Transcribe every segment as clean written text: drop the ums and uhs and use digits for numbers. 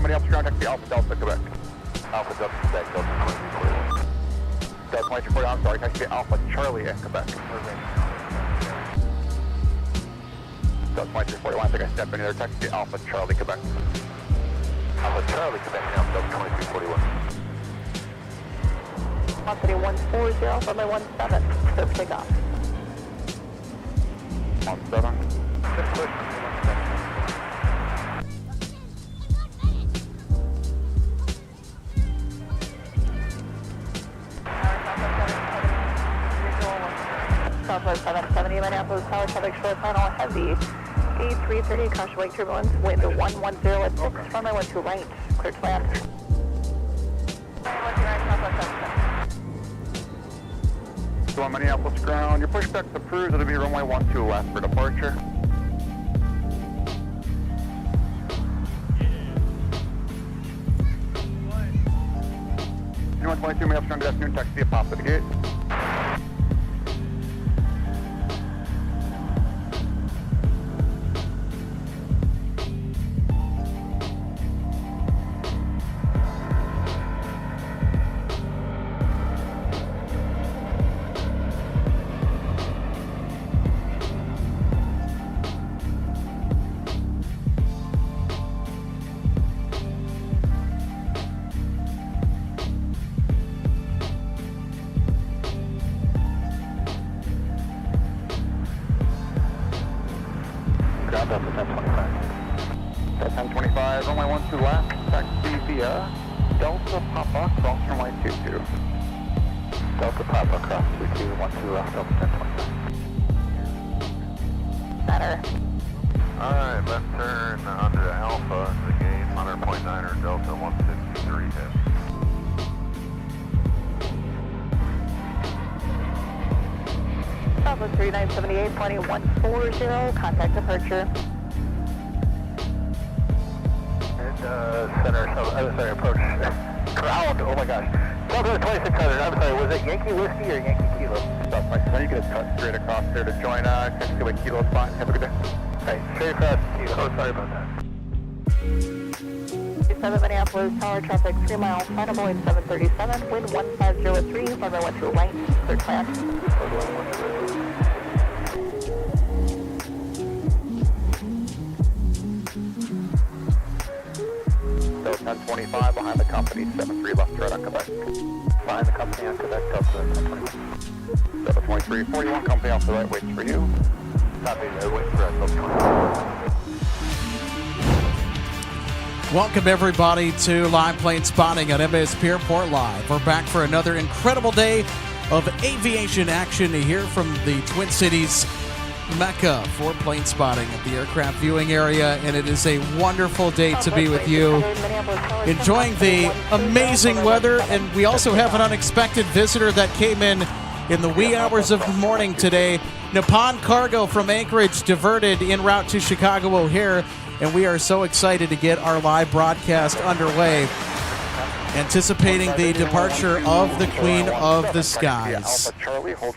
Minneapolis ground taxi Alpha Delta Quebec. Alpha Delta Quebec, Delta 2341. Delta 2340, I'm sorry, taxi Alpha Charlie in Quebec. Delta 2341, I think I stepped in here, taxi Alpha Charlie Quebec. Alpha Charlie Quebec now, Delta 2341. Quantity 140, runway 17, clear for takeoff. 17. Good push. Southwest 770 Minneapolis Tower, traffic short final heavy. A330, caution wake turbulence, wind 110 at 6, runway 12 right, clear to land. So on Minneapolis ground, your pushback's approved, it'll be runway 12 left for departure. You want 22 Minneapolis ground, good afternoon, taxi a pop at the gate. Ground up at 1025. At 1025, runway 12 left, taxi via Delta Papa, cross runway 22. Delta Papa, cross 22, 12 left, Delta 1025. Better. Alright, left turn onto Alpha, the gate, 100.9er, Delta 163 hit. Southwest 3978, pointing 140, contact departure. And center, approach. Corral, oh my gosh. Southwest 2600, I'm sorry, was it Yankee Whiskey or Yankee Kilo? Stop, Mike, you can just cut straight across there to join Taxi Kilo spot. Have a good day. Alright, straight across Kilo, oh sorry about that. 7 Minneapolis Tower, traffic 3 miles, final Boeing 737, wind 150 at 3, runway 12 right, clear to land. So 1025 behind the company, 73 left right on Quebec. Behind the company on Quebec, Delta 1025. Delta 2341, company off the right, waits for you. Copy, wait for us, Delta 25. Welcome, everybody, to Live Plane Spotting at MSP Airport Live. We're back for another incredible day of aviation action here from the Twin Cities Mecca for plane spotting at the aircraft viewing area, and it is a wonderful day to be with you, enjoying the amazing weather, and we also have an unexpected visitor that came in the wee hours of the morning today. Nippon Cargo from Anchorage diverted en route to Chicago O'Hare and we are so excited to get our live broadcast underway, anticipating the departure of the Queen of the Skies.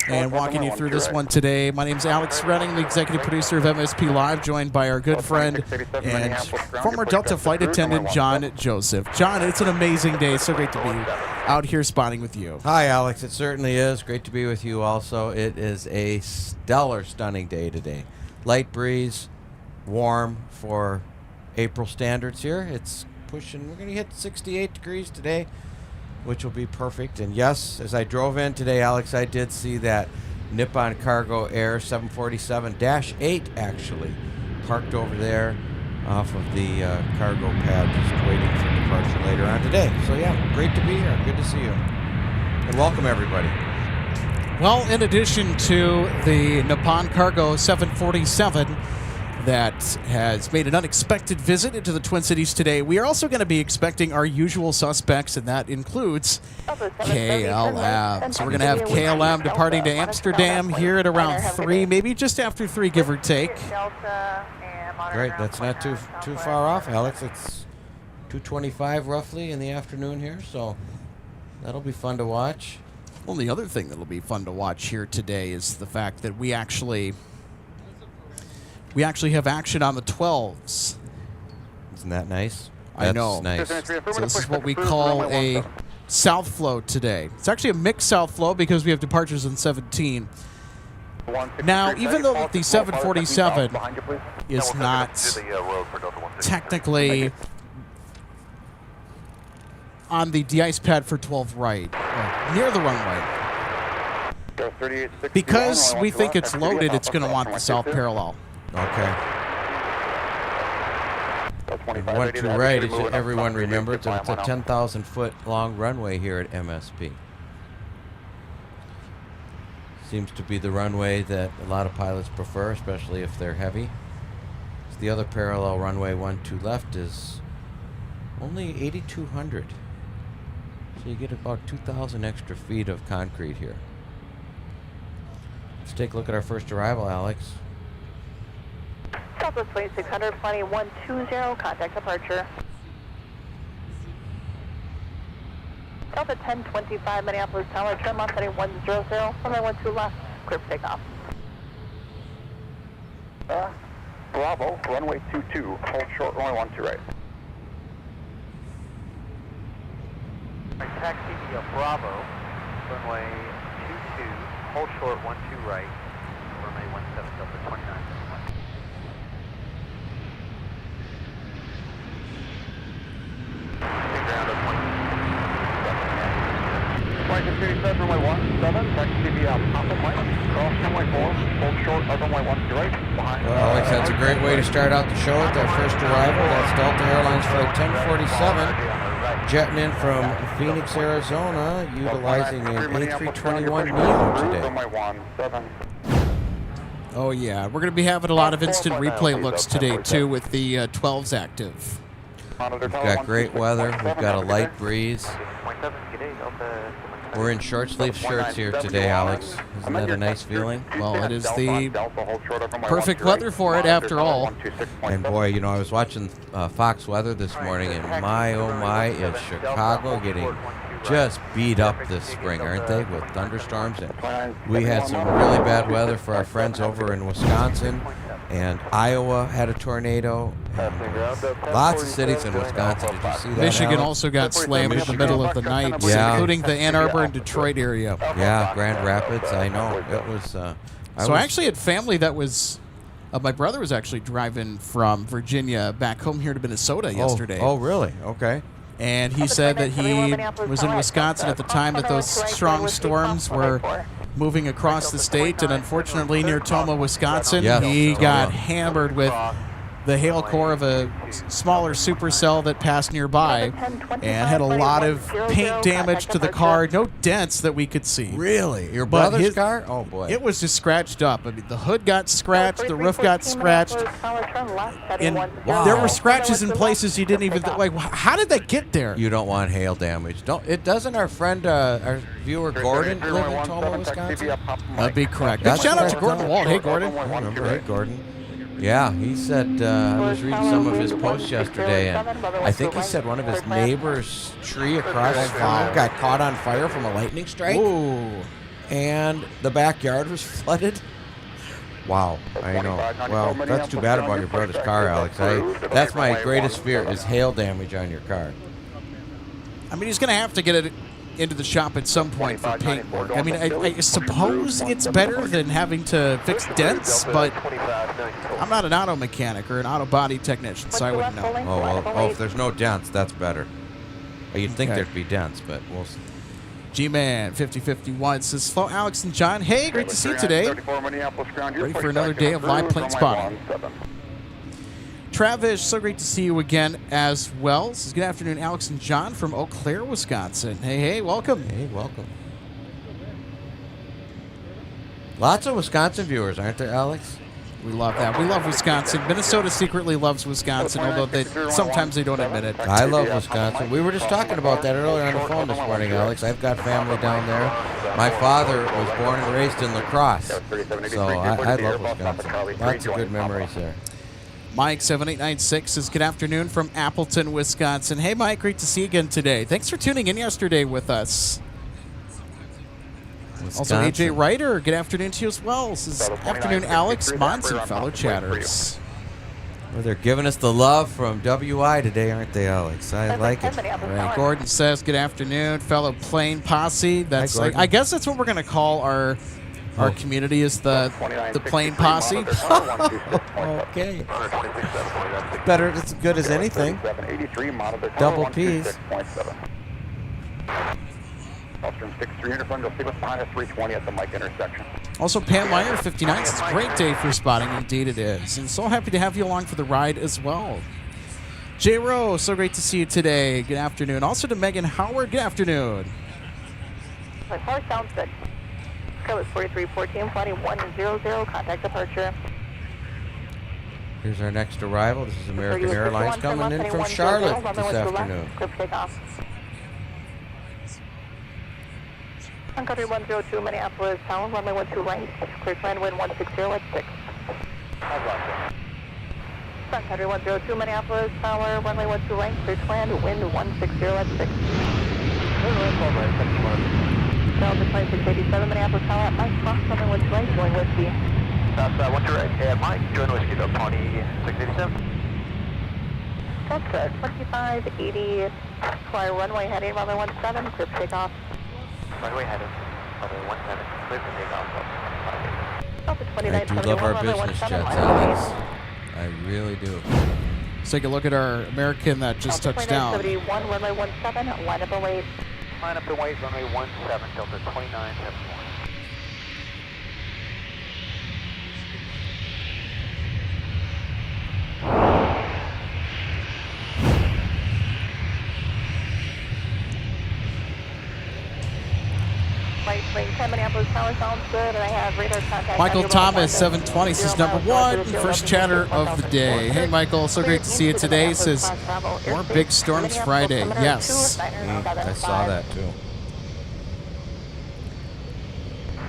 And walking you through this one today, my name is Alex Redding, the executive producer of MSP Live, joined by our good friend and former Delta flight attendant, John Joseph. John, it's an amazing day. So great to be out here spotting with you. Hi, Alex. It certainly is. Great to be with you also. It is a stellar, stunning day today. Light breeze, warm for April standards here. It's pushing, we're going to hit 68 degrees today, which will be perfect. And yes, as I drove in today, Alex, I did see that Nippon Cargo Air 747-8 actually parked over there off of the cargo pad, just waiting for departure later on today. So yeah, great to be here. Good to see you. And welcome everybody. Well, in addition to the Nippon Cargo 747 that has made an unexpected visit into the Twin Cities today, we are also going to be expecting our usual suspects, and that includes KLM. So we're going to have KLM departing to Amsterdam here at around 3, maybe just after 3, give or take. Great, that's not too far off, Alex. It's 2:25 roughly in the afternoon here, so that'll be fun to watch. Well, the other thing that'll be fun to watch here today is the fact that we actually have action on the 12s. Isn't that nice? I know. Nice. So this is what we call a south flow today. It's actually a mixed south flow because we have departures in 17. Now, even though the 747 is not technically on the de-ice pad for 12 right, near the runway, because we think it's loaded, it's going to want the south parallel. Okay. And 1-2 right, as everyone remembers, it's a 10,000-foot long runway here at MSP. Seems to be the runway that a lot of pilots prefer, especially if they're heavy. So the other parallel runway, 1-2 left, is only 8,200. So you get about 2,000 extra feet of concrete here. Let's take a look at our first arrival, Alex. Southwest 2600, flight 120, contact departure. Delta 1025, Minneapolis Tower, turn left heading 100, runway 12 left, clear for takeoff. Bravo, runway 22, hold short, runway 12 right. Taxi via Bravo, runway 22, hold short 12 right, runway 17, Delta 29. Flight 37, runway 17, taxi via Papa Mike, cross runway 4, hold short, runway 12 right, behind. Well, Alex, that's a great way to start out the show with our first arrival. That's Delta Airlines Flight 1047, jetting in from Phoenix, Arizona, utilizing an A321neo today. Oh, yeah. We're going to be having a lot of instant replay looks today, too, with the 12s active. We've got great weather. We've got a light breeze. We're in short-sleeve shirts here today, Alex. Isn't that a nice feeling? Well, it is the perfect weather for it, after all. And boy, you know, I was watching Fox Weather this morning, and my, oh my, is Chicago getting just beat up this spring, aren't they, with thunderstorms? And we had some really bad weather for our friends over in Wisconsin, and Iowa had a tornado, and lots of cities in Wisconsin. Did you see that? Michigan also got slammed in the middle of the night, including the Ann Arbor and Detroit area. Yeah, Grand Rapids, I know. It was... I actually had family that was... my brother was actually driving from Virginia back home here to Minnesota yesterday. Oh, really? Okay. And he said that he was in Wisconsin at the time that those strong storms were moving across the state, and unfortunately near Tomah, Wisconsin, he got hammered with the hail core of a smaller supercell that passed nearby and had a lot of paint damage to the car. No dents that we could see. Really? Your brother's car? Oh, boy. It was just scratched up. I mean, the hood got scratched, the roof got scratched. And there were scratches in places you didn't even... Like, how did that get there? You don't want hail damage. Doesn't our friend, our viewer Gordon, live in Tomah, Wisconsin? That'd be correct. Shout out to Gordon Walt. Hey, Gordon. Hey, Gordon. Yeah, he said, I was reading some of his posts yesterday, and I think he said one of his neighbor's tree across the farm got caught on fire from a lightning strike, Ooh. and the backyard was flooded. Wow, I know. Well, that's too bad about your brother's car, Alex. That's my greatest fear is hail damage on your car. I mean, he's going to have to get it into the shop at some point for paint work. I mean, I suppose it's better than having to fix dents, but I'm not an auto mechanic or an auto body technician, so I wouldn't know. Oh, if there's no dents, that's better. You'd think there'd be dents, but we'll see. G-Man 5051 says, hello, Alex and John. Hey, great to see you today. Ready for another day of live plane spotting. Travis, so great to see you again as well. This is good afternoon, Alex and John from Eau Claire, Wisconsin. Hey, welcome. Hey, welcome. Lots of Wisconsin viewers, aren't there, Alex? We love that. We love Wisconsin. Minnesota secretly loves Wisconsin, although sometimes they don't admit it. I love Wisconsin. We were just talking about that earlier on the phone this morning, Alex. I've got family down there. My father was born and raised in La Crosse, so I love Wisconsin. Lots of good memories there. Mike 7896 says, good afternoon from Appleton, Wisconsin. Hey, Mike, great to see you again today. Thanks for tuning in yesterday with us. Wisconsin. Also, AJ Ryder, good afternoon to you as well. This is afternoon, Alex, Monson, fellow chatters. Well, they're giving us the love from WI today, aren't they, Alex? I like it. Right. Gordon says, good afternoon, fellow plane posse. That's I guess that's what we're going to call our community is the plane posse. Okay. Better, it's as good as anything. Double P's. Also, Pam Meyer, 59, it's a great day for spotting. Indeed it is. And so happy to have you along for the ride as well. J. Rowe, so great to see you today. Good afternoon. Also to Megan Howard, good afternoon. My car sounds good. Skyline 4314, flight 100, contact departure. Here's our next arrival. This is American Airlines coming in from Charlotte this afternoon. Sun Country 102, Minneapolis, town, runway 12 right, clear to land, wind 160 at 6. Sun Country 102, Minneapolis, tower, runway 12 right, clear to land, wind 160 at 6. Delta 2687, Minneapolis, tower, Mike, cross, runway 12 right, join whiskey. That's 1 right, and Mike, join whiskey to 2687. Delta 2580, fly runway heading, runway 17, clear for takeoff. Runway headed, runway 17, clear for takeoff. I do love our business jets, Alex. I really do. Let's take a look at our American that just touched down. 71, runway 17, line up and wait. Line up and wait, runway 17, Delta 2971. Minneapolis tower sounds good, and I have radar contact. Michael Thomas, 720, says number one, first chatter of the day. Hey, Michael, so great to see you today. Says more big storms Friday. Yes. I saw that too.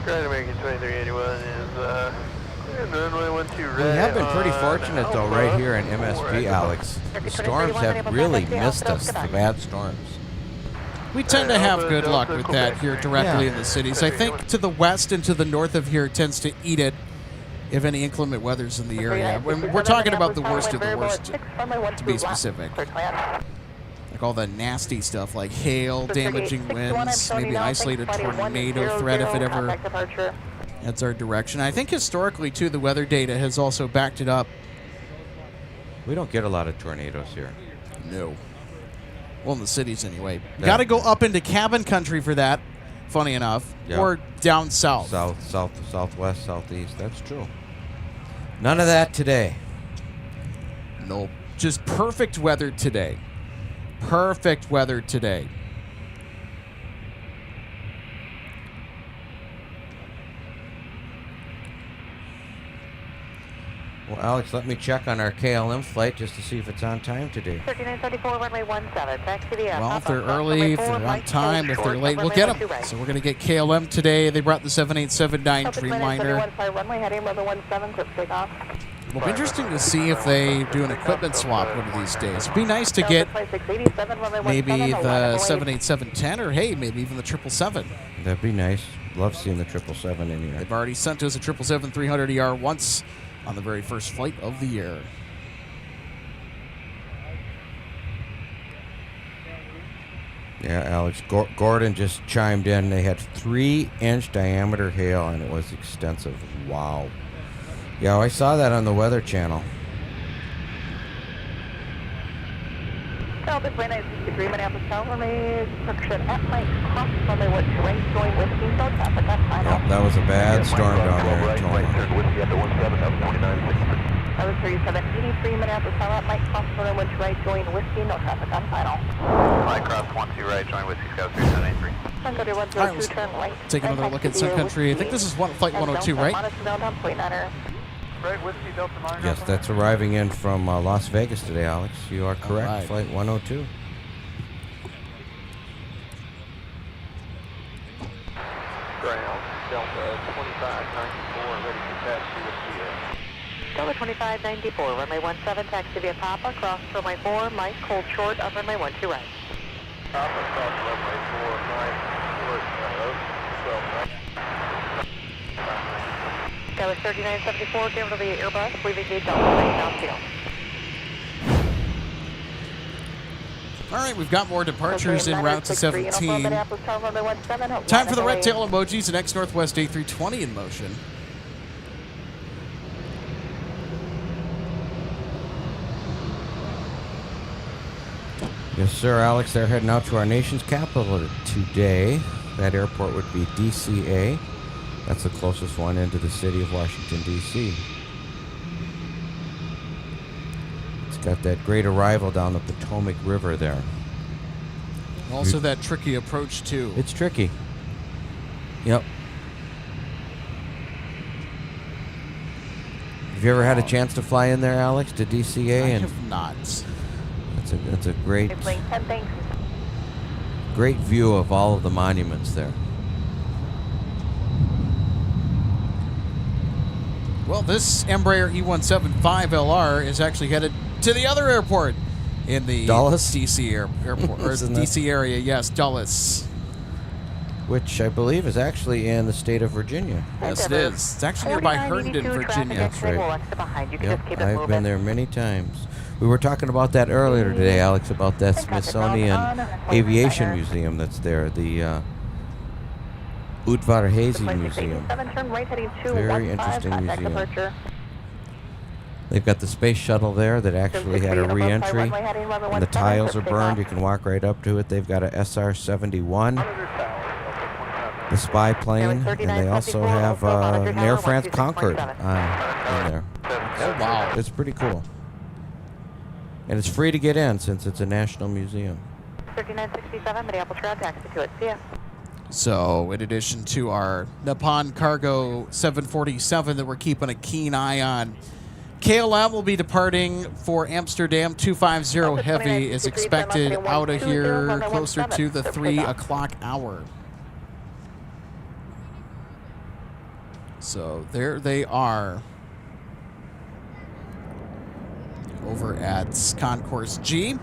Grand American 2381 is runway 12 red. We have been pretty fortunate though, right here in MSP, Alex. The storms have really missed us, the bad storms. We tend to have good luck with that here directly in the cities. I think to the west and to the north of here tends to eat it if any inclement weather's in the area. We're talking about the worst of the worst, to be specific. Like all the nasty stuff like hail, damaging winds, maybe an isolated tornado threat if it ever heads our direction. I think historically, too, the weather data has also backed it up. We don't get a lot of tornadoes here. No. Well, in the cities anyway. Got to go up into cabin country for that, funny enough, or down south. Southwest, southeast. That's true. None of that today. Nope. Just perfect weather today. Perfect weather today. Well, Alex, let me check on our KLM flight just to see if it's on time today. 3934, runway 17, back to the well, if they're early, if they're on time, if they're late, we'll get them. So we're going to get KLM today. They brought the 7879 Dreamliner. It'll be interesting to see if they do an equipment swap one of these days. It'd be nice to get maybe the 787-10 or, hey, maybe even the 777. That'd be nice. Love seeing the 777 in here. They've already sent us a 777-300ER once on the very first flight of the year. Yeah, Alex, Gordon just chimed in. They had 3-inch diameter hail, and it was extensive. Wow. Yeah, I saw that on the Weather Channel. Delta 2963 Minneapolis, California, structure at Mike Cross, runway 12 right, join whiskey, no traffic on final. Yep, that was a bad storm down there in Tacoma. Whiskey at the 17 up 2963. That was 3783 Minneapolis, Tower at Mike Cross, runway 12 right, join whiskey, no traffic on final. Mike Cross 12 right, join whiskey, Scout 3783. Sun Country All right, 102, let's turn right. take another look at Sun Country. I think this is flight 102, right? Right, whiskey, Delta 9. Yes, that's arriving in from Las Vegas today, Alex. You are correct. right. Flight 102. Ground, Delta 2594, ready for taxi with Delta 2594, runway 17, taxi via Papa, cross runway 4, Mike, hold short on runway 12 right. Papa, cross runway 4, Mike, short, 12 right. That was 3974, down to the Airbus, leaving gate Delta 9 downfield. All right, we've got more departures en route to 17. Time for the red tail emojis. The next Northwest A320 in motion. Yes, sir, Alex. They're heading out to our nation's capital today. That airport would be DCA. That's the closest one into the city of Washington, D.C. It's got that great arrival down the Potomac River there. Also that tricky approach, too. It's tricky. Yep. Have you ever had a chance to fly in there, Alex, to DCA? I And have not. it's a great view of all of the monuments there. Well, this Embraer E175LR is actually headed to the other airport in the Dulles? DC airport, or Isn't that- DC area. Yes, Dulles. Which I believe is actually in the state of Virginia. Yes, it is. It's actually nearby Herndon, Virginia. That's right. Yep, I've been there many times. We were talking about that earlier today, Alex, about that Smithsonian Aviation Museum that's there, the Udvar-Hazy Museum. Very interesting museum. They've got the space shuttle there that actually had a re-entry. When the tiles are burned, you can walk right up to it. They've got a SR-71, the spy plane, and they also have an Air France Concorde in there. Oh, wow. It's pretty cool. And it's free to get in since it's a national museum. 3967, Minneapolis ground, taxi to it. See ya. So, in addition to our Nippon Cargo 747 that we're keeping a keen eye on, KLM will be departing for Amsterdam. 250 Heavy is expected out of here closer to the 3 o'clock hour. So, there they are over at Concourse G.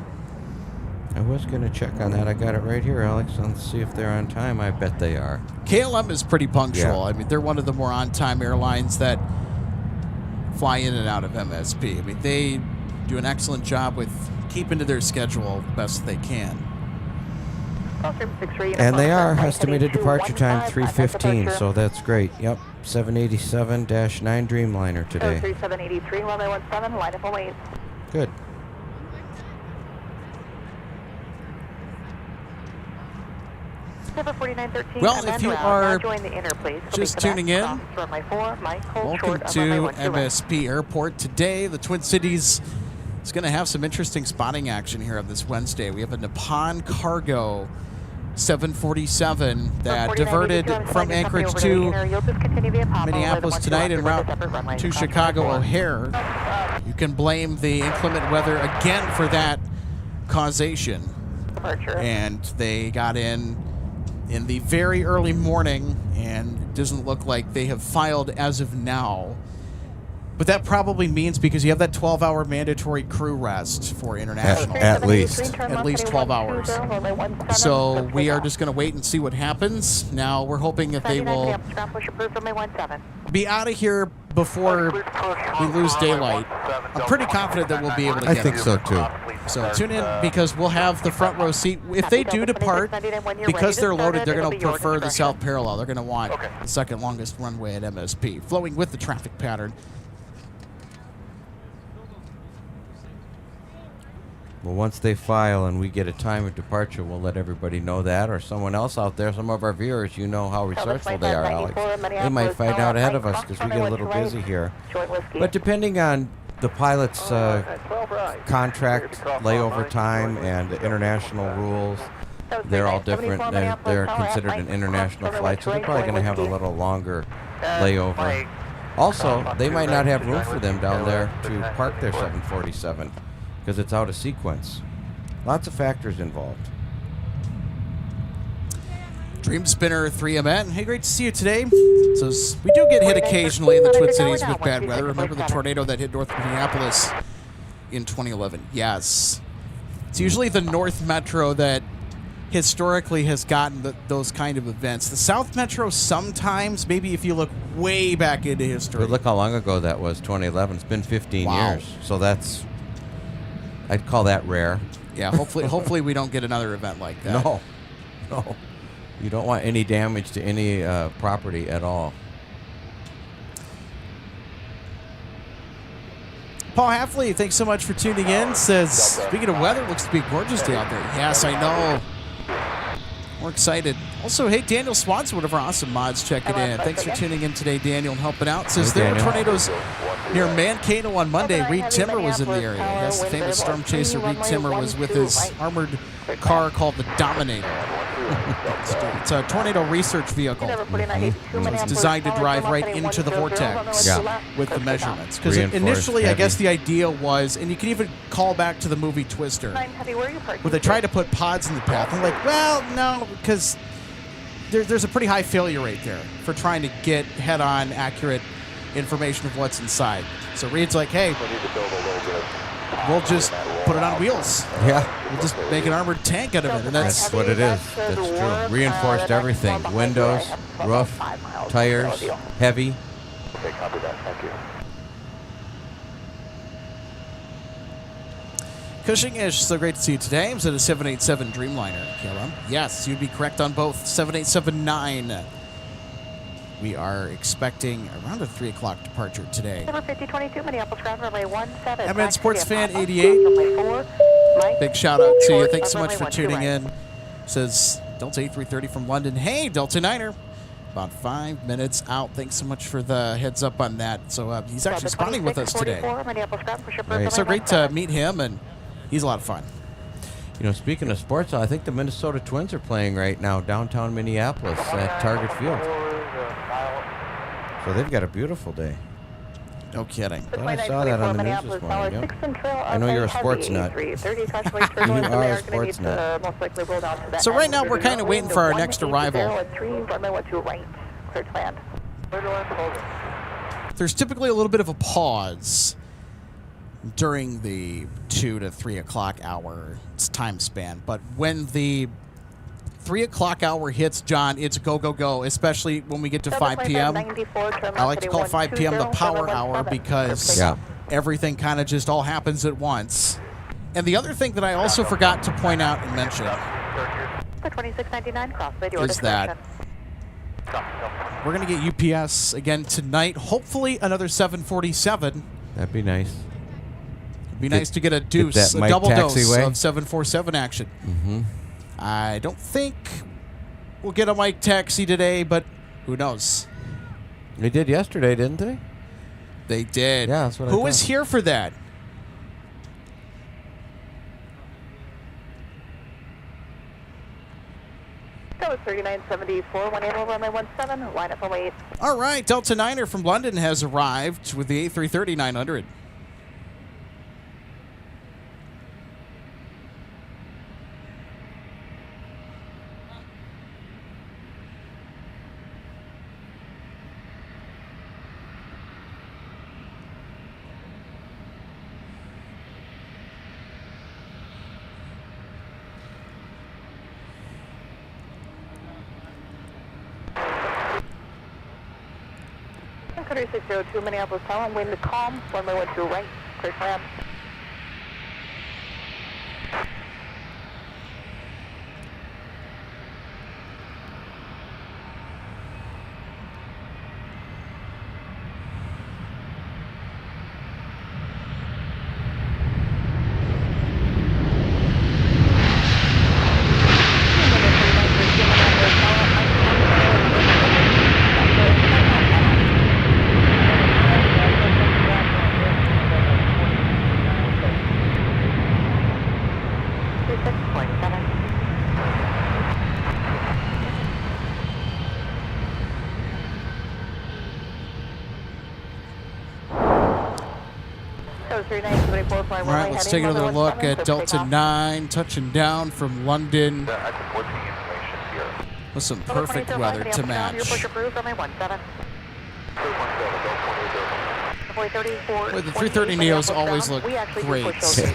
I was going to check on that. I got it right here, Alex. Let's see if they're on time. I bet they are. KLM is pretty punctual. Yeah. I mean, they're one of the more on-time airlines that fly in and out of MSP. I mean, they do an excellent job with keeping to their schedule the best they can. And they are estimated departure time 3:15, so that's great. Yep, 787-9 Dreamliner today. 3783, runway 17, line up and wait. Good. Well, if you are just tuning in, welcome to MSP Airport today. The Twin Cities is going to have some interesting spotting action here on this Wednesday. We have a Nippon Cargo 747 that diverted from Anchorage to Minneapolis tonight en route to Chicago O'Hare. You can blame the inclement weather again for that causation. And they got in the very early morning, and it doesn't look like they have filed as of now. But that probably means because you have that 12-hour mandatory crew rest for international. At least. At least 12 hours. So we are just going to wait and see what happens. Now, we're hoping that they will be out of here before we lose daylight. I'm pretty confident that we'll be able to get I think so too. So tune in because we'll have the front row seat. If they do depart, because they're loaded, they're going to prefer the south parallel. They're going to want the second longest runway at MSP, flowing with the traffic pattern. Well, once they file and we get a time of departure, we'll let everybody know that, or someone else out there, some of our viewers, you know how resourceful they are, Alex. They might find out ahead of us because we get a little busy here. But depending on the pilot's contract, layover time, and the international rules, they're all different. They're considered an international flight, so they're probably going to have a little longer layover. Also, they might not have room for them down there to park their 747. Because it's out of sequence. Lots of factors involved. Dream Spinner 3MN. Hey, great to see you today. So we do get hit occasionally in the Twin Cities with bad weather. Remember the tornado that hit north of Minneapolis in 2011? Yes. It's usually the North Metro that historically has gotten those kind of events. The South Metro sometimes, maybe if you look way back into history. But look how long ago that was, 2011. It's been 15 years. So that's... I'd call that rare. Yeah, hopefully we don't get another event like that. No. You don't want any damage to any property at all. Paul Halfley, thanks so much for tuning in. Says, speaking of weather, looks to be a gorgeous day out there. Yes, I know. We're excited. Also, hey, Daniel Swanson, one of our awesome mods, checking in. Thanks for tuning in today, Daniel, and helping out. Says there were tornadoes near Mankato on Monday. Reed Timmer was in the area. Yes, the famous storm chaser Reed Timmer was with his armored car called the Dominator. It's a tornado research vehicle. It's designed to drive right into the vortex with the measurements. Because initially, I guess the idea was, and you can even call back to the movie Twister, where they tried to put pods in the path. I'm like, well, no, because there's a pretty high failure rate there for trying to get head-on accurate information of what's inside. So Reed's like, hey, we'll just put it on wheels. Yeah. We'll just make an armored tank out of it. And that's what it is. That's true. Reinforced everything. Windows, roof, tires, heavy. Okay, copy that. Thank you. Cushing-ish, so great to see you today. I'm at a 787 Dreamliner, KLM. Yes, you'd be correct on both. 787-9. We are expecting around a 3 o'clock departure today. Number 5022, Minneapolis Ground Runway 17. MN Sports Fan 88. Big shout out to you. Thanks so much for tuning in. Says Delta 8330 from London. Hey, Delta Niner. About 5 minutes out. Thanks so much for the heads up on that. So he's actually spotting with us today. So great to meet him, and he's a lot of fun. You know, speaking of sports, I think the Minnesota Twins are playing right now downtown Minneapolis at Target Field. So they've got a beautiful day. No kidding. Well, I saw that on the news this morning. Yeah. I know you're a sports nut. You are a sports nut. So right now we're kind of waiting for our next arrival. There's typically a little bit of a pause during the 2 to 3 o'clock hour time span, but when the 3 o'clock hour hits, John, it's go, go, go, especially when we get to 5 p.m. I like to call 5 p.m. the power hour because everything kind of just all happens at once. And the other thing that I also forgot to point out and mention is that we're going to get UPS again tonight, hopefully another 747. That'd be nice. It'd be nice to get a deuce, a double dose of 747 action. Mm-hmm. I don't think we'll get a Mike taxi today, but who knows? They did yesterday, didn't they? They did. Yeah, that's what I Who thought. was here for that? That was 3974, 180 runway 17, line up and wait. All right, Delta Niner from London has arrived with the A330-900. 3602 Minneapolis Tower, wind calm, runway 12 right, clear for land. All right, let's take another look at Delta 9 touching down from London with some perfect weather to match. Boy, the 330neos always look great.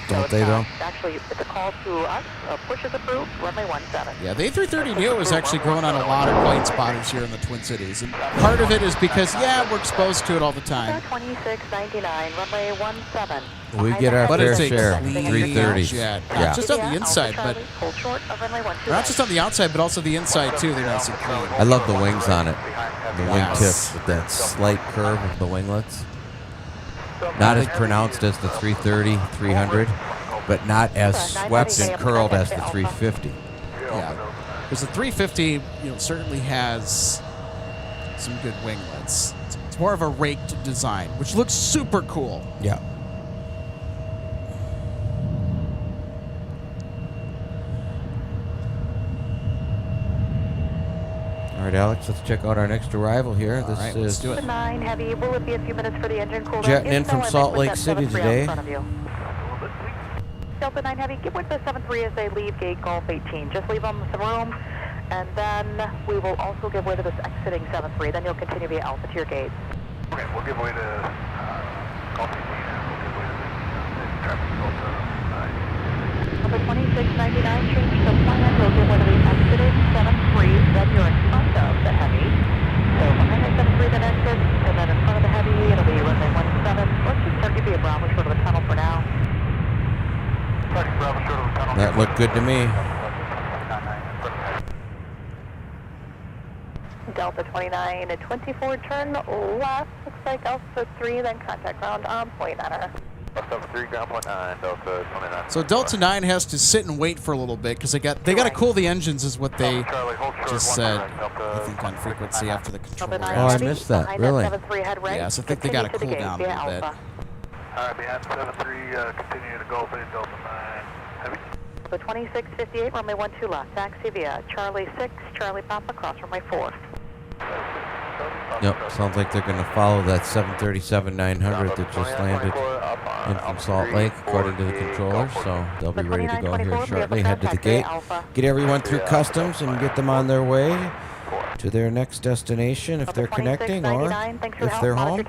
Don't they, though? Actually, it's a call to us. Push is approved. Runway 17. Yeah, the A330neo is actually growing on a lot of plane spotters here in the Twin Cities. And part of it is because, yeah, we're exposed to it all the time. 2699, runway 17. We get our But fair it's a share. clean 330s. jet. Yeah. Not just on the inside, but not just on the outside, but also the inside too. They're nice and clean. I love the wings on it. The wing Yes. tips with that slight curve of the winglets. Not as pronounced as the 330, 300, but not as swept and curled as the 350. Yeah, because the 350, certainly has some good winglets. It's more of a raked design, which looks super cool. Yeah. All right, Alex, let's check out our next arrival here. This right, is let's do it. 9 heavy. Will it be a few minutes for the engine cool down? jetting in from Salt Lake City today. Delta 9 heavy, get with the 73 as they leave gate Golf 18. Just leave them some room, and then we will also give way to this exiting 73. Then you'll continue via Alpha to your gate. Okay, we'll give way to Golf 18 and we'll give way to the traffic Delta 9. Number 2699, change the plan. We'll give way to the exiting 73. Then you're in front of the heavy. So behind the 73, then exit, and then in front of the heavy, it'll be runway 17. Let's just start giving you a Bravo short of the tunnel for now. That looked good to me. Delta 29 at 24, turn left, looks like Alpha 3, then contact ground on point 9. Alpha 3, ground point 9, Delta 29. So Delta 9 has to sit and wait for a little bit because they got to cool the engines, is what they just said. I think on frequency after the controller. Oh, I missed that. Really? Yes, I think they got to cool down a little bit. All right, behind 73, continue to Golf 8, Delta 9. Heavy. The 2658, runway 12 left, taxi via Charlie 6, Charlie Papa, cross runway 4. Yep, sounds like they're going to follow that 737-900 that just landed in from Salt Lake, according to the controller. So they'll be ready to go here shortly. Head to the gate, get everyone through customs, and get them on their way to their next destination if they're connecting or if they're home.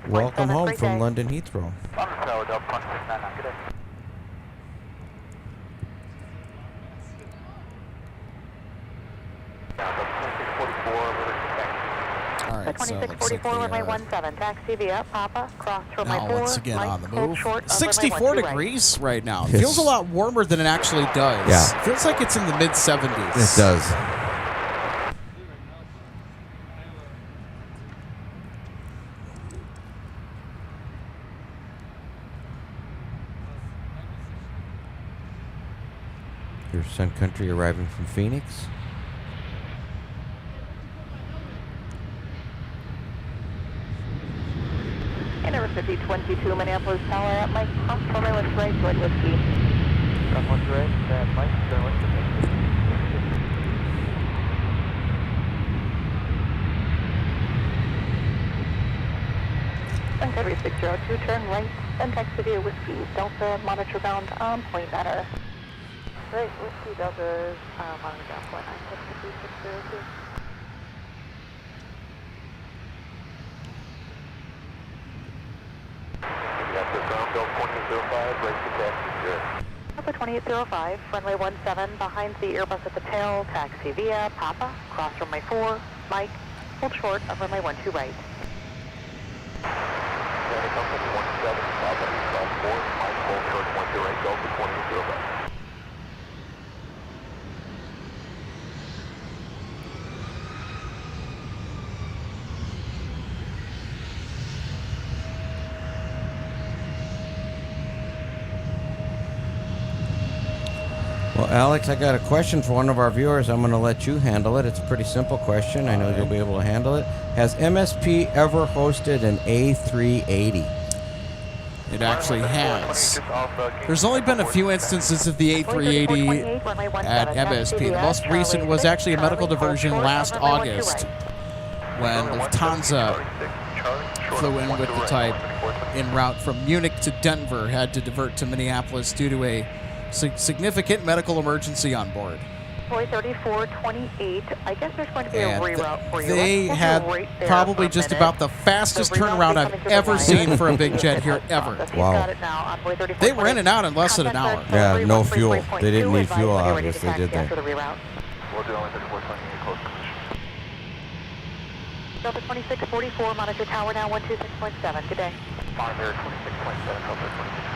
Welcome home from London Heathrow. All right, so it looks like 2644, runway they 17, taxi via Papa, cross runway 4. now once again on the move. Short 64 degrees right now. It Yes. feels a lot warmer than it actually does. Yeah. It feels like it's in the mid-70s. It does. Here's Sun Country arriving from Phoenix. Number 5022, Minneapolis Tower at Mike, cross runway left right, join whiskey. Cross one right, Mike, turn left to Mike. Sun Country 602, turn right, then taxi via whiskey, Delta, monitor ground on point 9. Right, whiskey, Delta, monitor ground point 9, Sun Country 602. Delta 2805, runway 17, behind the Airbus at the tail, taxi via Papa, cross runway 4, Mike, hold short of runway 12 right. southbound cross 4, Mike, full short 1 right, Delta 2805. Well, Alex, I got a question for one of our viewers. I'm going to let you handle it. It's a pretty simple question. I know you'll be able to handle it. Has MSP ever hosted an A380? It actually has. There's only been a few instances of the A380 at MSP. The most recent was actually a medical diversion last August when Lufthansa flew in with the type en route from Munich to Denver, had to divert to Minneapolis due to a significant medical emergency on board. 3428. I guess there's going to be And a reroute for you. they had probably just about the fastest turnaround I've ever seen for a big jet here ever. Wow. They were in and out in less than an hour. Yeah, no fuel. They didn't need fuel, obviously, did they? We'll do only 3428 close position. Delta 2644, monitor tower now 126.7. Good day. Monitor 26.7, Delta 26.4.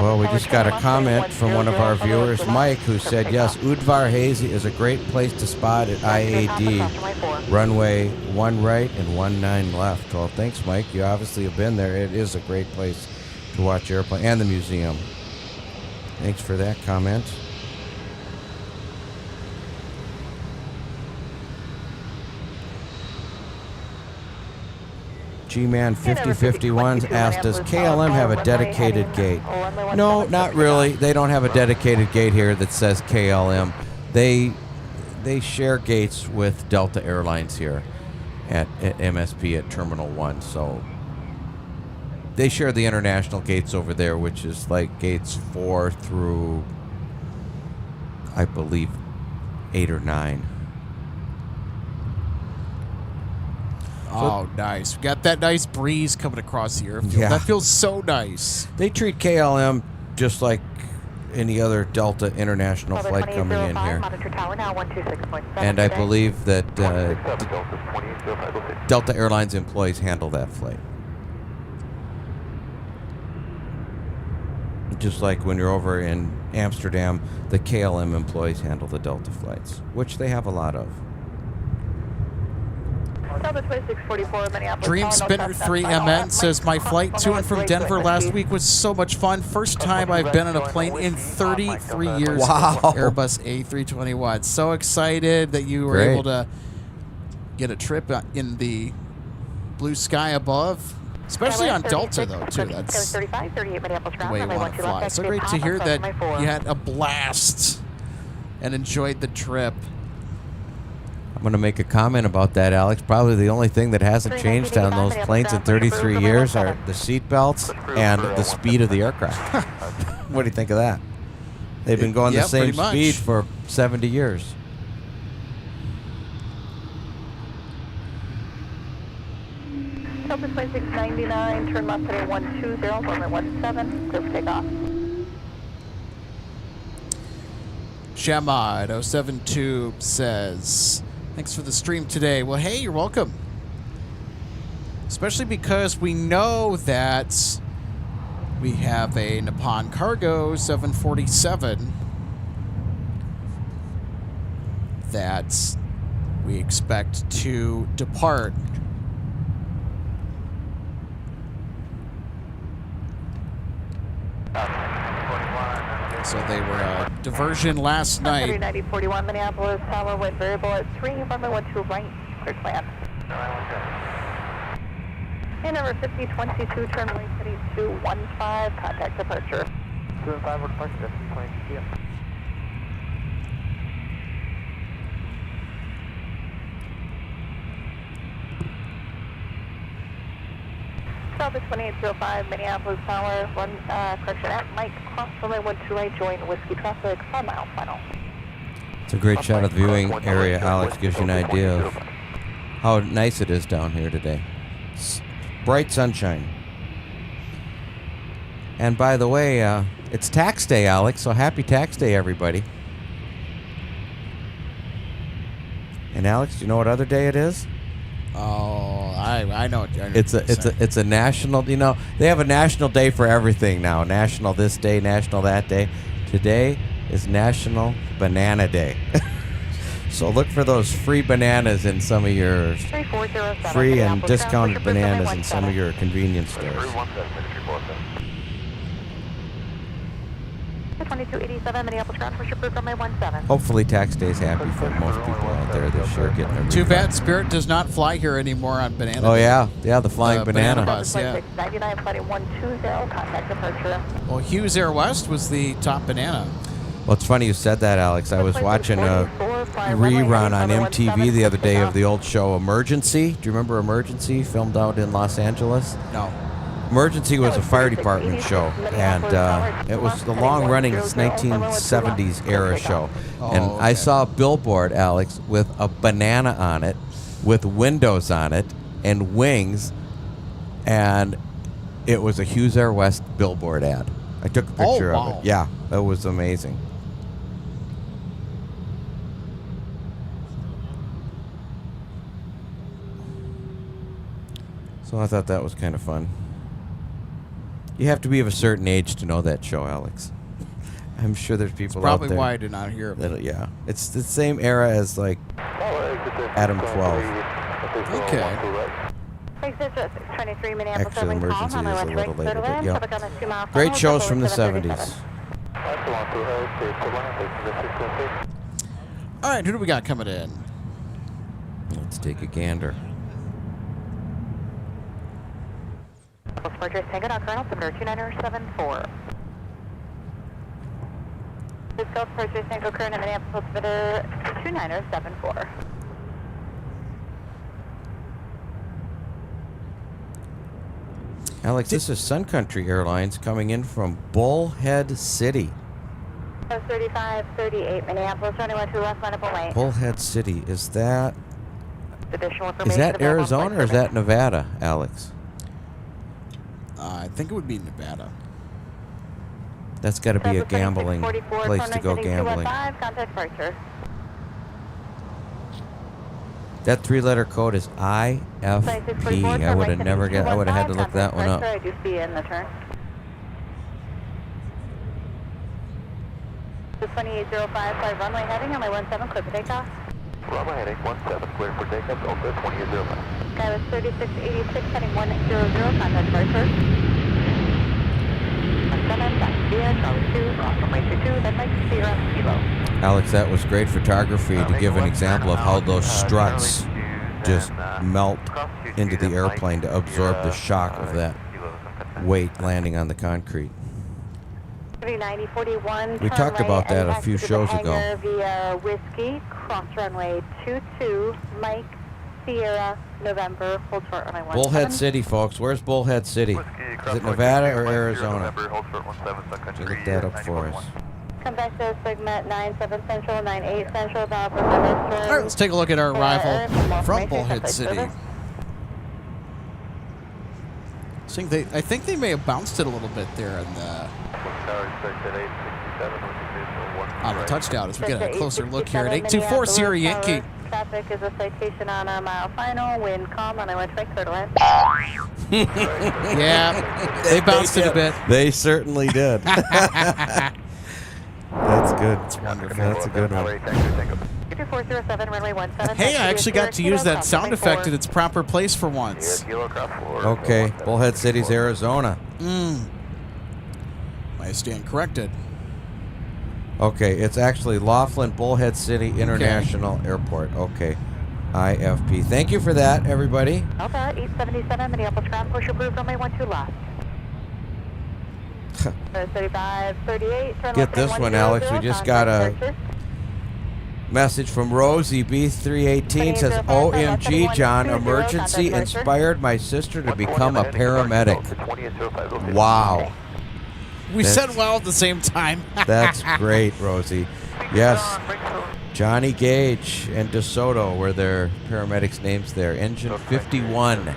Well, we just got a comment from one of our viewers, Mike, who said, yes, Udvar Hazy is a great place to spot at IAD, runway 1 right and 19 left. Well, thanks, Mike. You obviously have been there. It is a great place to watch airplane and the museum. Thanks for that comment. G-Man 5051 asked, does KLM have a dedicated gate? No, not really. They don't have a dedicated gate here that says KLM. They share gates with Delta Airlines here at MSP at Terminal 1. So they share the international gates over there, which is like gates 4 through, I believe, 8 or 9. Oh, nice. We got that nice breeze coming across the airfield. Yeah. That feels so nice. They treat KLM just like any other Delta international flight coming in here. And I believe that Delta Airlines employees handle that flight. Just like when you're over in Amsterdam, the KLM employees handle the Delta flights, which they have a lot of. Dream Spinner 3MN says, my flight to and from Denver last week was so much fun. First time I've been on a plane in 33 years. Wow. Airbus A321. So excited that you were able to get a trip in the blue sky above. Especially on Delta, though, too. That's the way you want to fly. So great to hear that you had a blast and enjoyed the trip. I'm going to make a comment about that, Alex. Probably the only thing that hasn't changed on those planes in 33 years are the seat belts and the speed of the aircraft. What do you think of that? They've been going the same speed for 70 years. Delta 2699, turn left today 120, runway 17, clear for takeoff. Shamad 072 says, thanks for the stream today. Well, hey, you're welcome. Especially because we know that we have a Nippon Cargo 747 that we expect to depart. So they were a diversion last night. 9041 Minneapolis, tower wind variable at 3, runway 12 right, clear to land. And number 5022, turn right city 215, contact departure. 215, departure, destination 22 p.m. Delta 2805, Minneapolis Tower, correction at Mike, cross runway 12 right, join whiskey traffic, 5 mile final. It's a great shot of the viewing area, Alex. Gives you an idea of how nice it is down here today. It's bright sunshine. And by the way, it's tax day, Alex, so happy tax day, everybody. And Alex, do you know what other day it is? Oh, I know. It's a national. You know, they have a national day for everything now. National this day, national that day. Today is National Banana Day. So look for those free bananas in some of your free and discounted bananas in some of your convenience stores. 2287 Minneapolis ground push approved runway 17. Hopefully tax day's happy for most people out there this year getting their Too refund. bad Spirit does not fly here anymore on Banana Oh Day. yeah, the flying banana. bus, yeah. 99 flight 120, contact departure. Well, Hughes Air West was the top banana. Well, it's funny you said that, Alex. I was watching a rerun on MTV the other day of the old show Emergency. Do you remember Emergency, filmed out in Los Angeles? No. Emergency was a fire department show, and it was the long-running 1970s era show. And I saw a billboard, Alex, with a banana on it, with windows on it, and wings, and it was a Hughes Air West billboard ad. I took a picture of it. Yeah, that was amazing. So I thought that was kind of fun. You have to be of a certain age to know that show, Alex. I'm sure there's people out Probably there. why I did not hear of it. Yeah, it's the same era as like Adam 12. Okay. 23 Minneapolis Actually, Airlines Emergency call, is a little later, but yeah. 2 Great shows from the 70s. All right, who do we got coming in? Let's take a gander. Departure Tango Dock Colonel, Submitter 2974. Cisco Departure Tango Colonel, Minneapolis Submitter 2974. Alex, this is Sun Country Airlines coming in from Bullhead City. 3538 Minneapolis, runway 12 left, line up away. Bullhead City, is that Additional information is that available on Arizona or is flight that Nevada, Alex? I think it would be Nevada. That's got to be a gambling place to go gambling. Contact departure. That three-letter code is IFP. I would have never got. I would have had to look that one up. I do see in the turn. 2805 runway heading, runway 17, clear for takeoff. Runway heading 17, clear for takeoff, also 2805. Sky was 3686, heading 100, contact departure. 17, back to Via, Charlie 2, cross runway 22, then make 0 kilo. Alex, that was great photography to give an example of how those struts just melt into the airplane to absorb the shock of that weight landing on the concrete. 39041. We talked about that a few shows ago. Via Whiskey, cross runway 22, Mike, Sierra, November, hold short runway 17. Bullhead City, folks. Where's Bullhead City? Is it Nevada or Arizona? So look that up for us. Come back to segment 97 Central, 98 Central, about for All right, let's take a look at our arrival from Bullhead City. I think they may have bounced it a little bit there in the on the touchdown as we get a closer look here at 824 Sierra Yankee. Traffic is a citation on our mile final. Wind calm on I went to clear to land. Yeah, they bounced it a bit. They certainly did. That's good. It's wonderful. That's a good one. 2407 runway 17. Hey, I actually got to use that sound effect in its proper place for once. Okay, Bullhead City's Arizona. I stand corrected. Okay, it's actually Laughlin Bullhead City International Airport. Okay, IFP. Thank you for that, everybody. Alpha 877 Minneapolis ground push approved runway 12 left. 35, 38. Get this one, Alex. We just got a message from Rosie B318. Says, OMG, John, emergency inspired my sister to become a paramedic. Wow. We said wow at the same time. That's great, Rosie. Yes. Johnny Gage and DeSoto were their paramedics' names there. Engine 51.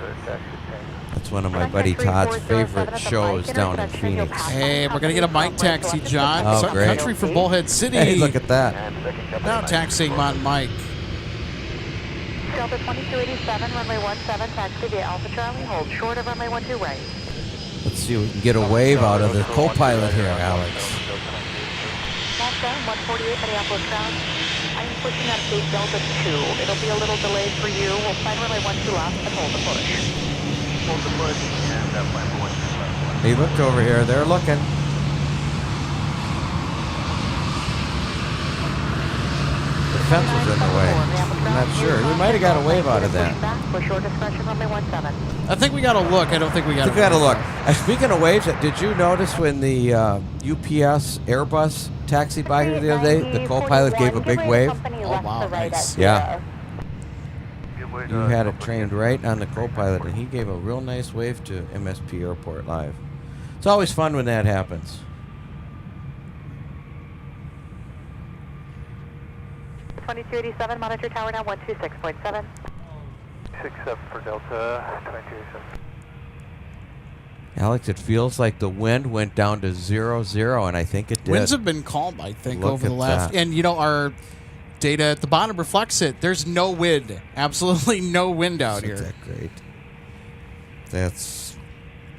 That's one of my buddy Todd's favorite shows down in Phoenix. Hey, we're going to get a mic taxi, John. Oh, Sun great. Country for Bullhead City. Hey, look at that. Now taxiing on Mike. Delta 2287, runway 17, taxi via Alpha Charlie, hold short of runway 12 right. Let's see if we can get a wave out of the co-pilot here, Alex. Delta 148, Minneapolis ground. I'm pushing up gate Delta 2. It'll be a little delayed for you. We'll find runway 12 left and hold the push. Hold the push and plan for 12 left. He looked over here. They're looking. The fence was in the way. I'm not sure. We might have got a wave out of that. For short discretion, runway 17. I think we got to look. I don't think we got to. We got to look. Speaking of waves, did you notice when the UPS Airbus taxied by here the other day, the co-pilot gave a big wave? Oh, wow, nice. Yeah. You had it trained right on the co-pilot, and he gave a real nice wave to MSP Airport Live. It's always fun when that happens. 2287, monitor tower now 126.7. 67 for Delta 2287. Alex, it feels like the wind went down to 0-0, and I think it did. Winds have been calm, I think, Look over the at last. that. And, you know, our data at the bottom reflects it. There's no wind. Absolutely no wind out here. Isn't that great? That's...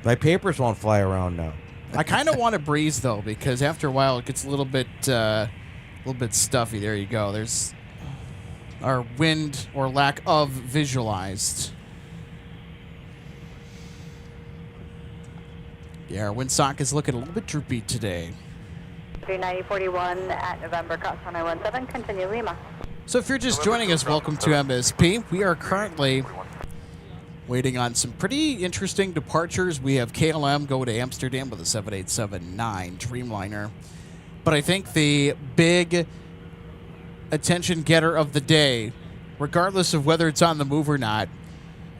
My papers won't fly around now. I kind of want a breeze, though, because after a while it gets a little bit stuffy. There you go. There's our wind or lack of visualized. Yeah, our windsock is looking a little bit droopy today. 39041 at November, cross runway 17, continue Lima. So if you're just joining us, welcome to MSP. We are currently waiting on some pretty interesting departures. We have KLM go to Amsterdam with a 7879 Dreamliner. But I think the big attention getter of the day, regardless of whether it's on the move or not,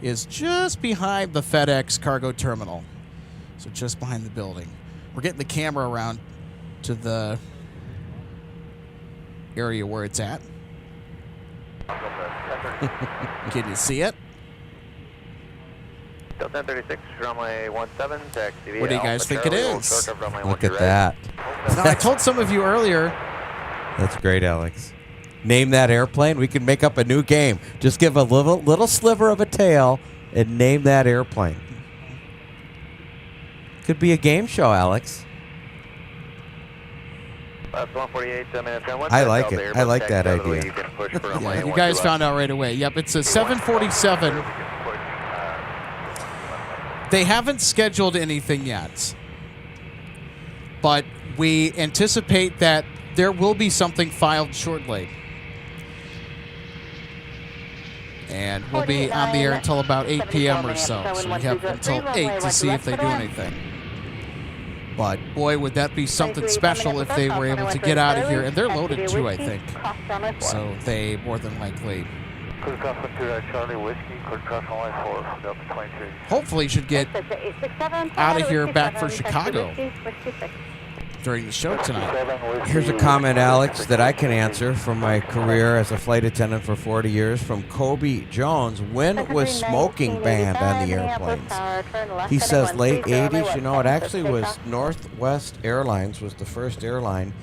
is just behind the FedEx cargo terminal. So just behind the building. We're getting the camera around to the area where it's at. Can you see it? Delta 1036, runway 17, taxi. What do you guys think it is? Look at that. Now, I told some of you earlier. That's great, Alex. Name that airplane. We can make up a new game. Just give a little sliver of a tail and name that airplane. Could be a game show, Alex. That's 148 minutes. I like it. I like that idea. Yeah, you guys found out right away. Yep, it's a 747. They haven't scheduled anything yet, but we anticipate that there will be something filed shortly. And we'll be on the air until about 8 p.m. or so. So we have until 8 to see if they do anything. But, boy, would that be something special if they were able to get out of here. And they're loaded, too, I think. So they more than likely... hopefully should get out of here back for Chicago during the show tonight. Here's a comment, Alex, that I can answer from my career as a flight attendant for 40 years from Kobe Jones. When was smoking banned on the airplanes? He says late 80s. You know, it actually was Northwest Airlines was the first airline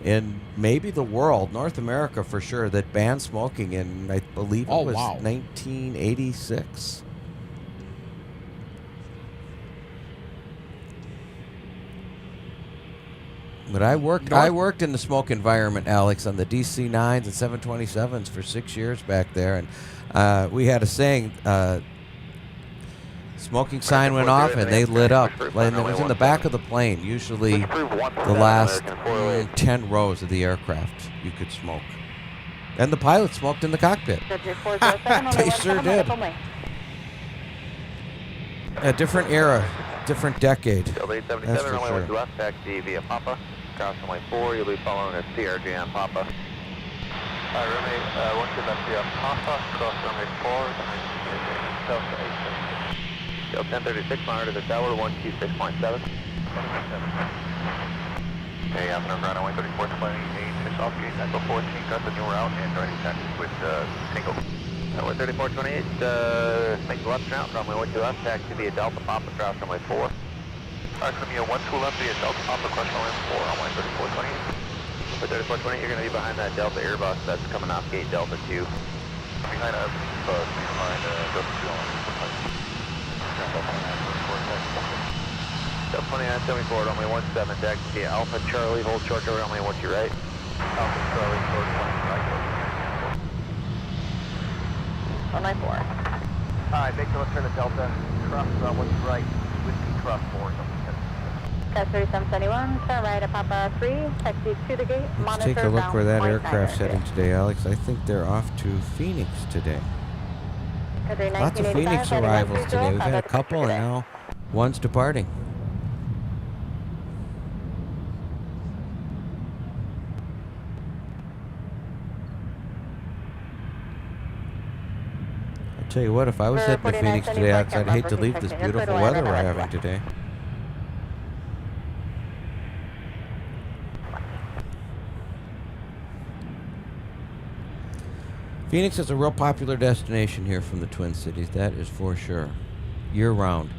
in maybe the world, North America for sure, that banned smoking in, I believe it was 1986. But I worked in the smoke environment, Alex, on the DC-9s and 727s for 6 years back there, and we had a saying, smoking sign went off and they lit up. And it was in the back of the plane, usually the last 10 rows of the aircraft you could smoke. And the pilot smoked in the cockpit. They sure did. A different era, different decade. That's for sure. Left taxi via Papa, cross runway 4. You'll be following a CRJ on Papa. Runway 1 left via Papa, cross runway 4. Delta 1036, monitor the tower 126.7. Okay, I'm going to run runway 3428, fish off gate, echo 14, cut the new route, and joining taxi with single. Runway 3428, make the left route, runway 12 left, taxi via Delta Papa, cross runway 4. Alright, from your 12 left via Delta Papa, cross runway 4, runway 3428. For 3428, you're going to be behind that Delta Airbus that's coming off gate Delta 2. Behind us, behind Delta 2974, runway 17, taxi Alpha Charlie, hold short over runway 12 right. Alpha Charlie, short 20 right. 194. Alright, make the left turn to Delta, cross runway right, whiskey cross 4. That's 3771, turn right at Papa 3, taxi to the gate, Let's monitor take a look where that down aircraft's 0.9. heading today, Alex. I think they're off to Phoenix today. Lots of Phoenix arrivals today. We've had a couple, and now one's departing. I'll tell you what, if I was heading to Phoenix today, Alex, I'd hate to leave this beautiful weather we're having today. Phoenix is a real popular destination here from the Twin Cities, that is for sure. Year-round.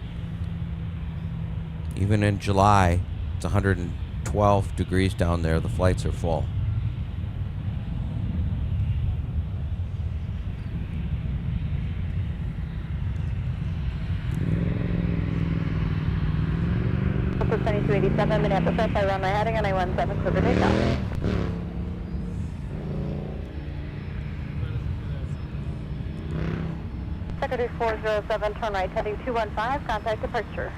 Even in July, it's 112 degrees down there. The flights are full. Delta 2287, Minneapolis Airport, runway heading on I-17, clear for takeoff. Secretary 407, turn right, heading 215, contact departure.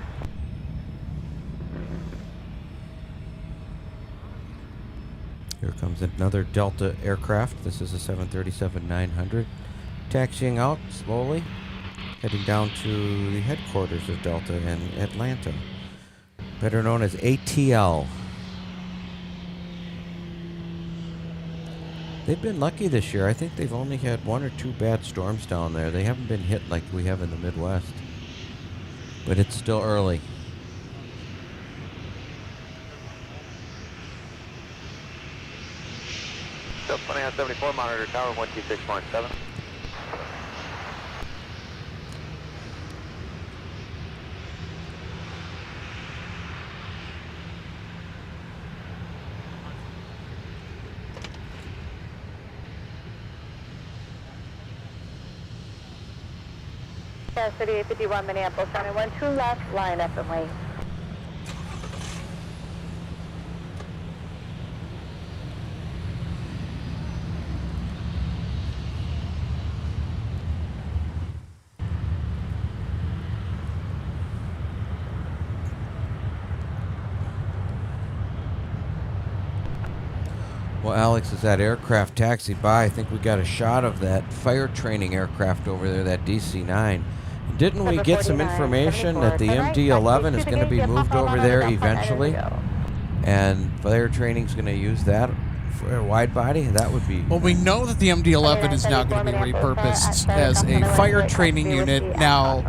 Here comes another Delta aircraft. This is a 737-900. Taxiing out slowly, heading down to the headquarters of Delta in Atlanta, better known as ATL. They've been lucky this year. I think they've only had 1 or 2 bad storms down there. They haven't been hit like we have in the Midwest. But it's still early. Delta 2974, monitor tower 126.7. City 851, Minneapolis, runway 12 left, line up and wait. Well, Alex, as that aircraft taxied by, I think we got a shot of that fire training aircraft over there, that DC-9. Didn't we get some information that the MD-11 is going to be moved over there eventually? And fire training is going to use that for a wide body? That would be... Well, we know that the MD-11 is now going to be repurposed as a fire training unit. Now,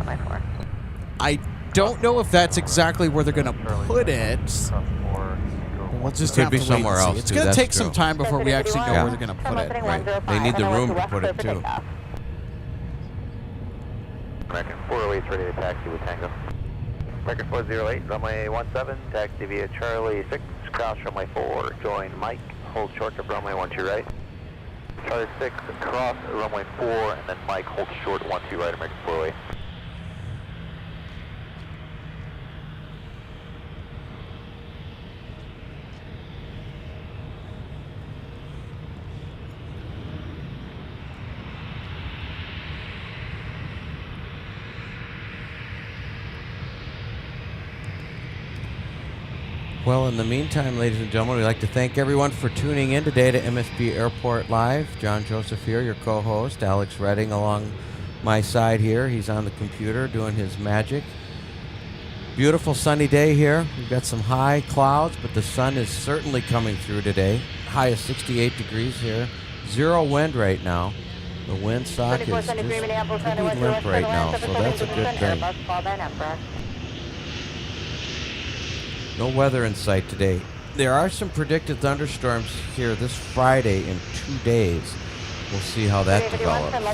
I don't know if that's exactly where they're going to put it. We'll just Could have be to wait somewhere and see. else, It's too. going to That's take some true. time before we actually know Yeah. where they're going to put it. Right. They need the room to put it, too. American 408 ready to taxi with Tango. American 408, runway 17, taxi via Charlie 6, cross runway 4, join Mike, hold short of runway 12 right. Charlie 6, cross runway 4, and then Mike, hold short 12 right, American 408. Well, in the meantime, ladies and gentlemen, we'd like to thank everyone for tuning in today to MSP Airport Live. John Joseph here, your co-host. Alex Redding along my side here. He's on the computer doing his magic. Beautiful sunny day here. We've got some high clouds, but the sun is certainly coming through today. High of 68 degrees here. 0 wind right now. The wind sock is just pretty limp right now, so that's a good thing. No weather in sight today. There are some predicted thunderstorms here this Friday in 2 days. We'll see how that develops. Heading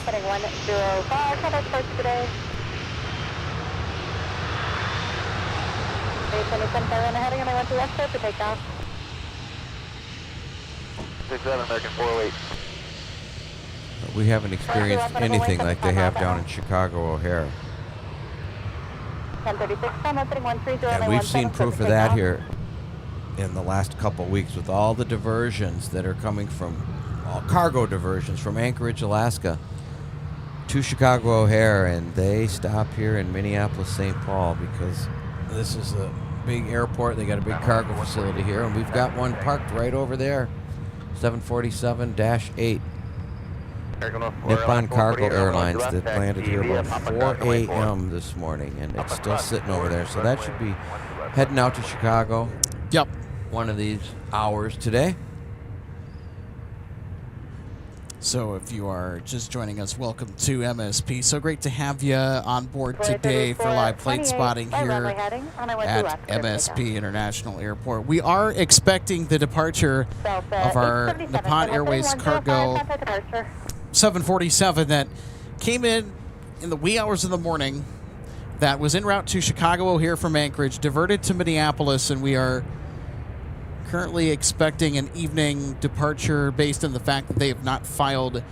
and I went to left for takeoff. 67 American 408. But we haven't experienced anything like they have down in Chicago O'Hare. 1036, setting 130. And we've seen proof of that here in the last couple weeks with all the diversions that are coming from, all cargo diversions from Anchorage, Alaska to Chicago O'Hare, and they stop here in Minneapolis, St. Paul, because this is a big airport. They got a big cargo facility here, and we've got one parked right over there, 747-8. Nippon Cargo Airlines that landed here about 4 a.m. this morning, and it's still sitting over there. So that should be heading out to Chicago. Yep. One of these hours today. So if you are just joining us, welcome to MSP. So great to have you on board today for live plane spotting here at MSP International Airport. We are expecting the departure of our Nippon Airways cargo 747 that came in the wee hours of the morning, that was en route to Chicago O'Hare from Anchorage, diverted to Minneapolis, and we are currently expecting an evening departure based on the fact that they have not filed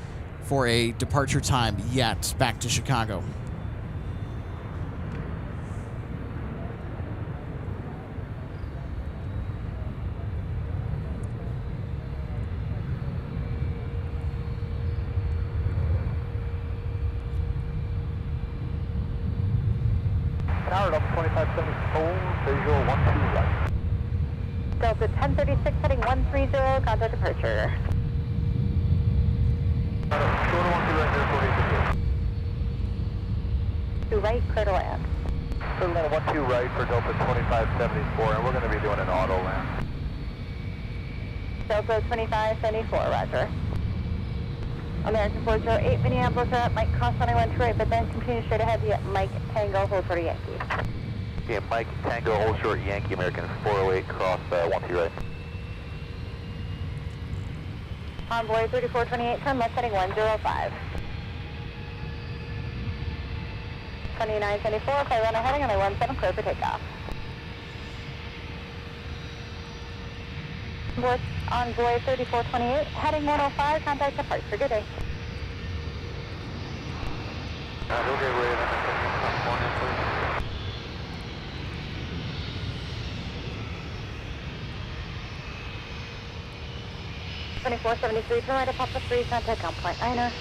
for a departure time yet back to Chicago. Tower up 2574, visual 12 right. Delta 1036, heading 130, contact departure. Shorter 12 right, To right, clear to land. Clear to land 12 right for Delta 2574, and we're going to be doing an auto land. Delta 2574, roger. American 408, Minneapolis, Mike cross runway 12 right, but then continue straight ahead to Mike Tango, hold for Yankee. Yeah, Mike Tango, hold short Yankee, American 408, cross 12 right. Envoy 3428, turn left heading 105. 2974, fly runway heading on 17, clear for takeoff. Envoy 3428, heading 105, contact departure. Good day. Okay, wait a minute. 2473, turn right to Papa 3, contact ground point 9er.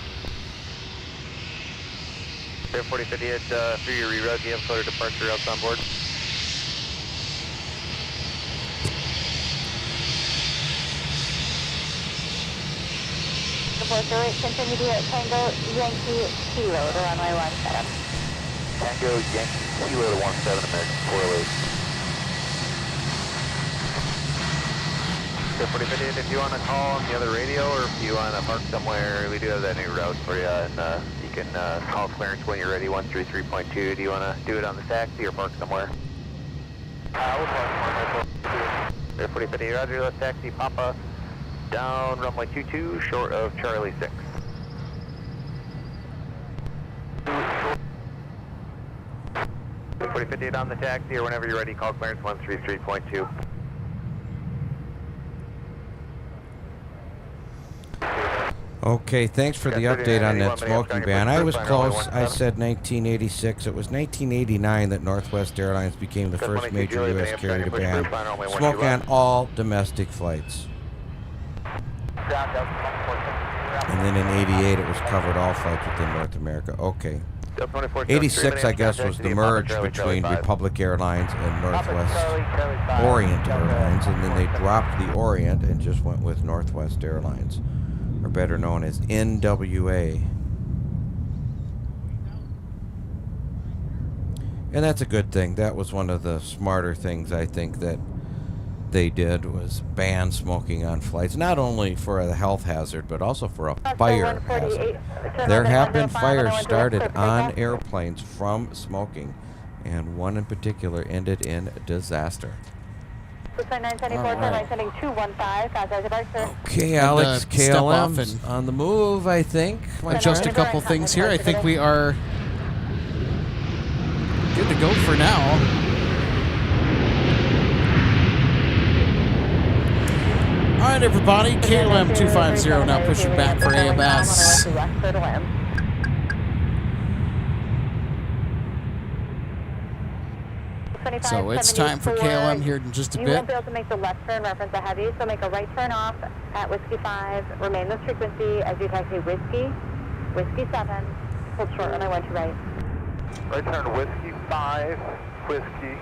Air 4058, through your reroute, you have clear departure routes on board. The 408, continue to Tango Yankee Kilo to runway 17. Tango Yankee Kilo to 17, American 408. Air 4058, if you want to call on the other radio or if you want to park somewhere, we do have that new route for you, and you can call clearance when you're ready, 133.2. Do you want to do it on the taxi or park somewhere? We'll park Air 4058, roger, let's taxi Papa down runway 22, short of Charlie 6. Air 4058 on the taxi, or whenever you're ready, call clearance 133.2. Okay, thanks for the update on that smoking ban. I was close. I said 1986. It was 1989 that Northwest Airlines became the first major U.S. carrier to ban smoking on all domestic flights. And then in 88, it was covered all flights within North America. Okay. 86, I guess, was the merge between Republic Airlines and Northwest Orient Airlines, and then they dropped the Orient and just went with Northwest Airlines, or better known as NWA. And that's a good thing. That was one of the smarter things, I think, that they did, was ban smoking on flights, not only for a health hazard, but also for a fire hazard. There have been fires started on airplanes from smoking, and one in particular ended in disaster. Okay, Alex, KLM's on the move, I think. Just a couple things here. I think we are good to go for now. 2974, All right, everybody. KLM 250 now pushing back for AMS. So it's time for KLM here in just a You bit. won't be able to make the left turn reference to heavy, so make a right turn off at Whiskey 5. Remain this frequency as you taxi Whiskey 7. Hold short runway 12 right. Right turn to Whiskey 5, Whiskey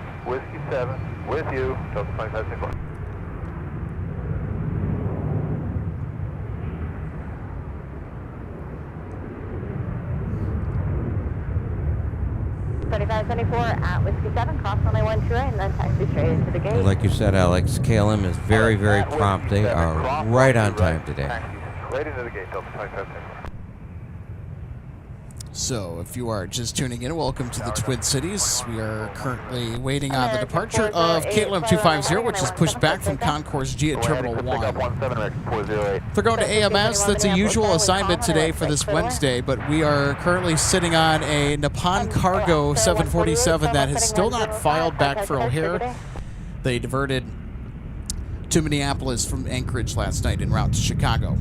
7, with you, Delta 2564. At Whiskey 7, cross runway 12 right, and then taxi straight into the gate. Like you said, Alex, KLM is very, very prompt. They are right on time today. Right into the gate, Delta 2564. So if you are just tuning in, welcome to the Twin Cities. We are currently waiting on the departure of KLM 250, which is pushed back from Concourse G at Terminal 1. They're going to AMS. That's a usual assignment today for this Wednesday, but we are currently sitting on a Nippon Cargo 747 that has still not filed back for O'Hare. They diverted to Minneapolis from Anchorage last night en route to Chicago.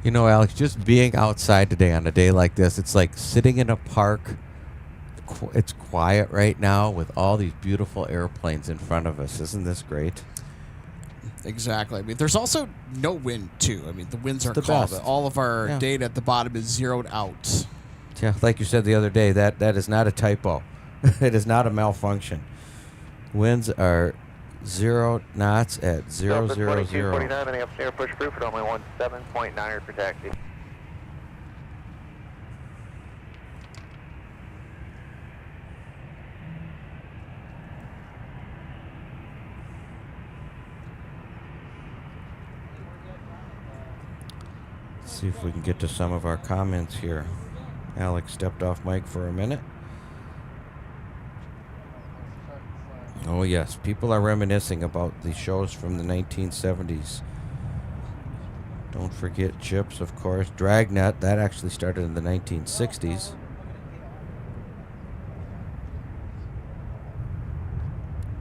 You know, Alex, just being outside today on a day like this, it's like sitting in a park. It's quiet right now with all these beautiful airplanes in front of us. Isn't this great? Exactly. I mean, there's also no wind, too. I mean, the winds are the called. best. All of our data at the bottom is zeroed out. Yeah, like you said the other day, that is not a typo. It is not a malfunction. Winds are 0 knots at 000. 49, any upstairs push proof at only 17.9 for taxi. Let's see if we can get to some of our comments here. Alex stepped off mic for a minute. Oh yes, people are reminiscing about the shows from the 1970s. Don't forget Chips, of course. Dragnet, that actually started in the 1960s.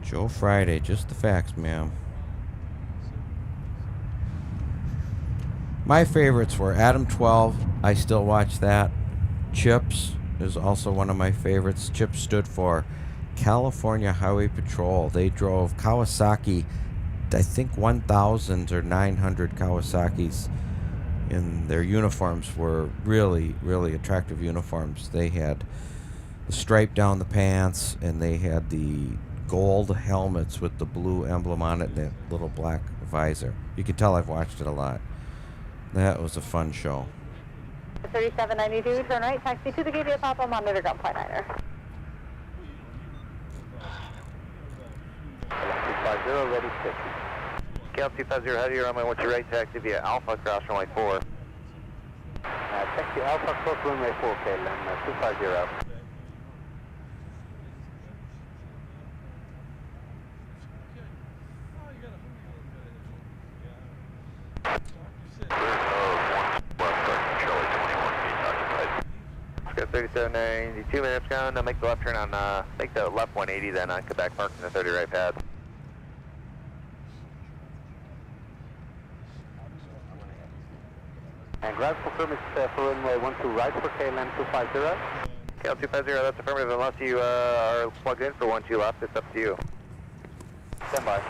Joe Friday, just the facts, ma'am. My favorites were Adam 12. I still watch that. Chips is also one of my favorites. Chips stood for California Highway Patrol. They drove Kawasaki, I think 1,000 or 900 Kawasaki's, and their uniforms were really, really attractive uniforms. They had the stripe down the pants, and they had the gold helmets with the blue emblem on it and that little black visor. You can tell I've watched it a lot. That was a fun show. 3792, turn right, taxi to the gate via Papa, monitor ground flight 9er. 250, ready 50. KL 250, heavy runway 12 right, taxi via Alpha, cross runway 4. Taxi Alpha, cross runway 4, KLM 250. Let's go 3790, 2 minutes gone. Now make the left turn on, make the left 180 then on Quebec Park in the 30 right pad. And ground confirm is for runway 12 right for KLM 250. KL 250, that's affirmative unless you are plugged in for 12 left. It's up to you. Stand by.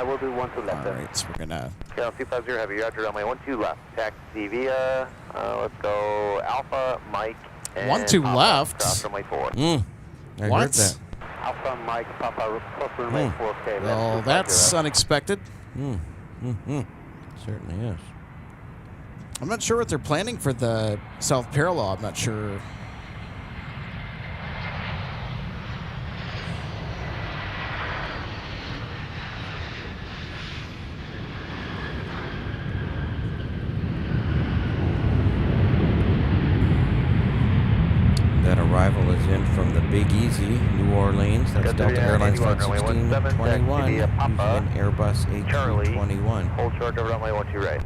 I will do 12 left. All right, so we're going to... KL 250, heavy roger, runway 12 left. Taxi via, let's go Alpha, Mike, and 12 Papa, left? cross runway 4. I What? heard that. Alpha, Mike, Papa, cross runway 4, KLM Well, that's unexpected. Certainly is. I'm not sure what they're planning for the South Parallel. I'm not sure. That arrival is in from the Big Easy, New Orleans. That's Delta Airlines Flight 1621 using an Airbus A321. Hold short over runway 12 right.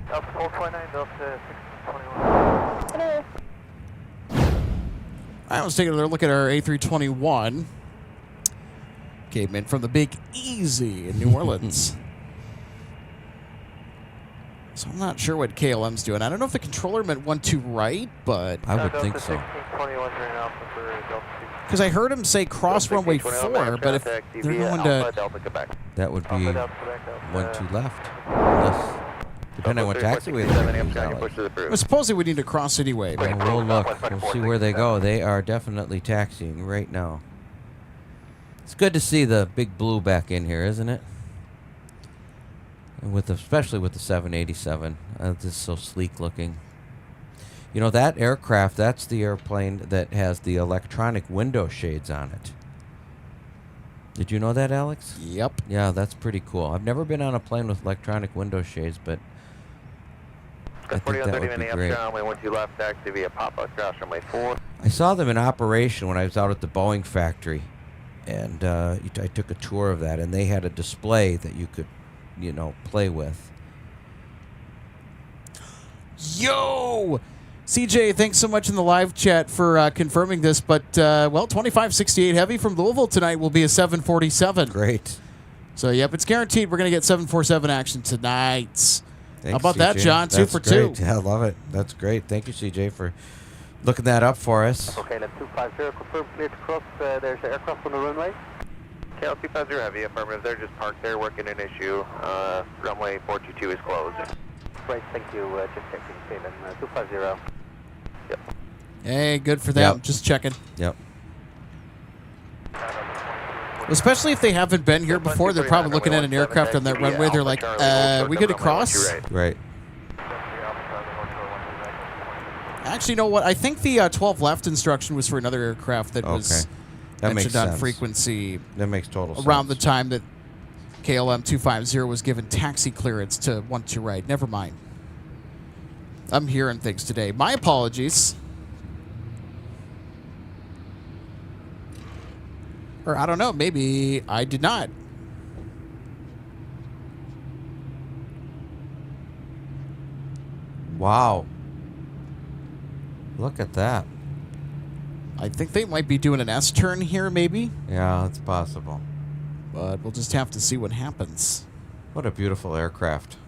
Delta 429, Delta 1621. clear. I was taking a look at our A321. Came in from the Big Easy in New Orleans. So I'm not sure what KLM's doing. I don't know if the controller meant 1-2 right, but... I would think so. Because I heard him say cross runway 4, but if they're going to... That would be 1-2 left. Unless, depending on what taxiway they're using, Alex. Well, supposedly we need to cross anyway. But Well, we'll look. We'll see where they go. They are definitely taxiing right now. It's good to see the big blue back in here, isn't it? And especially with the 787. This is so sleek looking. You know, that aircraft, that's the airplane that has the electronic window shades on it. Did you know that, Alex? Yep. Yeah, that's pretty cool. I've never been on a plane with electronic window shades, but I think that would be great. I saw them in operation when I was out at the Boeing factory, and I took a tour of that, and they had a display that you could, you know, play with. Yo! CJ, thanks so much in the live chat for confirming this, but, well, 2568 Heavy from Louisville tonight will be a 747. Great. So, yep, it's guaranteed we're going to get 747 action tonight. Thanks, How about CJ. that, John? That's 2 for great. 2. Yeah, I love it. That's great. Thank you, CJ, for looking that up for us. Okay, then 250, confirm clear to cross. There's an aircraft on the runway. KL 250 Heavy, affirmative. They're just parked there working an issue. Runway 422 is closed. Great, thank you. Just checking. Okay, then 250. Yep. Hey, good for them. Yep. Just checking. Yep. Especially if they haven't been here before, they're probably looking at an aircraft on that runway. They're like, we good to cross? Right. Actually, you know what? I think the 12 left instruction was for another aircraft that was That makes mentioned on sense. frequency That makes total sense. around the time that KLM 250 was given taxi clearance to 1-2 right. Never mind. I'm hearing things today. My apologies. Or I don't know. Maybe I did not. Wow. Look at that. I think they might be doing an S-turn here, maybe. Yeah, it's possible. But we'll just have to see what happens. What a beautiful aircraft.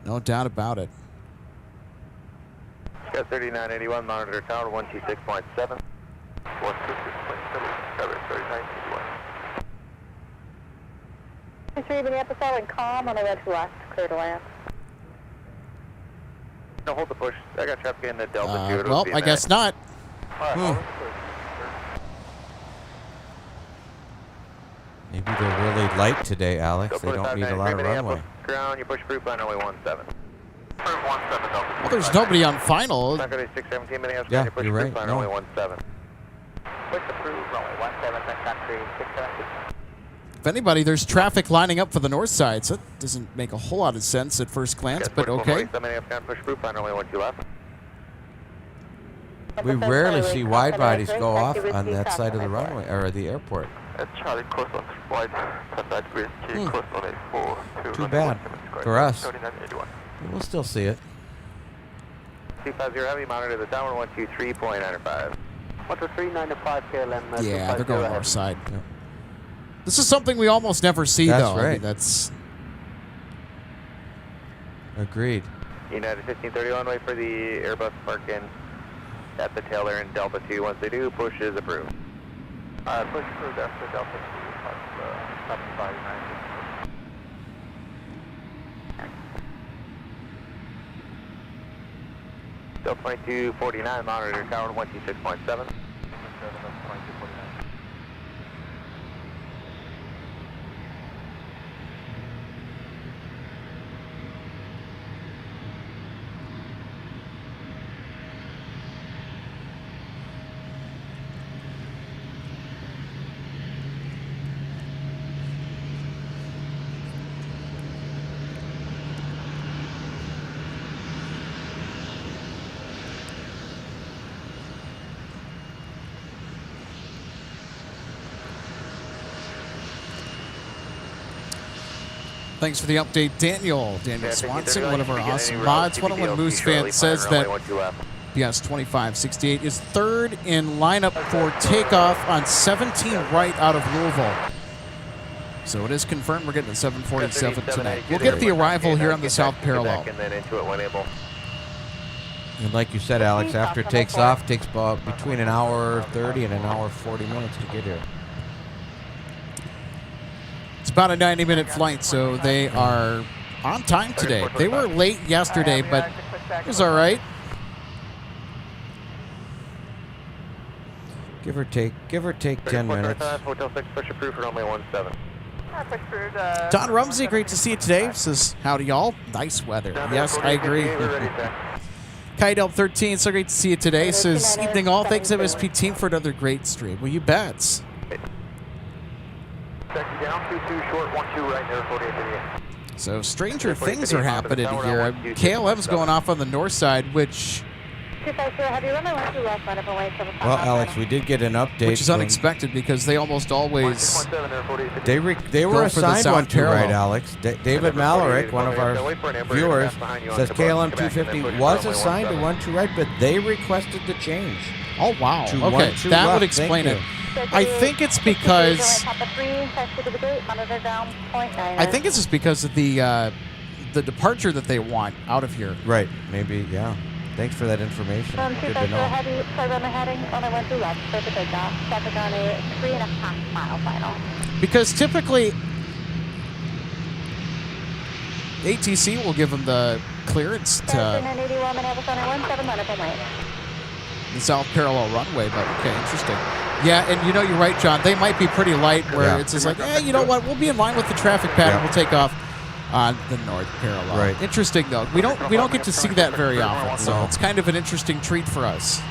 No doubt about it. Got 3981, monitor tower 126.7. 126.7, 3981. 3 Minneapolis and calm on the red left, clear to land. No, hold the push. I got traffic in the Delta 2. Well, I guess not. Maybe they're really light today, Alex. They don't need a lot of runway. Ground, you push through plan runway 17. Well, there's nobody on final. Yeah, you're right. No. If anybody, there's traffic lining up for the north side, so that doesn't make a whole lot of sense at first glance, but okay. We rarely see wide bodies go off on that side of the runway or the airport. Charlie course on wide, that green key, course on A4. Too bad for us. We'll still see it. 250 Heavy, monitor the tower 123.95. 123.95 KLM. Yeah, they're going north side. Yeah. This is something we almost never see, That's though. right. I mean, that's Agreed. United 1531, wait for the Airbus to park in at the tail there in Delta 2. Once they do, push is approved. Push approved after Delta 2, 759. Delta 2249, monitor tower 126.7. Thanks for the update, Daniel. Daniel Swanson, one of our awesome mods. 101 Moose fan says that BS 2568 is third in lineup for takeoff on 17 right out of Louisville. So it is confirmed we're getting a 747 tonight. We'll get the arrival here on the South Parallel. And like you said, Alex, after it takes off, it takes about between an hour 30 and an hour 40 minutes to get here. It's about a 90-minute flight, so they are on time today. They were late yesterday, but it was all right. Give or take 10 minutes. Hotel 6, push approved for runway 17. Don Rumsey, great to see you today. Says, howdy, y'all. Nice weather. Yes, I agree. Kydel 13, so great to see you today. Says, evening all. Thanks, MSP team, for another great stream. Well, you bet. Taxi down, 22 short, 12 right there, 48. So stranger things are happening here. KLM's going off on the north side, which... Well, Alex, we did get an update. Which is unexpected because they almost always... They were assigned one to right, Alex. David Malarick, one of our viewers, says KLM 250 was assigned to 1-2 right, but they requested the change. Oh, wow. Okay, that would explain it. I think it's because... I think it's just because of the departure that they want out of here. Right, maybe, yeah. Thanks for that information. Good to know. Because typically, ATC will give them the clearance to the South Parallel runway, but okay, interesting. Yeah, and you know, you're right, John. They might be pretty light where it's just like, you know what, we'll be in line with the traffic pattern. We'll take off on the North Parallel. Right. Interesting, though. We don't get to see that very often, so it's kind of an interesting treat for us.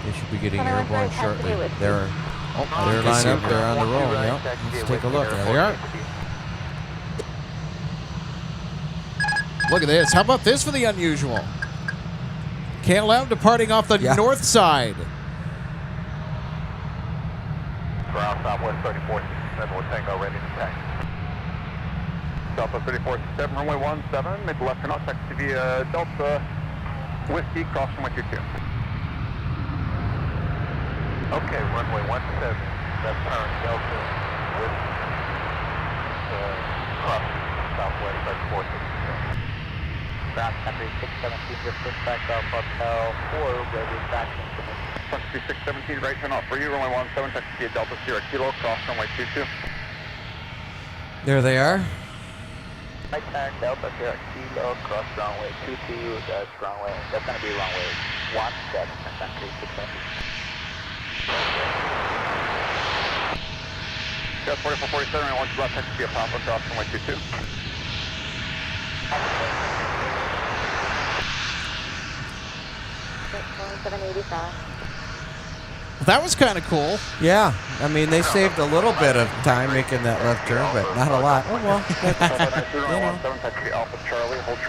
They should be getting airborne shortly. They're lined up. They're on the roll. Yep. Let's take a look. There they are. Look at this. How about this for the unusual? KLM departing off the north side. Ground Southwest 3467, Tango ready to taxi. Southwest 3467, runway 17, make left turn out, taxi via Delta Whiskey, cross runway 22. Okay, runway 17, left turn, Delta Whiskey, cross Southwest 3467. Sun Country 617, just back up Hotel 4, ready taxi. Sun Country 617, right turn out for you, runway 17, taxi via Delta Sierra Kilo, cross runway 22. There they are. Right turn, Delta Sierra Kilo, cross runway 22, that's going to be runway 17, Sun Country 617. Yes, 4447, I want you left taxi via Papa, cross runway 22. That was kind of cool. Yeah, I mean, they saved a little bit of time making that left turn, but not a lot. Oh, well.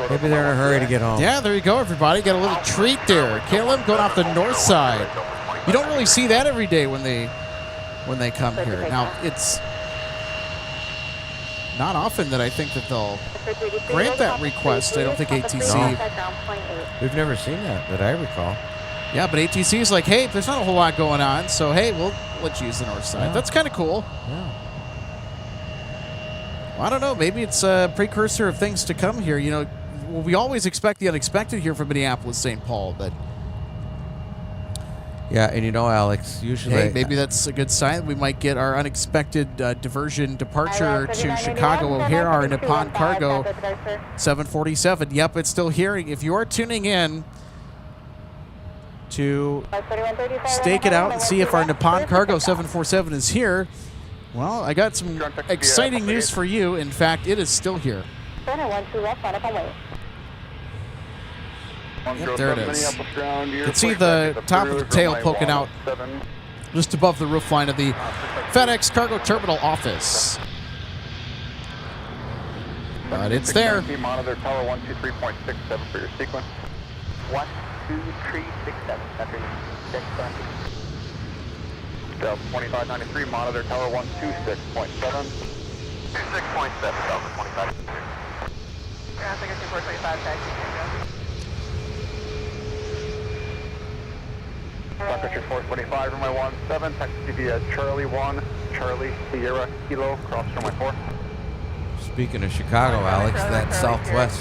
Maybe they're in a hurry to get home. Yeah, there you go, everybody. Got a little treat there. KLM going off the north side. You don't really see that every day when they come here. Now, it's not often that I think that they'll grant that request. I don't think ATC... No. We've never seen that I recall. Yeah, but ATC is like, hey, there's not a whole lot going on, so hey, we'll let you use the north side. Yeah. That's kind of cool. Yeah. Well, I don't know. Maybe it's a precursor of things to come here. You know, we always expect the unexpected here from Minneapolis, St. Paul, but... Yeah, and you know, Alex, usually... Hey, maybe that's a good sign. We might get our unexpected diversion departure to Chicago O'Hare, our Nippon Cargo 747. Yep, it's still here. If you are tuning in to stake it out and see if our Nippon Cargo 747 is here, well, I got some exciting news for you. In fact, it is still here. Yep, there it is. You can see the top of the tail poking out just above the roofline of the FedEx Cargo Terminal office. But it's there. Monitor tower 123.67 for your sequence. 12367. Delta 2593, monitor tower 126.7. 26.7, Delta 25. Yeah, I think it's 425 taxi. Sun Country 425, runway 17, taxi via Charlie 1, Charlie Sierra Kilo, cross runway 4. Speaking of Chicago, Alex, that Southwest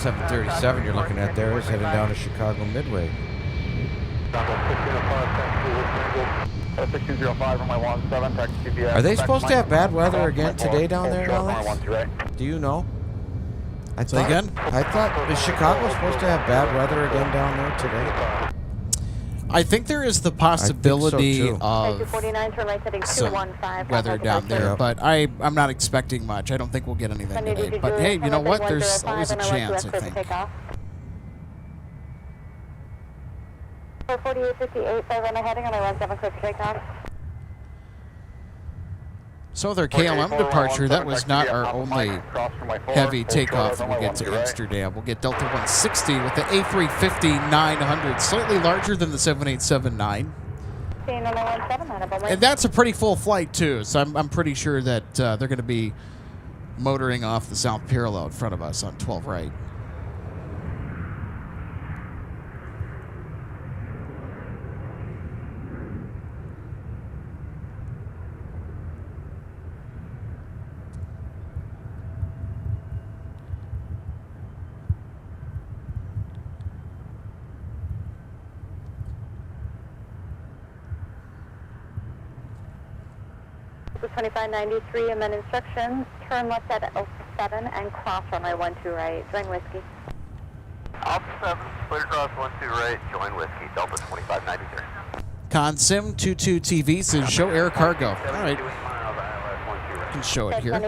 737 you're looking at there is heading down to Chicago Midway. 1605, runway 17, taxi via... Are they supposed to have bad weather again today down there, Alex? Do you know? I Say again? I thought, is Chicago supposed to have bad weather again down there today? I think there is the possibility too. of 49, turn right heading some 215. weather down there, but I'm not expecting much. I don't think we'll get anything today. But hey, you know what? There's always a chance, I think. 4858, 5 runway heading on a 17, clear for takeoff. So their KLM departure, that was not our only heavy takeoff when we get to Amsterdam. We'll get Delta 160 with the A350-900, slightly larger than the 787-9. And that's a pretty full flight, too, so I'm pretty sure that they're going to be motoring off the south parallel in front of us on 12 right. The 2593, and then instructions, turn left at Alpha 7 and cross runway 12 right, join whiskey. Alpha 7, clear cross 12 right, join whiskey, Delta 2593. Consim 22 TV says show air cargo. All right. Can show it here.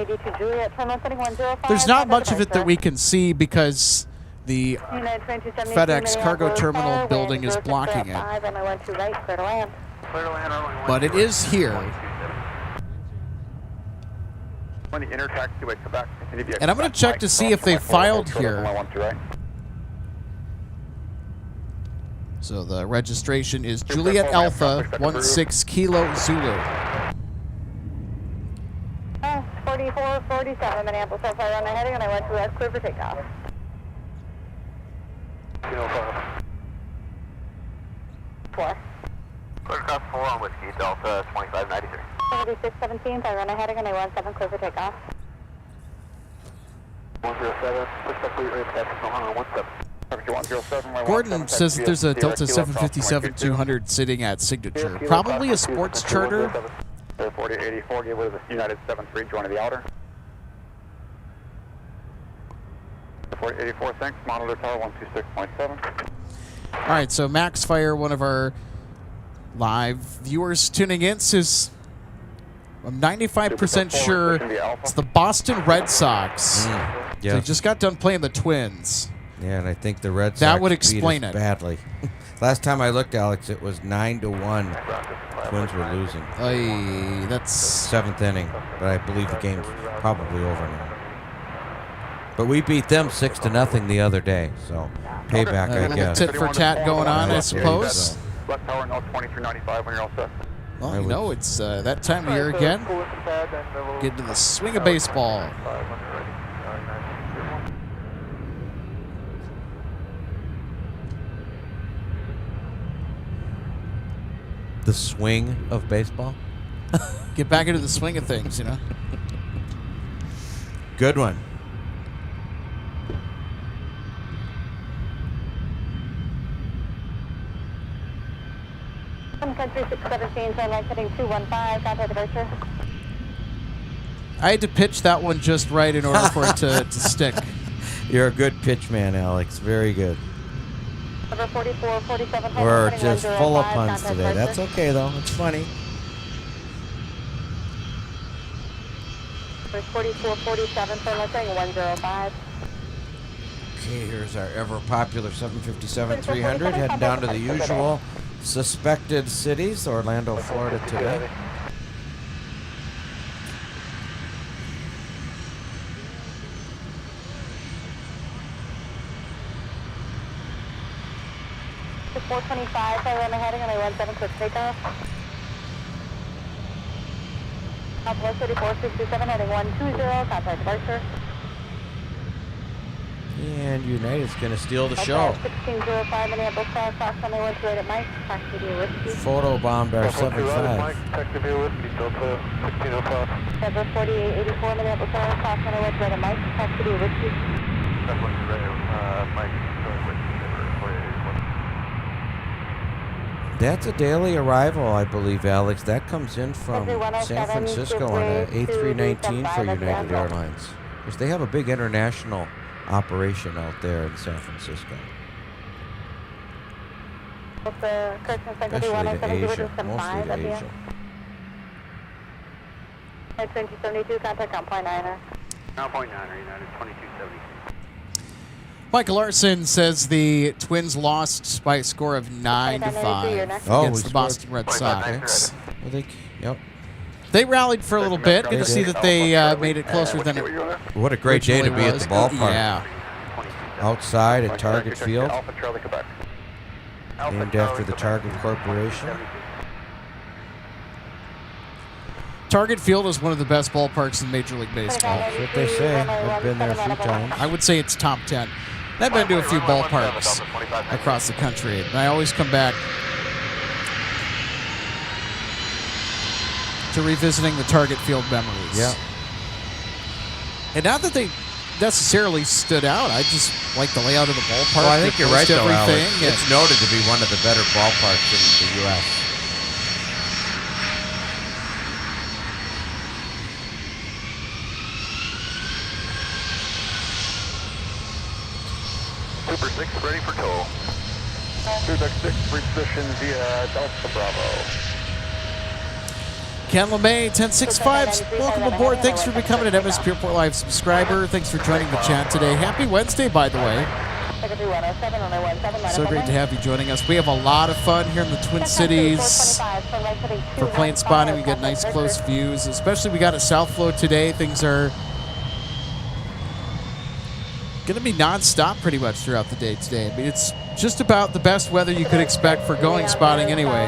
There's not much of it that we can see because the FedEx cargo terminal building is blocking it. But it is here. And I'm going to check to see if they filed here. So the registration is Juliet Alpha 16 Kilo Zulu. 4447 Minneapolis, so far on my heading, and I went to clear for takeoff. 4. Clear cross 4 on whiskey, Delta 2593. 7617, I run a heading, and I 17, clear for takeoff. 107, push back to your taxi, 117. Gordon says that there's a Delta 757-200 sitting at Signature. Probably a sports charter. 4084, give way to the United 73, joining the outer. 4084, thanks, monitor tower 126.7. All right, so Max Fire, one of our live viewers tuning in, says, I'm 95% sure it's the Boston Red Sox. Yeah. They just got done playing the Twins. Yeah, and I think the Red Sox that would explain beat us it badly. Last time I looked, Alex, it was 9-1. Twins were losing. That's 7th inning, but I believe the game's probably over now. But we beat them 6-0 the other day, so payback, I guess. Tit for tat going on, I suppose. Left tower, no 2395 when you're all set. Well, you know, it's that time of year again. Get into the swing of baseball. The swing of baseball? Get back into the swing of things, you know. Good one. Sun Country 617, so I'm heading 215, contact departure. I had to pitch that one just right in order for it to stick. You're a good pitch man, Alex. Very good. Number 4447. We're just full of puns today. That's okay, though. It's funny. 4447, so I'm saying 105. Okay, here's our ever-popular 757-300 heading down to the usual suspected cities, Orlando, Florida today. The 425, I run my heading and I 17, quick takeoff. Southwest 3467 heading 120, contact departure. And United's going to steal the show. 1605 Minneapolis South, Fox runway 18 at Mike, taxi to Whiskey. Photo bombed our 75. Taxi to Whiskey, Delta 1605. Denver 4884 Minneapolis South, Fox runway 18 at Mike, taxi to Whiskey. That's what you're ready, Mike, Whiskey, Denver 4884. That's a daily arrival, I believe, Alex. That comes in from San Francisco on a A319 for United Airlines. Because they have a big international operation out there in San Francisco. Especially to Asia, mostly to Asia. 2272, contact on point 9er. Now point 9er, United 2272. Michael Larson says the Twins lost by a score of 9-5 Oh, against the we Boston scored. Red Sox. Well, yep. They rallied for a little bit. Good to see that they made it closer than it What a great day to be at was. the ballpark. Yeah. Outside at Target Field, Alpha Charlie, Quebec. named after the Target Corporation. Target Field is one of the best ballparks in Major League Baseball. That's what they say. I've been there a few times. I would say it's top 10. And I've been to a few ballparks across the country, and I always come back to revisiting the Target Field memories. Yeah. And not that they necessarily stood out. I just like the layout of the ballpark. Well, I think you're right, though, Alex. Everything. It's noted to be one of the better ballparks in the U.S. Super 6 ready for tow. Super 6 reposition via Delta Bravo. Ken LeMay, 1065. Welcome aboard. Thanks for becoming an MSP Airport Live subscriber. Thanks for joining the chat today. Happy Wednesday, by the way. So great to have you joining us. We have a lot of fun here in the Twin Cities. For plane spotting, we get nice close views. Especially we got a south flow today. Things are going to be non-stop pretty much throughout the day today. I mean, it's just about the best weather you could expect for going spotting anyway.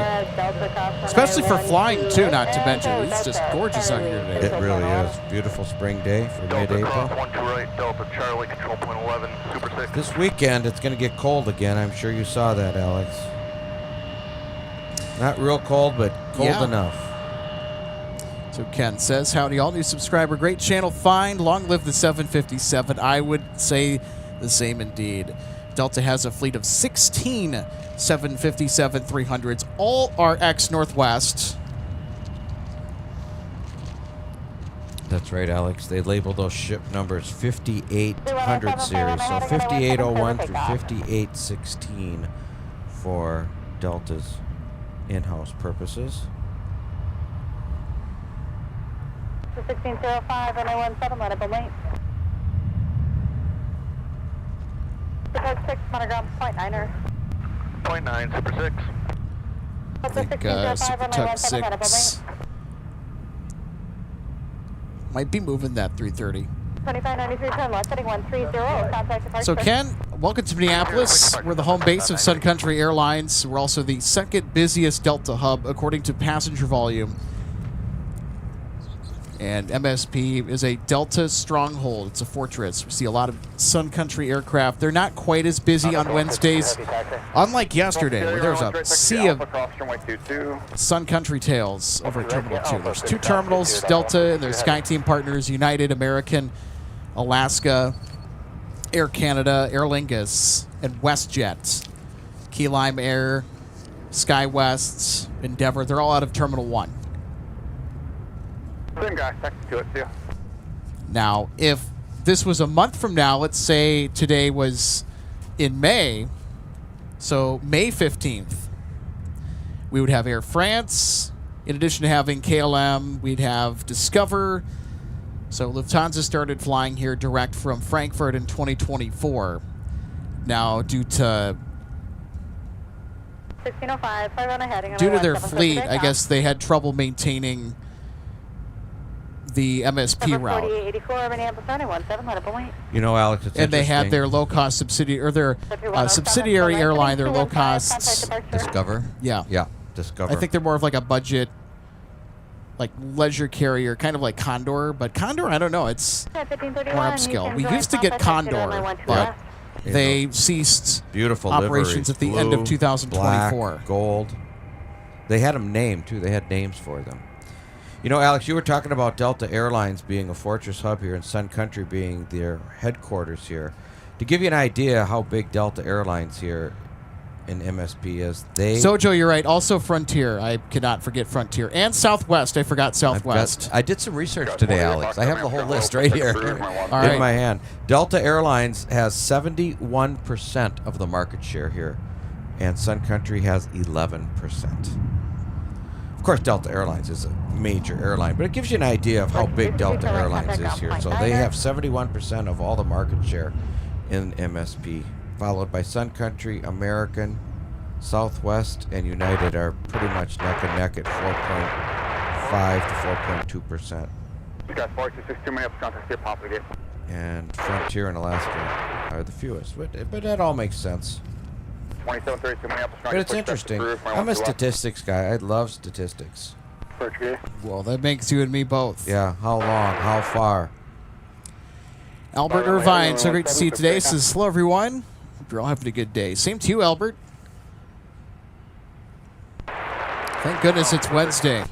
Especially for flying, too, not to mention. It's just gorgeous out here today. It really is. Beautiful spring day for mid-April. 1 to right, Delta Charlie, control point 11, Super 6. This weekend, it's going to get cold again. I'm sure you saw that, Alex. Not real cold, but cold enough. So Ken says, howdy all, new subscriber, great channel find, long live the 757. I would say the same indeed. Delta has a fleet of 16 757-300s, all RX Northwest. That's right, Alex. They labeled those ship numbers 5800 series, so 5801 through 5816 for Delta's in-house purposes. 1605, runway 17, let it be late. Super 6, monogram, point 9er. Point 9, Super 6. I think Super Tug 6 might be moving that 330. 2593, turn left, heading 130, contact departure. So Ken, welcome to Minneapolis. We're the home base of Sun Country Airlines. We're also the second busiest Delta hub according to passenger volume. And MSP is a Delta stronghold. It's a fortress. We see a lot of Sun Country aircraft. They're not quite as busy on Wednesdays, unlike yesterday, where there's a sea of Sun Country tails over at Terminal 2. There's two terminals, Delta and their SkyTeam partners, United, American, Alaska, Air Canada, Aer Lingus, and WestJet. Key Lime Air, SkyWest, Endeavor, they're all out of Terminal 1. Same guy, text to it, see ya. Now, if this was a month from now, let's say today was in May, so May 15th, we would have Air France. In addition to having KLM, we'd have Discover. So Lufthansa started flying here direct from Frankfurt in 2024. Now, due to 1605, fly run ahead. Due to their fleet, I guess they had trouble maintaining the MSP route. 4884, Minneapolis, 17, let it be late. You know, Alex, it's And they had interesting. their low-cost subsidiary, or their subsidiary airline, their low-cost. Discover? Yeah. Yeah, Discover. I think they're more of like a budget like leisure carrier, kind of like Condor, but Condor, I don't know, it's more upscale. We used to get Condor, but they ceased Beautiful operations liveries. at the Blue, end of 2024. Black, gold. They had them named, too. They had names for them. You know, Alex, you were talking about Delta Airlines being a fortress hub here and Sun Country being their headquarters here. To give you an idea how big Delta Airlines here in MSP is, Sojo, you're right. Also Frontier. I cannot forget Frontier. And Southwest. I forgot Southwest. I did some research today, Alex. I have the whole list right here in my hand. Delta Airlines has 71% of the market share here, and Sun Country has 11%. Of course, Delta Airlines is a major airline, but it gives you an idea of how big Delta Airlines is here. So they have 71% of all the market share in MSP, followed by Sun Country, American, Southwest, and United are pretty much neck and neck at 4.5 to 4.2%. You got 4262 Minneapolis, contact here, Papa Gate. And Frontier and Alaska are the fewest, but that all makes sense. 2732 Minneapolis, But it's interesting. I'm a statistics guy. I love statistics. Well, that makes you and me both. Yeah, how long, how far. Albert Irvine, so great to see you today. Says, hello, everyone. Hope you're all having a good day. Same to you, Albert. Thank goodness it's Wednesday.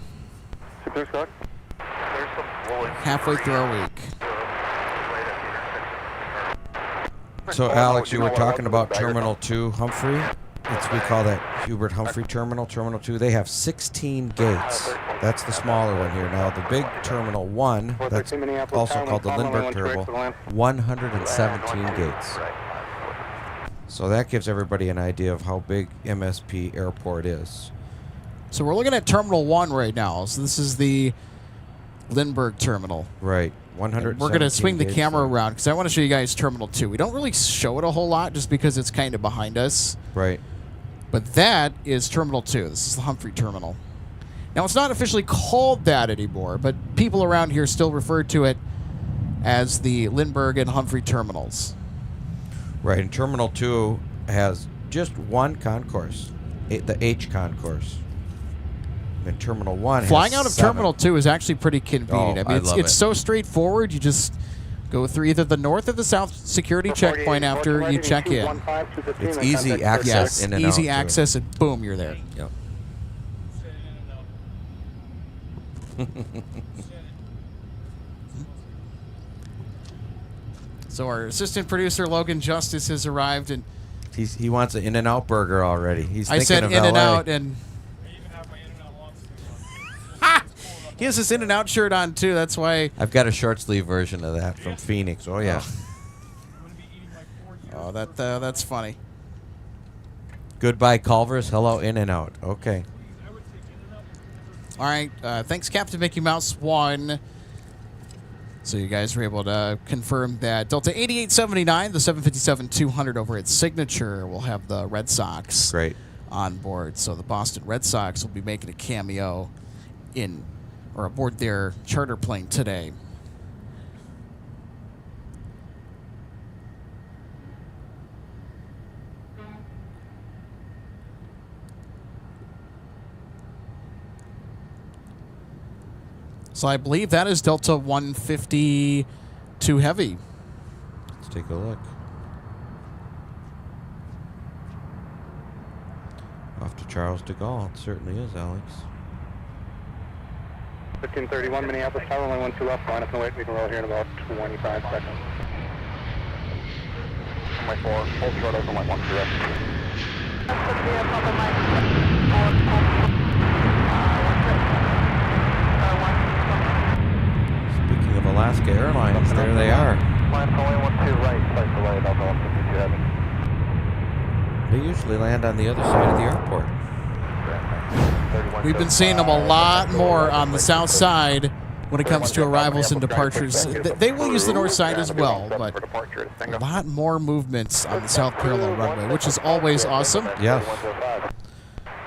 Halfway through our week. So, Alex, you were talking about Terminal 2, Humphrey. We call that Hubert Humphrey Terminal, Terminal 2. They have 16 gates. That's the smaller one here. Now, the big Terminal 1, that's also called the Lindbergh Terminal, 117 gates. So that gives everybody an idea of how big MSP Airport is. So we're looking at Terminal 1 right now. So this is the Lindbergh Terminal. Right. We're going to swing the camera around because I want to show you guys Terminal 2. We don't really show it a whole lot just because it's kind of behind us. Right. But that is Terminal 2. This is the Humphrey Terminal. Now, it's not officially called that anymore, but people around here still refer to it as the Lindbergh and Humphrey Terminals. Right. And Terminal 2 has just one concourse, the H concourse. And Terminal 1 Flying has out of 7. Terminal 2 is actually pretty convenient. Oh, I mean, it's so straightforward. You just go through either the north or the south security checkpoint after you check in. It's easy access in and out. Easy access, and boom, you're there. Yep. So our assistant producer, Logan Justice, has arrived, and He wants an In-N-Out burger already. I said In-N-Out, and he has this In-N-Out shirt on, too. That's why. I've got a short sleeve version of that from Phoenix. Oh, yeah. Oh, that's funny. Goodbye, Culver's. Hello, In-N-Out. Okay. All right. Thanks, Captain Mickey Mouse 1. So you guys were able to confirm that Delta 8879, the 757-200 over at Signature, will have the Red Sox on board. So the Boston Red Sox will be making a cameo aboard their charter plane today. So I believe that is Delta 152 Heavy. Let's take a look. Off to Charles de Gaulle. It certainly is, Alex. 1531 Minneapolis Tower, only 12 left. Line up and wait. We can roll here in about 25 seconds. My 4, hold short open, like 1 left. Speaking of Alaska Airlines, there they are. Line only 12 right, slight delay, about 152 heavy. They usually land on the other side of the airport. We've been seeing them a lot more on the south side when it comes to arrivals and departures. They will use the north side as well, but a lot more movements on the south parallel runway, which is always awesome. Yes.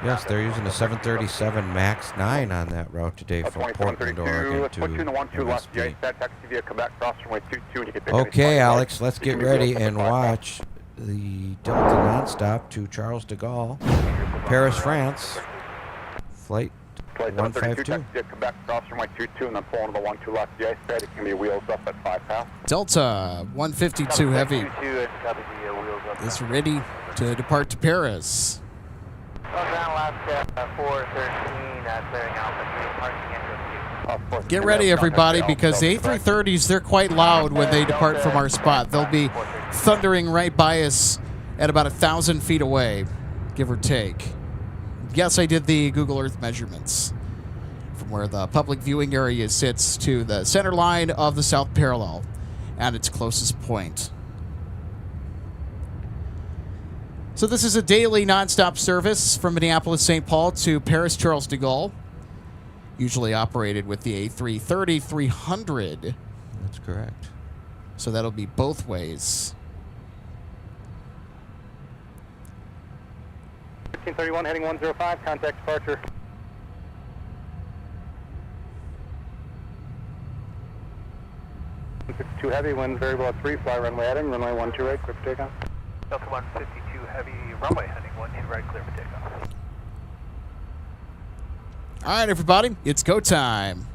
Yes, they're using a 737 MAX 9 on that route today from Portland, Oregon to MSP. Okay, Alex, let's get ready and watch the Delta nonstop to Charles de Gaulle, Paris, France. Flight Flight 732, 152. taxi to Quebec, cross runway 22, and then pull into the 12 left. The ice pad, it can be wheels up at 5 past. Delta 152 Heavy 22 and copy the wheels up. is ready to depart to Paris. Ground left 413, clearing out the parking entrance. Get ready, everybody, because the A330s, they're quite loud when they depart from our spot. They'll be thundering right by us at about 1,000 feet away, give or take. Yes, I did the Google Earth measurements from where the public viewing area sits to the center line of the south parallel at its closest point. So this is a daily nonstop service from Minneapolis, St. Paul to Paris, Charles de Gaulle, usually operated with the A330-300. That's correct. So that'll be both ways. 1531 heading 105, contact departure. Two heavy, winds variable at 3, fly runway heading, runway 12 right, clear for takeoff. Delta 152 heavy, runway heading 12 right, clear for takeoff. All right, everybody, it's go time.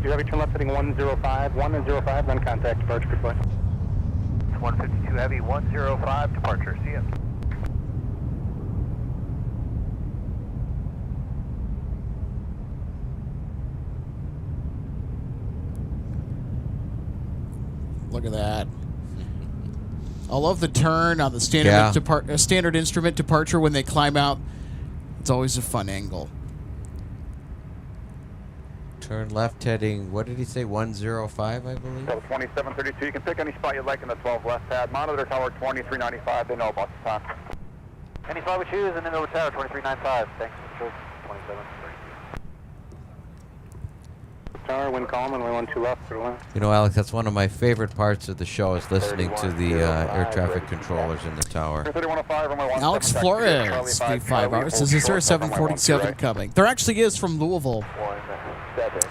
Heavy, turn left heading 105, 105, then contact departure, good flight. 152 heavy, 105, departure, see ya. Look at that. I love the turn on the standard instrument departure when they climb out. It's always a fun angle. Turn left heading, what did he say, 105, I believe? 2732, you can pick any spot you'd like in the 12 left pad. Monitor tower 2395, they know about the time. Any spot we choose, and then over tower 2395. Thanks, Mr. 2732. Tower, wind calm, and we 12 left for the left. You know, Alex, that's one of my favorite parts of the show is listening to the air traffic controllers in the tower. 3105, runway 17, Alex taxi to Flores, Charlie 5, 5 hours. hold Is there a short, 747 right. coming? There actually is from Louisville. 17.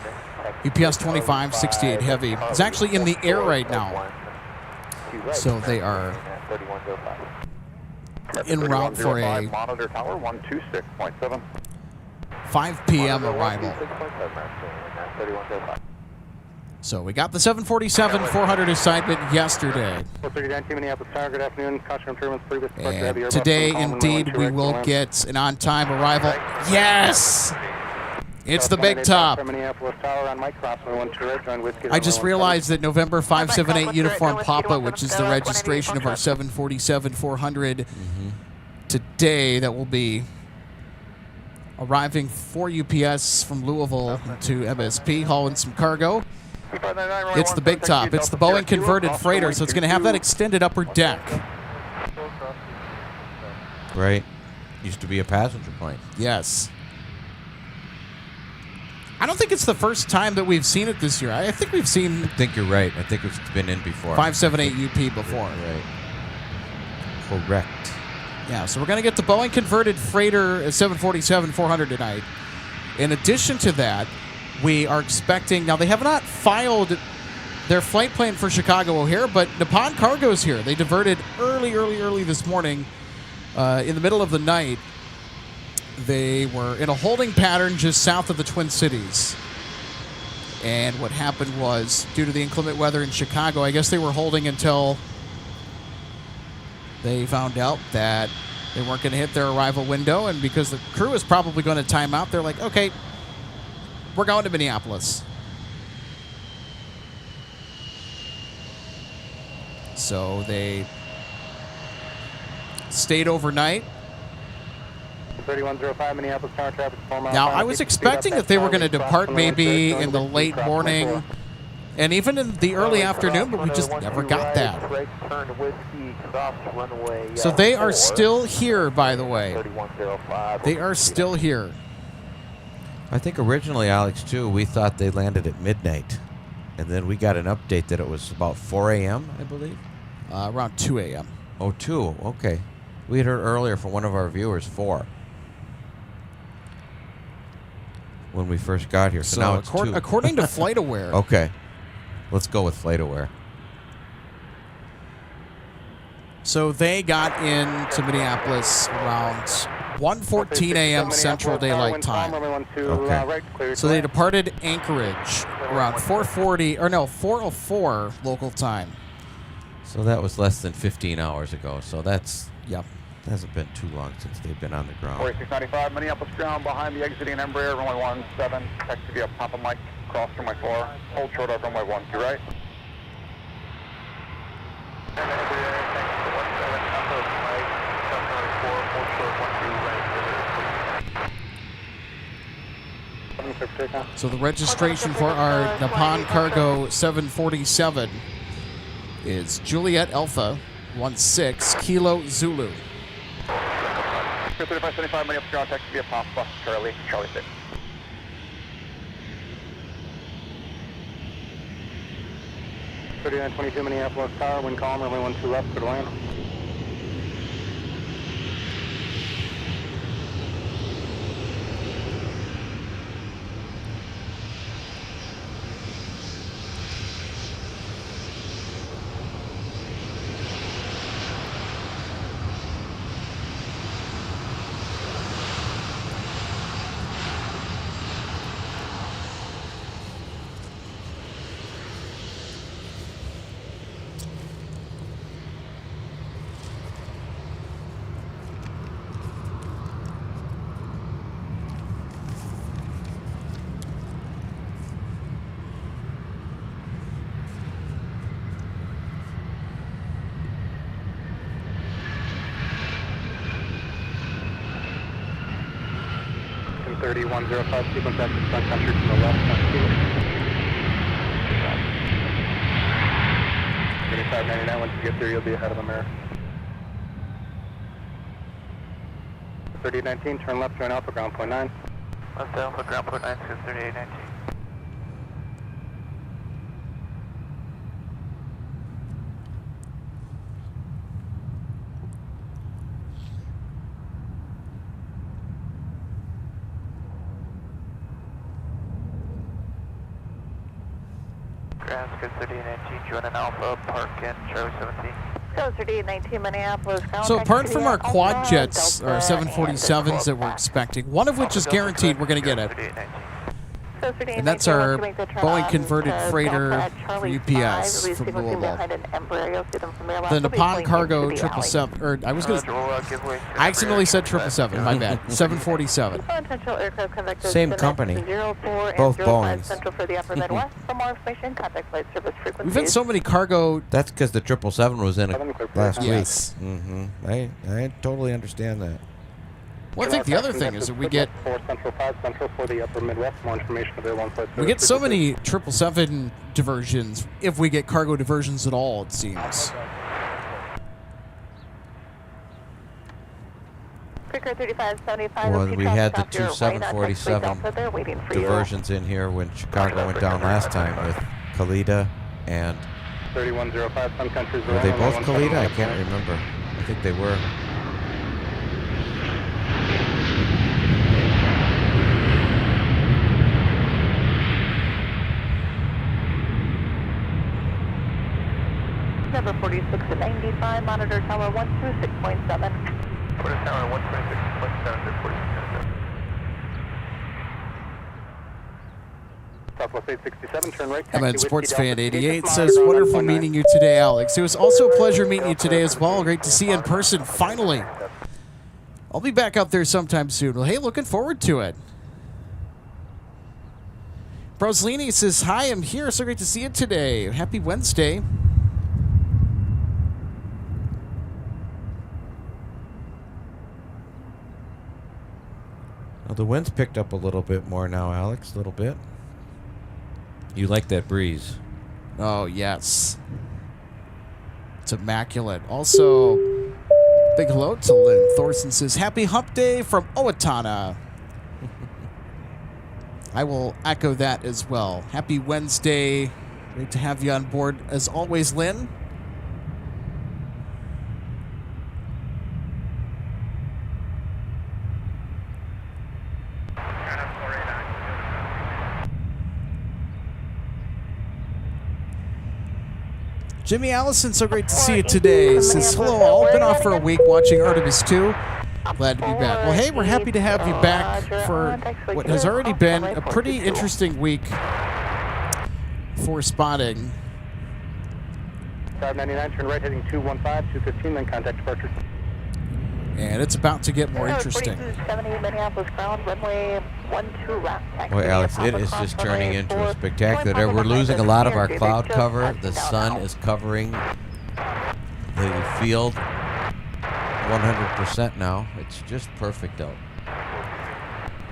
UPS 2568 Heavy. It's actually in the air right now. So they are en route for a Monitor tower 126.7. 5 p.m. arrival. So we got the 747-400 assignment yesterday. 439 Team Minneapolis Tower, good afternoon. Caution improvements, previous departure, heavy And Airbus, today, wind calm, and indeed, we 12 will right, get an on-time arrival. Yes! It's the big top. I just realized that November 578 Uniform Papa, which is the registration of our 747-400 today, that will be arriving for UPS from Louisville to MSP, hauling some cargo. It's the big top. It's the Boeing converted freighter, so it's going to have that extended upper deck. Right. Used to be a passenger plane. Yes. I don't think it's the first time that we've seen it this year. I think we've seen I think you're right. I think it's been in before. 578 UP before. Right. Correct. Yeah, so we're going to get the Boeing converted freighter 747-400 tonight. In addition to that, we are expecting, now they have not filed their flight plan for Chicago O'Hare, but Nippon Cargo's here. They diverted early this morning in the middle of the night. They were in a holding pattern just south of the Twin Cities. And what happened was, due to the inclement weather in Chicago, I guess they were holding until they found out that they weren't going to hit their arrival window. And because the crew was probably going to time out, they're like, okay, we're going to Minneapolis. So they stayed overnight. 3105 Minneapolis tower traffic. Now, I was expecting that they were going to depart maybe in the late morning and even in the early afternoon, but we just never got that. So they are still here, by the way. They are still here. I think originally, Alex, too, we thought they landed at midnight. And then we got an update that it was about 4 a.m., I believe? Around 2 a.m. Oh, 2. Okay. We had heard earlier from one of our viewers 4 when we first got here. So now it's 2. According to FlightAware. Okay. Let's go with FlightAware. So they got into Minneapolis around 1:14 a.m. Central Daylight Time. Okay. So they departed Anchorage around 4:04 local time. So that was less than 15 hours ago. So that's, yep, hasn't been too long since they've been on the ground. 4695 Minneapolis ground behind the exiting Embraer, runway 17, text to be a Papa Mike, cross runway 4, hold short of runway 12 right. So the registration for our Nippon Cargo 747 is Juliet Alpha 16 Kilo Zulu. 3575 Minneapolis ground, text to be a Papa Charlie 6. .22 Minneapolis tower, wind calm, runway 12 left, for the land. Sun 3105, sequence after Sun Country to the left, 3599, once you get there, you'll be ahead of America. 3819, turn left, join Alpha, ground point 9. Left Alpha, ground point 9, 3819. Ground 3819, join an Alpha, park in Charlie 17. 3819 Minneapolis. So apart from our quad jets, our 747s that we're expecting, one of which is guaranteed we're going to get it. And that's our Boeing converted freighter for UPS from Louisville. The Nippon Cargo 777, or I I accidentally said 777, my bad. 747. Same company. Both Boeings. We've had so many cargo. That's because the 777 was in it last Yes. week. I totally understand that. Well, I think the other thing is that we get so many 777 diversions if we get cargo diversions at all, it seems. Well, we had the 2 747 diversions in here when Chicago went down last time with Kalita and... 3105 Sun Country. Were they both Kalita? I can't remember. I think they were. Number 46 at 95, monitor tower 126.7. Monitor tower 126.7 to 46.7. Southwest 867, turn right. I'm at taxi Whiskey SportsFan Delta 88 Sierra, says, Mile wonderful 119. meeting you today, Alex. It was also a pleasure meeting you today as well. Great to see you in person, finally. I'll be back out there sometime soon. Well, hey, looking forward to it. Broslini says, hi, I'm here. So great to see you today. Happy Wednesday. Well, the wind's picked up a little bit more now, Alex. A little bit. You like that breeze? Oh, yes. It's immaculate. Also, big hello to Lynn. Thorson says, happy hump day from Owatonna. I will echo that as well. Happy Wednesday. Great to have you on board as always, Lynn. Jimmy Allison, so great to see you today. Says, hello all. Been off for a week watching Artemis 2. Glad to be back. Well, hey, we're happy to have you back for what has already been a pretty interesting week for spotting. 599, turn right heading 215, 215, then contact departure. And it's about to get more interesting. 4270 Minneapolis ground, runway 12 left. taxi Boy, Alex, it Papa is Cross just turning runway into 4, a spectacular day. join We're Papa losing a behind lot of us. our They cloud just cover. touched The down sun now. is covering the field 100% now. It's just perfect out.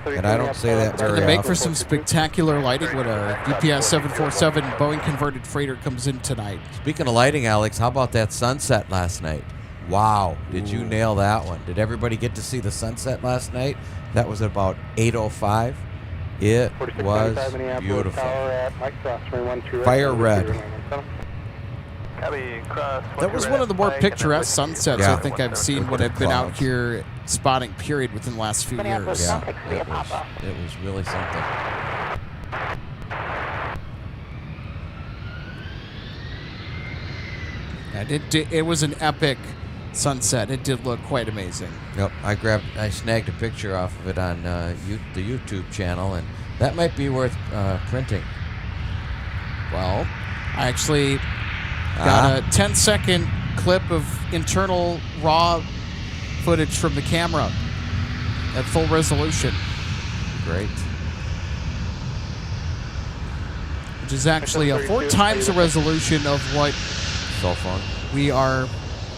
And I don't say that Going very to make often. for some spectacular lighting when a UPS 747 Boeing converted freighter comes in tonight. Speaking of lighting, Alex, how about that sunset last night? Wow, did you nail that one? Did everybody get to see the sunset last night? That was about 8:05. It was beautiful. Fire red. That was one of the more picturesque sunsets Yeah. I think I've seen when I've been out here spotting, period, within the last few Minneapolis years. Yeah, taxi via Papa. it was really something. And it was an epic sunset. It did look quite amazing. Yep, I snagged a picture off of it on the YouTube channel, and that might be worth printing. Well, I actually got a 10-second clip of internal raw footage from the camera at full resolution. Great. Which is actually 4 times the resolution of what Cell phone. we are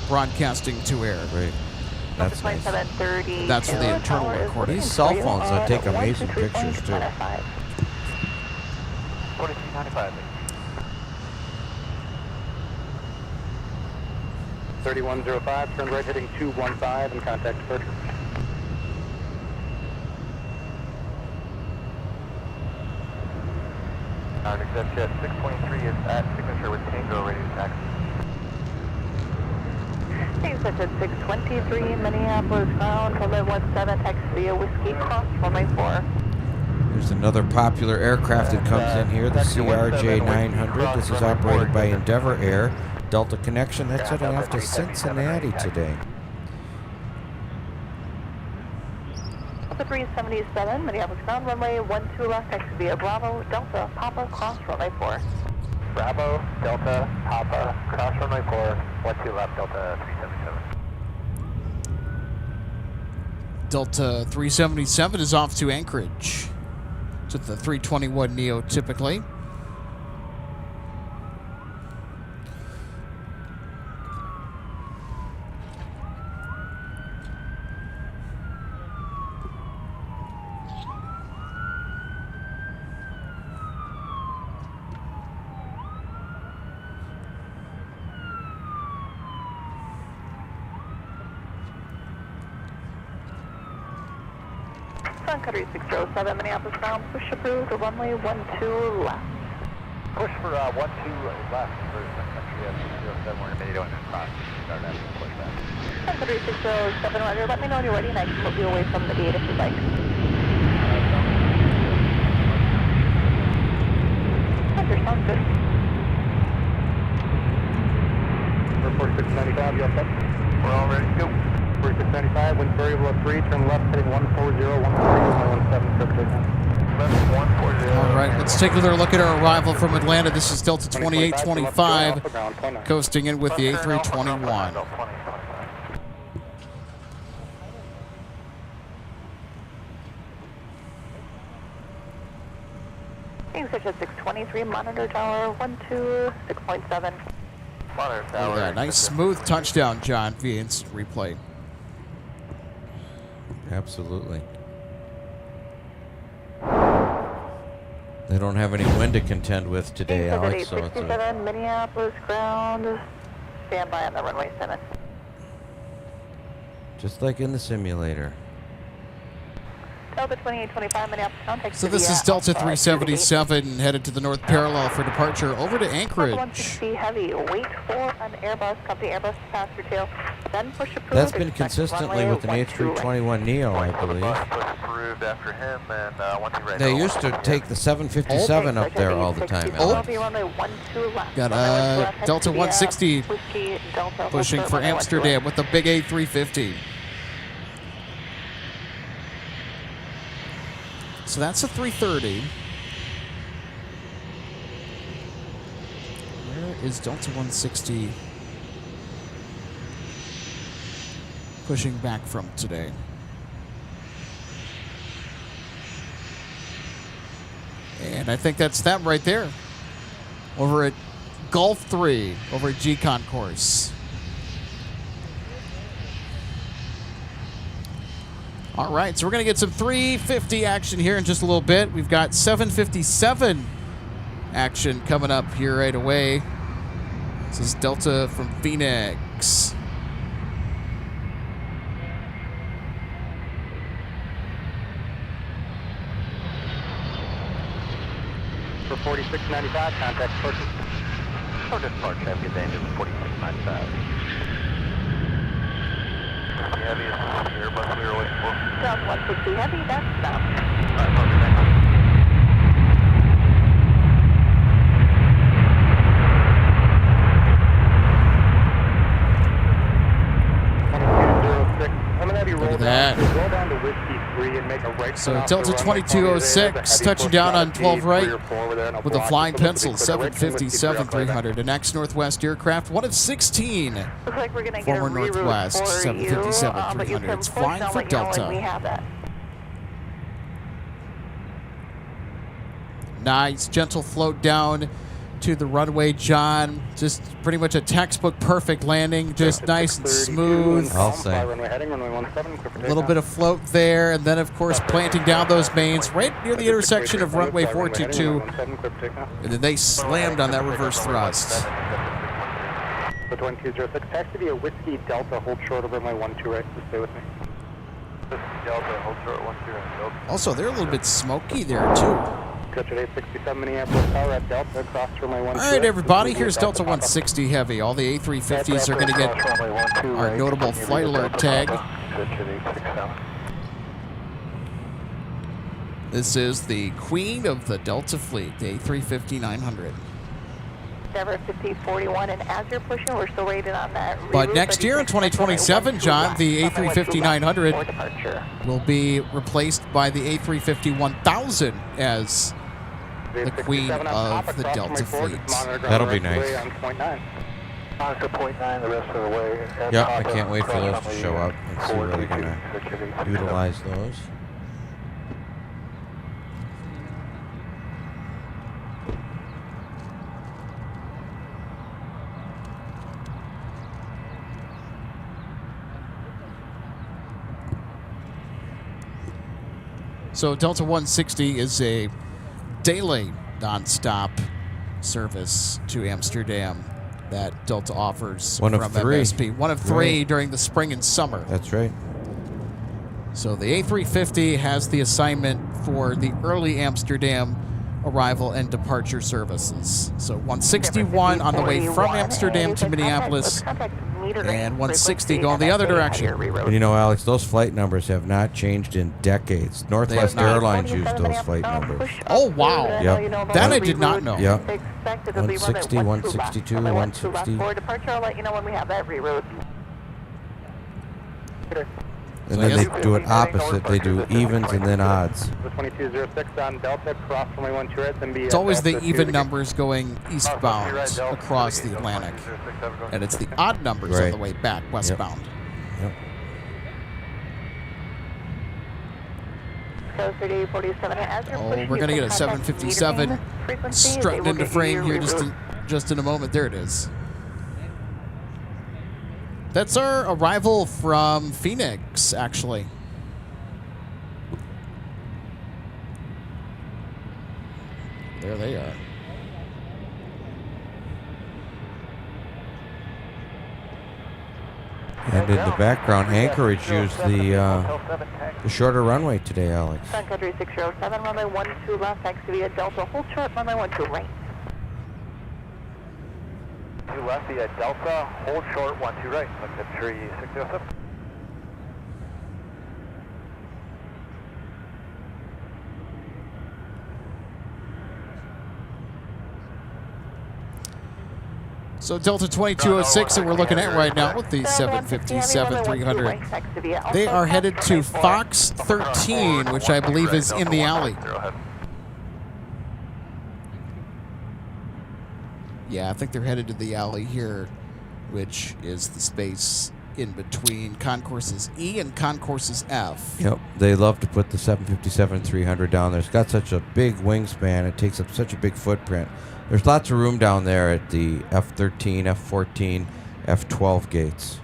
broadcasting to air. Great. That's nice. 2730. That's for the internal recording. These cell phones that take amazing pictures, too. 4395. 3105, turn right heading 215 and contact departure. Accept jet 623 is at signature with Tango, ready to taxi. Exit at 623 Minneapolis ground, runway 17, taxi via Whiskey Cross, runway 4. There's another popular aircraft that comes in here, the CRJ 900. This is operated by Endeavor Air. Delta Connection, that's heading off to Cincinnati today. 377 Minneapolis ground, runway 12 left, taxi via Bravo, Delta, Papa, cross, runway 4. Bravo, Delta, Papa, cross runway 4, 12 left, Delta 377. Delta 377 is off to Anchorage. It's at the 321 Neo typically. Sun Country 607 Minneapolis ground, push approved, runway 12 left. Push for 12 left for Sun Country 607. We're in Minneapolis and cross. Start after the pushback. Sun Country 607 Roger, let me know when you're ready and I can move you away from the gate if you'd like. Roger, sounds good. For 4695, you all set? We're all ready to go. 4695, wind variable at 3, turn left heading 140, 140, 117, circulate now. Left 140. All right, let's take another look at our arrival from Atlanta. This is Delta 2825 coasting in with the A321. Section 623, monitor tower 126.7. Monitor tower. Yeah, nice smooth touchdown, John, via instant replay. Absolutely. They don't have any wind to contend with today, Alex, so it's 67, Minneapolis ground. Stand by on the runway 7. just like in the simulator. Delta 2825, Minneapolis contact. So this is Delta 377 headed to the north parallel for departure over to Anchorage. 160 heavy. Wait for an Airbus, company Airbus passenger tail. Then push approved. That's been consistently with an A321neo, I believe. Approved after him, and once he ran They over- used to take the 757 up there all the time, Alex. Got Delta 160 pushing for Amsterdam with the big A350. So that's a 330. Where is Delta 160 pushing back from today? And I think that's them right there. Over at Gulf 3, over at G Concourse. All right, so we're going to get some 350 action here in just a little bit. We've got 757 action coming up here right away. This is Delta from Phoenix. For 4695, contact purchase. Purchase park, have a good day, engine 4695. Heavy is the Airbus we were waiting for. Delta 160 heavy, that's stop. Alright, perfect, thank you. Look at that. Roll down to Whiskey 3 and make a right So turn off Delta the runway 2206 touching down on 12 right with a flying pencil, Whiskey 3 757 up right there. 300. An ex-Northwest aircraft, one of 16. Looks like we're going to get a Former reroute Northwest, for 757 you, but you 300. can It's push, flying I'll for let you know when Delta. we have that. Nice, gentle float down to the runway, John. Just pretty much a textbook perfect landing. Just nice and smooth. I'll say. A A little bit of float there, and then, of course, planting down those mains right near the intersection of runway 422. And then they slammed on that reverse thrust. The 2206, taxi via Whiskey Delta, hold short of runway 12 right, so stay with me. Delta, hold short, 12 Delta. Also, they're a little bit smoky there, too. Coach at 867 Minneapolis Tower at Delta, across runway 12. All right, everybody, here's Delta 160 Heavy. All the A350s are going to get our notable flight alert tag. This is the queen of the Delta fleet, the A350-900. Endeavor 5041, and as you're pushing, we're still rated on that. But reroute, next year in 2027, John, the A350-900 will be replaced by the A350-1000 as the queen of the Delta fleet. That'll be nice. Monitor 0.9 the rest of the way. Yep, I can't wait for those to show up and see where they're going to utilize those. So Delta 160 is a daily nonstop service to Amsterdam that Delta offers One of from three. MSP. One of three Right. during the spring and summer. That's right. So the A350 has the assignment for the early Amsterdam arrival and departure services. So 161 on the way from Amsterdam to Minneapolis, and 160 going the other direction. And you know, Alex, those flight numbers have not changed in decades. Northwest not. Airlines used those flight numbers. Oh, wow. Yep. That I did not know. Yep. 160, 162, 160. For departure, I'll let you know when we have that reroute. And So I then they guess- do it opposite. They do evens and then odds. The 2206 on Delta, cross runway 12 right, then be It's always the Delta even 2 numbers going eastbound across the Atlantic, and it's the odd numbers on Right. the way back westbound. Yep. So 3847, as you're Oh, pushing, we're you gonna can get a contact 757 meter frequency, they strutting will into get frame you here your just in a moment. There it is. That's our arrival from Phoenix, actually. There they are. And in the background, Anchorage used the shorter runway today, Alex. Sun Country 607, runway 12 left, taxi via Delta, hold short, runway 12 right. You left via Delta, hold short, 12 right, Sun Country 607. So Delta 2206 that we're looking at right now with the 757-300. They are headed to Fox 13, which I believe is in the alley. Yeah, I think they're headed to the alley here, which is the space in between concourses E and concourses F. Yep, they love to put the 757-300 down there. It's got such a big wingspan. It takes up such a big footprint. There's lots of room down there at the F13, F14, F12 gates.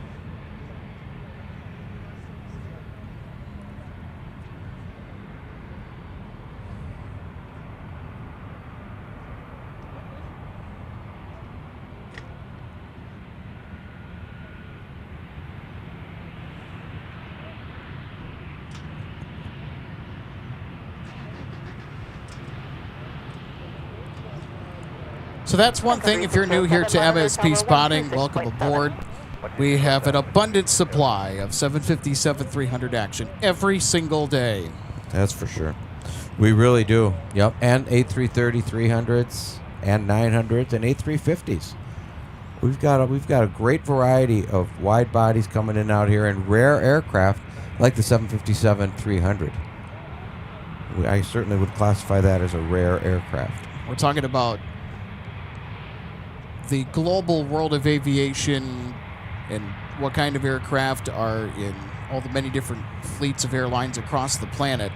So that's one thing. If you're new here to MSP Spotting, welcome aboard. We have an abundant supply of 757-300 action every single day. That's for sure. We really do. Yep, and A330-300s and 900s and A350s. We've got a great variety of wide bodies coming in out here and rare aircraft like the 757-300. I certainly would classify that as a rare aircraft. We're talking about the global world of aviation and what kind of aircraft are in all the many different fleets of airlines across the planet.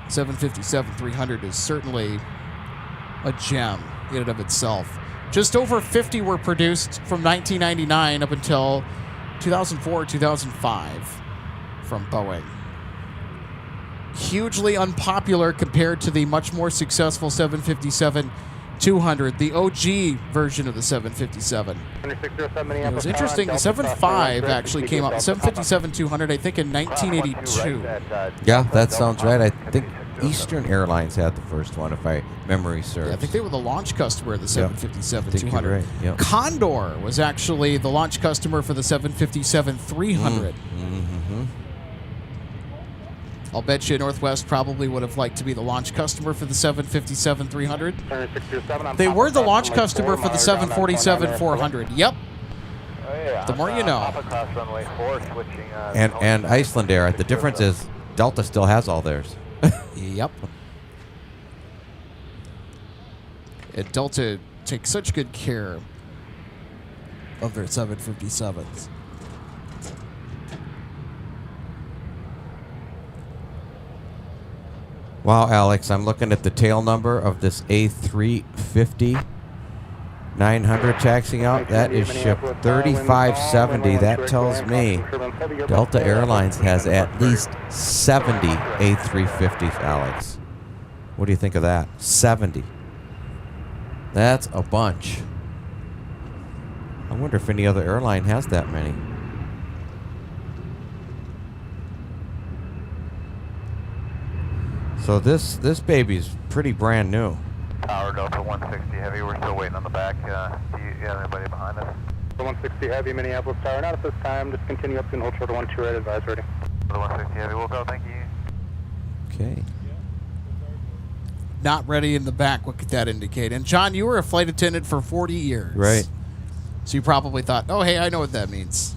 757-300 is certainly a gem in and of itself. Just over 50 were produced from 1999 up until 2004, 2005 from Boeing. Hugely unpopular compared to the much more successful 757-200, the OG version of the 757. It was interesting, the 75 actually came out, the 757-200, I think in 1982. Yeah, that sounds right. I think Eastern Airlines had the first one, if my memory serves. Yeah, I think they were the launch customer of the 757-200. Right. Yep. Condor was actually the launch customer for the 757-300. I'll bet you Northwest probably would have liked to be the launch customer for the 757-300. They were the launch customer for the 747-400. Yep. The more you know. And Iceland Air. The difference is Delta still has all theirs. Yep. And Delta takes such good care of their 757s. Wow, Alex, I'm looking at the tail number of this A350 900 taxiing out. That is ship 3570. That tells me Delta Airlines has at least 70 A350s, Alex. What do you think of that? 70. That's a bunch. I wonder if any other airline has that many. So this baby's pretty brand new. Tower Delta 160 Heavy, we're still waiting on the back. Do you have anybody behind us? 160 Heavy, Minneapolis Tower, not at this time. Just continue up to hold short of 12 right, advise ready. The 160 Heavy, we'll go, thank you. Okay. Not ready in the back. What could that indicate? And John, you were a flight attendant for 40 years. Right. So you probably thought, oh, hey, I know what that means.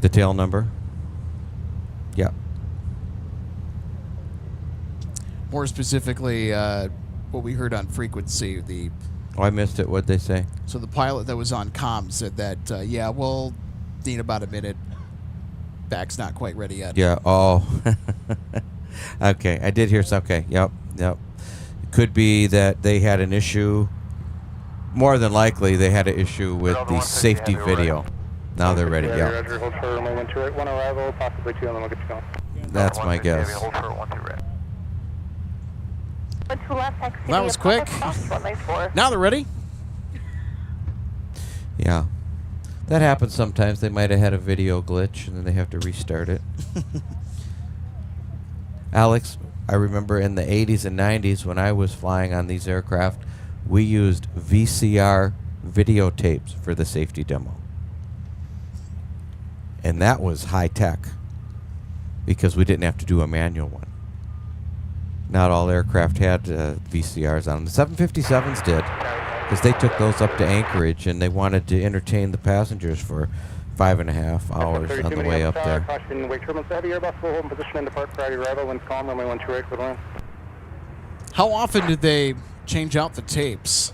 The tail number? More specifically, what we heard on frequency, Oh, I missed it. What'd they say? so the pilot that was on comms said that, yeah, we'll need about a minute. Back's not quite ready yet. Yeah. Oh. Okay. I did hear some. Okay. Yep. It could be that they had an issue. More than likely, they had an issue with the safety video. Now they're ready. Yeah. Roger, hold for runway 12 right. One arrival, possibly two, and then we'll get you going. That's my guess. Hold for 12 right. 12 left, taxi. That was quick. Runway 4. Now they're ready. Yeah. That happens sometimes. They might have had a video glitch, and then they have to restart it. Alex, I remember in the 80s and 90s when I was flying on these aircraft, we used VCR videotapes for the safety demo. And that was high tech because we didn't have to do a manual one. Not all aircraft had VCRs on them. The 757s did, because they took those up to Anchorage and they wanted to entertain the passengers for 5.5 hours on the way up there. Caution, wake turbulence heavy, Airbus will hold in position and depart priority arrival. Winds calm, runway 12 right for the land. How often did they change out the tapes?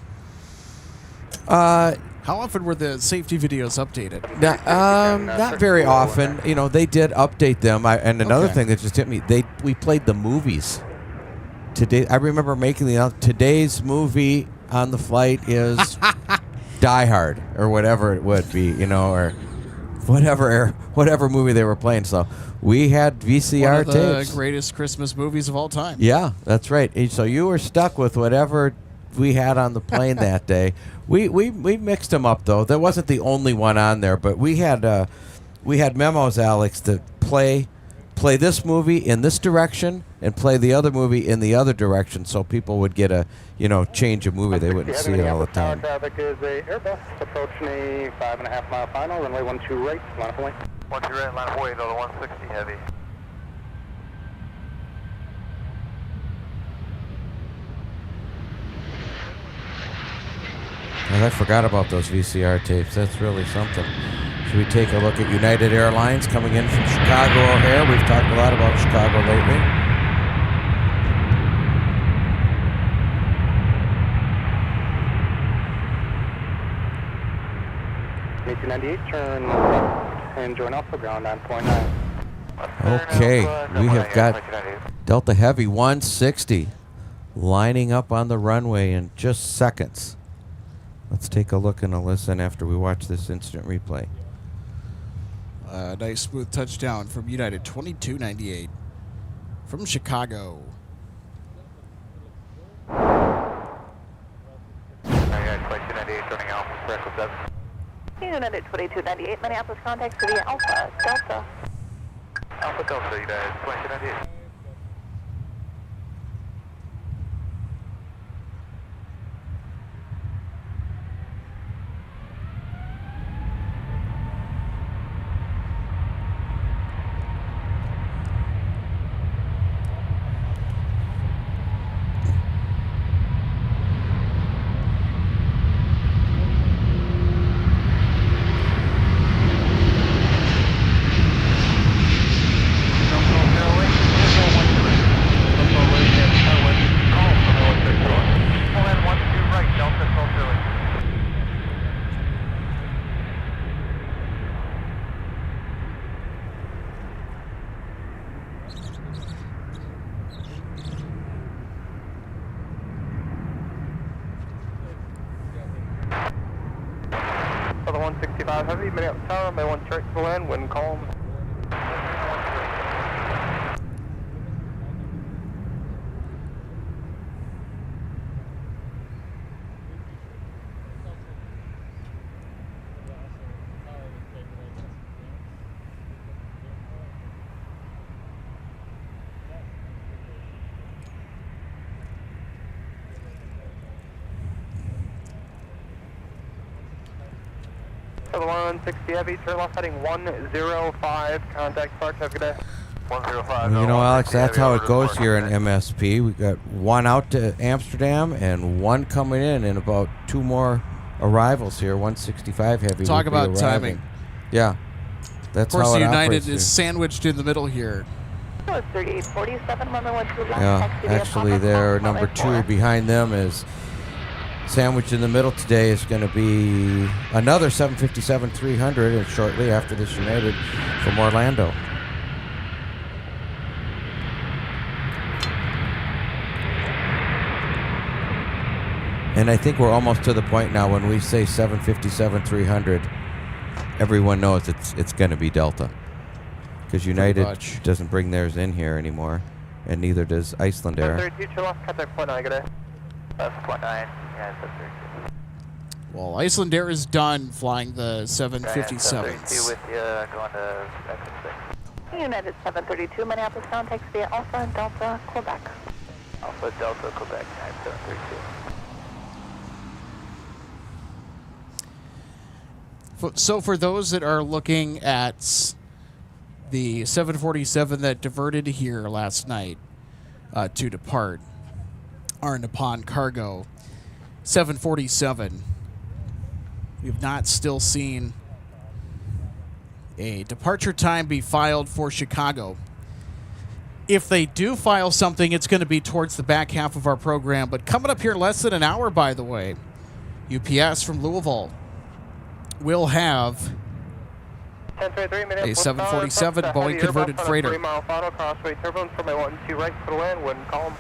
How often were the safety videos updated? Not very often. You know, they did update them. And another thing that just hit me, we played the movies. Today, I remember making today's movie on the flight is Die Hard or whatever it would be, you know, or whatever movie they were playing. So we had VCR tapes. One of the greatest Christmas movies of all time. Yeah, that's right. So you were stuck with whatever we had on the plane that day. We mixed them up though. That wasn't the only one on there, but we had memos, Alex, to play this movie in this direction and play the other movie in the other direction, so people would get a change of movie. They wouldn't see it all the time. Traffic is a Airbus approaching a 5.5 mile final, runway 12 right, line of way. 12 right, line of way, another 160 heavy. And I forgot about those VCR tapes. That's really something. Should we take a look at United Airlines coming in from Chicago O'Hare? We've talked a lot about Chicago lately. A298, turn left and join Alpha ground 9.9. Okay, we have got Delta Heavy 160 lining up on the runway in just seconds. Let's take a look and a listen after we watch this instant replay. Nice smooth touchdown from United 2298 from Chicago. United 2298, Minneapolis contact City Alpha, Delta. Alpha Delta, United 2298. For the 165 heavy, Minneapolis Tower, may 1 straight to the land, wind calm. For the 160 heavy, turn left heading 105, contact Spark, have a good day. 105. Well, Alex, that's how it goes here in MSP. We got one out to Amsterdam and one coming in, and about 2 more arrivals here. 165 heavy. Talk about timing. Yeah, that's how it Of course, operates United here. is sandwiched in the middle here. That was 3847, runway 12 left. Yeah, Taxi via actually, Papa their Fox, number runway 2 behind them is sandwiched in the middle today is going to be another 757-300, and shortly after this United from Orlando. And I think we're almost to the point now when we say 757-300, everyone knows it's going to be Delta. Because United doesn't bring theirs in here anymore, and neither does Iceland Air. 32 lost contact point 9, good day. Left point 9, yeah, it's 32. Well, Iceland Air is done flying the 757s. with you, going to exit 6. United 732, Minneapolis down, taxi via Alpha Delta, Quebec. Alpha Delta, Quebec, 9732. So for those that are looking at the 747 that diverted here last night to depart, our Nippon Cargo 747, we've not still seen a departure time be filed for Chicago. If they do file something, it's going to be towards the back half of our program. But coming up here in less than an hour, by the way, UPS from Louisville will have a 747 Boeing converted freighter. 3-mile final crossway turbulence for my 1-2 right for the land, wind column.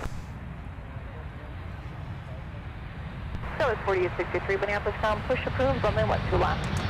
That was 4863, Minneapolis down, push approved, runway 12 left.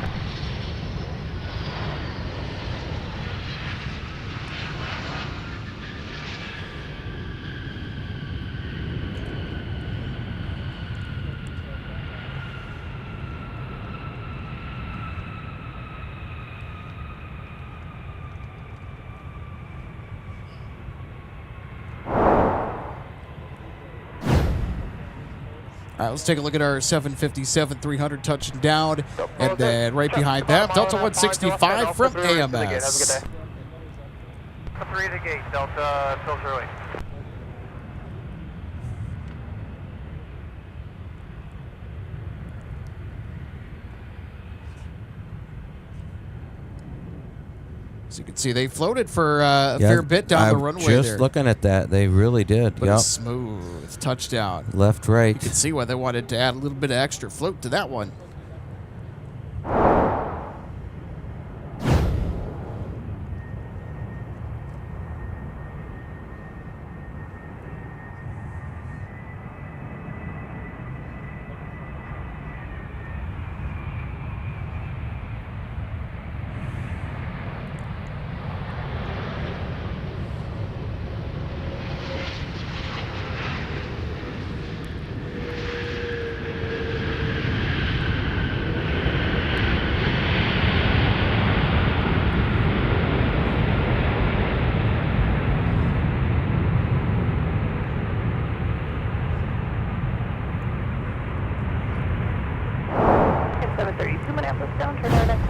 All right, let's take a look at our 757-300 touching down, and then right behind that, Delta 165 from AMS. 3 to gate, Delta, filter away. As you can see, they floated for a fair bit down the runway there. Just looking at that, they really did. But a smooth touchdown. Left, right. You can see why they wanted to add a little bit of extra float to that one.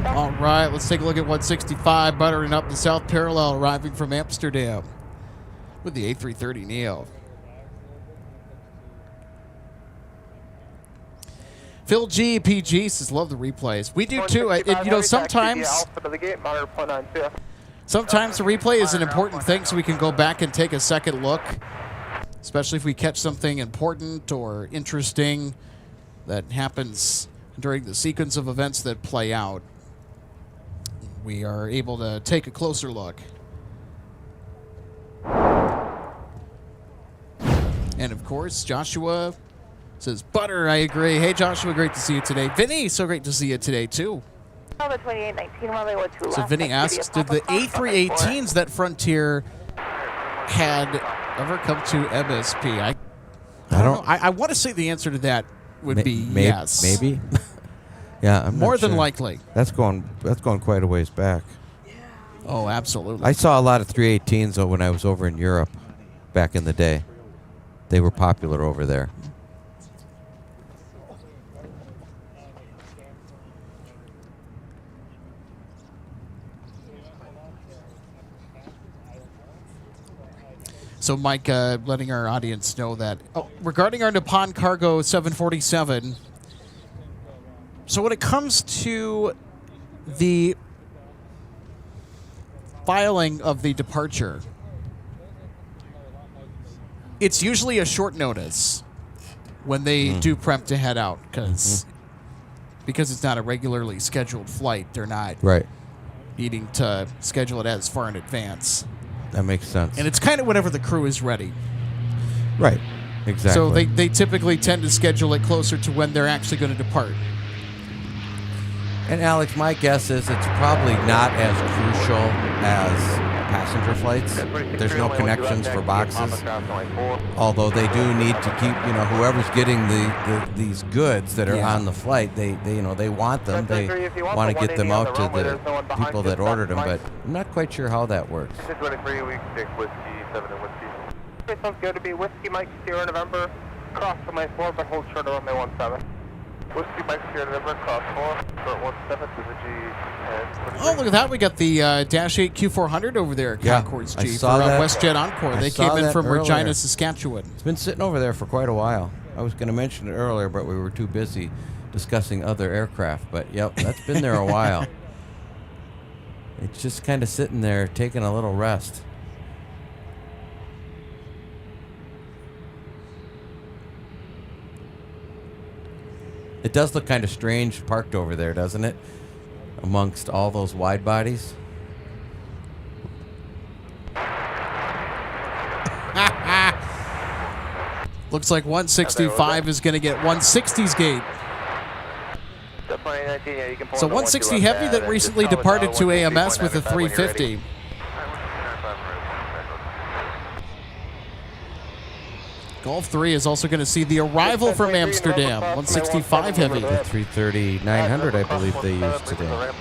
All right, let's take a look at 165 buttering up the south parallel, arriving from Amsterdam with the A330neo. Phil G, PG says, love the replays. We do too. You know, sometimes the replay is an important thing, so we can go back and take a second look, especially if we catch something important or interesting that happens during the sequence of events that play out. We are able to take a closer look. And of course, Joshua says, butter, I agree. Hey, Joshua, great to see you today. Vinny, so great to see you today, too. So Vinny asks, did the A318s that Frontier had ever come to MSP? I don't know. I want to say the answer to that would be yes. Maybe. Yeah, I'm more not than sure. likely. That's going quite a ways back. Oh, absolutely. I saw a lot of 318s though when I was over in Europe back in the day. They were popular over there. So, Mike, letting our audience know that regarding our Nippon Cargo 747. So when it comes to the filing of the departure, it's usually a short notice when they do prep to head out because it's not a regularly scheduled flight. They're not needing to schedule it as far in advance. That makes sense. And it's kind of whenever the crew is ready. Right. Exactly. So they typically tend to schedule it closer to when they're actually going to depart. And Alex, my guess is it's probably not as crucial as passenger flights. There's no connections for boxes. Although they do need to keep, whoever's getting these goods that are on the flight, they want them. They want to get them out to the people that ordered them, but I'm not quite sure how that works. 23, we stick whiskey, 7 and whiskey. Okay, sounds good to be Whiskey Mike Sierra November, cross runway 4, but hold short of runway 17. Whiskey Mike Sierra November, cross 4, short 17 to the G. Oh, look at that. We got the Dash 8 Q400 over there at Concourse G for WestJet Encore. They came in from Regina, Saskatchewan. It's been sitting over there for quite a while. I was going to mention it earlier, but we were too busy discussing other aircraft. But, yep, that's been there a while. It's just kind of sitting there taking a little rest. It does look kind of strange parked over there, doesn't it? Amongst all those wide bodies. Looks like 165 is going to get 160's gate. So 160 Heavy that recently departed to AMS with a 350. Gulf 3 is also going to see the arrival from Amsterdam, 165 Heavy. The 330-900, I believe they used today.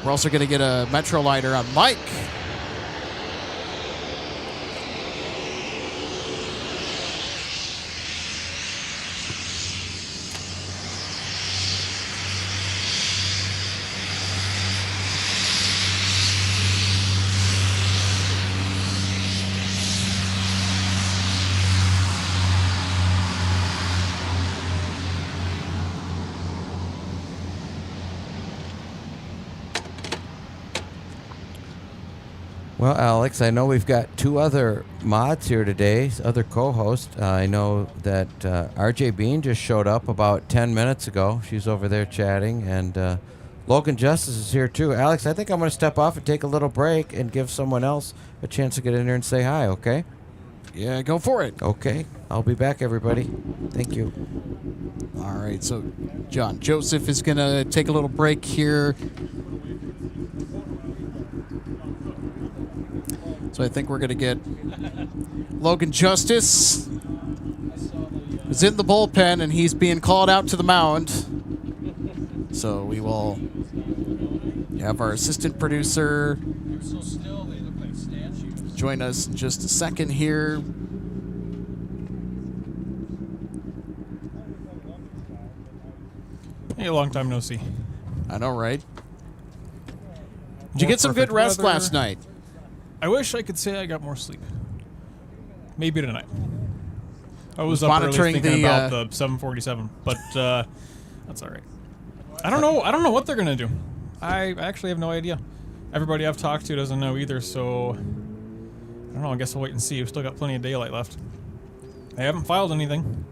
We're also going to get a Metroliner on Mike. Well, Alex, I know we've got two other mods here today, other co-hosts. I know that RJ Bean just showed up about 10 minutes ago. She's over there chatting, and Logan Justice is here too. Alex, I think I'm going to step off and take a little break and give someone else a chance to get in there and say hi, okay? Yeah, go for it. Okay. I'll be back, everybody. Thank you. All right, so John Joseph is going to take a little break here. So I think we're going to get Logan Justice, who's in the bullpen, and he's being called out to the mound. So we will have our assistant producer join us in just a second here. Hey, long time no see. I know, right? Did you get some good rest last night? I wish I could say I got more sleep. Maybe tonight. I was up monitoring early thinking about the 747, but that's all right. I don't know what they're gonna do. I actually have no idea. Everybody I've talked to doesn't know either, so I don't know. I guess I'll wait and see. We've still got plenty of daylight left. They haven't filed anything.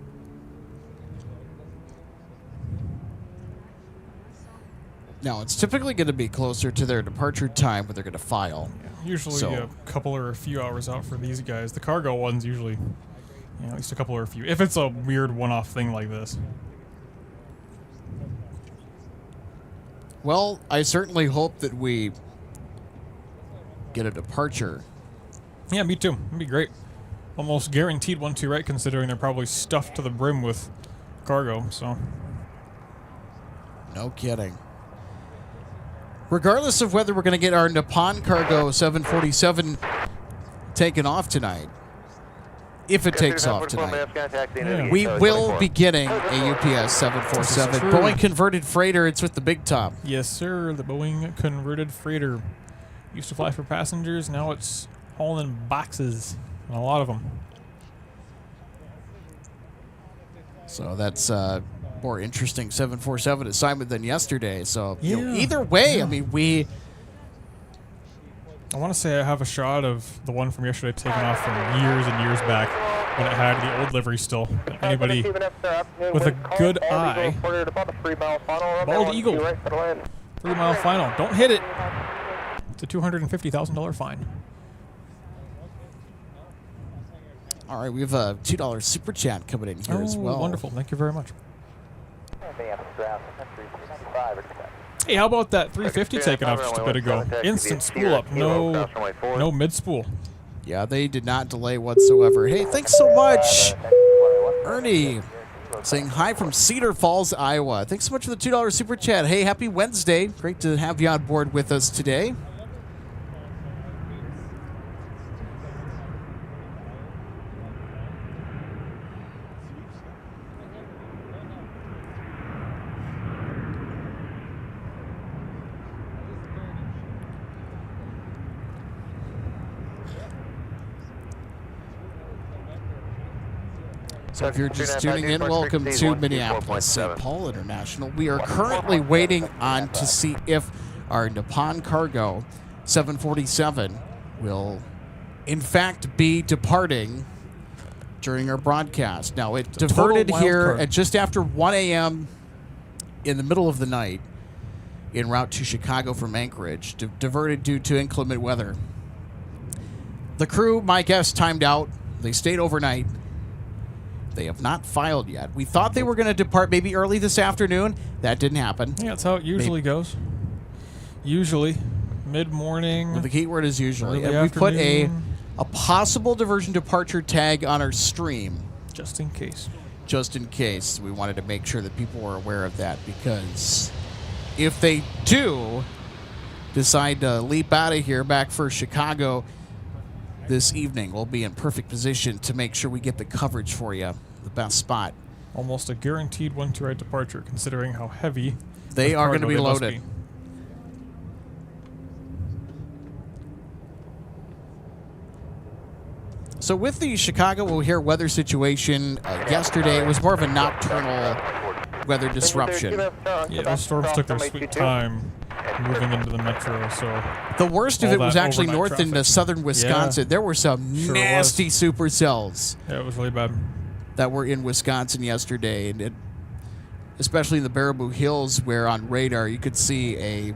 No, it's typically going to be closer to their departure time when they're going to file. Yeah, usually a couple or a few hours out for these guys. The cargo ones usually, at least a couple or a few. If it's a weird one-off thing like this. Well, I certainly hope that we get a departure. Yeah, me too. It'd be great. Almost guaranteed one too, right? Considering they're probably stuffed to the brim with cargo, so. No kidding. Regardless of whether we're going to get our Nippon Cargo 747 taken off tonight, if it takes off tonight, we will be getting a UPS 747 Boeing converted freighter. It's with the big top. Yes, sir. The Boeing converted freighter. Used to fly for passengers. Now it's hauling boxes, and a lot of them. So that's more interesting 747 assignment than yesterday. So yeah. either way, I mean, we I want to say I have a shot of the one from yesterday taken off from years and years back when it had the old livery still. Anybody with a good eye. Bald Eagle. 3-mile final. Don't hit it. It's a $250,000 fine. All right, we have a $2 super chat coming in here as well. Wonderful. Thank you very much. Hey, how about that 350 taken off just a bit ago? Instant spool up. No mid spool. Yeah, they did not delay whatsoever. Hey, thanks so much, Ernie. Saying hi from Cedar Falls, Iowa. Thanks so much for the $2 super chat. Hey, happy Wednesday. Great to have you on board with us today. So if you're just tuning in, welcome to Minneapolis St. Paul International. We are currently waiting on to see if our Nippon Cargo 747 will in fact be departing during our broadcast. Now, it diverted here at just after 1 a.m. in the middle of the night en route to Chicago from Anchorage, diverted due to inclement weather. The crew, my guess, timed out. They stayed overnight. They have not filed yet. We thought they were going to depart maybe early this afternoon. That didn't happen. Yeah, that's how it usually goes. Usually, mid-morning. Well, the key word is usually. And we put a possible diversion departure tag on our stream. Just in case. Just in case. We wanted to make sure that people were aware of that, because if they do decide to leap out of here back for Chicago this evening, we'll be in perfect position to make sure we get the coverage for you, the best spot. Almost a guaranteed 1-2 right departure, considering how heavy they are going to be loaded. So with the Chicago O'Hare weather situation yesterday, it was more of a nocturnal weather disruption. Yeah, those storms took their sweet time moving into the metro, so the worst of it was actually north into southern Wisconsin. Yeah. There were some nasty supercells. Yeah, it was really bad. That were in Wisconsin yesterday, and especially in the Baraboo Hills, where on radar you could see a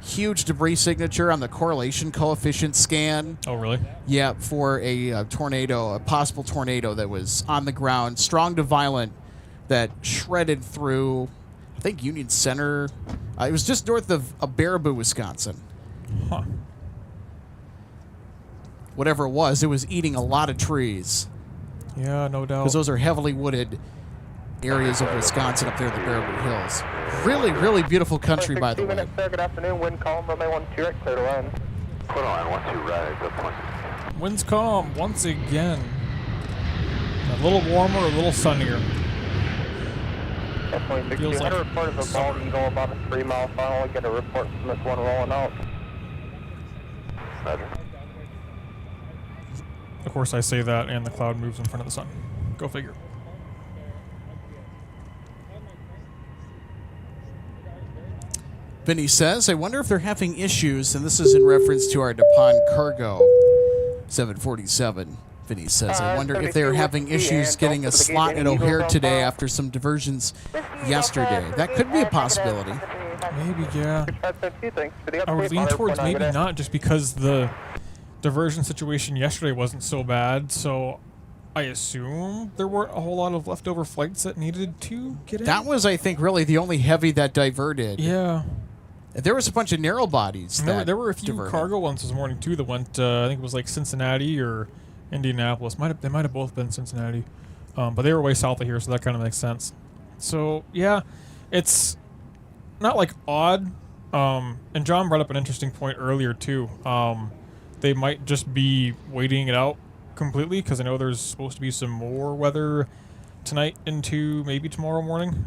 huge debris signature on the correlation coefficient scan. Oh, really? Yeah, for a tornado, a possible tornado that was on the ground, strong to violent, that shredded through, I think, Union Center. It was just north of Baraboo, Wisconsin. Huh. Whatever it was eating a lot of trees. Yeah, no doubt. Because those are heavily wooded areas of Wisconsin up there in the Baraboo Hills. Really, really beautiful country, by the way. Good afternoon. Wind calm, runway 12 right, clear to land. Put on 12 right, good point. Wind's calm once again. A little warmer, a little sunnier. Feels like a report of a Bald Eagle about a 3-mile final. Get a report from this one rolling out. Roger. Of course, I say that, and the cloud moves in front of the sun. Go figure. Vinny says, I wonder if they're having issues, and this is in reference to our Nippon Cargo 747. Vinny says, I wonder if they're having issues getting a slot at O'Hare today after some diversions yesterday. That could be a possibility. Maybe, yeah. I would lean towards maybe not, just because the diversion situation yesterday wasn't so bad, so I assume there weren't a whole lot of leftover flights that needed to get in. That was, I think, really the only heavy that diverted. Yeah. There was a bunch of narrow bodies. There were a few cargo ones this morning, too, that went, I think it was like Cincinnati or Indianapolis. They might have both been Cincinnati. But they were way south of here, so that kind of makes sense. So, yeah, it's not, like, odd. And John brought up an interesting point earlier, too. They might just be waiting it out completely, because I know there's supposed to be some more weather tonight into maybe tomorrow morning.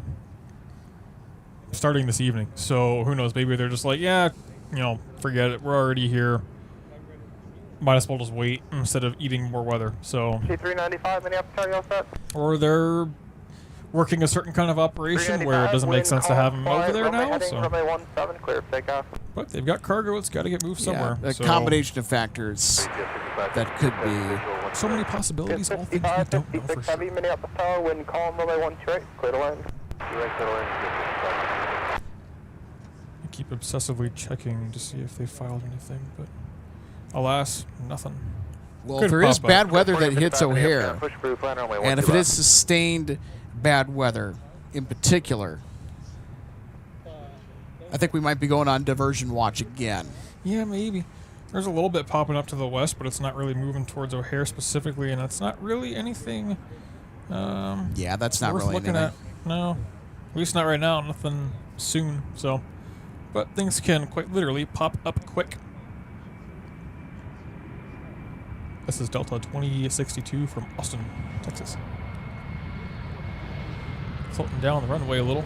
Starting this evening. So, who knows? Maybe they're just like, yeah, forget it. We're already here. Might as well just wait instead of eating more weather. So, T395, Minneapolis cargo set. Or they're working a certain kind of operation where it doesn't make sense to have them over there now. So, runway 17, clear takeoff. But they've got cargo. It's got to get moved somewhere. Yeah, a so combination of factors that could be. so many possibilities, all things we don't know for 56 sure. heavy, Minneapolis Tower, wind calm, runway 12, clear to land. I keep obsessively checking to see if they filed anything, but alas, nothing. Well, Could if there is pop up. bad weather that hits O'Hare, Push proof, land runway and if it is sustained bad weather in particular, I think we might be going on diversion watch again. Yeah, maybe. There's a little bit popping up to the west, but it's not really moving towards O'Hare specifically, and it's not really anything Yeah, that's not worth really looking anything. at. No, at least not right now. Nothing soon. So, but things can quite literally pop up quick. This is Delta 2062 from Austin, Texas. Floating down the runway a little.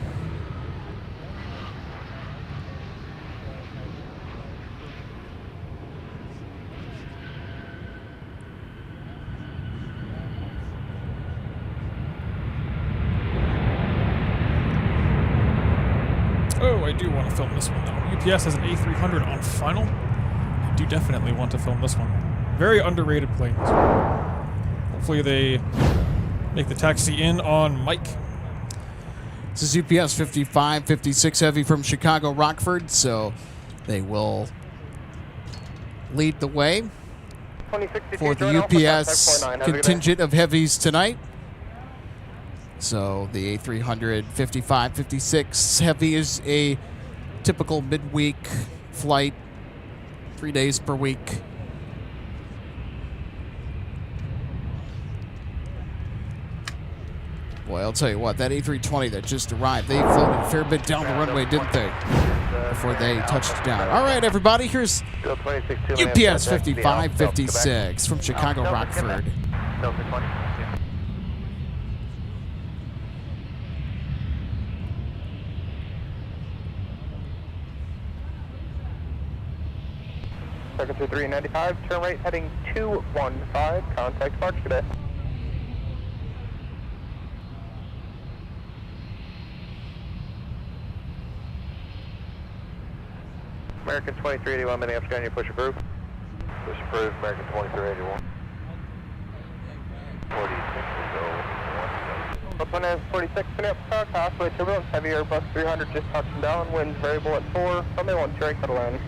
Oh, I do want to film this one though. UPS has an A300 on final. I do definitely want to film this one. Very underrated planes. Hopefully they make the taxi in on Mike. This is UPS 5556 Heavy from Chicago Rockford, so they will lead the way for the UPS contingent of heavies tonight. So the A300 5556 Heavy is a typical midweek flight, 3 days per week. Boy, I'll tell you what, that A320 that just arrived, they floated a fair bit down the runway, didn't they? Before they touched down. All right, everybody, here's UPS 5556 from Chicago Rockford. Delta 20. Second to 395, turn right heading 215, contact March today. American 2381, Minneapolis, can you push approved? Push approved, American 2381. 46, Brooklyn is 46, Minneapolis Tower, pathway turbulence, heavy Airbus 300 just touching down, winds variable at 4, runway 12, right to land.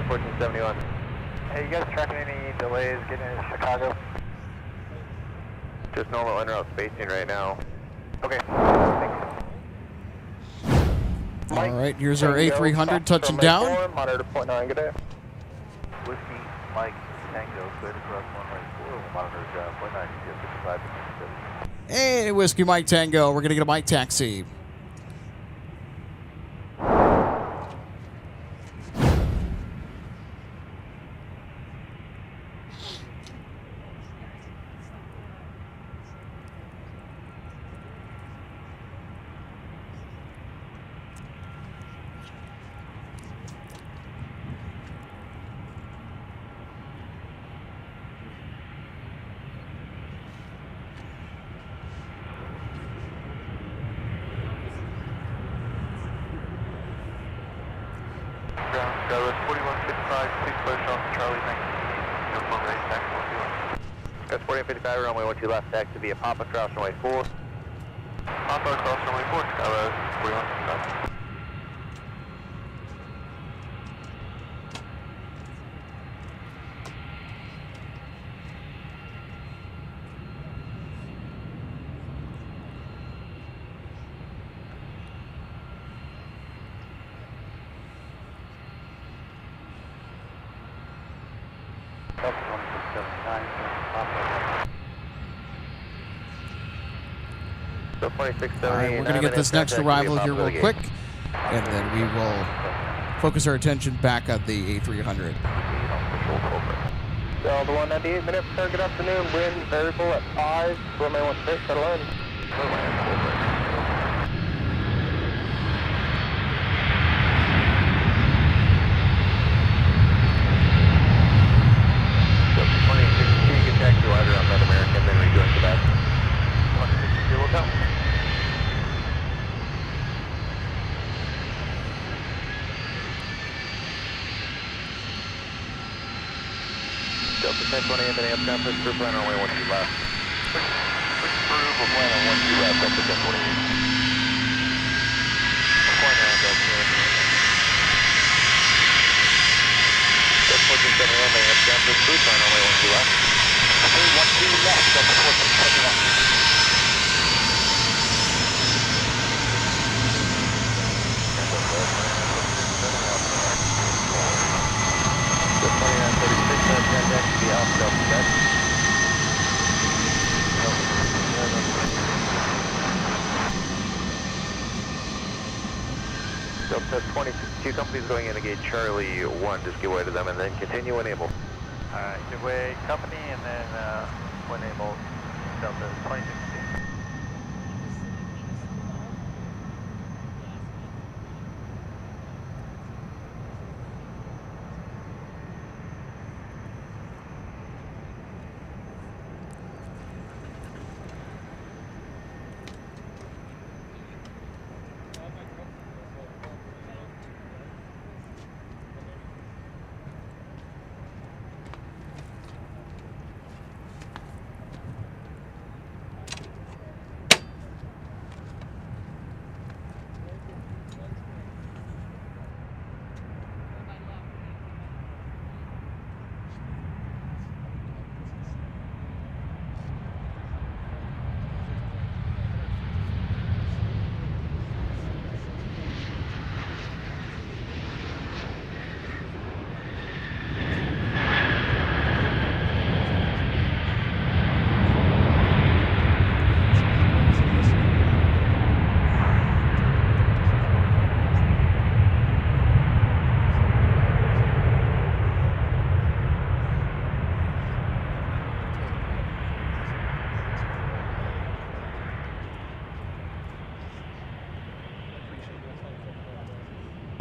1471. Hey, you guys tracking any delays getting into Chicago? Just normal in route spacing right now. Okay. All right, here's our A300 touching down. Monitor to 0.9, good day. Whiskey, Mike, Tango, clear to cross 194, we'll monitor 0.9, 55 to 57. Hey, Whiskey Mike Tango, we're going to get a Mike taxi. Ground, 4155, please push off Charlie 19, airport ready, taxi 121. Got 4155, runway 12 left, taxi via Papa, cross runway 4. Papa, cross runway 4, Skyline 4155. So All right, we're going to get this next arrival here real quick, and then we will focus our attention back on the A300. Delta 198, minutes, good afternoon, wind variable at 5, runway 16, settle in. Delta 1028, Minneapolis, conference through plan runway 12 left. Push through for plan on 12 left, Delta 1028. Point on Delta 1471, Minneapolis, conference through plan runway 12 left. 12 left, Delta 1471. The 2936, contact to the Alpha Delta Quebec. Delta 22 companies going in to gate Charlie 1, just give way to them and then continue enable. Alright, give way company and then enable Delta 26.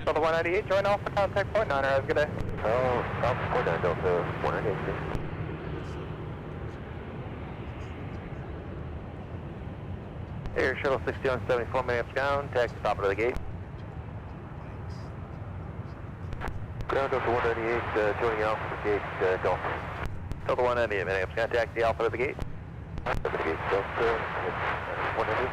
Delta 198, join off for contact point 9, have a good day. Oh, South point 9, Delta 198. Air Shuttle 6174, Minneapolis ground, taxi top of the gate. Ground Delta 198, joining Alpha to the gate, Delta. Delta 198, Minneapolis ground, taxi Alpha to the gate. Alpha to the gate, Delta 198.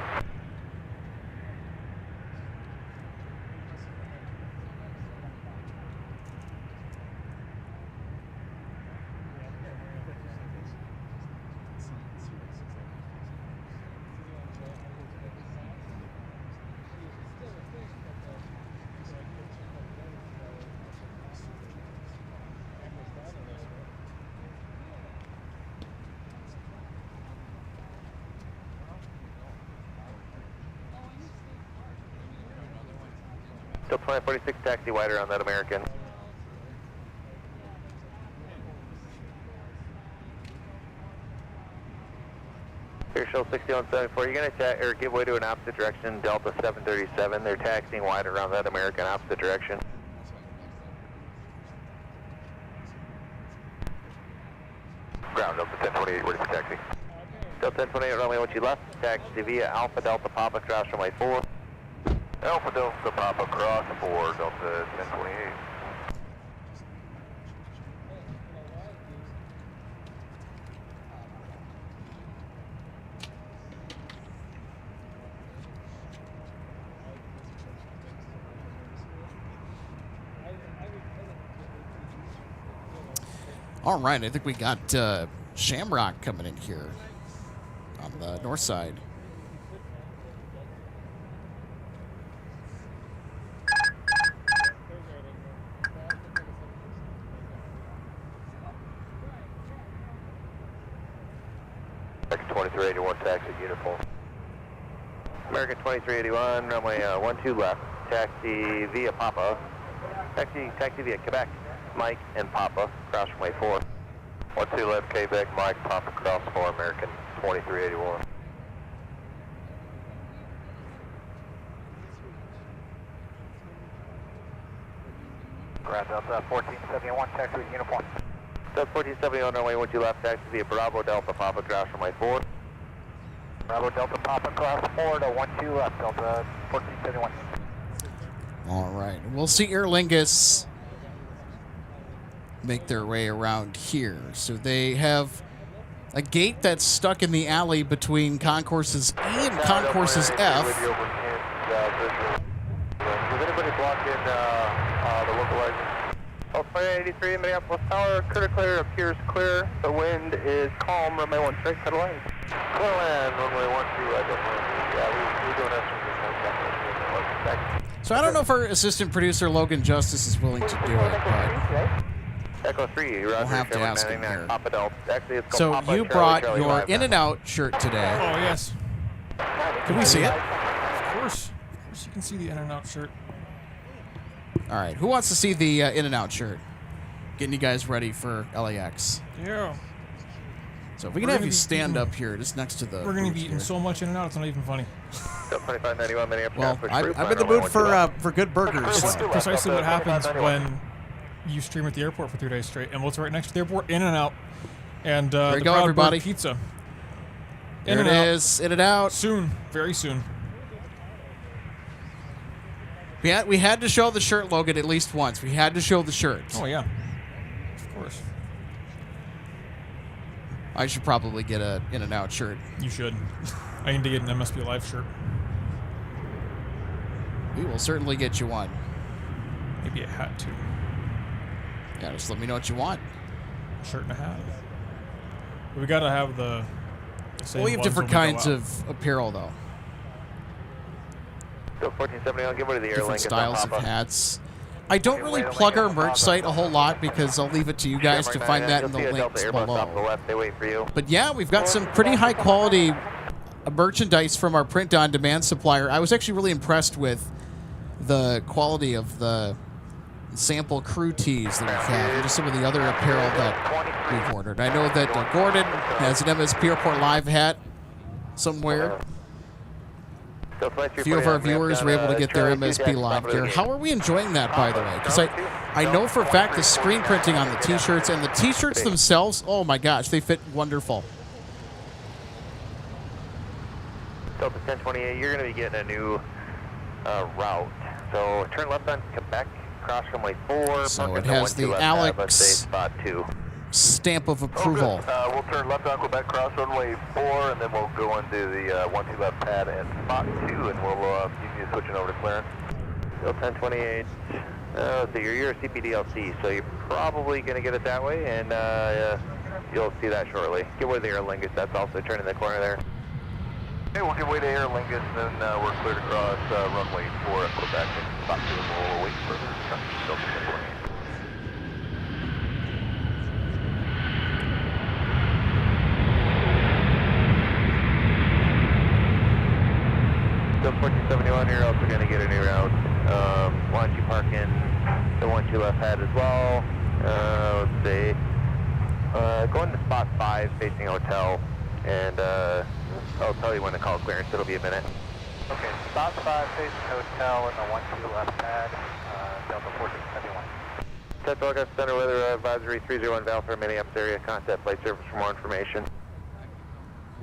Delta 2046, taxi wider on that American. Air Shuttle 6174, you're going to give way to an opposite direction, Delta 737. They're taxiing wide around that American, opposite direction. Ground, Delta 1028, ready for taxi. Delta 1028, runway 12 left, taxi via Alpha Delta Papa, cross runway 4. Alpha Delta Papa, cross 4, Delta 1028. All right, I think we got Shamrock coming in here on the north side. American 2381, taxi uniform. American 2381, runway 12 left, taxi via Papa. Taxi via Quebec, Mike and Papa, cross runway 4. 12 left, Quebec, Mike, Papa, cross 4, American 2381. Ground Delta 1471, taxi with uniform. Delta 1471, runway 12 left, taxi via Bravo, Delta, Papa, cross runway 4. Bravo Delta Papa, cross 4 to 12 left, Delta 1471. All right, we'll see Aer Lingus make their way around here. So they have a gate that's stuck in the alley between concourses E and concourses F. Is anybody blocking the localizer? Oh, 83 Minneapolis Tower, clear, appears clear. The wind is calm, runway 1 straight, cut away. Clear land, runway 12, yeah, we're doing that. So I don't know if our assistant producer Logan Justice is willing to do it, but Echo 3, we'll Roger, have to ask him 799, here. Papa Delta. Actually, it's called So Papa you Charlie brought Charlie your 5 now. In-N-Out shirt today. Oh, yes. Can we see it? Of course. Of course you can see the In-N-Out shirt. All right. Who wants to see the In-N-Out shirt? Getting you guys ready for LAX. Yeah. So if we can We're have gonna you be stand eating- up here, just next to the. We're going to booth be eating here. so much In-N-Out, it's not even funny. 2591 Minneapolis. Well, push I'm through, in the runway mood 12. for good burgers. It's So. precisely what happens when you stream at the airport for 3 days straight. And what's right next to the airport? In-N-Out. And There you the go, Proud everybody. Bird Pizza. There it In-N-Out. is. In-N-Out. Soon. Very soon. We had to show the shirt, Logan, at least once. We had to show the shirt. Oh, yeah. Of course. I should probably get a In-N-Out shirt. You should. I need to get an MSP Live shirt. We will certainly get you one. Maybe a hat, too. Yeah, just let me know what you want. A shirt and a hat. But we got to have the same Well, we have ones different when we go kinds out. of apparel, though. So 1470, I'll give it to the air Different link. styles of hats. I don't really plug our merch site a whole lot because I'll leave it to you guys to find that in the links below. They wait for you. But yeah, we've got some pretty high quality merchandise from our print-on-demand supplier. I was actually really impressed with the quality of the sample crew tees that we have and just some of the other apparel that we've ordered. I know that Gordon has an MSP Airport Live hat somewhere. A few of our viewers were able to get their MSP Live gear. How are we enjoying that, by the way? Because I know for a fact the screen printing on the T-shirts and the T-shirts themselves, oh my gosh, they fit wonderful. Delta 1028, you're going to be getting a new route. So turn left on Quebec, cross runway 4. So it has the Alex spot 2. stamp of approval. We'll turn left on Quebec, cross runway 4, and then we'll go into the 1-2 left pad and spot 2, and we'll you switching over to clearance. Delta 1028. So you're a CPDLC, so you're probably going to get it that way, and you'll see that shortly. Give way to Aer Lingus, that's also turning the corner there. Okay, we'll give way to Aer Lingus, and then we're cleared across runway 4 at Quebec, and spot 2, and we'll wait for Delta 1028. So 1471, you're also going to get a new route. Why don't you park in the 1-2 left pad as well? Let's see. Going to spot 5 facing hotel, and I'll tell you when to call clearance. It'll be a minute. Okay, spot 5 facing hotel in the 1-2 left pad, Delta 1471. Central Augusta Center Weather Advisory 301 Val for Minneapolis area. Contact flight service for more information.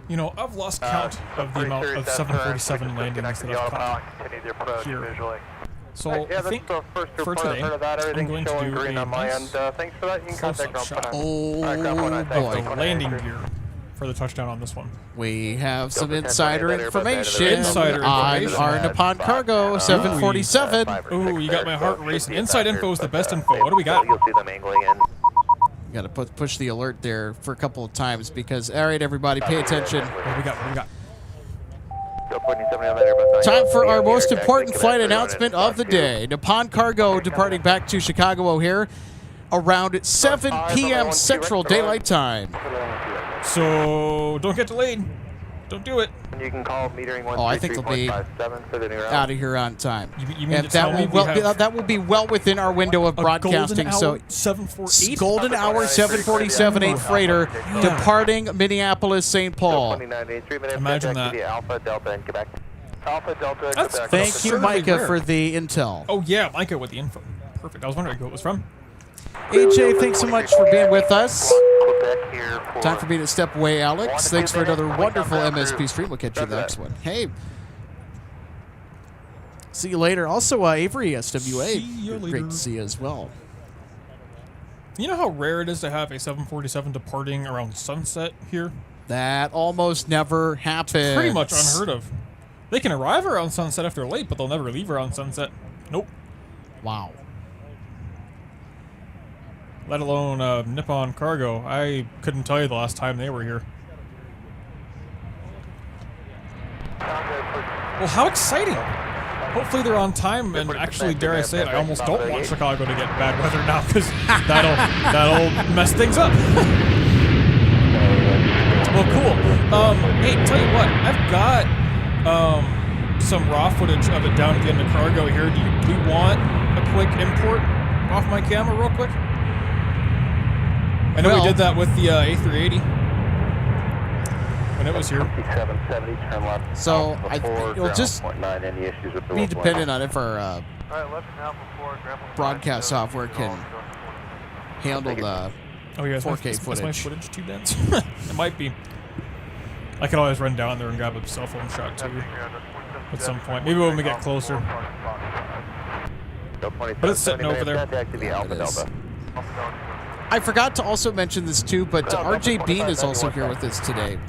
You know, I've lost count of the amount of 747 landings that I've caught here. So I think for today, I'm going to do a nice thanks for that. You can contact close-up shot Oh of boy. the landing gear for the touchdown on this one. We have some insider information Insider on information. our Nippon Cargo 747. Ooh, you got my heart racing. Inside info is the best info. What do we got? You'll see them angling in. Got to push the alert there for a couple of times because, all right, everybody, pay attention. What do we got? What do we got? Time for our most important flight announcement of the day. Nippon Cargo departing back to Chicago O'Hare around 7 p.m. Central Daylight Time. So don't get delayed. Don't do it. You can call metering 133.57 Oh, I think they'll be for the new route. out of here on time. You mean And to tell me we have that will be well within our window of a broadcasting. golden So hour 748? Golden Hour 747-8 freighter departing Minneapolis, St. Paul. Imagine that. Alpha Delta in Quebec. Alpha Delta That's Quebec. Thank you, absurdly Micah, rare. for the intel. Oh yeah, Micah with the info. Perfect. I was wondering who it was from. AJ, thanks so much for being with us. Quebec here for Time for me to step away, Alex. Thanks for another wonderful MSP stream. We'll catch you in the next one. Hey. See you later. Also, Avery SWA. See you later. Great to see you as well. You know how rare it is to have a 747 departing around sunset here? That almost never happens. Pretty much unheard of. They can arrive around sunset if they're late, but they'll never leave around sunset. Nope. Wow. Let alone Nippon Cargo. I couldn't tell you the last time they were here. Well, how exciting! Hopefully they're on time, and actually, dare I say it, I almost don't want Chicago to get bad weather now, because that'll mess things up. Well, cool. Hey, tell you what, I've got some raw footage of it down at the end of cargo here. Do you want a quick import off my camera real quick? I know we did that with the A380 when it was here. 770, turn left. So I think it'll just any issues with the be dependent on if our All right, left now before broadcast software can handle the Oh yeah, 4K is my footage. footage too dense? It might be. I could always run down there and grab a cell phone shot too at some point. Maybe when we get closer. But it's sitting over there. I forgot to also mention this too, but RJ Bean is also here with us today.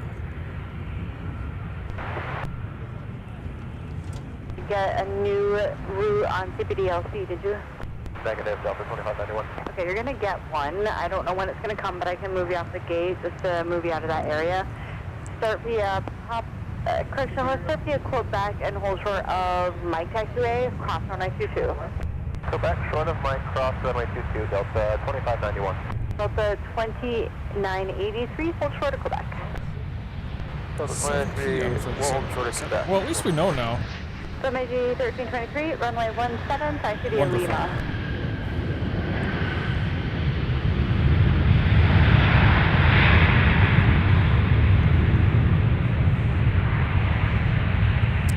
Get a new route on CPDLC, did you? Negative, Delta 2591. Okay, you're gonna get one. I don't know when it's gonna come, but I can move you off the gate just to move you out of that area. Start via correction, let's start via Quebec and hold short of Mike taxiway, cross runway 22. Quebec, short of Mike, cross runway 22, Delta 2591. Delta 2983, hold short of Quebec. Delta 23, we'll hold short of Quebec. Well, at least we know now. MAG 1323, runway 17, taxi via Wonderful. Lima.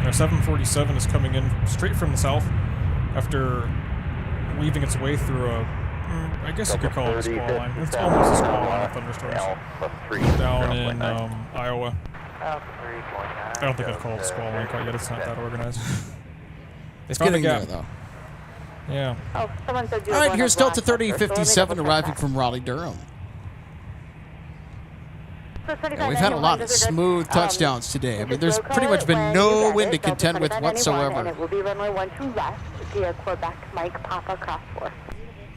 Our 747 is coming in straight from the south after weaving its way through a, I guess you could call it a squall line. It's almost a squall line of thunderstorms down in Iowa. I don't think I've called it a squall line quite yet. It's not that organized. It's Found a getting there gap. though. Yeah. Oh, someone said you All were right, going here's to Delta Rochester, so let me 3057 double check arriving that. from Raleigh-Durham. So Yeah, we've had a lot of smooth touchdowns today. I mean, there's pretty much been no wind to contend with whatsoever. And it will be runway 12 left via Quebec, Mike, Papa, cross 4.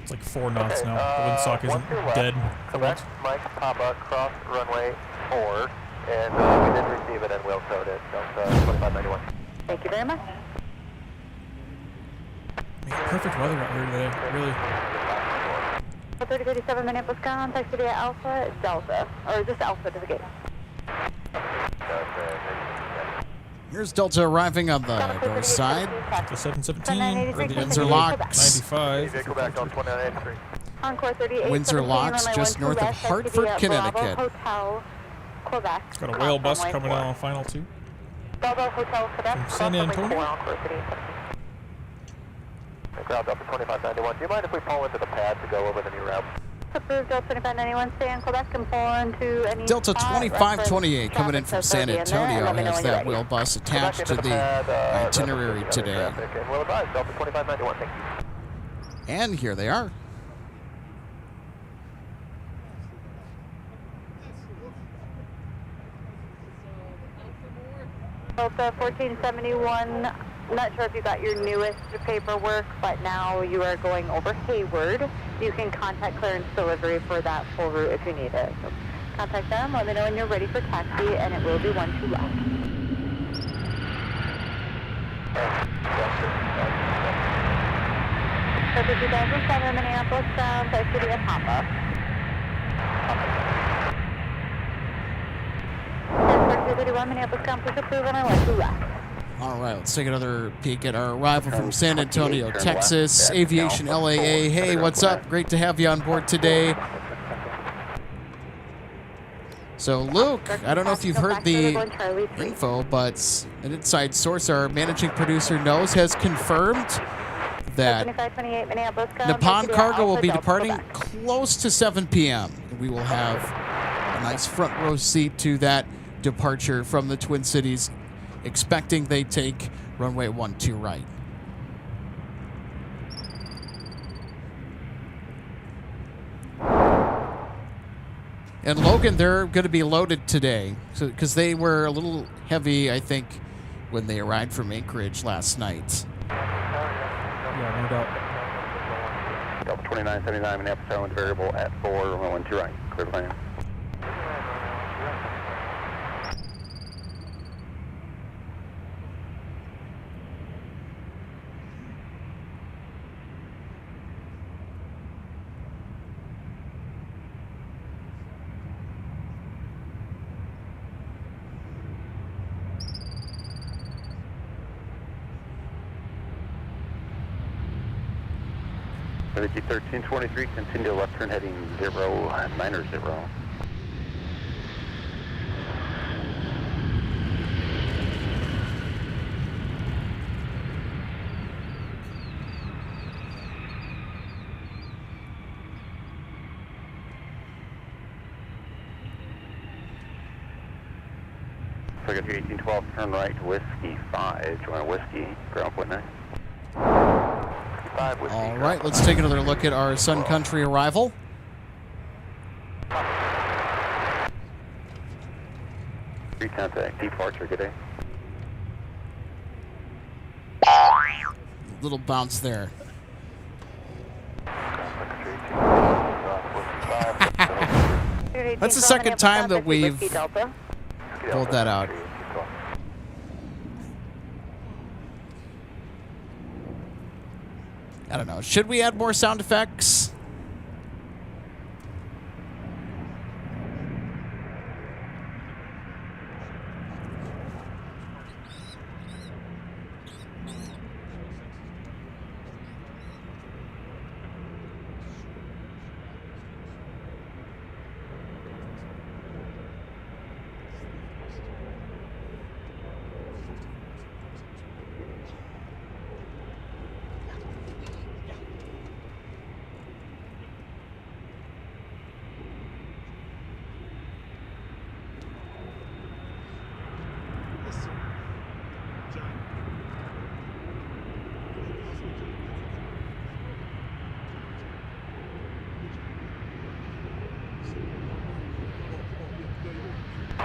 It's like 4 knots now. The windsock isn't dead. Quebec, Mike, Papa, cross runway 4, and we did receive it and we'll code it, Delta 2591. Thank you very much. Man, perfect weather out here today. Really. 3037 Minneapolis ground, taxi via Alpha, Delta, or just Alpha to the gate. Here's Delta arriving on the north side. The 717, or the Windsor locks. 95. Quebec on 2983. Encore 38. Windsor locks just north of Hartford, Connecticut. Hotel, Quebec. It's got a whale bus coming in on final 2. Bravo Hotel, Quebec. From San Antonio? Encore 38. Ground Delta 2591. Do you mind if we pull into the pad to go over the new route? Approved Delta 2591, stay in Quebec and pull into any Delta spot. 2528 coming in from Traffic San 30 in there, Antonio and let me know has when you're that ready. wheel bus attached to the itinerary today. And we'll advise Delta 2591. Thank you. And here they are. Delta 1471, not sure if you got your newest paperwork, but now you are going over Hayward. You can contact clearance delivery for that full route if you need it. So contact them, let me know when you're ready for taxi, and it will be 12 left. Delta 2007 Minneapolis ground, taxi via Papa. 231 Minneapolis ground, push approved, and I want to left. All right, let's take another peek at our arrival from San Antonio, Texas. Aviation LAA. Hey, what's up? Great to have you on board today. So, Luke, I don't know if you've heard the info, but an inside source, our managing producer knows, has confirmed that Nippon Cargo will be departing close to 7 p.m. We will have a nice front row seat to that departure from the Twin Cities, expecting they take runway 12 right. And Logan, they're going to be loaded today because they were a little heavy, I think, when they arrived from Anchorage last night. Yeah, no doubt. Delta 2979, Minneapolis Airlines variable at 4, runway 12 right, clear plan. Vicky 1323, continue left turn heading 090. So I got your 1812, turn right, Whiskey 5, join Whiskey, ground point 9. All right, let's take another look at our Sun Country arrival. Contact departure, good day. Little bounce there. That's the second time that we've pulled that out. I don't know. Should we add more sound effects?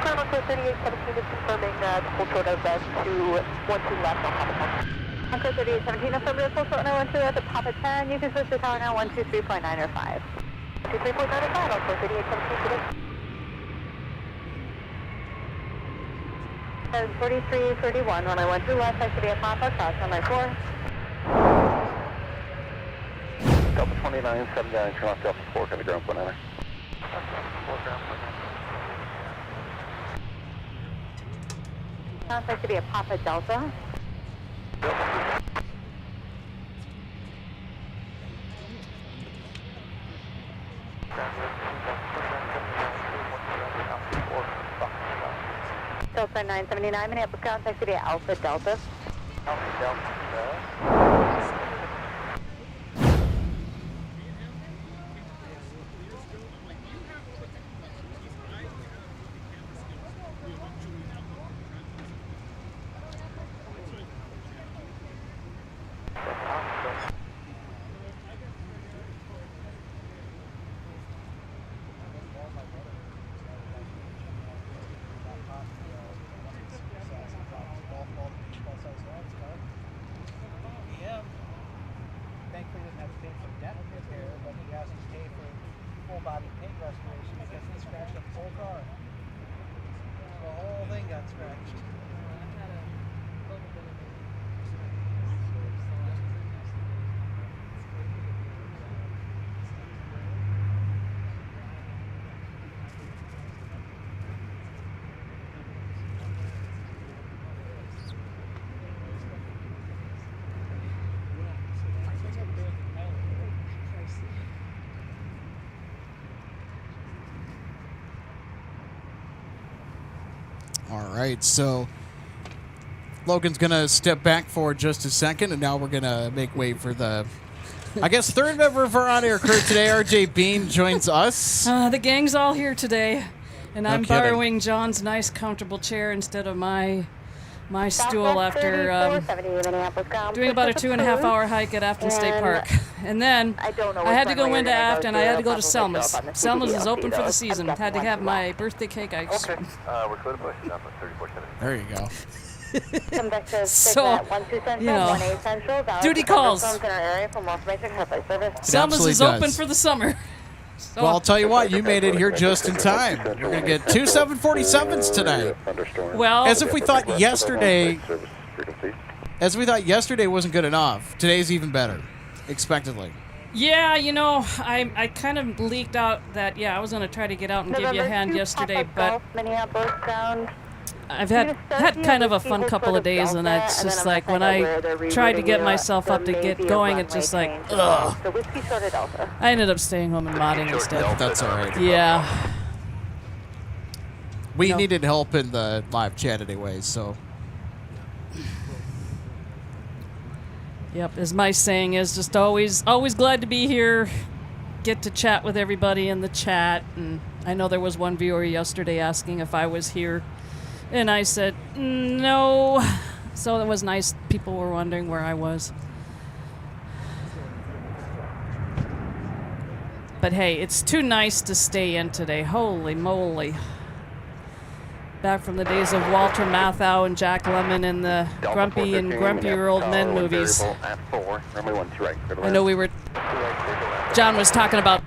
Colonel 3817 is confirming full short of 212 left on Papa 10. Anchor 3817, affirmative, full short on 012 at the Papa 10. You can switch to tower now 123.9 or 5. 123.9 or 5, also 3817 today. 4331, runway 12 left, I should be at Papa, cross runway 4. Delta 2979, turn off Delta 4, copy ground point 9. Sounds like to be a Papa Delta. Delta 979, Minneapolis ground, taxi to Alpha Delta. Alpha Delta. Thankfully, didn't have to pay for debt repair, but he has to pay for full body paint restoration because he scratched up the whole car. So the whole thing got scratched. All right, so Logan's going to step back for just a second, and now we're going to make way for the, I guess, third member of our on-air crew today. RJ Bean joins us. The gang's all here today, and I'm kidding. borrowing John's nice, comfortable chair instead of my my stool after doing about a 2.5 hour hike at Afton State Park. And then I had to go into Afton, and I had to go to Selma's. Selma's is open for the season. Had to have my birthday cake ice cream. We're clear to push. Down for 3470. There you go. So, you know, duty calls. Selma's is open for the summer. So, Well, I'll tell you what, you made it here just in time. We're going to get 2 747s tonight. well, As if we thought yesterday wasn't good enough. Today's even better, expectedly. yeah, you know, I kind of leaked out that, yeah, I was going to try to get out and give you a hand yesterday, but Minneapolis ground. I've had kind of a fun couple of days, and it's just like when I tried to get myself up to get going, it's just like, ugh. The Whiskey Shorter Delta. I ended up staying home and modding instead. That's all right. Yeah. We No. needed help in the live chat anyway, so. Yep, as my saying is, just always glad to be here, get to chat with everybody in the chat, and I know there was one viewer yesterday asking if I was here, and I said no, so it was nice. People were wondering where I was. But hey, it's too nice to stay in today. Holy moly. Back from the days of Walter Matthau and Jack Lemmon and the grumpy and grumpier old men movies. I know John was talking about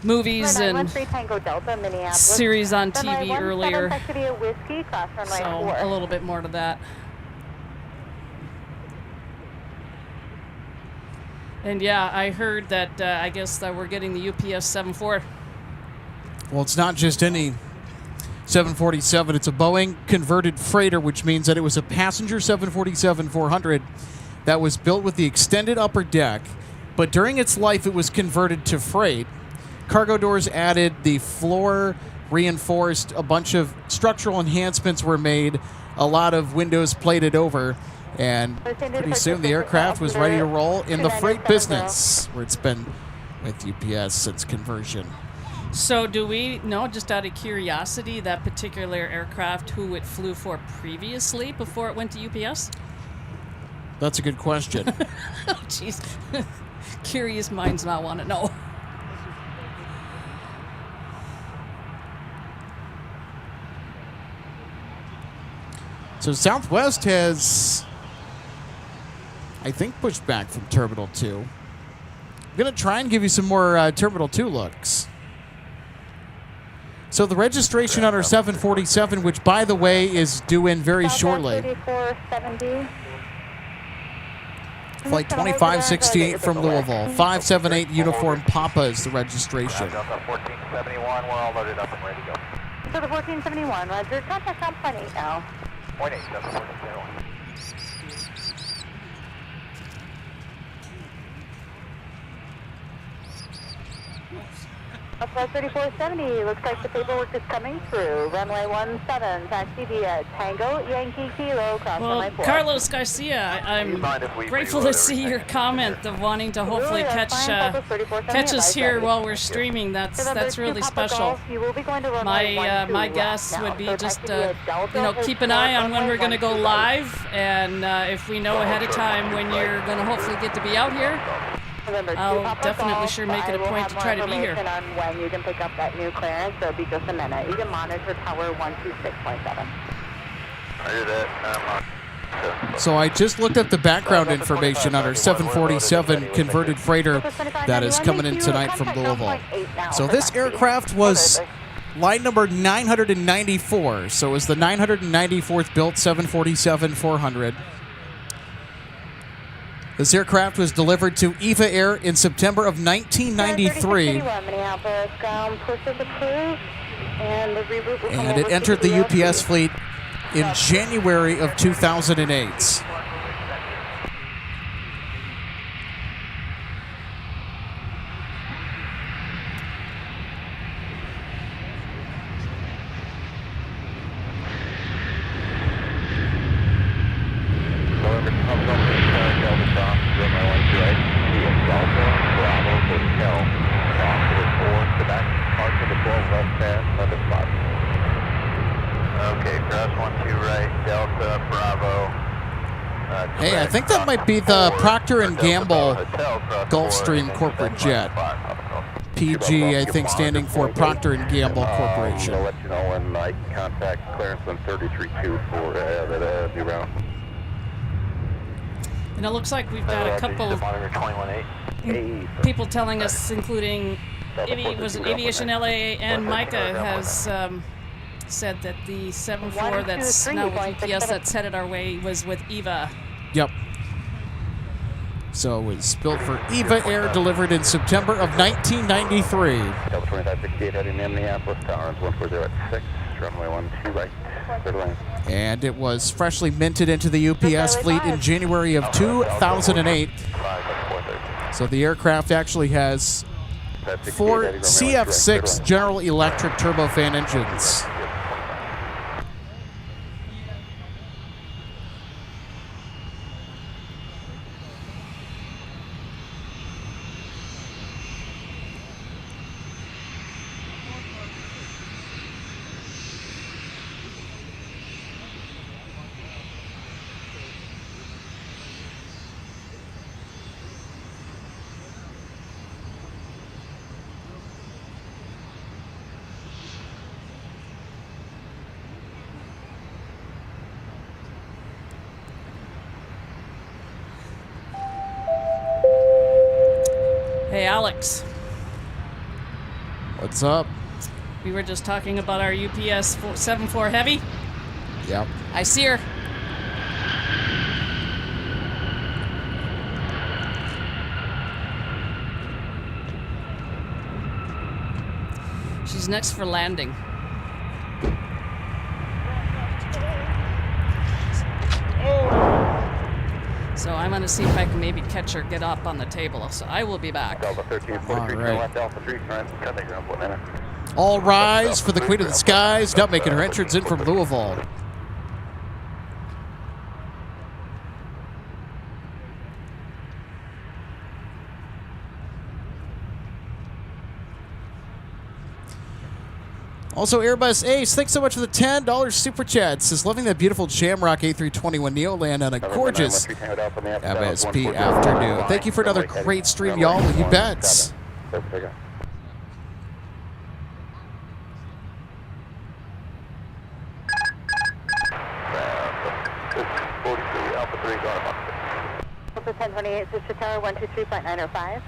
movies and series on TV earlier. So a little bit more to that. And yeah, I heard that I guess that we're getting the UPS 74. Well, it's not just any 747. It's a Boeing converted freighter, which means that it was a passenger 747-400 that was built with the extended upper deck, but during its life it was converted to freight. Cargo doors added, the floor reinforced, a bunch of structural enhancements were made, a lot of windows plated over, and pretty soon the aircraft was ready to roll in the freight business, where it's been with UPS since conversion. So do we know, just out of curiosity, that particular aircraft, who it flew for previously before it went to UPS? That's a good question. Oh, jeez. Curious minds might want to know. So Southwest has, I think, pushed back from Terminal 2. I'm going to try and give you some more Terminal 2 looks. So the registration on our 747, which, by the way, is due in very shortly. Flight 2568 from Louisville. 578 Uniform Papa is the registration. 1471, we're all loaded up and ready to go. So the 1471, Roger. Contact on point 8 now. Point 8, Delta 1471. Flight 3470, looks like the paperwork is coming through. Runway 17, taxi via Tango, Yankee Kilo, cross runway 4. Carlos Garcia, I'm grateful to see your comment of wanting to hopefully catch us here while we're streaming. That's really special. My guess would be just keep an eye on when we're going to go live, and if we know ahead of time when you're going to hopefully get to be out here, I'll definitely sure make it a point to try to be here. On when you can pick up that new clearance, so it'll be just a minute. You can monitor tower 126.7. So I just looked at the background information on our 747 converted freighter that is coming in tonight from Louisville. So this aircraft was line number 994. So it was the 994th built 747-400. This aircraft was delivered to EVA Air in September of 1993. And it entered the UPS fleet in January of 2008. Okay, cross 12 right, Delta, Bravo. Hey, I think that might be the Procter & Gamble Gulfstream corporate jet. PG, I think, standing for Procter & Gamble Corporation. I'll let you know when I can contact clearance on 33.2 for that new round. And it looks like we've got a couple people telling us, including Aviation LA and Micah has said that the 7-4 that's now with UPS that's headed our way was with EVA. Yep. So it was built for EVA Air, delivered in September of 1993. Delta 2568 heading to Minneapolis, tolerance 140 at 6, runway 12 right, clear to land. And it was freshly minted into the UPS fleet in January of 2008. So the aircraft actually has 4 CF6 General Electric turbofan engines. Hey, Alex. What's up? We were just talking about our UPS 7-4 Heavy. Yep. I see her. She's next for landing. So I'm going to see if I can maybe catch her, get up on the table. So I will be back. Delta 1343, All right. left Alpha 3, current, All rise for the Queen of the Skies, now making her entrance in from Louisville. Also, Airbus Ace, thanks so much for the $10 super chat. Says, loving that beautiful Shamrock A321 Neo land on a gorgeous MSP afternoon. Thank you for another great stream, y'all. You bets. Delta 1028, Sister Tower 123.905.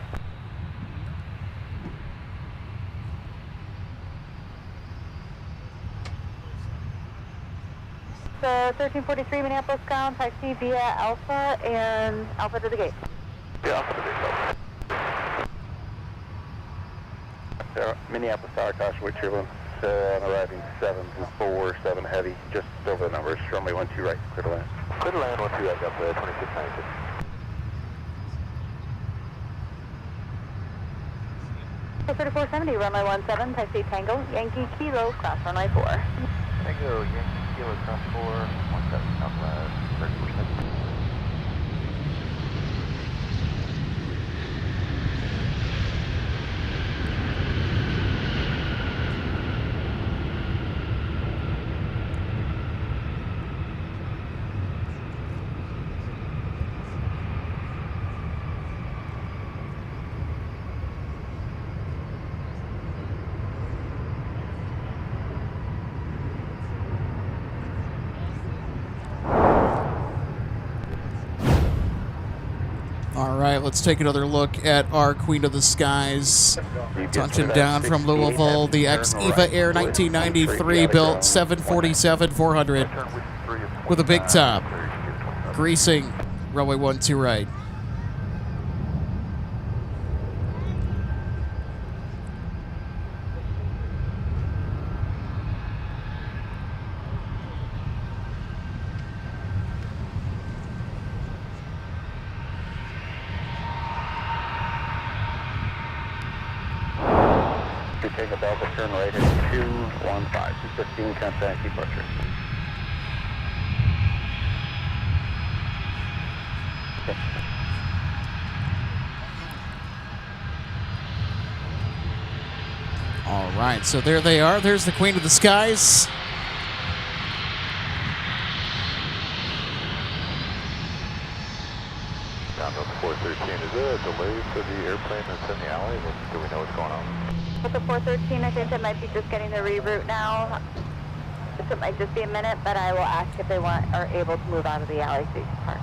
So 1343 Minneapolis ground, taxi via Alpha and Alpha to the gate. Yeah, Alpha to the gate. Minneapolis Tower, caution, with turbulence, arriving 747 heavy, just over the numbers, runway 12 right, clear to land. Clear to land, 12 right, up to 2696. 3470, runway 17, taxi Tango, Yankee Kilo, cross runway 4. Tango, Yankee Kilo, cross 4, 17, southwest, 3470. All right, let's take another look at our Queen of the Skies. Touching down from Louisville, the ex-EVA Air 1993 built 747-400 with a big top. Greasing, runway 12 right. Take a Delta turn right at 215, 215, contact departure. Okay. All right, so there they are. There's the Queen of the Skies. 413, is there a delay for the airplane that's in the alley? Do we know what's going on? With the 413, I think it might be just getting the reroute now. So it might just be a minute, but I will ask if they are able to move out of the alley so you can park.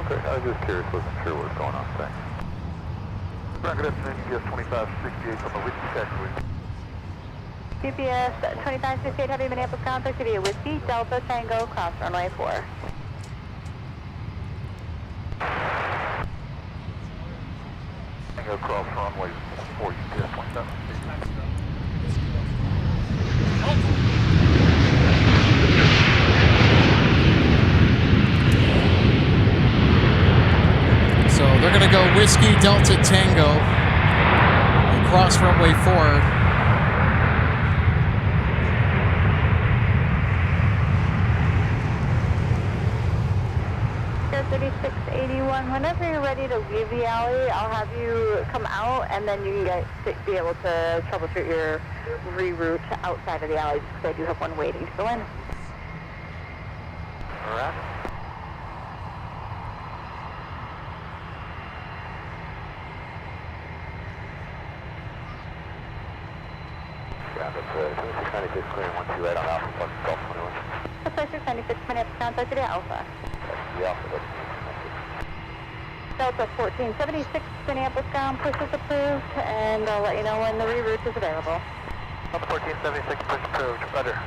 Okay, I was just curious, wasn't sure what was going on. Thanks. Rocket FNN, UPS 2568 from the Whiskey taxiway. UPS 2568 Heavy Minneapolis ground 30 Whiskey Delta Tango cross runway 4. Tango cross runway 4, UPS 27. So they're going to go Whiskey Delta Tango across runway 4. 3681. Whenever you're ready to leave the alley, I'll have you come out, and then you can be able to troubleshoot your reroute outside of the alley, because I do have one waiting to go in. All right. Yeah, that's 2696 clearing 12 right on Alpha Plus Golf 21. That's 2696 Minneapolis ground 30 Alpha. That's the Alpha. Delta 1476 Minneapolis ground, push is approved, and I'll let you know when the reroute is available. Delta 1476, push approved. Roger.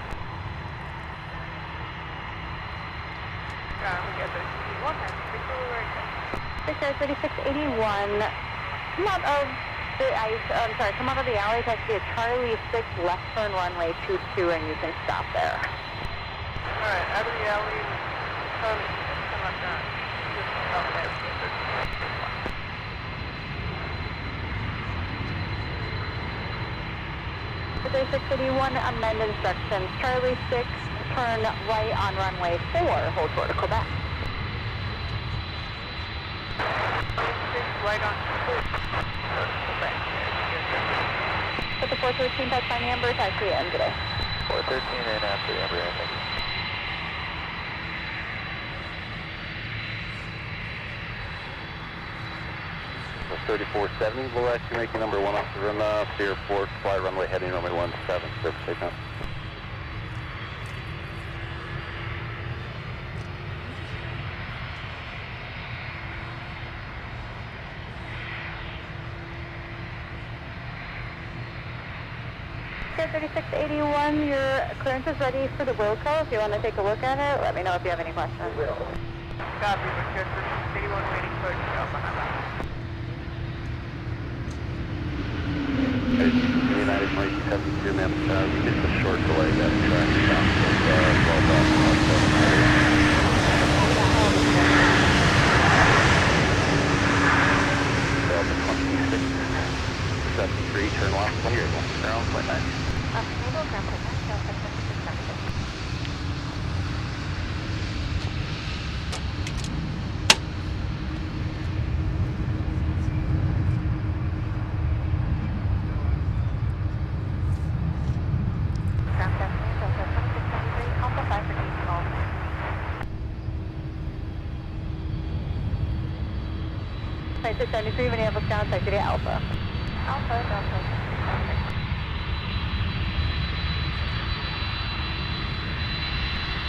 Victor 3681, come out of the ice, I'm sorry, come out of the alley, that's the Charlie 6 left turn runway 22, and you can stop there. Alright, out of the alley, Charlie 6, come up down. Just stop there. 3681, amend instructions. Charlie 6, turn right on runway 4, hold short of Quebec. 6, right on 4. Quebec. Put the 413 touch on Amber, taxi in today. 413 and after the Amber, thank you. 3470, we'll actually make you number 1 off the MSP Airport, fly runway heading runway 17, service takeoff. Okay, 3681, your clearance is ready for the Wilco. If you want to take a look at it, let me know if you have any questions. Copy, but 3681 waiting for Alpha. United 2272, ma'am. We just a short delay that traffic down to 2673, turn left, here, ground, point 9. Flight 673, Minneapolis ground, site today Alpha. Alpha, Delta.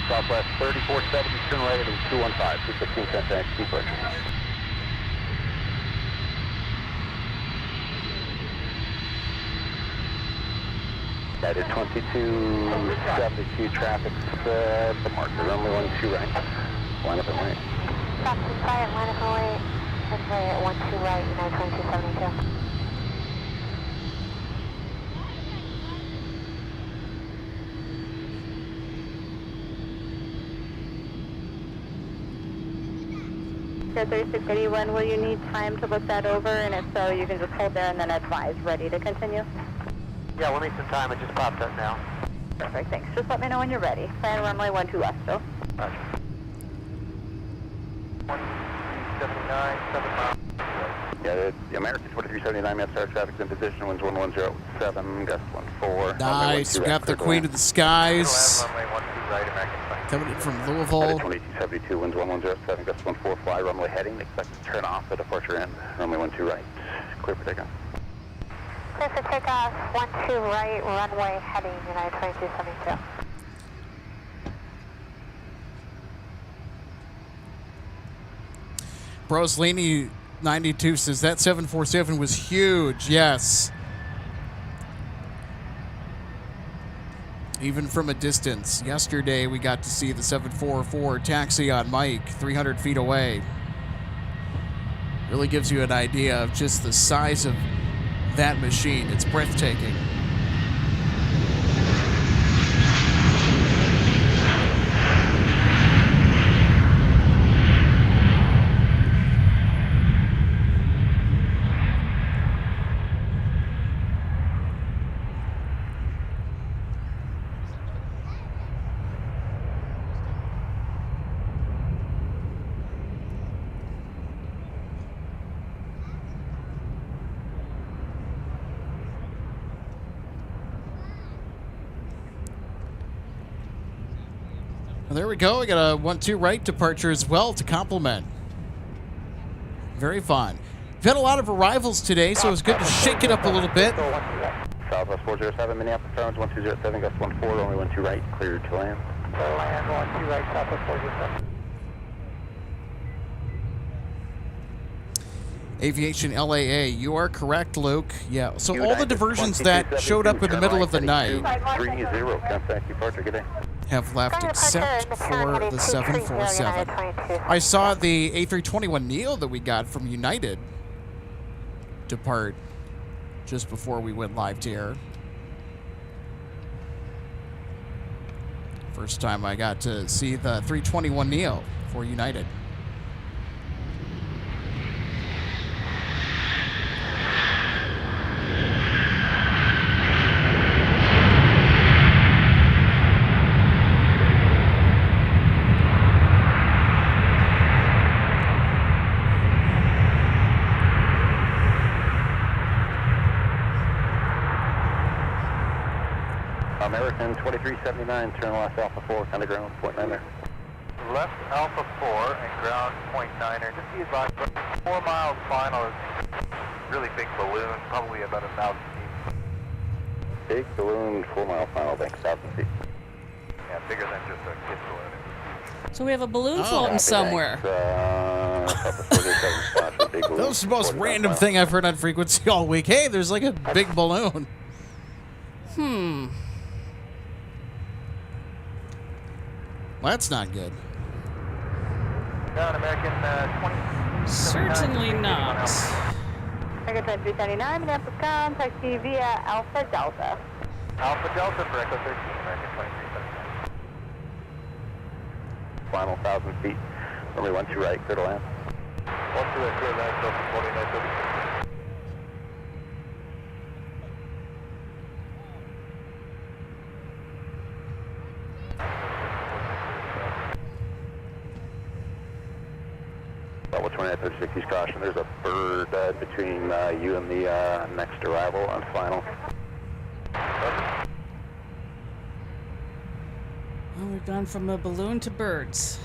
Southwest 3470, turn right at 215, 215 cents next departure. United 2272, traffic's the marker, runway 12 right. Line up and right. Stop to fly at line up and right. Runway at 12 right, United 2272. Square 3681, will you need time to look that over? And if so, you can just hold there and then advise ready to continue. Yeah, we'll need some time. It just popped up now. Perfect, thanks. Just let me know when you're ready. Plan runway 12 left, Phil. Roger. 2379, 7 miles. Yeah, the American 2379, map star traffic's in position, winds 1107, gust 14. Nice. Got the Queen of the Skies. Runway 12 right, American 20. Coming in from Louisville. 2272, winds 1107, gust 14, fly runway heading. Expect to turn off the departure end. Runway 12 right. Clear for takeoff. Clear for takeoff, 12 right, runway heading, United 2272. Broslini 92 says that 747 was huge. Yes. Even from a distance. Yesterday we got to see the 744 taxi on Mike 300 feet away. Really gives you an idea of just the size of that machine. It's breathtaking. Well, there we go. We got a 1-2 right departure as well to complement. Very fun. We've had a lot of arrivals today, so it's good to shake it up a little bit. Southwest 407, Minneapolis, Toronto 1207, gust 14, runway 12 right, cleared to land. Land 12 right, Southwest 407. Aviation LAA, you are correct, Luke. Yeah, so all the diversions that showed up in the middle of the night 30, contact departure, good day. have left except for the 747. I saw the A321neo that we got from United depart just before we went live to air. First time I got to see the 321neo for United. American 2379, turn left Alpha 4, kind of ground, point 9 there. Left Alpha 4 and ground point 9er. Just be advised, 4 miles final is really big balloon, probably about 1,000 feet. Big balloon, 4 mile final, thanks, 1,000 feet. Yeah, bigger than just a kid balloon. So we have a balloon floating somewhere. That was the most random thing I've heard on frequency all week. Hey, there's like a big balloon. Well, that's not good. Down American 20. Certainly not. American 2379, Minneapolis ground, taxi via Alpha Delta. Alpha Delta for Echo 13, American 2379. Final 1,000 feet, runway 12 right, clear to land. 12 right, clear land, Delta 4936. Level 2936, use caution. There's a bird between you and the next arrival on final. Well, we've gone from a balloon to birds.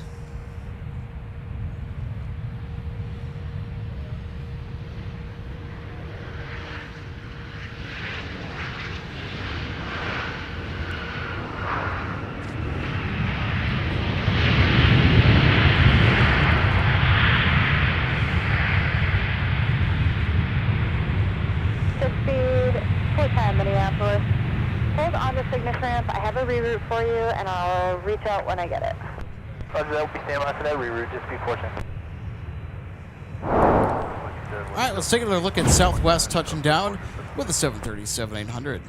Minneapolis. Hold on the signature ramp. I have a reroute for you, and I'll reach out when I get it. Roger, that will be standing by for that reroute. Just be fortunate. All right, let's take another look at Southwest touching down with the 737-800.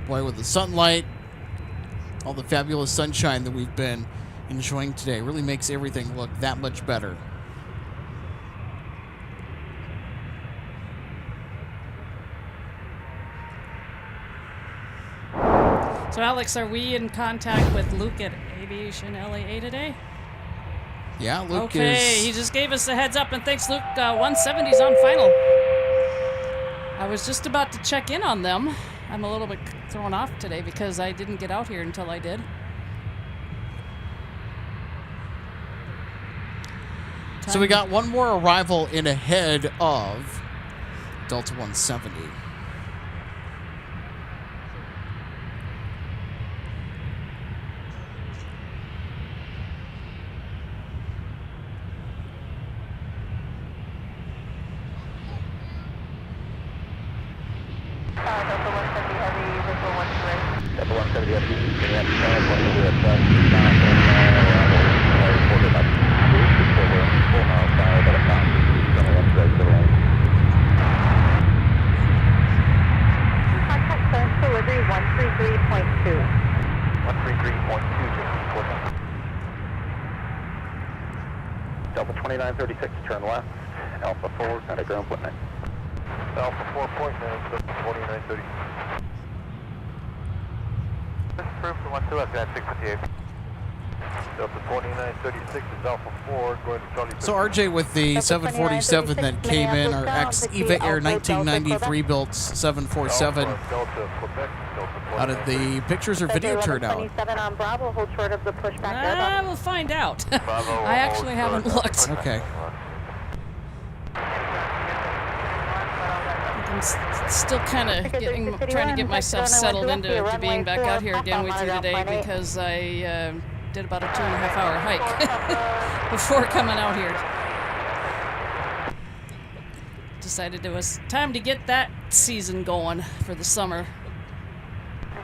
Boy, with the sunlight, all the fabulous sunshine that we've been enjoying today really makes everything look that much better. So, Alex, are we in contact with Luke at Aviation LAA today? Yeah, Luke okay, is... he just gave us a heads up, and thanks, Luke. 170's on final. I was just about to check in on them. I'm a little bit thrown off today because I didn't get out here until I did. So we got one more arrival in ahead of Delta 170. Delta 170 Heavy, Minneapolis, Contact clearance delivery 133.2. 133.2, Delta 2936, turn left, Alpha 4, at a ground point 9. Alpha 4.9, Delta 2936. This is proof for 1 left, at 658. Delta 2936 is Alpha 4, going to Charlie. So RJ with the 747 that came in, our ex-Eva Air 1993 built 747. How did the pictures or video turn out? 27 on Bravo, hold short of the pushback. We'll find out. I actually haven't looked. Okay. I'm still kind of trying to get myself settled into being back out here again with you today because I did about a 2.5-hour hike before coming out here. Decided it was time to get that season going for the summer.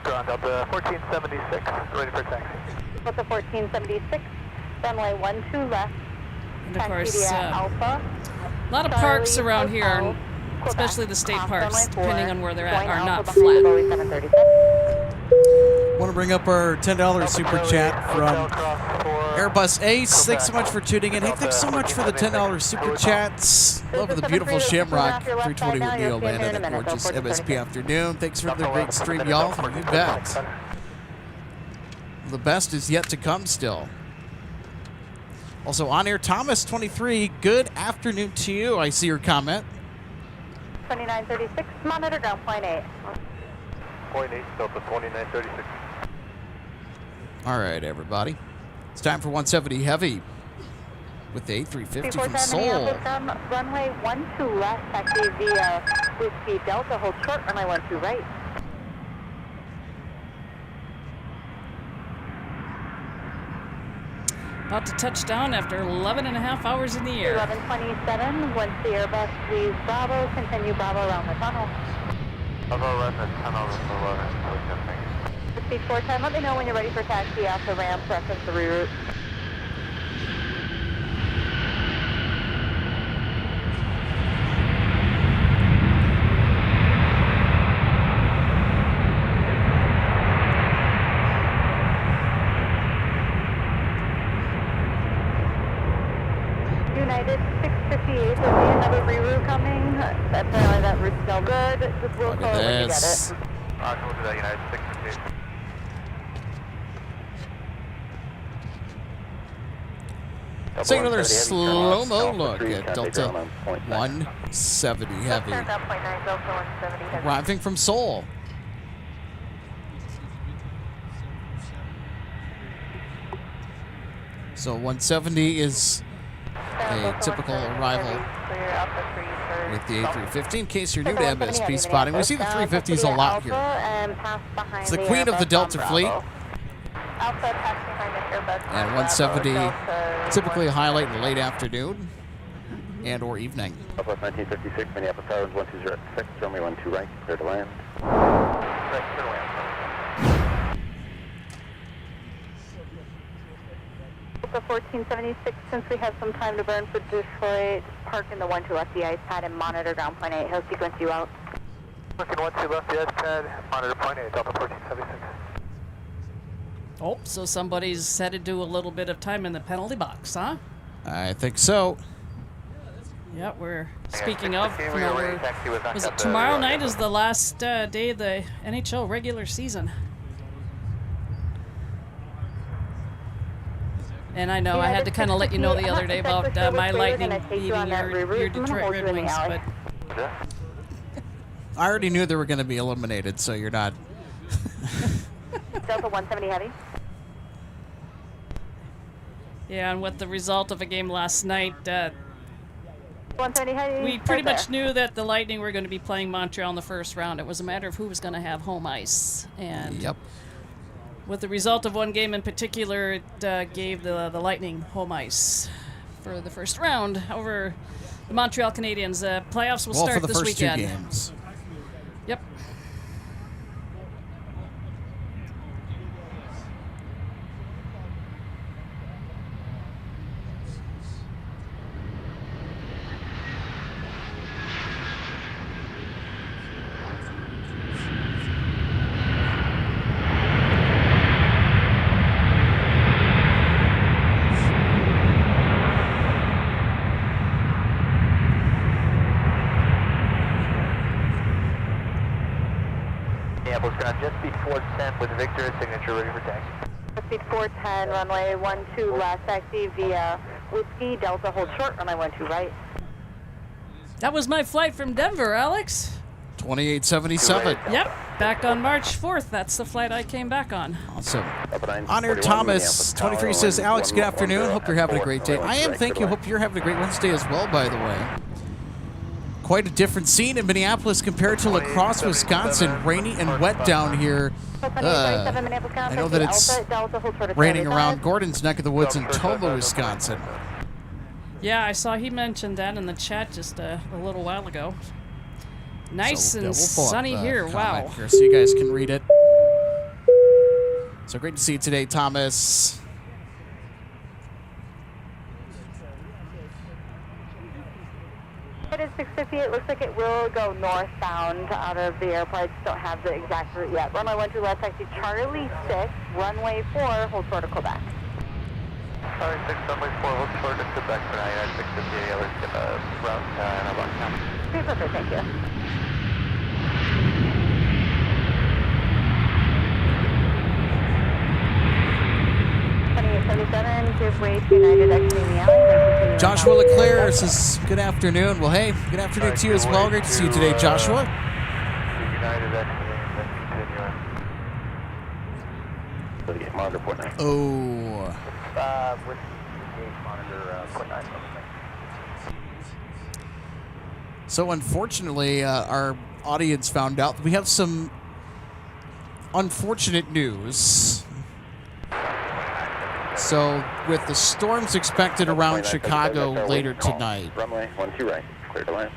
Ground up 1476, ready for taxi. Delta 1476, runway 12 left. And of course, Alpha. a lot of parks around here, are, especially the state parks, depending on where they're at, are not flat. Want to bring up our $10 super chat from Airbus Ace. Thanks so much for tuning in. Hey, thanks so much for the $10 super chats. Love the beautiful Shamrock 321 Neo landing at gorgeous MSP afternoon. Thanks for the great stream, y'all. You bet. The best is yet to come still. Also, on air Thomas 23. Good afternoon to you. I see your comment. 2936, monitor ground point 8. Point 8, Delta 2936. All right, everybody. It's time for 170 Heavy with the A350 from Seoul. Runway 12 left, taxi via Whiskey Delta, hold short, runway 12 right. About to touch down after 11.5 hours in the air. 1127, once the Airbus leaves Bravo, continue Bravo around the tunnel. Bravo around the tunnel, Speed 410, let me know when you're ready for taxi off the ramp, reference the reroute. United 658, there'll be another reroute coming. Apparently that route's still good. Just will call it when you get it. We'll do that, United 658. Take another slow-mo look at Delta 170 Heavy. Arriving from Seoul. So 170 is a typical arrival with the A350. In case you're new to MSP spotting, we see the 350s a lot here. It's the queen of the Delta fleet. And 170 typically a highlight in the late afternoon and or evening. Southwest 1956, Minneapolis Airlines 1206, runway 12 right, clear to land. Right, clear to land. The 1476, since we have some time to burn for Detroit, park in the 12 left the ice pad and monitor ground point 8. He'll sequence you out. Looking 12 left the ice pad, monitor point 8, Delta 1476. Oh, so somebody's had to do a little bit of time in the penalty box, huh? I think so. Yeah, we're speaking of, was it tomorrow night is the last day of the NHL regular season. And I know I had to kind of let you know the other day about my Lightning beating your Detroit Red Wings, but I already knew they were going to be eliminated, so you're not. Delta 170 heavy. Yeah, and with the result of a game last night, 170 heavy. we pretty much knew that the Lightning were going to be playing Montreal in the first round. It was a matter of who was going to have home ice. And Yep. with the result of one game in particular, it gave the Lightning home ice for the first round over the Montreal Canadiens. Playoffs will start for the this first weekend. 2 games. Yep. Minneapolis ground, just speed 410 with Victor, signature ready for taxi. Speed 410, runway 12 last taxi via Whiskey, Delta hold short, runway 12 right. That was my flight from Denver, Alex. 2877. Yep, back on March 4th. That's the flight I came back on. Awesome. Honor Thomas, 23 says, Alex, good afternoon. Hope you're having a great day. I am, thank you. Hope you're having a great Wednesday as well, by the way. Quite a different scene in Minneapolis compared to La Crosse, Wisconsin. Rainy and wet down here. I know that it's raining around Gordon's neck of the woods in Tomah, Wisconsin. Yeah, I saw he mentioned that in the chat just a little while ago. Nice So, and we'll pull up sunny the here. comment Wow. here so you guys can read it. So great to see you today, Thomas. It is 6:50. It looks like it will go northbound out of the airport. I just don't have the exact route yet. Runway 12 last taxi, Charlie 6, runway 4, hold short to Quebec. Charlie 6, runway 4, hold short to Quebec for now. United 658, let's get a route in our box now. Okay, perfect, thank you. Give way to United exiting the alley. Joshua Leclerc says, good afternoon. Well, hey, good afternoon to you as well. Great to see you today, Joshua. United exiting, then continue. Monitor point 9. Oh. With gauge monitor point 9. So unfortunately, our audience found out that we have some unfortunate news. So with the storms expected around Chicago later tonight, Runway 12 right, clear to land.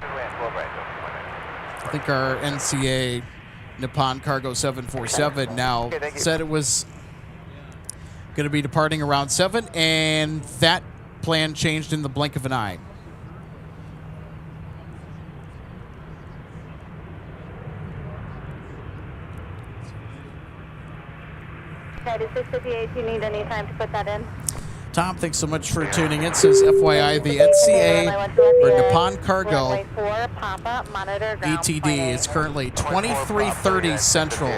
I think our NCA Nippon Cargo 747 now said it was going to be departing around 7, and that plan changed in the blink of an eye. United 658, do you need any time to put that in? Tom, thanks so much for tuning in. Says FYI, the NCA or Nippon Cargo ETD is currently 23:30 Central.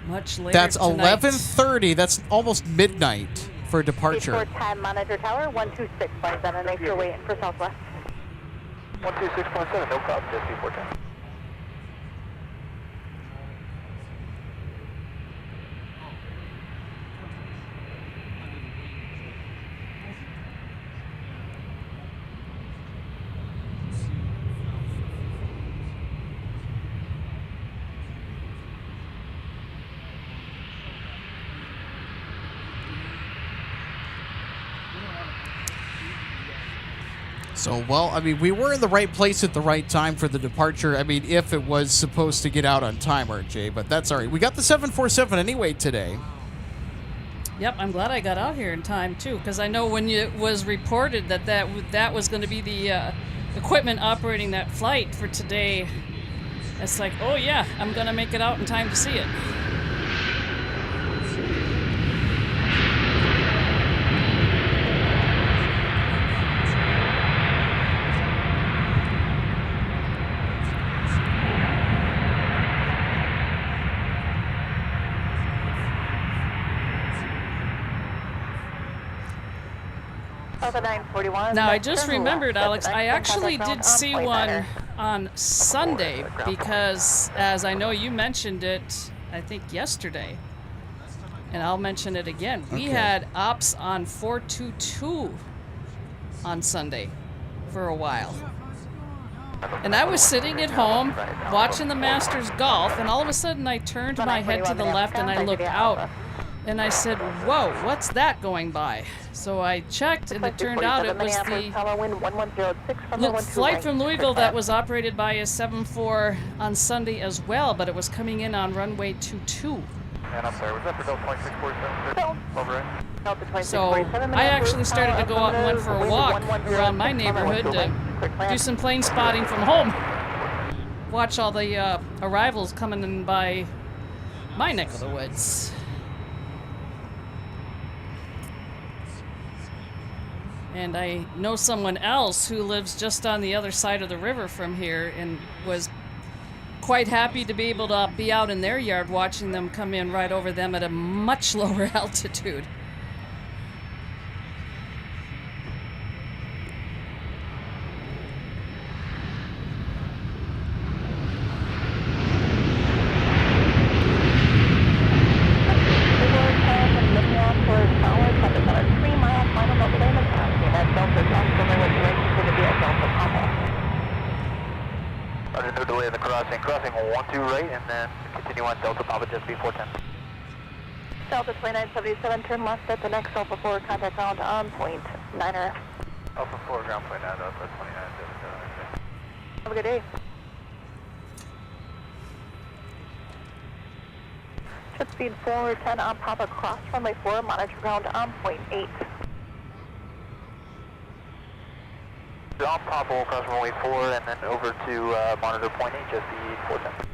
Much later That's tonight. 11:30. That's almost midnight for departure. 410 monitor tower 126.7. Thanks for waiting for Southwest. 126.7, no problem, just 410. So, well, I mean, we were in the right place at the right time for the departure. I mean, if it was supposed to get out on time, RJ, but that's all right. We got the 747 anyway today. Yep, I'm glad I got out here in time, too, because I know when it was reported that was going to be the equipment operating that flight for today, it's like, oh, yeah, I'm going to make it out in time to see it. Now, I just remembered, Alex, I actually did see one on Sunday because, as I know you mentioned it, I think yesterday, and I'll mention it again, we had ops on 422 on Sunday for a while. And I was sitting at home watching the Masters golf, and all of a sudden I turned my head to the left and I looked out. And I said, whoa, what's that going by? So I checked, and it turned out it was the flight from Louisville that was operated by a 74 on Sunday as well, but it was coming in on runway 22. And I'm sorry, was that for Delta 2647? Over. So I actually started to go out and went for a walk around my neighborhood to do some plane spotting from home. Watch all the arrivals coming in by my neck of the woods. And I know someone else who lives just on the other side of the river from here and was quite happy to be able to be out in their yard watching them come in right over them at a much lower altitude. No delay in the crossing. Crossing 12 right, and then continue on Delta Papa Jet B410. Delta 2977, turn left at the next Alpha 4, contact ground on point 9er. Alpha 4, ground point 9, Alpha 2977. Have a good day. Ship speed 410 on Papa, cross runway 4, monitor ground on point 8. On Papa, we'll cross runway 4 and then over to monitor point 8, just the 410.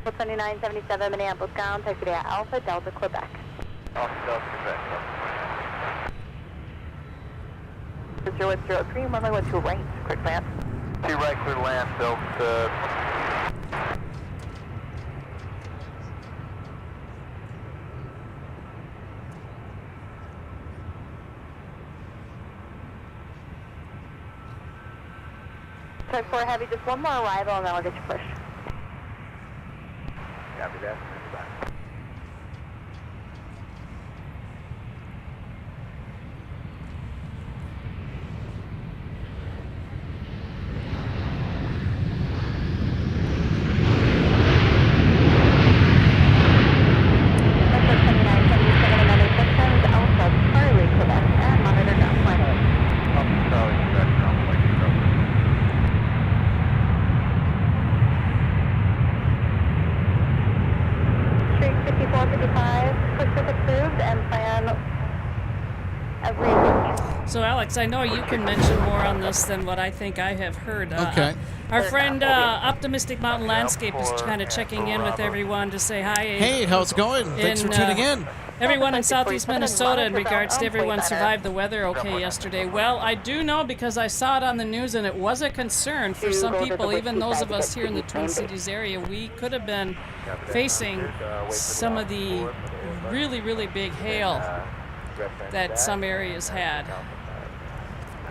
2977 Minneapolis ground, taxi at Alpha, Delta, Quebec. Alpha, Delta, Quebec. 0103, runway 12 right, quick land. 2 right, clear land, Delta. Type 4 heavy, just one more arrival and then I'll get you pushed. Copy that. So, Alex, I know you can mention more on this than what I think I have heard. Okay. Our friend Optimistic Mountain Landscape is kind of checking in with everyone to say hi. Hey, how's it going? Thanks for tuning in. Everyone in southeast Minnesota, in regards to everyone survived the weather okay yesterday. Well, I do know because I saw it on the news and it was a concern for some people, even those of us here in the Twin Cities area. We could have been facing some of the really, really big hail that some areas had.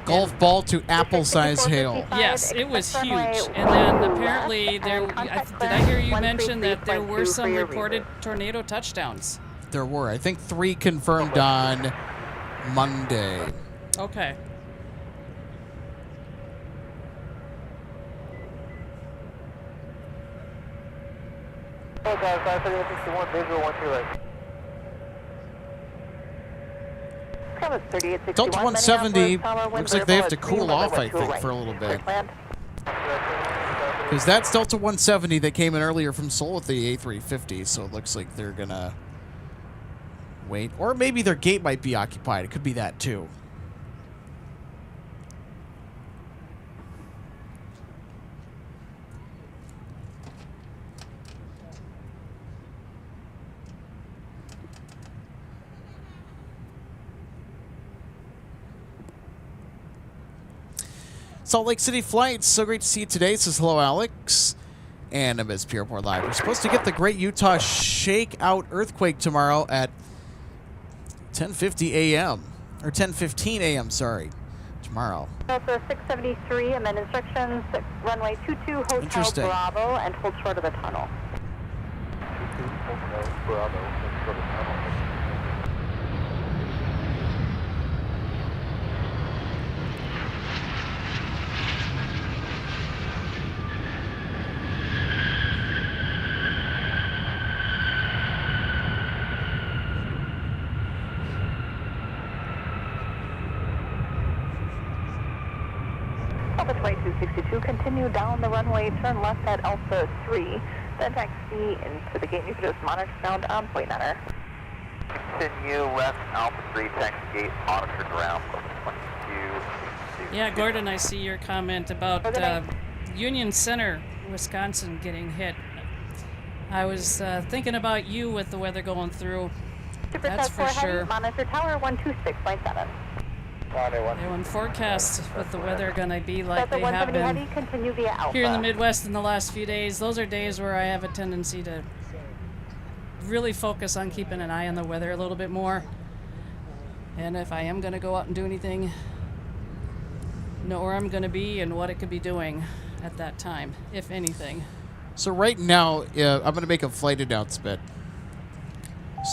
Golf ball to apple-sized hail. Yes, it was huge. And then apparently did I hear you mention that there were some reported tornado touchdowns? There were. I think 3 confirmed on Monday. Okay. Hey guys, 561 visual 12 right. Delta 170 looks like they have to cool off, I think, for a little bit. Because that's Delta 170 that came in earlier from Seoul with the A350, so it looks like they're going to wait. Or maybe their gate might be occupied. It could be that, too. Salt Lake City flights. So great to see you today. Says hello, Alex. And MSP Airport Live. We're supposed to get the Great Utah Shakeout Earthquake tomorrow at 10:50 a.m. Or 10:15 a.m., sorry. tomorrow. Delta 673, and then instructions, runway 22, Hotel Interesting. Bravo, and hold short of the tunnel. Bravo, let's go to tunnel. Alpha 2262, continue down the runway, turn left at Alpha 3, then taxi into the gate. You can just monitor sound on point center. Continue left Alpha 3, taxi gate, monitor ground, 22. Yeah, Gordon, I see your comment about Union Center, Wisconsin getting hit. I was thinking about you with the weather going through. That's for sure. Monitor tower 126.7. Everyone forecasts with the weather gonna be like they have been heavy, continue via Alpha. here in the Midwest in the last few days. Those are days where I have a tendency to really focus on keeping an eye on the weather a little bit more. And if I am gonna go out and do anything, know where I'm gonna be and what it could be doing at that time, if anything. So right now, I'm going to make a flight announcement.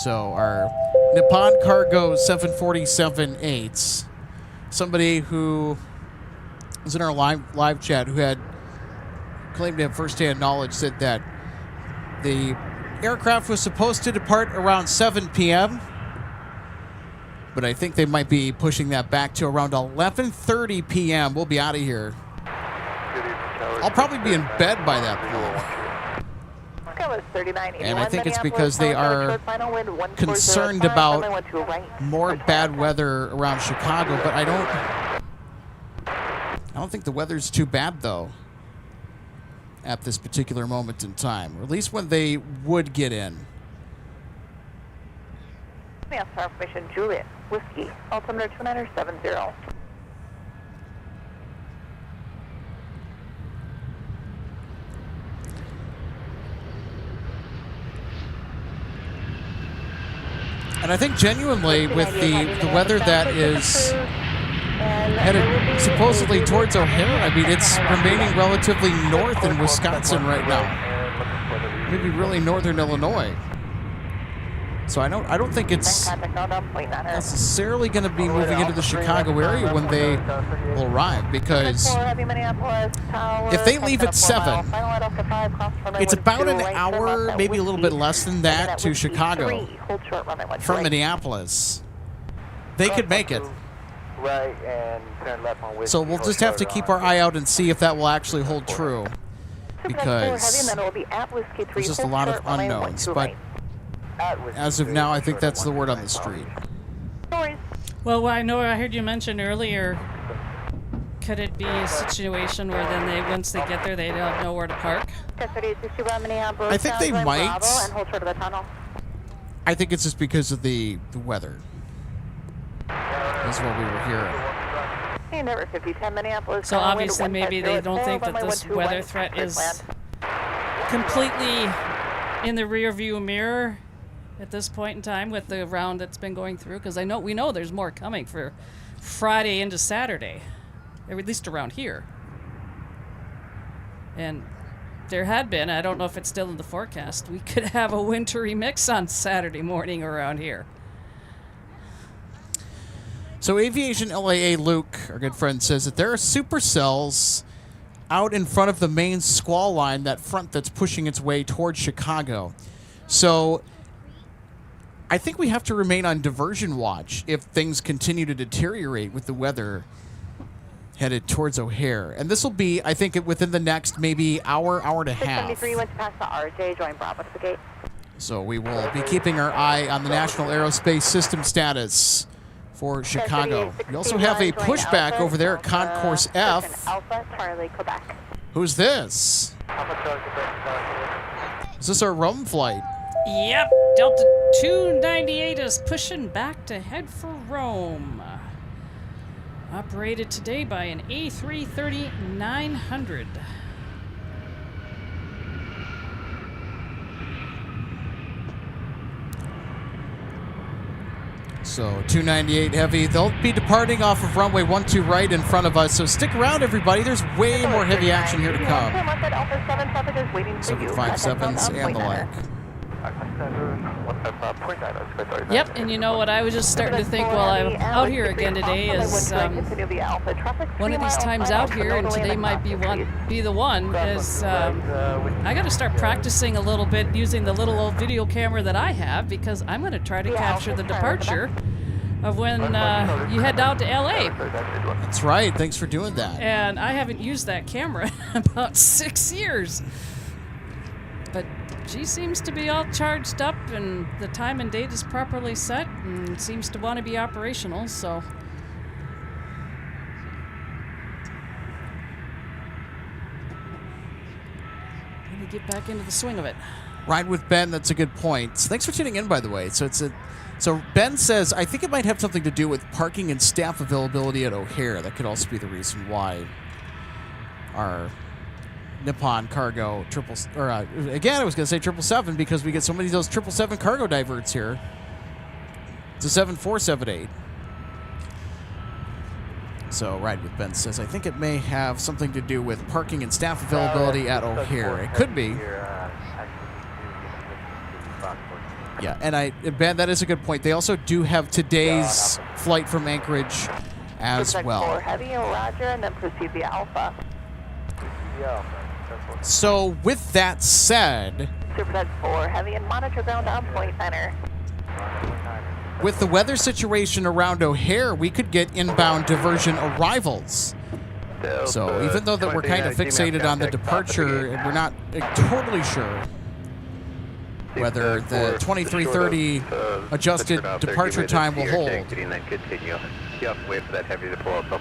So our Nippon Cargo 747-8s, somebody who was in our live chat who had claimed to have firsthand knowledge, said that the aircraft was supposed to depart around 7 p.m., but I think they might be pushing that back to around 11:30 p.m. We'll be out of here. I'll probably be in bed by that point. And I think it's because they are concerned about more bad weather around Chicago, but I don't think the weather's too bad, though, at this particular moment in time, or at least when they would get in. Information, Juliet, Whiskey, altimeter 2970. And I think genuinely with the weather that is headed supposedly towards O'Hare, I mean, it's remaining relatively north in Wisconsin right now. Maybe really northern Illinois. So I don't think it's necessarily going to be moving into the Chicago area when they will arrive, because if they leave at 7, it's about an hour, maybe a little bit less than that, to Chicago from Minneapolis. They could make it. So we'll just have to keep our eye out and see if that will actually hold true, because there's just a lot of unknowns. But as of now, I think that's the word on the street. Well, I know I heard you mention earlier, could it be a situation where then once they get there, they don't have nowhere to park? I think they might. I think it's just because of the weather. That's what we were hearing. So obviously maybe they don't think that this weather threat is completely in the rear view mirror at this point in time with the round that's been going through, because we know there's more coming for Friday into Saturday, at least around here. And there had been, I don't know if it's still in the forecast, we could have a wintry mix on Saturday morning around here. So Aviation LAA Luke, our good friend, says that there are supercells out in front of the main squall line, that front that's pushing its way towards Chicago. So I think we have to remain on diversion watch if things continue to deteriorate with the weather headed towards O'Hare. And this will be, I think, within the next maybe hour and a half. 673 went past the RJ, join Bravo to the gate. So we will be keeping our eye on the National Aerospace System status for Chicago. We also have a pushback over there at Concourse F. Alpha Charlie, Quebec. Who's this? Is this our Rome flight? Yep, Delta 298 is pushing back to head for Rome. Operated today by an A330-900. So 298 Heavy, they'll be departing off of runway 12 right in front of us. So stick around, everybody. There's way more heavy action here to come. 757s and the like. Yep, and you know what I was just starting to think while I'm out here again today is one of these times out here, and today might be the one, is I got to start practicing a little bit using the little old video camera that I have, because I'm going to try to capture the departure of when you head down to LA. That's right. Thanks for doing that. And I haven't used that camera in about 6 years. But she seems to be all charged up, and the time and date is properly set, and seems to want to be operational, so. Let me get back into the swing of it. Ride with Ben, that's a good point. Thanks for tuning in, by the way. So Ben says, I think it might have something to do with parking and staff availability at O'Hare. That could also be the reason why our Nippon cargo again, I was going to say 777 because we get so many of those 777 cargo diverts here. It's a 7478. So Ride with Ben says, I think it may have something to do with parking and staff availability at O'Hare. It could be. Yeah, and Ben, that is a good point. They also do have today's flight from Anchorage as well. Heavy, Roger, and then proceed the Alpha. So with that said, Super 4 Heavy and monitor ground on point center. With the weather situation around O'Hare, we could get inbound diversion arrivals. So even though that we're kind of fixated on the departure, and we're not totally sure whether the 2330 adjusted departure time will hold. And then continue. You have to wait for that heavy to pull up.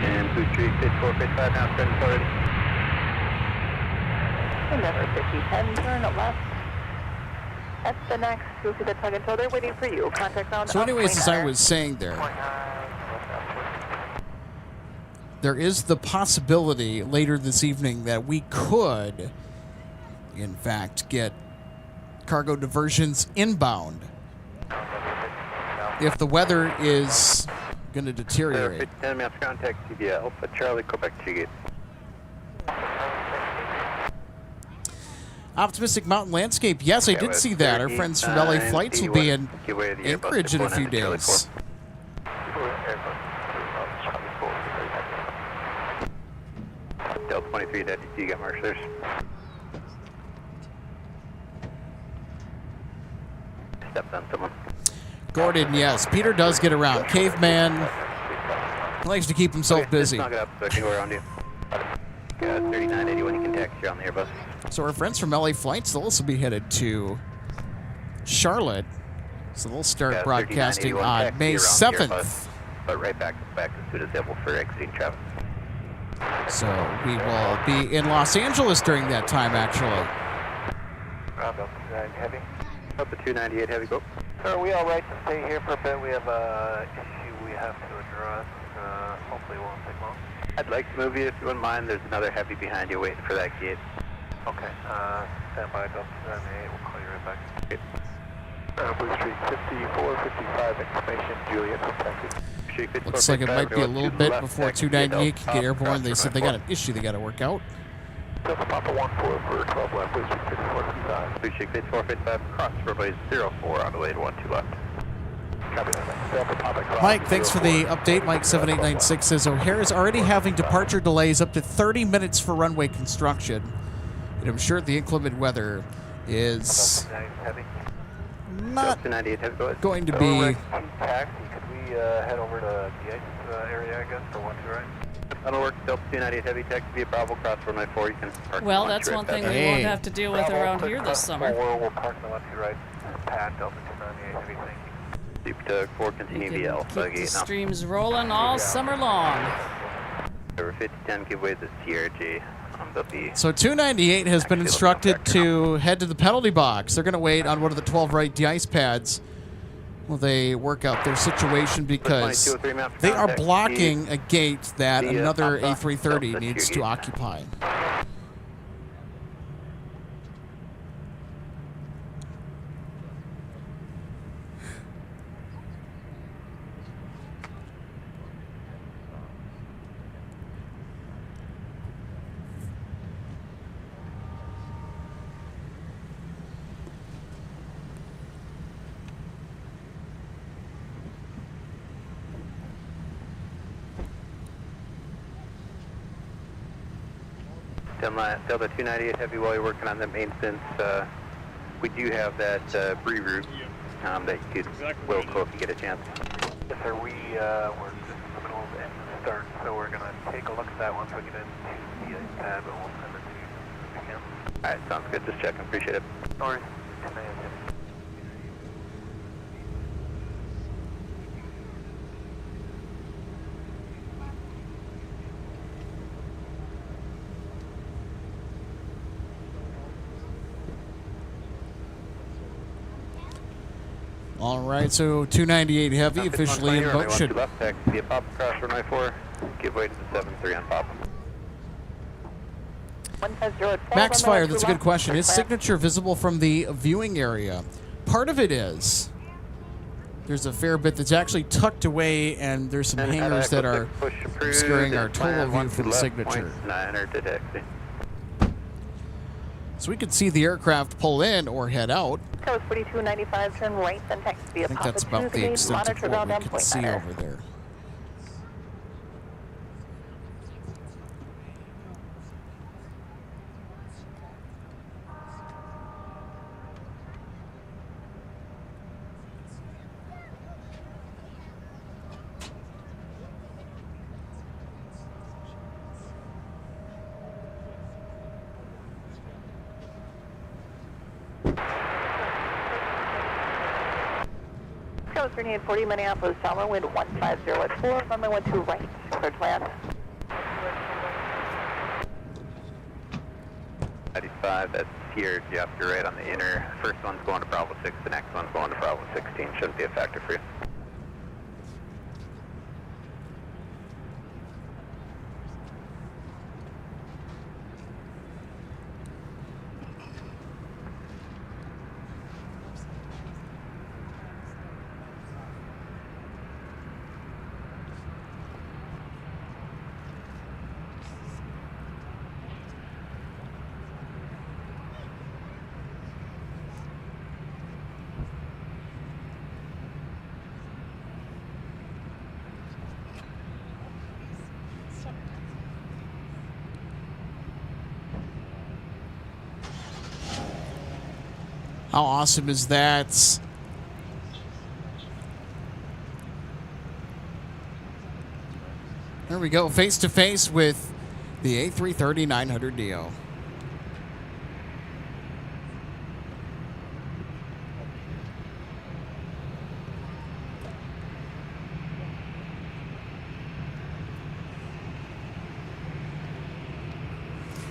And Blue Street, pitch 455 now, turn forward. Remember 5010, turn left. That's the next. You'll see the tug until they're waiting for you. Contact ground. So anyways, as I was saying there is the possibility later this evening that we could, in fact, get cargo diversions inbound if the weather is going to deteriorate. 10 maps contact CBL, Alpha Charlie, Quebec, Chigate. Optimistic Mountain Landscape. Yes, I did see that. Our friends from LA Flights will be in Anchorage in a few days. Delta 23, that you got marshals. Stepped on someone. Gordon, yes. Peter does get around. Caveman likes to keep himself busy. Just knock it up so I can go around you. Got 3981, you can taxi on the Airbus. So our friends from LA Flights, they'll also be headed to Charlotte. So they'll start broadcasting on May 7th. But right back as soon as able for exiting traffic. So we will be in Los Angeles during that time, actually. Delta 298 Heavy. Delta 298 Heavy, go. Sir, are we all right to stay here for a bit? We have an issue we have to address. Hopefully it won't take long. I'd like to move you if you wouldn't mind. There's another Heavy behind you waiting for that gate. Okay, stand by, Delta 298. We'll call you right back. Okay. Blue Street 5455, exclamation, Juliet, protected. Looks like it might be a little bit before 298 can get airborne. They said they got an issue they got to work out. Delta Papa 14 for 12 left, Blue Street 5455. Blue Street 5455, cross runway 04 on the way to 12 left. Copy that. Delta Papa cross. Mike, thanks for the update. Mike 7896 says O'Hare is already having departure delays up to 30 minutes for runway construction. And I'm sure the inclement weather is not going to be. Taxi, could we head over to the ice area, I guess, for 12 right? That'll work. Delta 298 Heavy, taxi via Bravo, cross runway 4. You can park. Well, that's one thing we won't have to deal with around here this summer. We'll park in the left right. Pad Delta 298 Heavy, thank you. Deep to 4, continue via Alpha Keep the gate now. streams rolling all summer long. Over 5010, give way to CRJ. So 298 has been instructed to head to the penalty box. They're going to wait on one of the 12 right de-ice pads will they work out their situation, because they are blocking a gate that another A330 needs to occupy. Delta 298 Heavy, while you're working on the maintenance, we do have that re-route that you could will call if you get a chance. Yes, sir. We're just in the middle of the engine start, so we're going to take a look at that once we get into the tab, and we'll send it to you as soon as we can. All right, sounds good. Just checking. Appreciate it. Sorry. All right, so 298 Heavy officially in motion. Left taxi, a pop across runway 4. Give way to the 73 on pop. Max Fire, that's a good question. Is signature visible from the viewing area? Part of it is. There's a fair bit that's actually tucked away, and there's some hangars that are obscuring our total view for the signature. 9 to taxi. So we could see the aircraft pull in or head out. Coast 4295, turn right, then taxi via I think that's about the extent of what we can see over there. Coast 3840 Minneapolis, downwind wind 150 at 4, runway 12 right, clear to land. 95, that's here, Jeff, you're right on the inner. First one's going to Bravo 6, the next one's going to Bravo 16. Shouldn't be a factor for you. How awesome is that? There we go, face to face with the A330-900neo.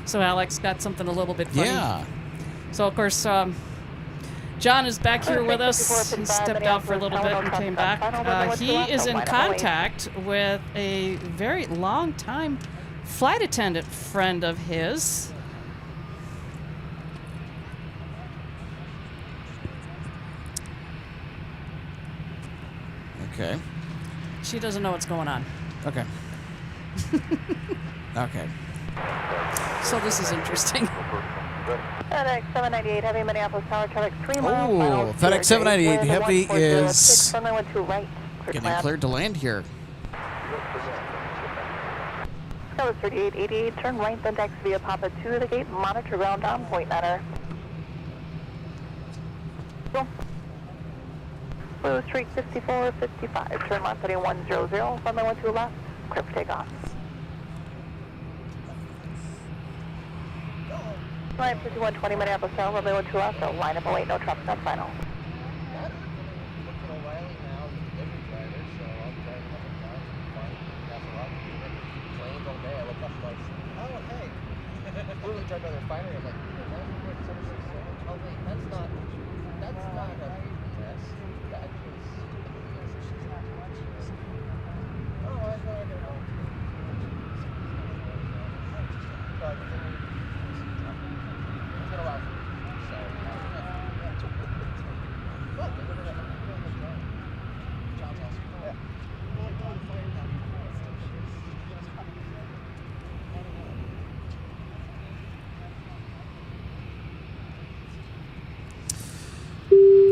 So Alex got something a little bit funny. Yeah. So of course, John is back here with us. He stepped out for a little bit and came back. He is in contact with a very long time flight attendant friend of his. Okay. She doesn't know what's going on. Okay. Okay. So this is interesting. FedEx 798 Heavy Minneapolis Tower, traffic 3 miles. Oh, FedEx 798 Heavy is runway 12 right, getting cleared to land here. Coast 3888, turn right, then taxi via Papa 2 the gate, monitor ground on point matter. Blue Street 5455, turn left heading 100, runway 12 left, clear for takeoff. Line 5120 Minneapolis Tower, runway 12 left, so line up await, no trucks, that's final. Drive by the refinery, I'm like, that's not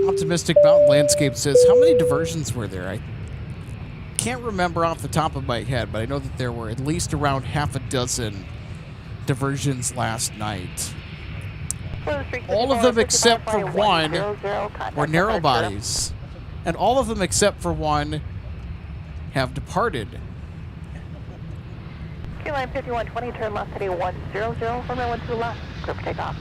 Optimistic Mountain Landscape says, how many diversions were there? I can't remember off the top of my head, but I know that there were at least around half a dozen diversions last night. All of them except for one were narrow bodies. And all of them except for one have departed. Q-line 5120, turn left heading 100, runway 12 left, clear for takeoff.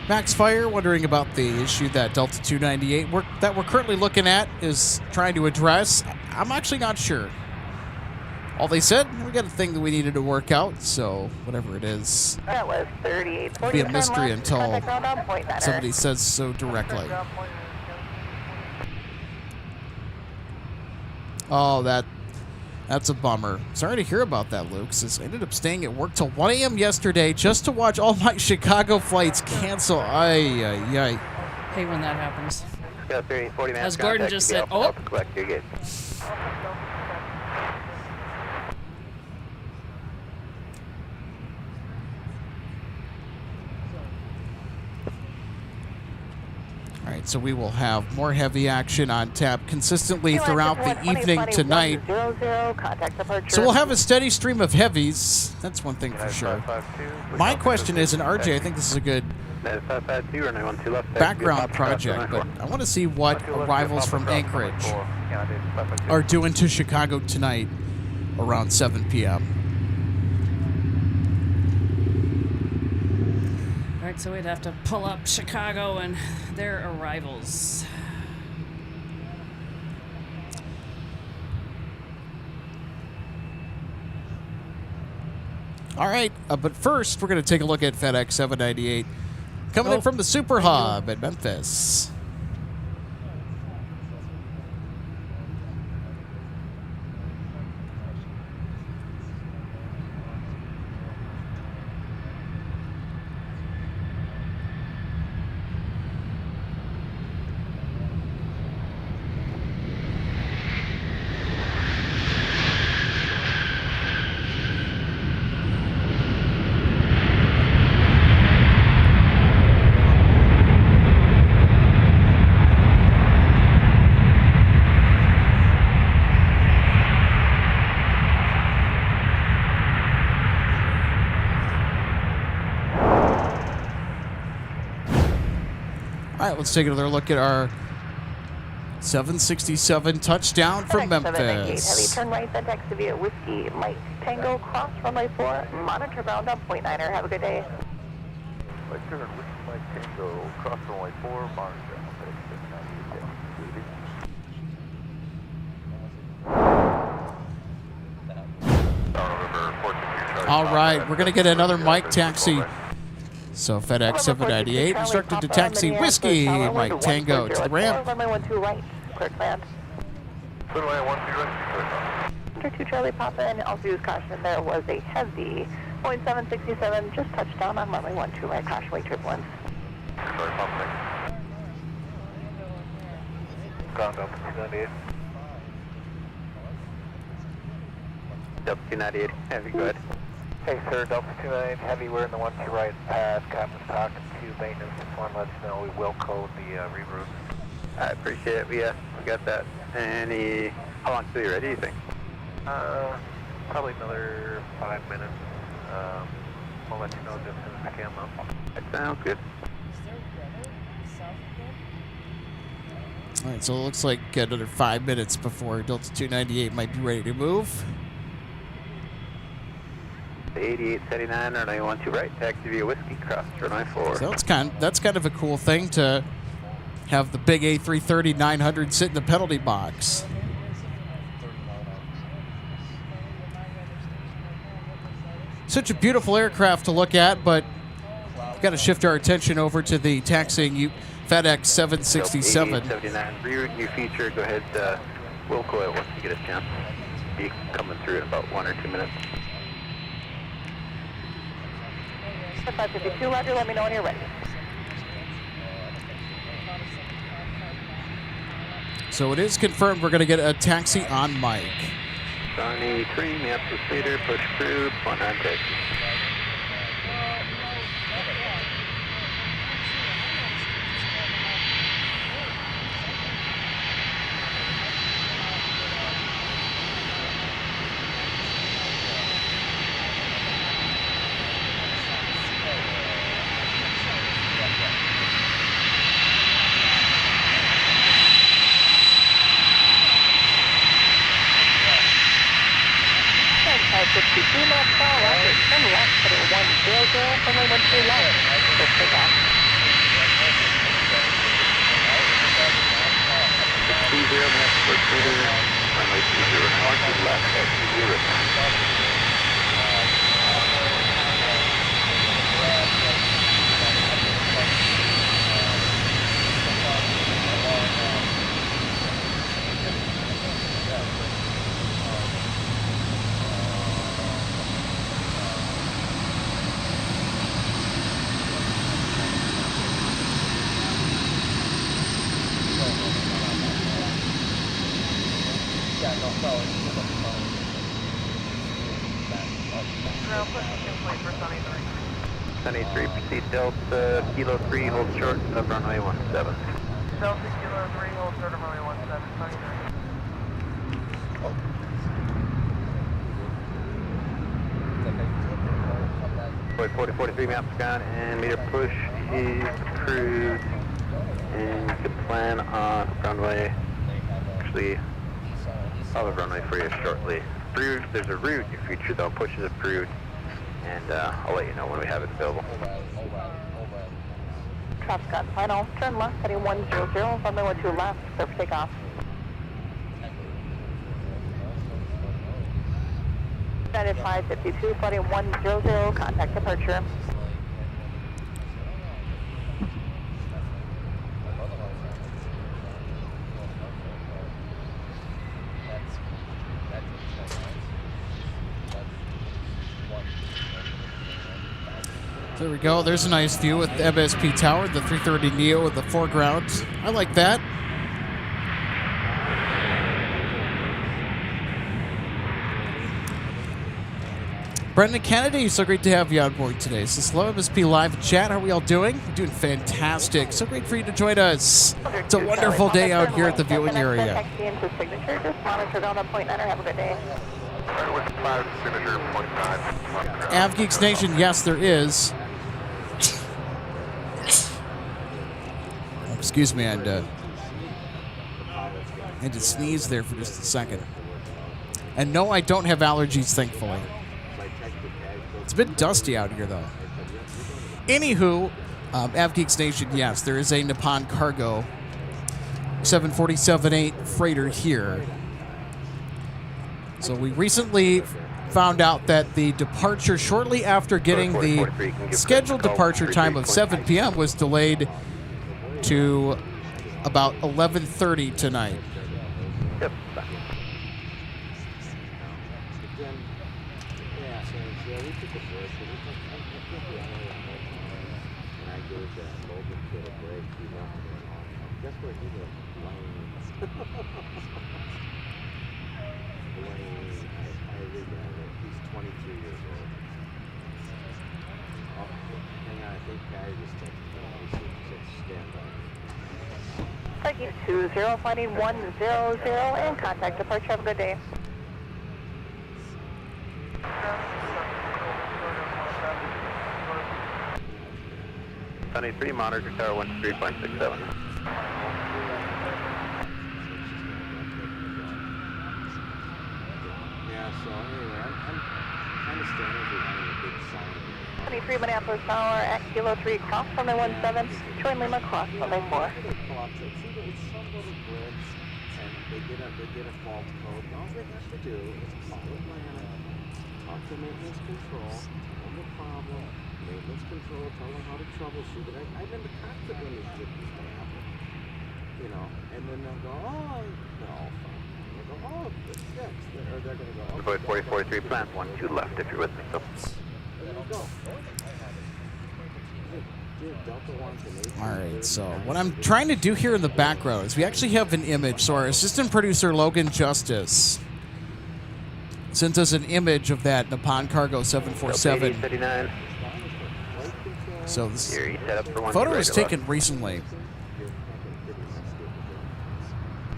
Max Fire wondering about the issue that Delta 298 that we're currently looking at is trying to address. I'm actually not sure. All they said, we got a thing that we needed to work out, so whatever it is, That was 3840. it'll be a mystery until Contact ground on point niner. somebody says so directly. Oh, that's a bummer. Sorry to hear about that, Luke. Since I ended up staying at work till 1 a.m. yesterday just to watch all my Chicago flights cancel. Ay. Hate when that happens. Got 30, 40 minutes. As Gordon just said, oh. Collect your gate. All right, so we will have more heavy action on tap consistently throughout the evening tonight. So we'll have a steady stream of heavies. That's one thing for sure. My question is, and RJ, I think this is a good background project, but I want to see what arrivals from Anchorage are doing to Chicago tonight around 7 p.m. All right, so we'd have to pull up Chicago and their arrivals. All right, but first we're going to take a look at FedEx 798 coming in from the Super Hub at Memphis. All right, let's take another look at our 767 touchdown from Memphis. Heavy turn right, then taxi via Whiskey Mike Tango, cross runway 4, monitor ground on point niner. Have a good day. Right turn, Whiskey Mike Tango, cross runway 4, monitor. All right, we're going to get another Mike taxi. So FedEx 798 instructed to taxi Whiskey Mike Tango to the ramp. Runway 12 right, clear to land. Runway 12 right, After 2 Charlie Papa, and also use caution, there was a heavy Boeing 767 just touched down on runway 12 right, caution wake turbulence. Sorry, Papa. Ground up, 298. Delta 298, heavy, go ahead. Hey sir, Delta 298 Heavy, we're in the 12 right path. Captain's talking to maintenance. Just want to let you know we will code the reroute. I appreciate it. We got that. How long till you're ready, you think? Probably another 5 minutes. We'll let you know just as soon as we can though. That sounds good. All right, so it looks like another 5 minutes before Delta 298 might be ready to move. 8879 runway 12 right, taxi via Whiskey, cross runway 4. So that's kind of a cool thing to have the big A330-900 sit in the penalty box. Such a beautiful aircraft to look at, but got to shift our attention over to the taxiing FedEx 767. 79 rear new feature. Go ahead, we'll coil once you get a chance. Be coming through in about 1 or 2 minutes. 552, Roger, let me know when you're ready. So it is confirmed we're going to get a taxi on mic. Sunny 3, Minneapolis Theater, push crew, 19 taxi. Sunny 3, proceed Delta, Kilo 3, hold short of runway 17. Delta Kilo 3, hold short of runway 17, Sunny 3. 4043 maps gone and meter push is approved, and you can plan on runway. Actually, I'll have a runway for you shortly. There's a route in your future though. Push is approved, and I'll let you know when we have it available. Traffic on final. Turn left, heading 100, runway 12 left, clear for takeoff. United 552, flooding 100, contact departure. There we go. There's a nice view with the MSP Tower, the 330 Neo in the foreground. I like that. Brendan Kennedy, so great to have you on board today. This is Hello MSP Live Chat. How are we all doing? We're doing fantastic. So great for you to join us. It's a wonderful day out here at the viewing area. Taxi into signature, just monitor down on point 9, have a good day. AvGeeks Nation, yes, there is. Excuse me, I had to sneeze there for just a second. And no, I don't have allergies, thankfully. It's a bit dusty out here, though. Anywho, AvGeeks Nation, yes, there is a Nippon Cargo 747-8 freighter here. So we recently found out that the departure shortly after getting the scheduled departure time of 7 p.m. was delayed to about 11:30 tonight. Yep. Taking 20, flighting 100, and contact departure. Have a good day. Sunny 3, monitor tower 13.67. Yeah, so anyway, I'm kind of standing behind a big sign. 23 Minneapolis Tower at Kilo 3, cross runway 17, join Lima, cross runway 4. It's some little grids, and they get a fault code. All they have to do is call Atlanta, talk to maintenance control, tell them the problem, maintenance control, tell them how to troubleshoot it. I've been to cockpit when this shit used to happen. You know, and then they'll go, oh, no, fine. They'll go, oh, it's fixed. Or they're going to go, Avoid 4043, plan 12 left if you're with me. So. there you go. All right, so what I'm trying to do here in the background is we actually have an image. So our assistant producer, Logan Justice, sent us an image of that Nippon Cargo 747. So this photo was taken recently.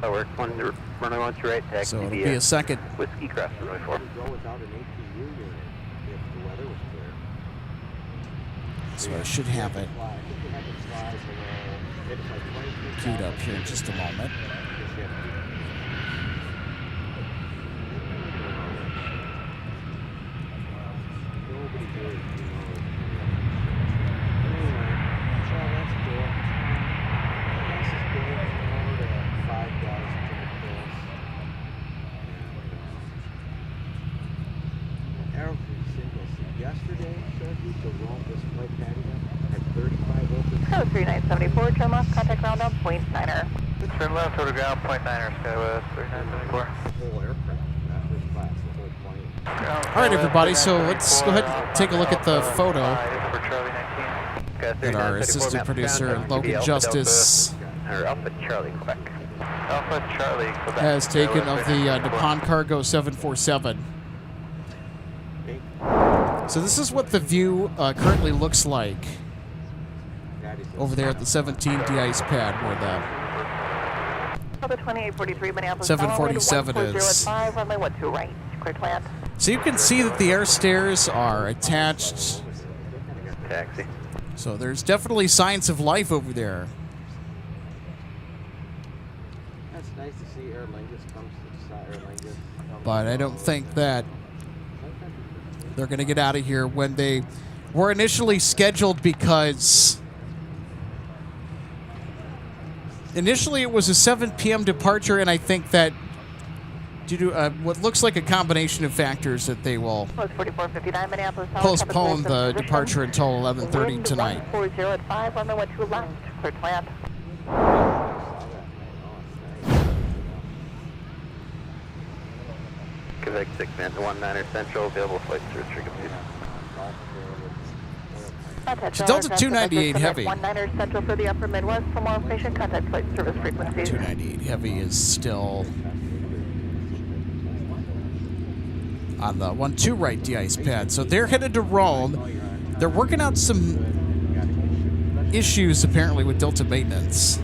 That works. Runway 12 right, taxi. So it'll be a second. Whiskey cross runway 4. So I should have it queued up here in just a moment. Oh, 3974, turn left, contact ground on point 9er. Turn left, over to ground, point 9er, SkyWest 3974. All right, everybody, so let's go ahead and take a look at the photo that our assistant producer, Logan Justice, has taken of the Nippon Cargo 747. So this is what the view currently looks like over there at the 17 de-ice pad where the 747 is. Runway 12 right, clear to land. So you can see that the air stairs are attached. Taxi. So there's definitely signs of life over there. That's nice to see Aer Lingus comes to Aer Lingus. But I don't think that they're going to get out of here when they were initially scheduled, because initially it was a 7 p.m. departure, and I think that due to what looks like a combination of factors that they will postpone the departure until 11:30 tonight. 40 at 5, runway 12 left, clear to land. Quebec 6 man, 19er Central, available flights through trigger please. It's Delta 298 Heavy. 19er Central for the upper Midwest. For more information, contact flight service frequencies. 298 Heavy is still on the 12 right de-ice pad. So they're headed to Rome. They're working out some issues apparently with Delta maintenance.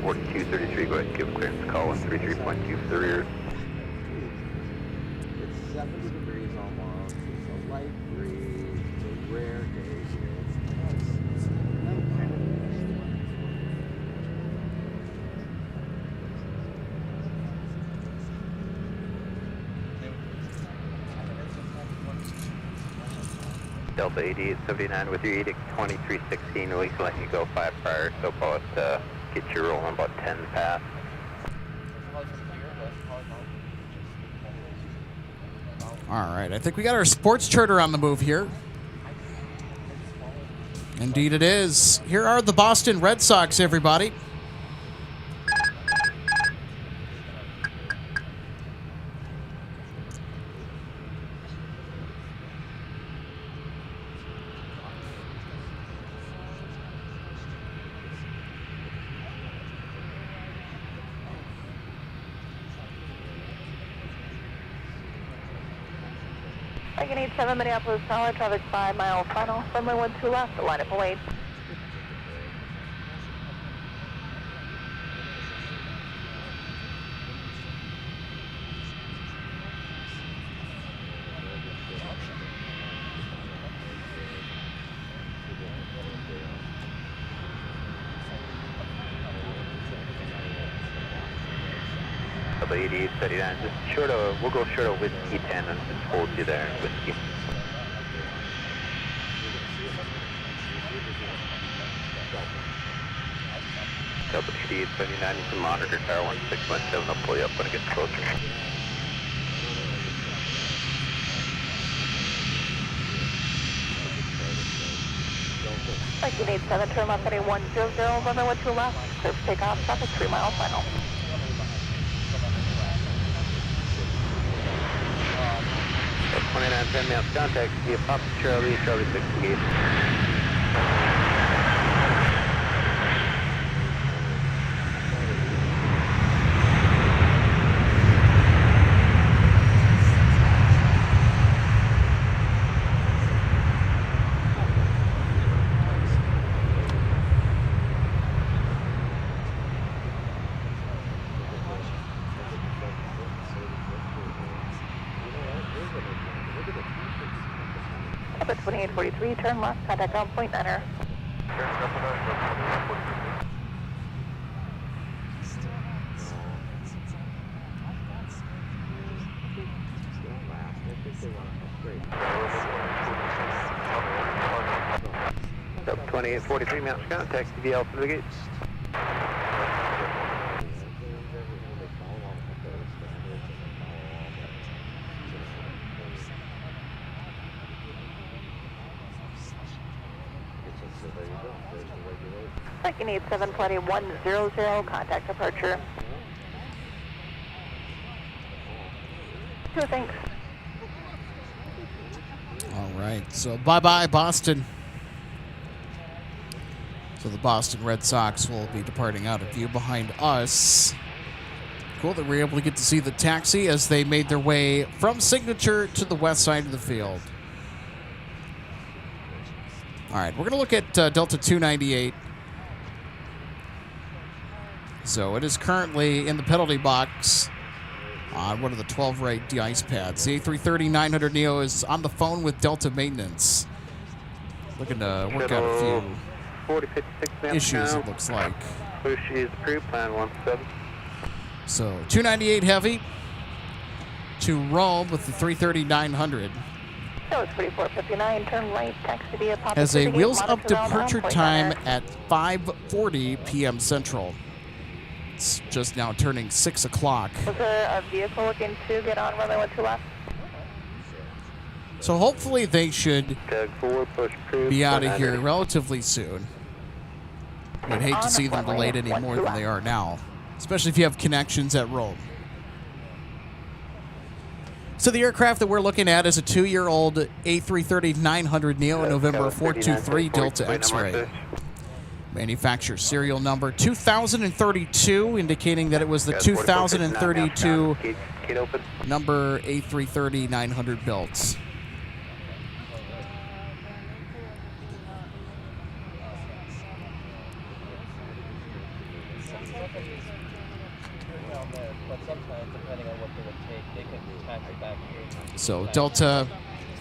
4233, go ahead and give clearance call 133.2 for the rear. It's 70 degrees almost. It's a light breeze. It's a rare day here. Delta 8879 with your edict 2316, we can let you go 5 prior, so about get you rolling about 10 past. All right, I think we got our sports charter on the move here. Indeed it is. Here are the Boston Red Sox, everybody. Dragon 87 Minneapolis Tower, traffic 5 mile final, runway 12 left, the line up await. Double 8839, just short of, we'll go short of whiskey 10 and just hold you there in whiskey. Delta 8879, you can monitor Tower 1617, I'll pull you up when it gets closer. Like you need 7, turn left heading 100, runway 12 left, clear for takeoff, traffic 3 miles final. 2910 miles, contact via Papa Charlie 68. Up at 2843, turn left, contact ground point, enter. Up 2843 miles, contact via Alpha to the gate. Like you need 7, flight 100, contact departure. Sure, thanks. All right, so bye-bye, Boston. So the Boston Red Sox will be departing out of view behind us. Cool that we were able to get to see the taxi as they made their way from Signature to the west side of the field. All right, we're going to look at Delta 298. So it is currently in the penalty box on one of the 12 right de-ice pads. The A330-900 Neo is on the phone with Delta Maintenance, looking to work out a few 4056 issues, it looks like. Push is approved, plan 17. So 298 Heavy to Rome with the 330-900. So it's 4459, turn right, taxi via Papa Has a City, wheels up monitor ground departure point, time enter. at 5:40 p.m. Central. It's just now turning 6 o'clock. Was there a vehicle looking to get on runway 12 left? So hopefully they should Tag 4, push approved. be out of 100. here relatively soon. I'd hate to see them delayed any more than they are now, especially if you have connections at Rome. So the aircraft that we're looking at is a 2-year-old A330-900 Neo November 423 Delta X-Ray. Manufacturer serial number 2032, indicating that it was the 2032 Gate open. number A330-900 built. So Delta,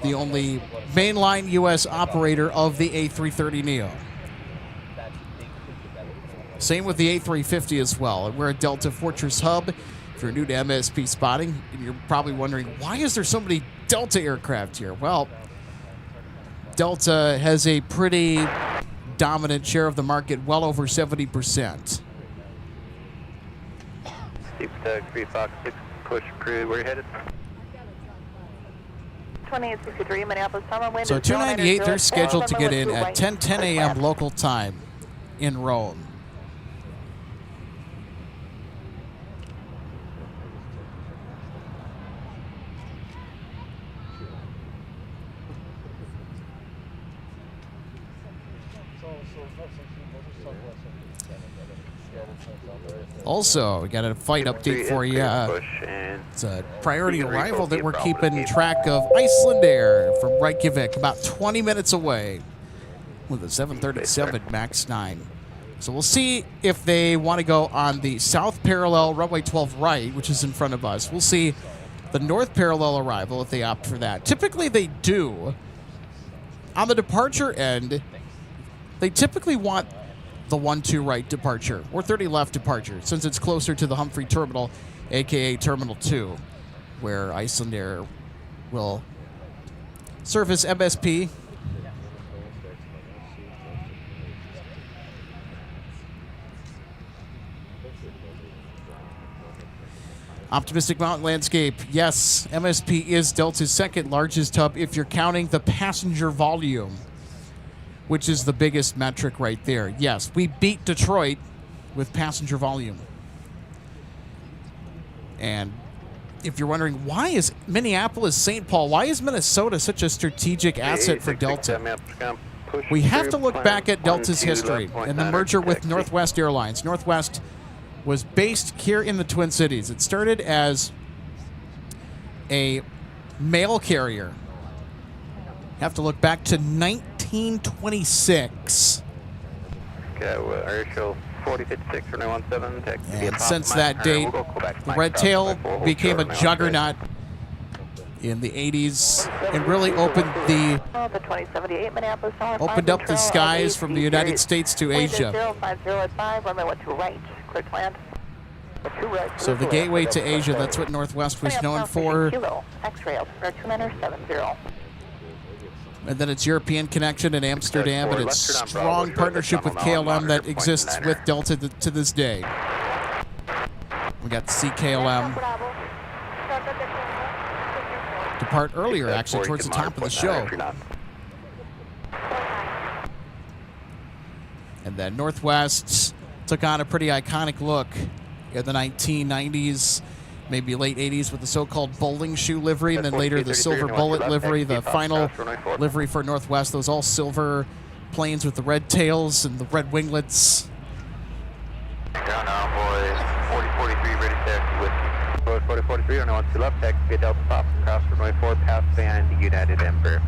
the only mainline U.S. operator of the A330 Neo. Same with the A350 as well. We're at Delta Fortress Hub. If you're new to MSP spotting, and you're probably wondering, why is there so many Delta aircraft here? Well, Delta has a pretty dominant share of the market, well over 70%. Deep tag 3 Fox 6, push approved. Where are you headed? 2863, Minneapolis, summer wind. So is 298, they're 090, scheduled to get in runway at 12 10 a.m. local time in Rome. Also, we got a flight update for you. It's a priority arrival that we're keeping track of. Iceland Air from Reykjavik, about 20 minutes away with a 737 MAX 9. So we'll see if they want to go on the south parallel runway 12 right, which is in front of us. We'll see the north parallel arrival if they opt for that. Typically they do. On the departure end, they typically want the 1-2 right departure or 30 left departure, since it's closer to the Humphrey Terminal, aka Terminal 2, where Iceland Air will service MSP. Optimistic Mountain Landscape. Yes, MSP is Delta's second largest hub if you're counting the passenger volume, which is the biggest metric right there. Yes, we beat Detroit with passenger volume. And if you're wondering, why is Minneapolis, St. Paul, why is Minnesota such a strategic asset for Delta? We have to look back at Delta's history and the merger with Northwest Airlines. Northwest was based here in the Twin Cities. It started as a mail carrier. Have to look back to 1926. Airshow 4056 for 917. Taxi And since that date, the Red Tail became a juggernaut in the 80s and really opened up the skies from the United States to Asia. So the gateway to Asia, that's what Northwest was known for. And then its European connection in Amsterdam and its strong partnership with KLM that exists with Delta to this day. We got the CKLM depart earlier, actually, towards the top of the show. And then Northwest took on a pretty iconic look in the 1990s, maybe late 80s, with the so-called bowling shoe livery, and then later the silver bullet livery, the final livery for Northwest. Those all silver planes with the red tails and the red winglets. Ground Envoy 4043, ready taxi with Road 4043, on 12 left, taxi via Delta Pop, cross runway 4, pass behind the United Emperor.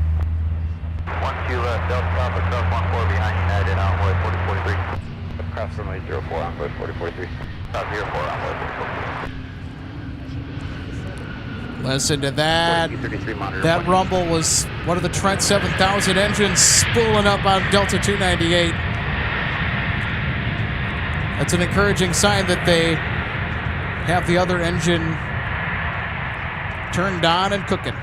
12 left, Delta Pop, across 14 behind United Envoy 4043. Cross runway 04, Envoy 4043. Cross 04, Envoy 4043. Listen to that. That rumble was one of the Trent 7000 engines spooling up on Delta 298. That's an encouraging sign that they have the other engine turned on and cooking.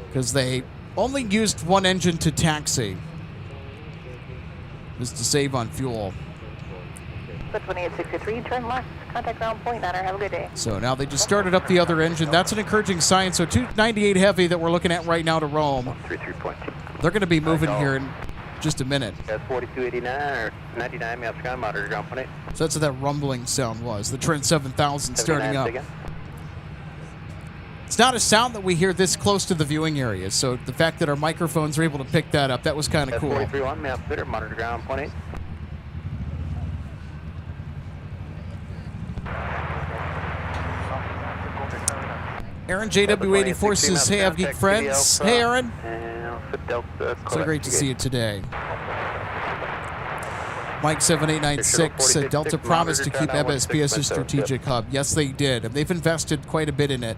Because they only used one engine to taxi. It was to save on fuel. 2863, turn left, contact ground point, Niner, have a good day. So now they just started up the other engine. That's an encouraging sign. So 298 Heavy that we're looking at right now to Rome. They're going to be moving here in just a minute. That's 4289 or 99, Mexican, monitor ground point. So that's what that rumbling sound was. The Trent 7000 starting up. It's not a sound that we hear this close to the viewing area. So the fact that our microphones are able to pick that up, that was kind of cool. 431, map fitter, monitor ground point. Aaron, JW84 says, hey, I've geek friends. Hey, Aaron. So great to see you today. Mike 7896 said Delta promised to keep MSP as a strategic hub. Yes, they did. And they've invested quite a bit in it.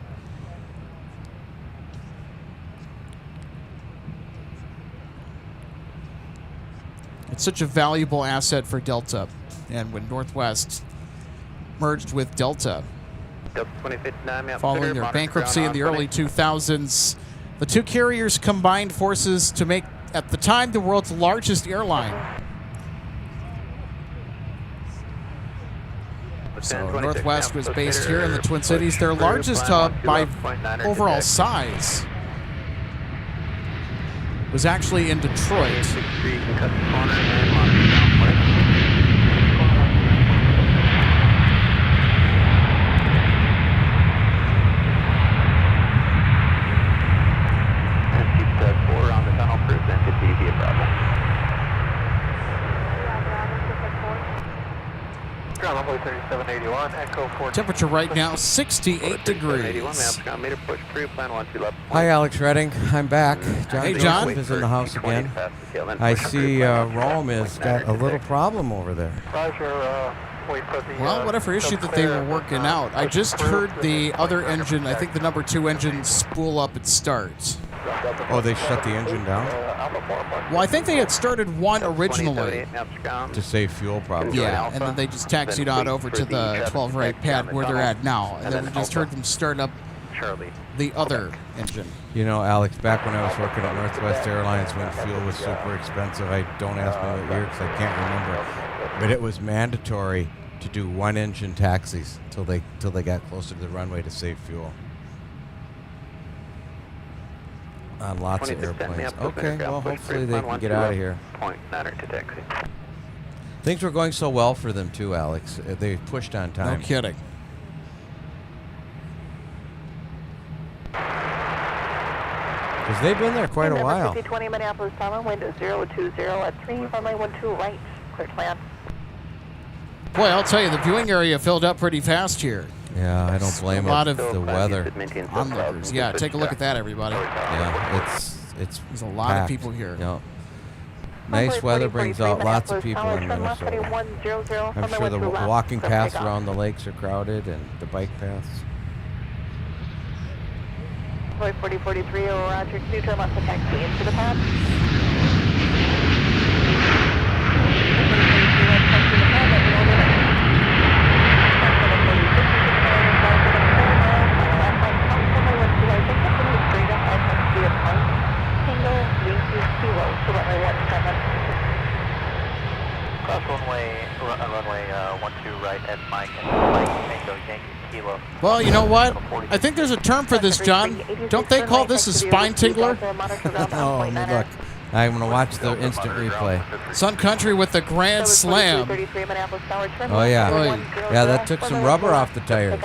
It's such a valuable asset for Delta. And when Northwest merged with Delta, following their bankruptcy in the early 2000s, the two carriers combined forces to make, at the time, the world's largest airline. So Northwest was based here in the Twin Cities. Their largest hub by overall size was actually in Detroit. Temperature right now, 68 degrees. Hi, Alex Redding. I'm back. John Hey, John. Joseph is in the house again. I see Rome has got a little problem over there. Well, whatever issue that they were working out. I just heard the other engine, I think the number 2 engine, spool up its start. Oh, they shut the engine down? Well, I think they had started one originally. To save fuel, probably. Yeah, and then they just taxied on over to the 12 right pad where they're at now. And then we just heard them start up the other engine. You know, Alex, back when I was working at Northwest Airlines when fuel was super expensive, don't ask me what year because I can't remember, but it was mandatory to do one-engine taxis till they got closer to the runway to save fuel. On lots of airplanes. Okay, well, hopefully they can get out of here. Things were going so well for them too, Alex. They pushed on time. No kidding. Because they've been there quite a while. 20 Minneapolis Tower, wind 020 at 3, runway 12 right, clear to land. Boy, I'll tell you, the viewing area filled up pretty fast here. Yeah, I don't blame it. A lot of the weather. onlookers. Yeah, take a look at that, everybody. Yeah, it's There's a lot of people here. Yeah. Nice weather brings out lots of people in Minnesota. I'm sure the walking paths around the lakes are crowded and the bike paths. 4043, Roger, can you turn left to taxi into the pad? Cross runway 12 right at Mike Tango Yankee Kilo. Well, you know what? I think there's a term for this, John. Don't they call this a spine tingler? Oh, look. I'm going to watch the instant replay. Sun Country with the grand slam. Oh, yeah. Yeah, that took some rubber off the tires.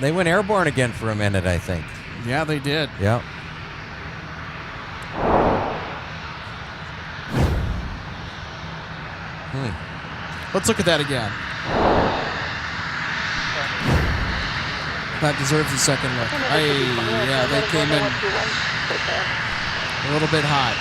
They went airborne again for a minute, I think. Yeah, they did. Yeah. Let's look at that again. That deserves a second look. Yeah, they came in a little bit hot.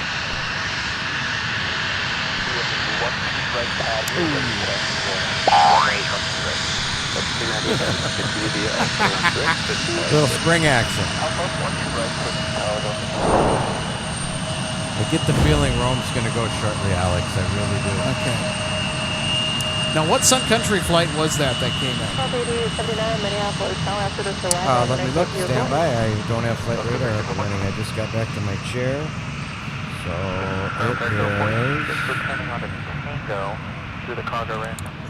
Little spring action. I get the feeling Rome's going to go shortly, Alex. I really do. Okay. Now, what Sun Country flight was that came in? Let me look. Stand by. I don't have flight radar up and running. I just got back to my chair.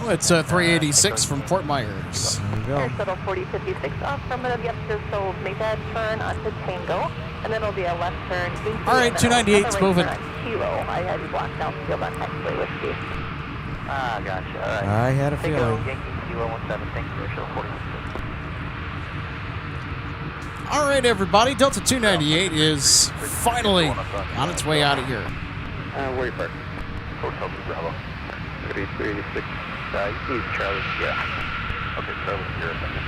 So it's 386 from Fort Myers. There you go. Shuttle 4056 off from it. Yep, so make that turn onto Tango, and then it'll be a left turn. All right, 298's moving. Kilo. I had you blocked out field on taxiway with you. Ah, gotcha. All right. I had a feeling. Yankee Kilo 17, thank you, Shuttle 46. All right, everybody. Delta 298 is finally on its way out of here. Where you park? Hotel Bravo. 386. You need Charlie. Yeah. Okay, Charlie, here a second.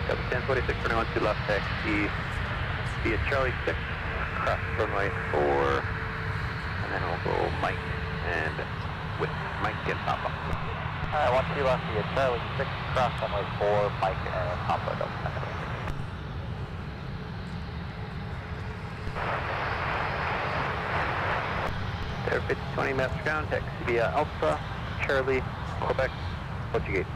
Delta 1046, turning on to left taxi via Charlie 6, cross runway 4, and then we'll go Mike and with Mike and Papa. Alright, 12 left via Charlie 6, cross runway 4, Mike and Papa. Air 5020 master ground, taxi via Alpha, Charlie, Quebec, what's your gate?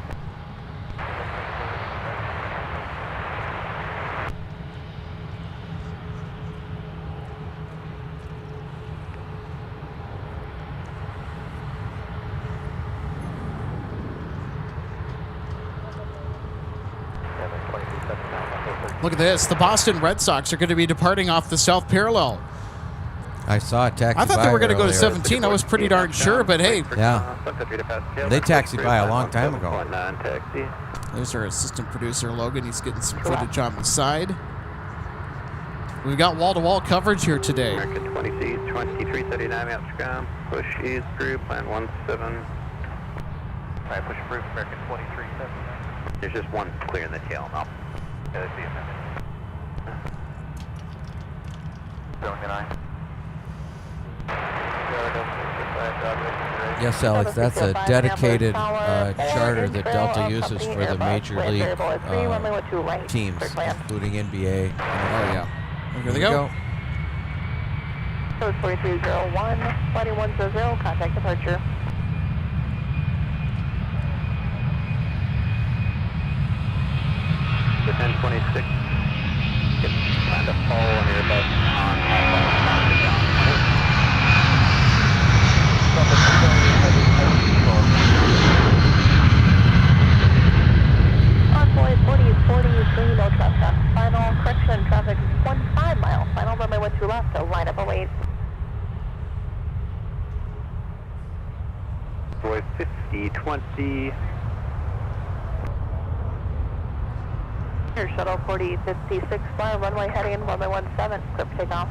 Look at this. The Boston Red Sox are going to be departing off the South Parallel. I saw a taxi. I thought they were going to go to earlier. 17. I was pretty darn sure, but hey. Yeah. They taxied by a long time ago. There's our assistant producer, Logan. He's getting some footage on the side. We've got wall-to-wall coverage here today. American 20C, 2339 Amsterdam, push east through, plan 17. Alright, push through, American 2379. There's just one clear in the tail now. Yeah, that's the amendment. 79. Yes, Alex, that's a dedicated charter that Delta uses for the major league teams, including NBA. Oh, yeah. Here they go. Code 4301, flight 100, contact departure. The 1026. Trying to fall on your bus on Envoy 4043, no trespass. Final correction, traffic 15 miles. Final runway 12 left, so line up await. Boy 5020. Air shuttle 4056, fly runway heading runway 17, clear for takeoff.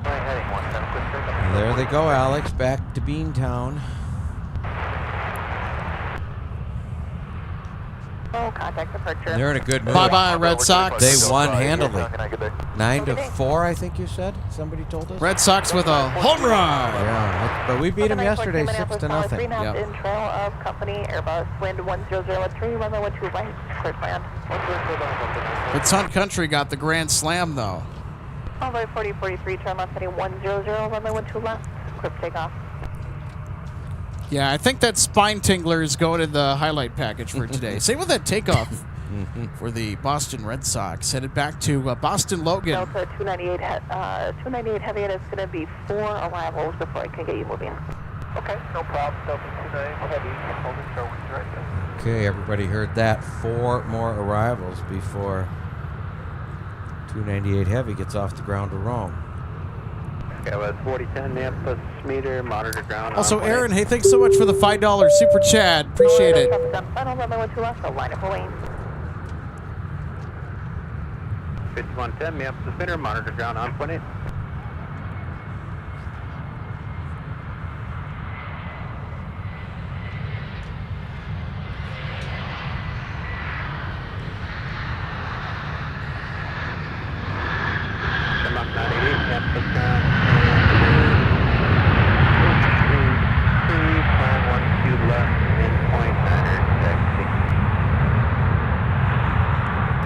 Runway heading 17, clear for takeoff. There they go, Alex, back to Beantown. Oh, contact departure. They're in a good mood. Bye-bye, Red Sox. They won handily. 9-4, I think you said. Somebody told us. Red Sox with a home run. Yeah, but we beat them yesterday 6-0. Yeah. In trail of company Airbus, wind 1003, runway 12 right, clear land. But Sun Country got the grand slam, though. Envoy 4043, turn left heading 100, runway 12 left, clear for takeoff. Yeah, I think that spine tingler is going in the highlight package for today. Same with that takeoff for the Boston Red Sox. Headed back to Boston Logan. Delta 298 heavy, and it's going to be 4 arrivals before I can get you moving. Okay, no problem. Delta 29 heavy. Hold it, show wings right there. Okay, everybody heard that. 4 more arrivals before 298 Heavy gets off the ground to Rome. Okay, well, 4010, Minneapolis meter, monitor ground. Also, Aaron, hey, thanks so much for the $5 super chat. Appreciate it. Final runway 12 left, so line up away. 5110, Minneapolis meter, monitor ground on 28.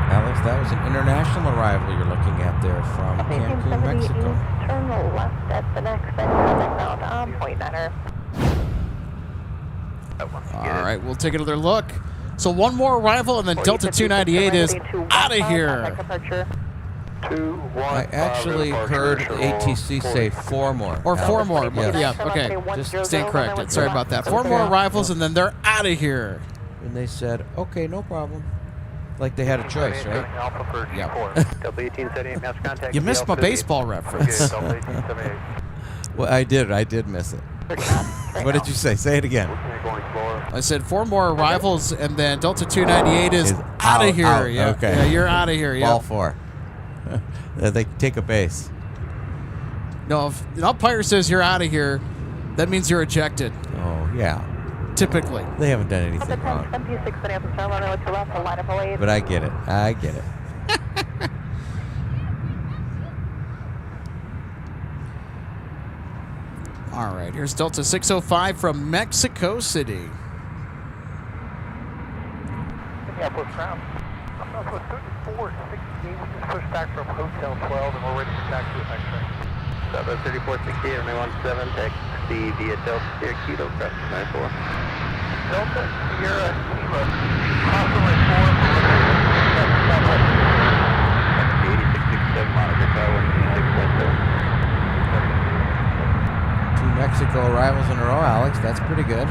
Alex, that was an international arrival you're looking at there from Cancun, Mexico. Turn left at the next ground on point niner. All right, we'll take another look. So one more arrival, and then Delta 298 is out of here. I actually heard ATC say 4 more. Or 4 Alex. more. Yes. Yeah, okay. Just stand corrected. Sorry about that. 4 more arrivals, and then they're out of here. And they said, okay, no problem. Like they had a choice, right? Yeah. You You missed my baseball reference. Well, I did miss it. What did you say? Say it again. I said 4 more arrivals, and then Delta 298 is out of here. Out. Yeah, Okay. yeah, you're out of here. Yeah. Ball 4. They take a base. No, if an umpire says you're out of here, that means you're ejected. Oh, yeah. Typically. They haven't done anything wrong. But I get it. I get it. All right, here's Delta 605 from Mexico City. Minneapolis ground. I'm not supposed to 3468. We just pushed back from Hotel 12 and we're ready to get back to the next train. Southwest 3468, runway 17, taxi via Delta Sierra Kilo, crest 94. Delta Sierra Kilo. Cross runway 4 for Southwest. Taxi 8667, monitor tower 126.7. 2 Mexico arrivals in a row, Alex. That's pretty good.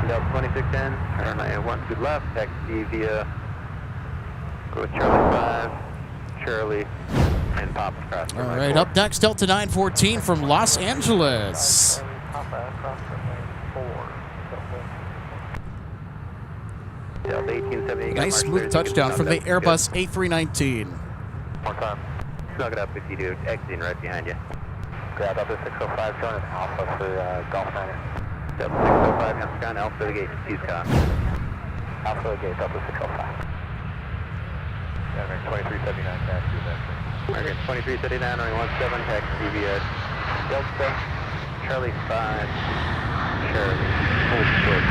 Delta 2610, runway 12 left, taxi via go with Charlie 5, Charlie, and Pop across. All right, up next, Delta 914 from Los Angeles. Delta 1878. Nice smooth touchdown from the Airbus A319. One time. Snug it up if you do, exiting right behind you. Grab Delta 605, join us Alpha for Golf Niner. Delta 605, Hamscon, Alpha to the gate, Seascon. Alpha to the gate, Delta 605. American 2379, taxi back. American 2379, runway 17, taxi via Delta, Charlie 5, Charlie. Hold short.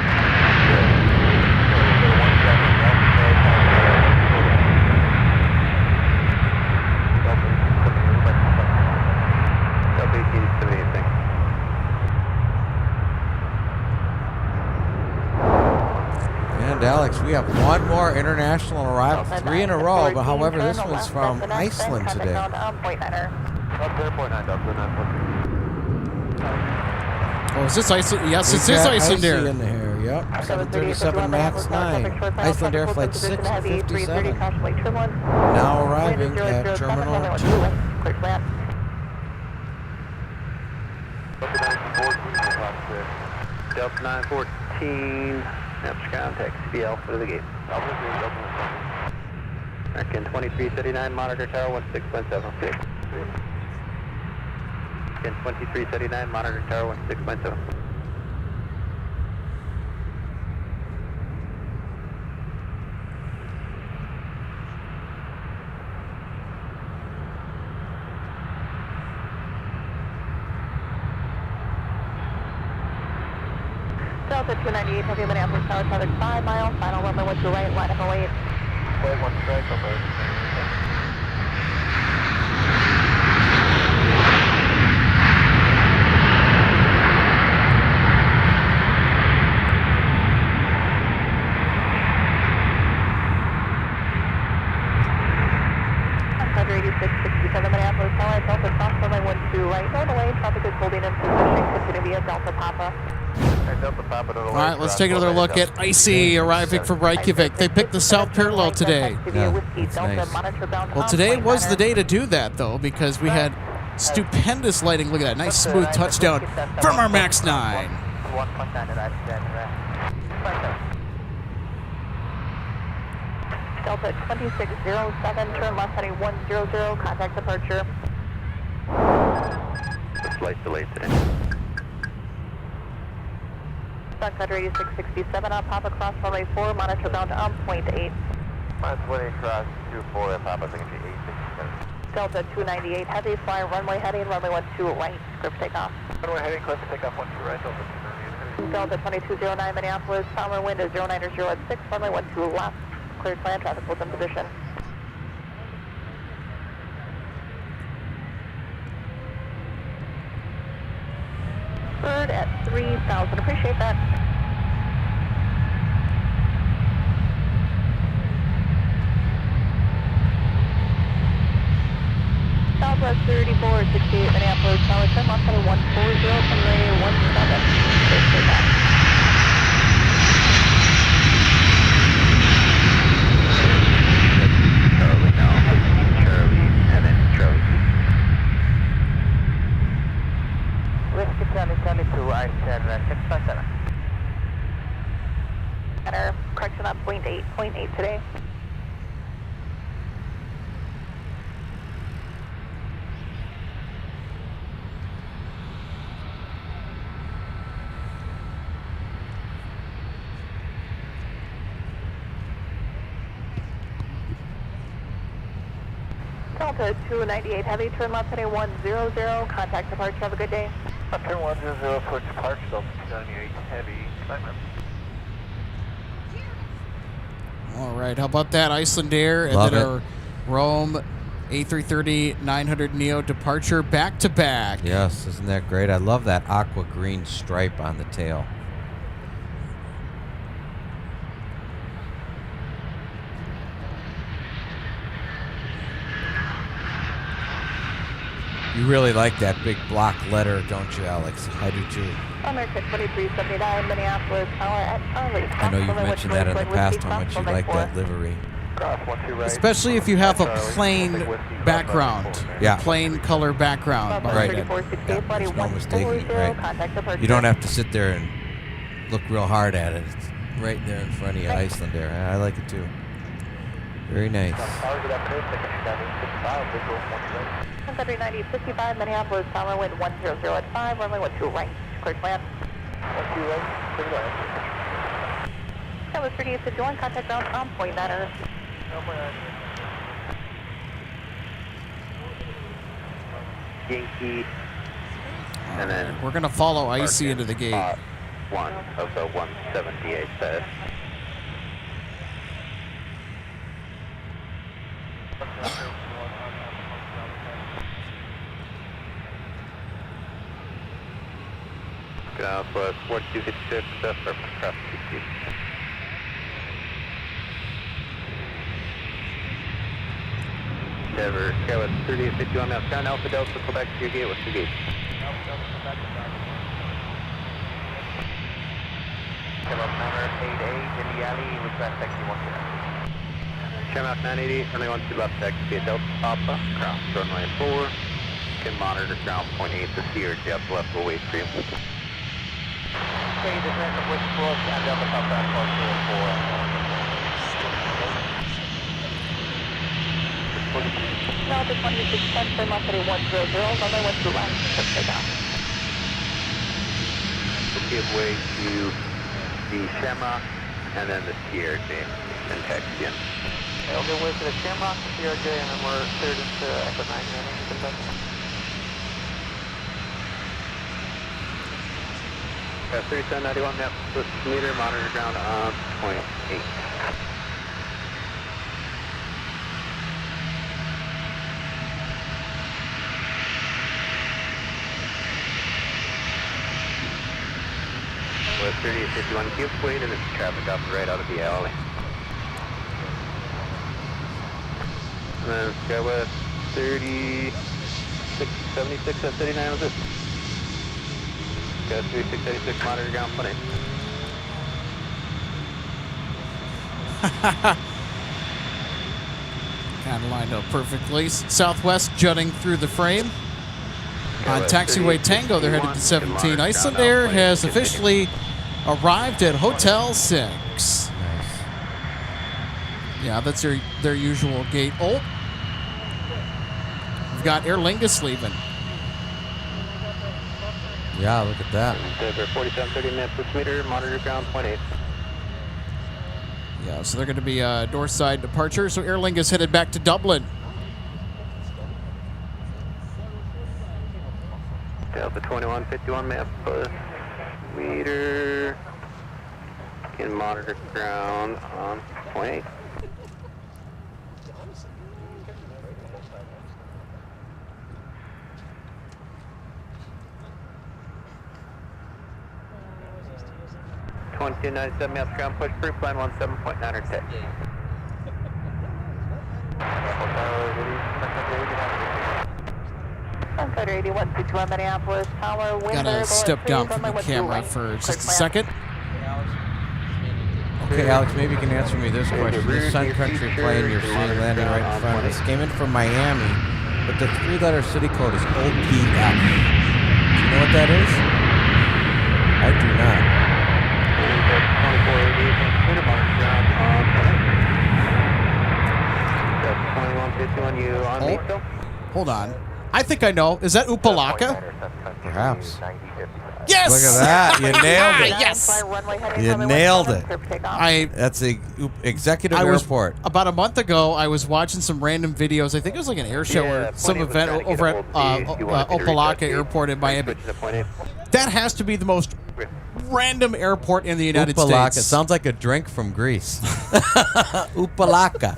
And Alex, we have one more international arrival, 3 in a row, but however, this one's from Iceland today. Oh, is this Iceland? Yes, it is Icelandair. In here, yep. 737 MAX 9. Icelandair flight 657. Now arriving at Terminal 2. Delta 914, Hampshire contact CL for the gate. American 2339, monitor tower 16.7. American 2339, monitor tower 16.7. Delta 298, heavy Minneapolis tower traffic 5 miles, final runway 12 right, line up 08. Flight 1 strike, over. Under 8667 Minneapolis tower, Delta cross runway 12 right, right away, traffic is holding in position, continue via Delta Papa. All right, let's take another look at Icy arriving from Reykjavik. They picked the south parallel today. Yeah, that's nice. Well, today was the day to do that, though, because we had stupendous lighting. Look at that. Nice, smooth touchdown from our MAX 9. Delta 2607, turn left heading 100, contact departure. Flight delayed today. Sun Country 8667 on Papa cross runway 4, monitor bound on point 8. Minus 20 cross 24, Papa signature 867. Delta 298 heavy, fly runway heading, runway 12 right, script takeoff. Runway heading, close to takeoff 12 right, Delta 298. Delta 2209 Minneapolis, power wind is 090 at 6, runway 12 left, cleared land traffic holds in position. Bird at 3,000, appreciate that. Southwest 3468 Minneapolis, tower turn left heading 140, runway 17, cleared for that. Charlie now. Charlie, and then Charlie. Whiskey Charlie, Charlie 2, I said 657. Center, correction on point 8 today. Delta 298 heavy, turn left heading 100, contact departure, have a good day. Turn 100 for departure, Delta 298 heavy, climber. All right, how about that? Icelandair and Love then it. our Rome A330-900 Neo departure back-to-back. Yes, isn't that great? I love that aqua green stripe on the tail. You really like that big block letter, don't you, Alex? I do too. American 2379, Minneapolis, tower at Charlie. I know you've mentioned that in the past, how much you like that livery. Cross 12 right. Especially if you have a plain background. Yeah. Plain color background behind it. Yeah, there's no mistaking, right? You don't have to sit there and look real hard at it. It's right there in front of you, Icelandair. I like it too. Very nice. Country 9055, Minneapolis, tower wind 100 at 5, runway 12 right, cleared land. 12 right, clear land. That was 3851, contact ground on point 9. Yankee. And then We're going to follow Icy into the gate. one of the 178 bed. Southwest 4256, surface cross 2 Endeavor, Skywest 3851 now, Sky Alpha Delta, go back to your gate, what's your gate? Shamrock 988 in the alley, request taxi 1 Shamrock 988, runway 12 left, taxi Delta Papa, cross runway 4, can monitor ground point 8 to see or jet left, will wait for you. Okay, descend of West Brook and Delta Papa, cross 4. Delta 2610, firm up at 100, runway 12 left, takeoff. We'll give way to the Shamrock and then the CRJ and taxi in. We'll give way to the Shamrock, the CRJ, and then we're cleared into Echo 9 Kentucky. 3791 map, meter, monitor ground on point 8. West 3851, give way to the traffic up right out of the alley. And then Skywest 3676 at 39 with this. Skywest 3686, monitor ground point 8. Kind of lined up perfectly. Southwest jutting through the frame. On taxiway Tango, they're headed to 17. Iceland Air has officially arrived at Hotel 6. Nice. Yeah, that's their usual gate. Oh, we've got Aer Lingus leaving. Yeah, look at that. Endeavor 4730 minutes meter, monitor ground point 8. Yeah, so they're going to be door side departure. So Aer Lingus headed back to Dublin. Delta 2151 map meter. Can monitor ground on point 8. $22.97 miles ground push through, plan 17.9 or 10. Sun Country 8161 Minneapolis, tower, wind Gotta step down from the camera for just a second. Okay, Alex, maybe you can answer me this question. This Sun Country plane you're seeing landing right in front of us came in from Miami, but the 3-letter city code is OPF. Do you know what that is? I do not. 2151, you on me still? Hold on. I think I know. Is that Upalaka? Perhaps. Yes! Look at that. You nailed it. Yes! You nailed it. I That's the executive airport. About a month ago, I was watching some random videos. I think it was like an air show or some event over at Opelika Airport in Miami. That has to be the most random airport in the United States. It sounds like a drink from Greece. Upalaka.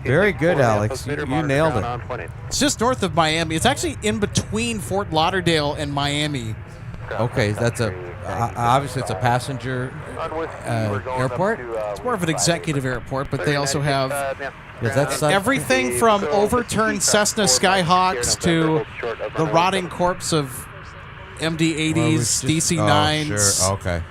Very good, Alex. You nailed it. It's just north of Miami. It's actually in between Fort Lauderdale and Miami. Okay, that's obviously it's a passenger airport. It's more of an executive airport, but they also have everything from overturned Cessna Skyhawks to the rotting corpse of MD-80s, DC-9s. Oh, sure. Okay.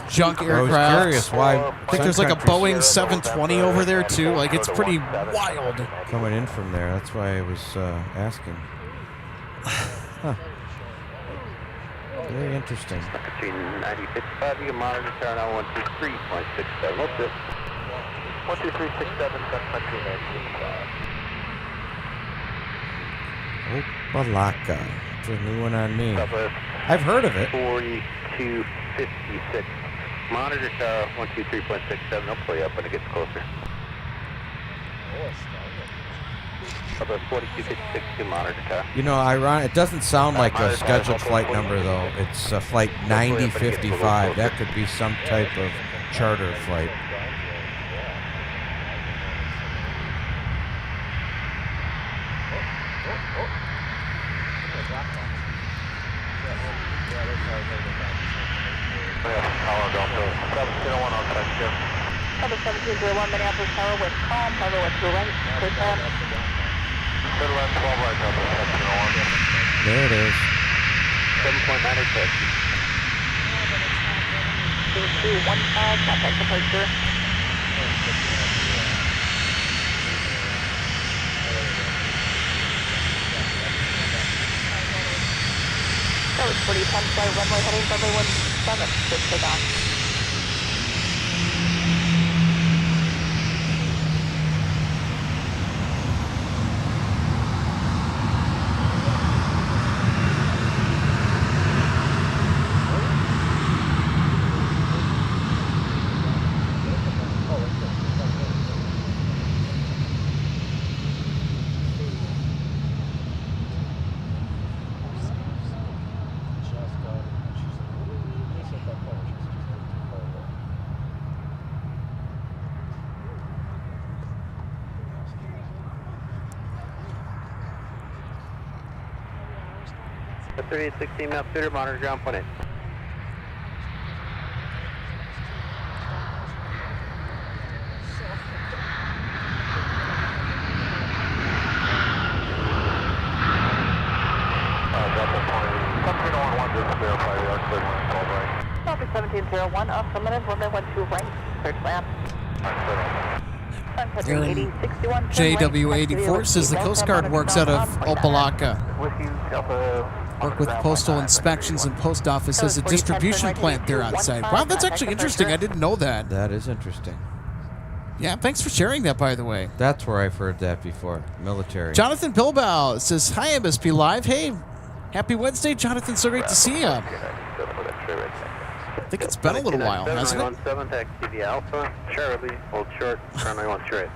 Junk aircraft. I was curious why. I think there's like a Boeing 720 over there too. Like, it's pretty wild. Coming in from there. That's why I was asking. Huh. Very interesting. Between 9055, you can monitor turn on 123.67. What's it? 12367, Sun Country 965. Opelika. It's a new one on me. I've heard of it. 4256. Monitor tower 123.67. I'll pull you up when it gets closer. You know, it doesn't sound like a scheduled flight number, though. It's flight 9055. That could be some type of charter flight. Number 1701 Minneapolis Tower with calm, hover with two right, clear time. There it is. 7.96. 2215, contact departure. That was 4010 flight, runway heading runway 17, good takeoff. The 3816 map suitor, monitor ground point in. Copy 1701, affirmative, runway 12 right, clear to land. Sun Country 8061. JW84 says the Coast Guard works out of Opelika. Work with postal inspections and post office has a distribution plant there outside. Wow, that's actually interesting. I didn't know that. That is interesting. Yeah, thanks for sharing that, by the way. That's where I've heard that before. Military. Jonathan Bilbao says, hi, MSP Live. Hey, happy Wednesday, Jonathan. So great to see you. I think it's been a little while, hasn't it? 17 taxi TV Alpha, Charlie, hold short, runway 1 straight.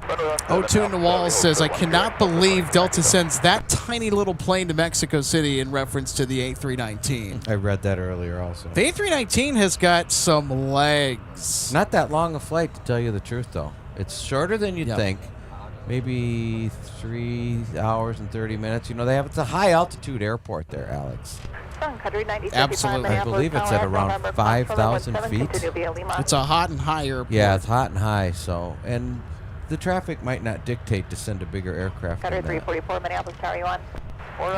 O2 in the wall says, I cannot believe Delta sends that tiny little plane to Mexico City in reference to the A319. I read that earlier also. The A319 has got some legs. Not that long a flight, to tell you the truth, though. It's shorter than you'd think. Maybe 3 hours and 30 minutes. You know, it's a high-altitude airport there, Alex. Absolutely. I believe it's at around 5,000 feet. It's a hot and high airport. Yeah, it's hot and high, so... And the traffic might not dictate to send a bigger aircraft than that. 344 Minneapolis Tower, you on?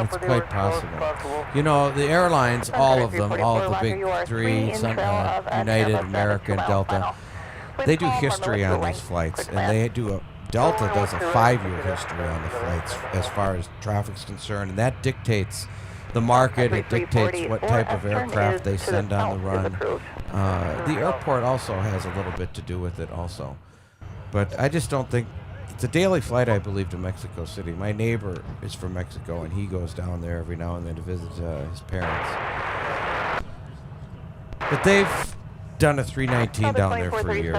It's quite possible. You know, the airlines, all of them, all of the big three, United, American, Delta, they do history on these flights, and they do Delta does a 5-year history on the flights as far as traffic's concerned, and that dictates the market. It dictates what type of aircraft they send on the run. The airport also has a little bit to do with it also. But I just don't think... It's a daily flight, I believe, to Mexico City. My neighbor is from Mexico, and he goes down there every now and then to visit his parents. But they've done a 319 down there for years.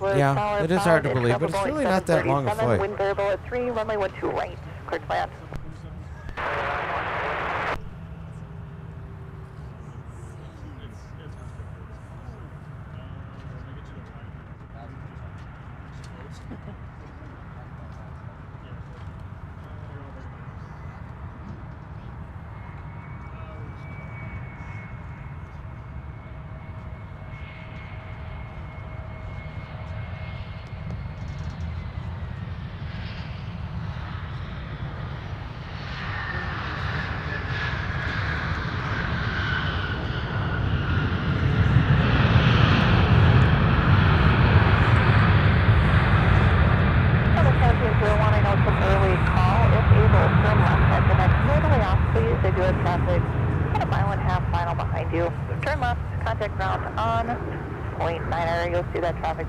Yeah, it is hard to believe, but it's really not that long a flight. Wind variable at 3, runway 12 right, clear to land.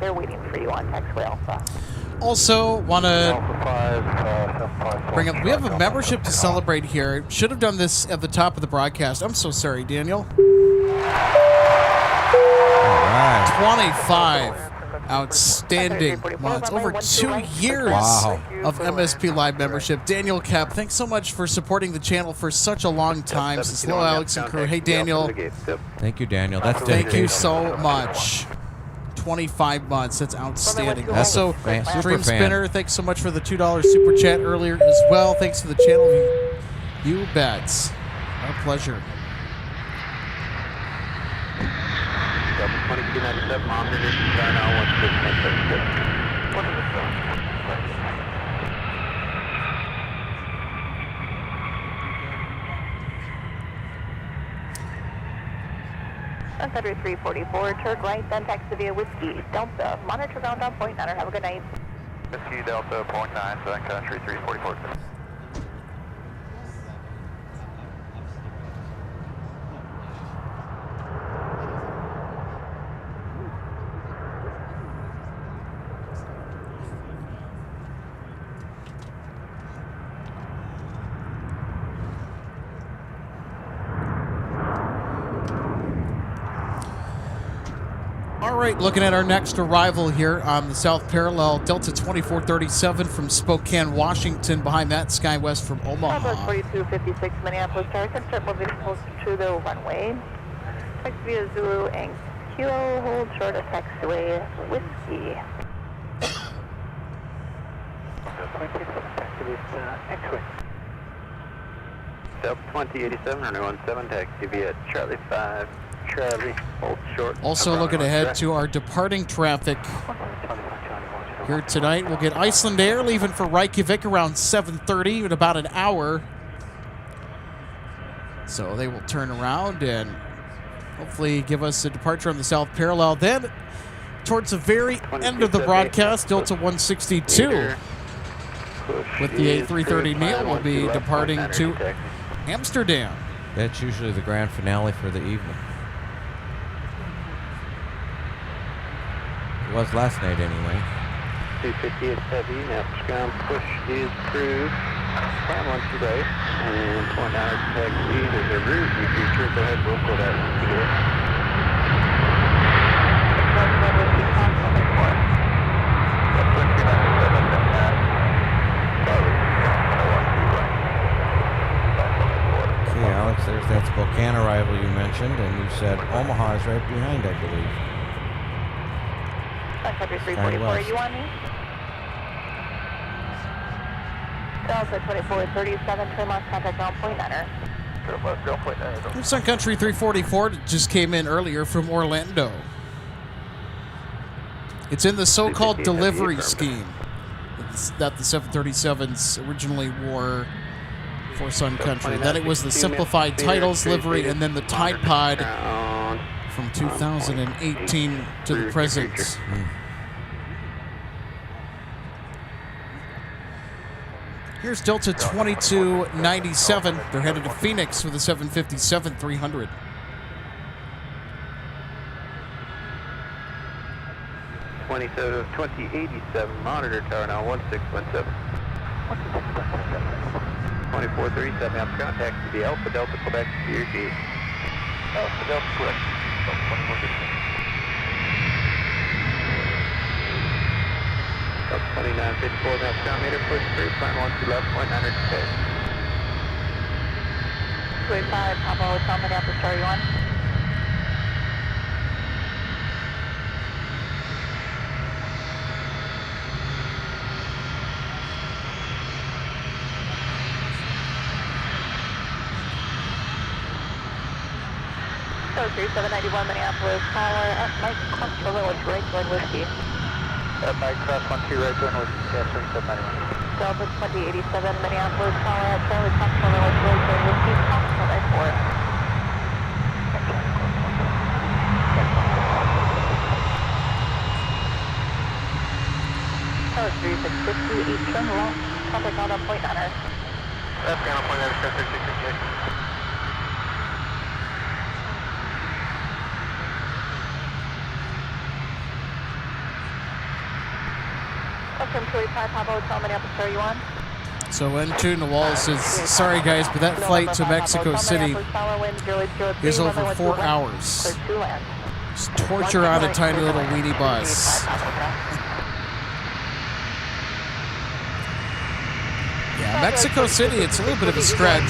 They're waiting for you on taxiway Alpha. Also, want to bring up, we have a membership to celebrate here. Should have done this at the top of the broadcast. I'm so sorry, Daniel. All right. 25 Outstanding months. Over 2 years of MSP Live membership. Daniel Cap, thanks so much for supporting the channel for such a long time. Hello, Alex and crew. Hey, Daniel. Thank you, Daniel. That's Thank you dedication. so much. 25 months. That's outstanding. That's Also, a super Dream fan. Spinner, thanks so much for the $2 super chat earlier as well. Thanks for the channel. You bets. Our pleasure. 2297, monitor, now 1676. Sun Country 344, turn right, then taxi via Whiskey Delta. Monitor ground on point 9. Have a good night. Whiskey Delta, point 9, Sun Country 344. All right, looking at our next arrival here on the South Parallel, Delta 2437 from Spokane, Washington. Behind that, SkyWest from Omaha. 4256 Minneapolis Tower. Can start moving closer to the runway. Taxi via Zulu and Kilo. Hold short of taxiway Whiskey. Delta 2087, runway 17, taxi via Charlie 5. Charlie, hold short. Also looking ahead to our departing traffic here tonight. We'll get Iceland Air leaving for Reykjavik around 7:30 in about an hour. So they will turn around and hopefully give us a departure on the South Parallel. Then, towards the very end of the broadcast, Delta 162 with the A330 Neil will be departing to Amsterdam. That's usually the grand finale for the evening. It was last night anyway. 258 heavy, now ground push is approved. Climb 1 to right, and point out taxi. There's a route in the future. Go ahead, we'll go that together. Okay, Alex, there's that Spokane arrival you mentioned, and you said Omaha is right behind, I believe. Sun Country 344, are you on me? Delta 2437, turn left, contact ground point 9er. There's Sun Country 344 that just came in earlier from Orlando. It's in the so-called delivery scheme that the 737s originally wore for Sun Country. Then it was the simplified titles livery and then the Tide Pod from 2018 to the present. Here's Delta 2297. They're headed to Phoenix with a 757-300. So 2087, monitor tower now 1617. 2437, out contact to the Alpha Delta, Quebec, to your gate. Alpha Delta, Quebec, 2437. Delta 2954, now ground meter, push through, climb 1 to left, point 900 to 285, Papa Hotel, Minneapolis, are you on? So 3791 Minneapolis Tower at Mike Cross Village, right going Whiskey. At Mike Cross 12 right going Whiskey, gas 3791. Delta 2087 Minneapolis Tower at Charlie Cross Village, right going Whiskey, Cross Airport. Tower 3650, turn left, contact ground on point 9er. That's ground on point 9er, 3668. Welcome to 285 Papa Hotel, Minneapolis, are you on? So N2 Nawal says, sorry guys, but that flight to Mexico City is over 4 hours. Just torture on a tiny little weenie bus. Yeah, Mexico City, it's a little bit of a stretch.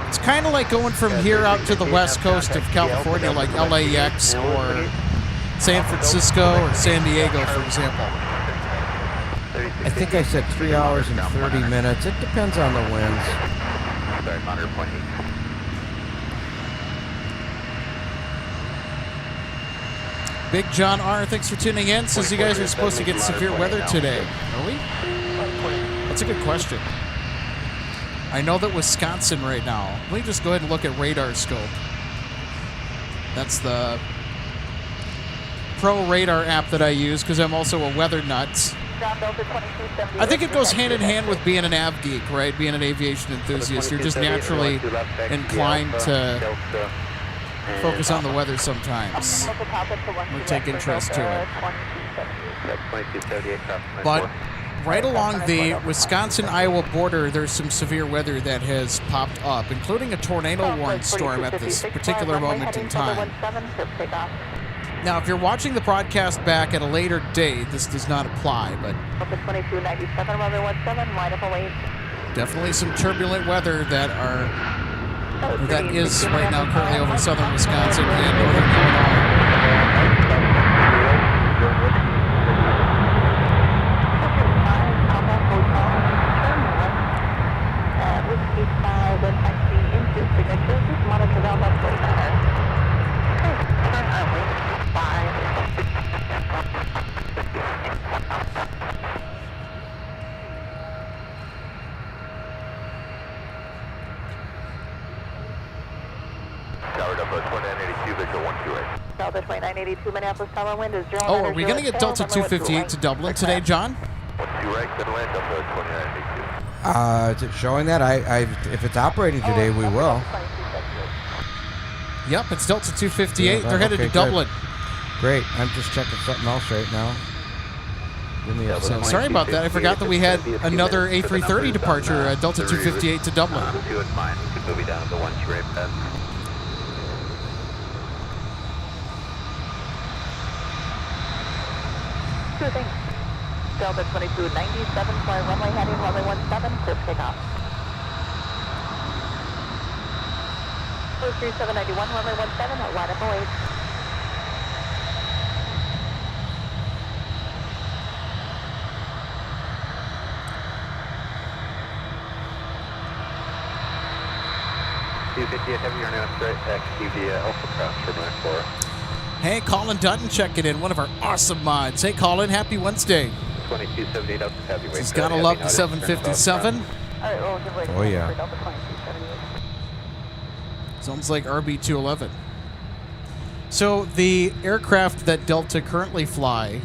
It's kind of like going from here out to the west coast of California, like LAX or San Francisco or San Diego, for example. I think I said 3 hours and 30 minutes. It depends on the winds. Sorry, monitor 0.8. Big John R., thanks for tuning in. Says you guys are supposed to get severe weather today. Are we? That's a good question. I know that Wisconsin right now. Let me just go ahead and look at radar scope. That's the pro radar app that I use because I'm also a weather nut. I think it goes hand in hand with being an av geek, right? Being an aviation enthusiast. You're just naturally inclined to focus on the weather sometimes or take interest to it. But right along the Wisconsin-Iowa border, there's some severe weather that has popped up, including a tornado warning storm at this particular moment in time. Now, if you're watching the broadcast back at a later date, this does not apply, but definitely some turbulent weather that is right now currently over southern Wisconsin and northern Illinois. Minneapolis tower wind is 0. Oh, are we going to get Delta 258 to Dublin today, John? Is it showing that? If it's operating today, we will. Yep, it's Delta 258. They're headed to Dublin. Great. I'm just checking something else right now. So sorry about that. I forgot that we had another A330 departure, Delta 258 to Dublin. Sure thing. Delta 2297, flying runway heading, runway 17, clear for takeoff. 3791, runway 17, line up 08. Heavy, you're now straight XQV Alpha Cross for my 4. Hey, Colin Dutton checking in, one of our awesome mods. Hey, Colin, happy Wednesday. 2278 up to heavyweight. He's got to love the 757. Oh, yeah. Sounds like RB211. So the aircraft that Delta currently fly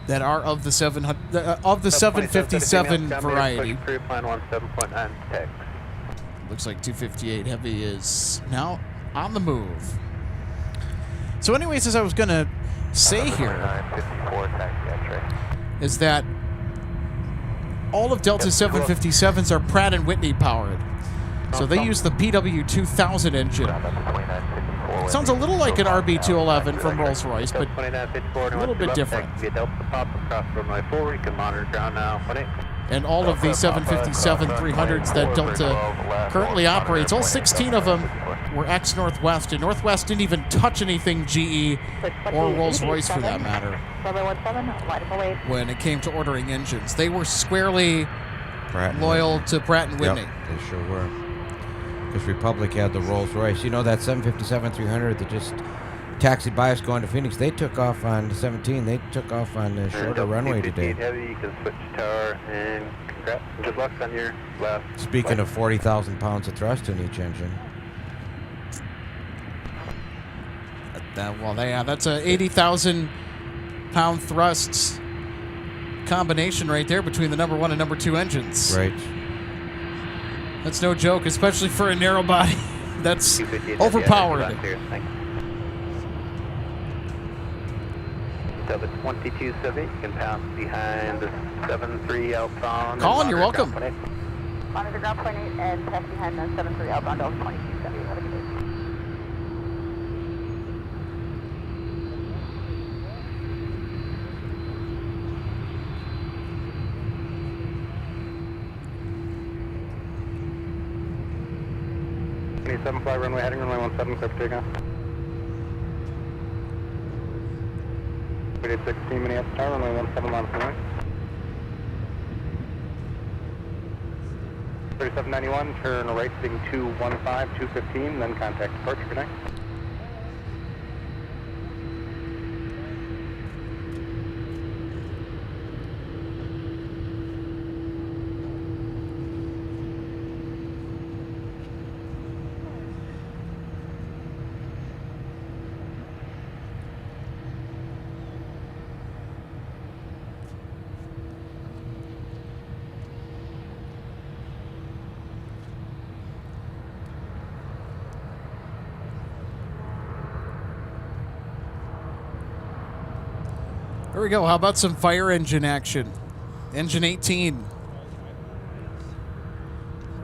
that are of the 757 variety. Looks like 258 Heavy is now on the move. So anyways, as I was going to say here, is that all of Delta's 757s are Pratt & Whitney powered. So they use the PW2000 engine. Sounds a little like an RB211 from Rolls-Royce, but a little bit different. And all of the 757-300s that Delta currently operates, all 16 of them were ex-Northwest, and Northwest didn't even touch anything GE or Rolls-Royce for that matter when it came to ordering engines. They were squarely loyal to Pratt & Whitney. Yep, they sure were. Because Republic had the Rolls-Royce. You know that 757-300 that just taxied by us going to Phoenix, they took off on the 17. They took off on the shorter runway today. Heavy, you can switch tower, and congrats. Good luck on your last Speaking of 40,000 pounds of thrust in each engine. That's a 80,000 pound thrusts combination right there between the number 1 and number 2 engines. Right. That's no joke, especially for a narrow body. That's overpowered. Delta 2278, you can pass behind the 73 outbound. Colin, you're welcome. Monitor ground point 8 and taxi behind 973 outbound Delta 2270. Have a good day. Fly runway heading runway 17, clear for takeoff. We did 16 Minneapolis tower, runway 17 miles per minute. 3791, turn right heading 215, 215, then contact departure. Good night. There we go. How about some fire engine action? Engine 18.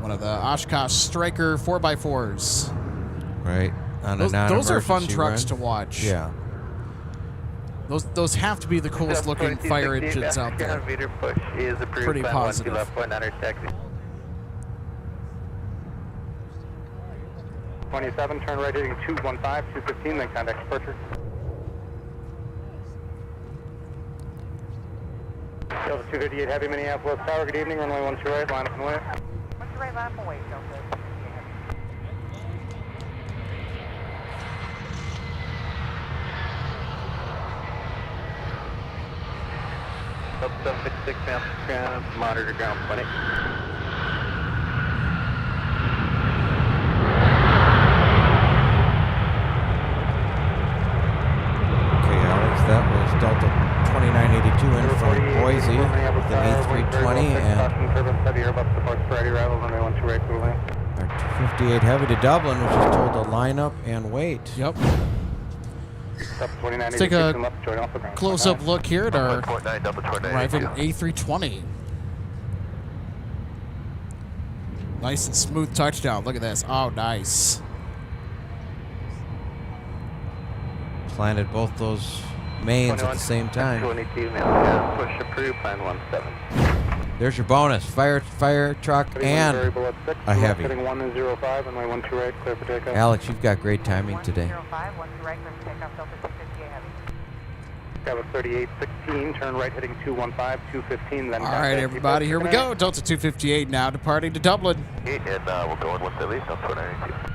One of the Oshkosh Striker 4x4s. Right. On Those are fun non-emergency trucks run. to watch. Yeah. Those have to be the coolest looking fire engines out there. Meter push is approved. Pretty Plan positive. 12 left point under taxi. 27, turn right heading 215, 215, then contact departure. Delta 258 Heavy Minneapolis Tower, good evening, runway 12 right, line up and away. 12 right, line up and away, Delta. Up 756, ground, monitor ground 20. Okay, Alex, that was Delta 2982 in from Boise with an A320 and our 258 Heavy to Dublin, which is told to line up and wait. Yep. Let's take a close-up look here at our arriving A320. Nice and smooth touchdown. Look at this. Oh, nice. Planted both those mains at the same time. 22, push approved, plan 17. There's your bonus. Fire truck and a heavy. Alex, you've got great timing today. 105, 12 right, clear for takeoff, Delta 258 Heavy. Got a 3816, turn right heading 215, 215, then All right, everybody, here we go. Delta 258 now departing to Dublin. Okay, and we'll go in 170, Delta 2982.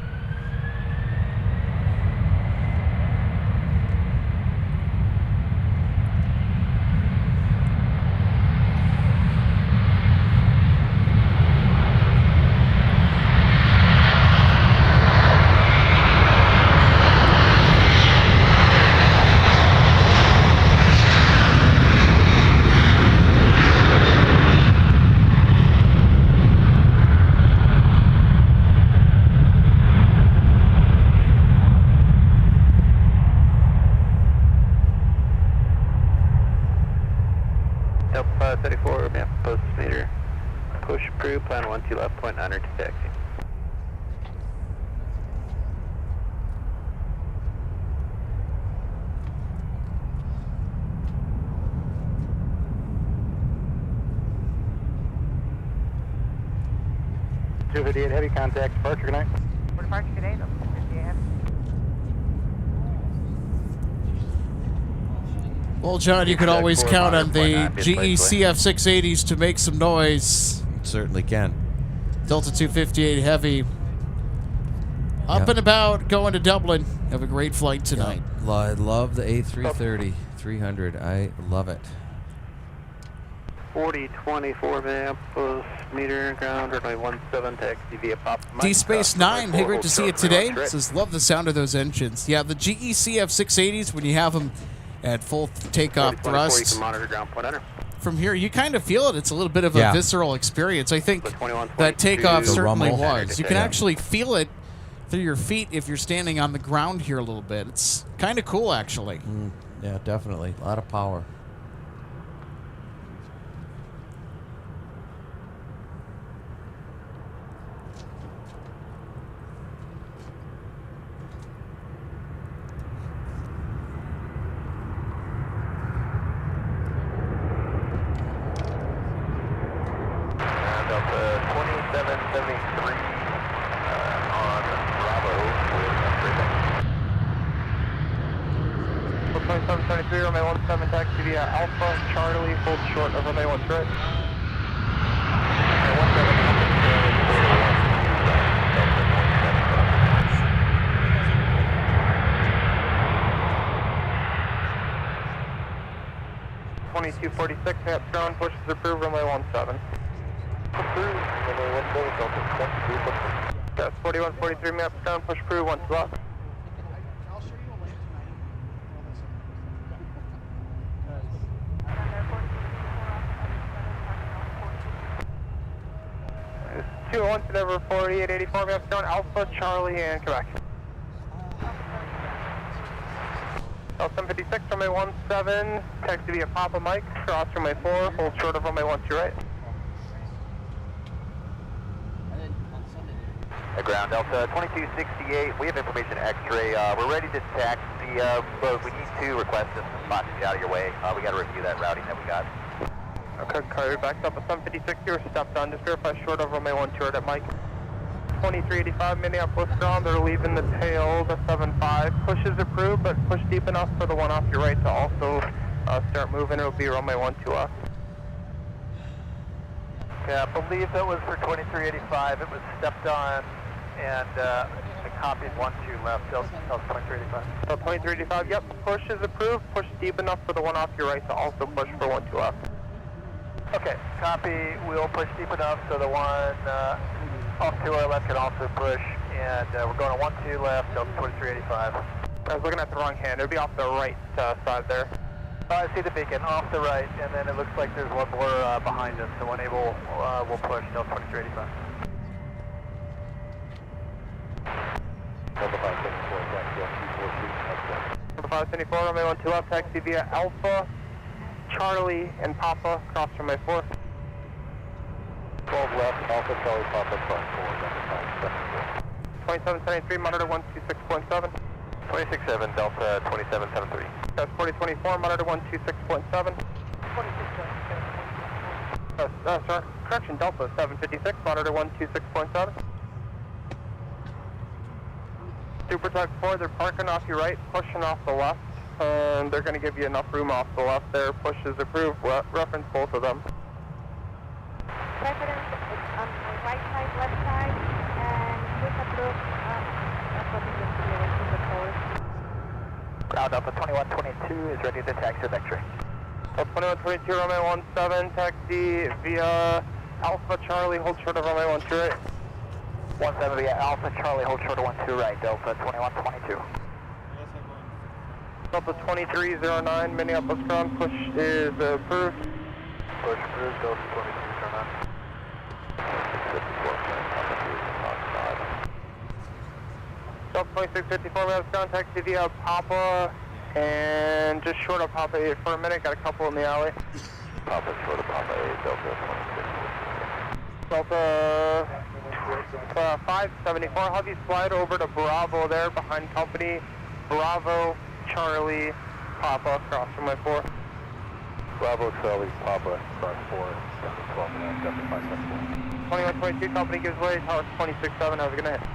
Delta 34, map post meter. Push approved, plan 12 left point under to taxi. .258 Heavy, contact departure, good night. For departure today, Delta 258 Heavy. Well, John, you could always count on the GE CF680s to make some noise. Certainly can. Delta 258 Heavy. Up and about, going to Dublin. Have a great flight tonight. Yeah. I love the A330 300. I love it. 4024 Minneapolis, meter, ground, runway 17, taxi via Pop. D-Space 9, hey, great to see you today. Says, love the sound of those engines. Yeah, the GE CF680s, when you have them at full takeoff thrust, from here, you kind of feel it. It's a little bit of a visceral experience. I think that takeoff certainly was. You can actually feel it through your feet if you're standing on the ground here a little bit. It's kind of cool, actually. Yeah, definitely. A lot of power. Delta 2773 on Bravo with Upgrade. 2773, runway 17, taxi via Alpha, Charlie, hold short of runway 13 right. And 2246, maps ground, pushes approved, runway 17. Approved, runway 17, Delta 2246. That's 4143, maps ground, push approved, 1 to left. I'll show you a link tonight. Two one to number 4884, maps ground, Alpha, Charlie, and Quebec. L756, runway 17, taxi via Papa Mike, cross runway 4, hold short of runway 12 right. Ground Delta 2268, we have information X-ray. We're ready to taxi, but we need to request some spots to get out of your way. We got to review that routing that we got. Okay, carrier backs up at 756, you're stepped on, just verify short of runway 12 right at Mike. 2385 Minneapolis ground, they're leaving the tail, the 75. Push is approved, but push deep enough for the one off your right to also start moving. It'll be runway 12 left. Okay, I believe that was for 2385. It was stepped on and I copied 12 left. Delta 2385. So 2385, yep, push is approved. Push deep enough for the one off your right to also push for 12 left. Okay, copy. We'll push deep enough so the one off to our left can also push. And we're going to 12 left, Delta 2385. I was looking at the wrong hand. It'll be off the right side there. I see the beacon off the right, and then it looks like there's one more behind us. So 18 will push Delta 2385. Delta 574, taxi Delta 574, runway 12 left, taxi via Alpha, Charlie, and Papa, cross runway 4. 12 left, Alpha, Charlie, Papa, cross 4, Delta 574. 2773, monitor 126.7. 267, Delta 2773. That's 4024, monitor 126.7. Sorry, correction, Delta 756, monitor 126.7. Super Tug 4, they're parking off your right, pushing off the left. They're going to give you enough room off the left there. Push is approved. Reference both of them. Preference is on the right side, left side, and push approved. According to the code. Ground Alpha 2122 is ready to taxi with X-ray. Alpha 2122, runway 17, taxi via Alpha Charlie, hold short of runway 12 right. 17 via Alpha Charlie, hold short of 12 right, Delta 2122. Delta 2309, Minneapolis ground, push is approved. Push approved, Delta 2309. Delta 2654, Minneapolis ground, taxi via Papa, and just short of Papa 8 for a minute, got a couple in the alley. Papa short of Papa 8, Delta 26. Delta 574, have you slide over to Bravo there, behind company, Bravo, Charlie, Papa, cross from my 4. Bravo, Charlie, Papa, cross 4, 12 Delta 574. 2122, company gives way, tower 267, how's it gonna hit?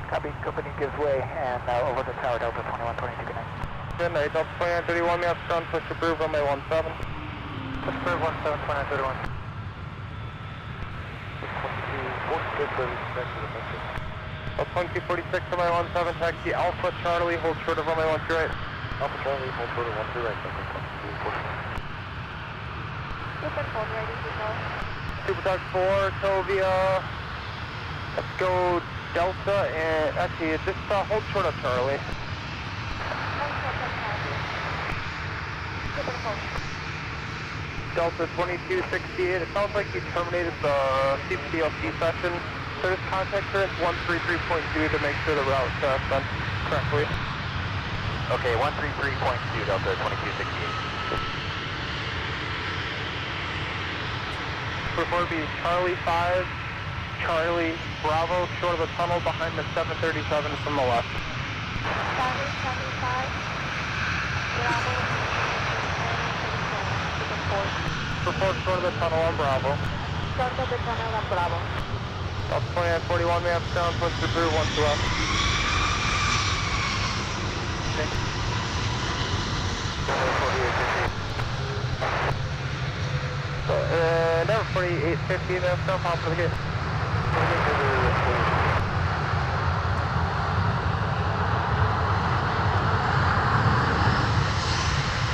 Copy, company gives way, and over the tower, Delta 2122, good night. Good night, Delta 2931, maps ground, push approved, runway 17. Push approved, 17, 2931. 2246, runway 17, taxi Alpha Charlie, hold short of runway 12 right. Alpha Charlie, hold short of 12 right, Super cold, ready to go. Super Tug 4, Tovia. Let's go Delta, and actually, just hold short of Charlie. Super cold. Delta 2268, it sounds like you terminated the CPDLC session. So just contact her at 133.2 to make sure the route's done correctly. Okay, 133.2, Delta 2268. Before it be Charlie 5, Charlie Bravo, short of the tunnel behind the 737 from the left. Charlie 75, Bravo, Report short of the tunnel on Bravo. Delta de Channel and Bravo. Delta 2941, we have ground, push to through 1 to left. Okay. Number 4850, we have ground, pop for the gate.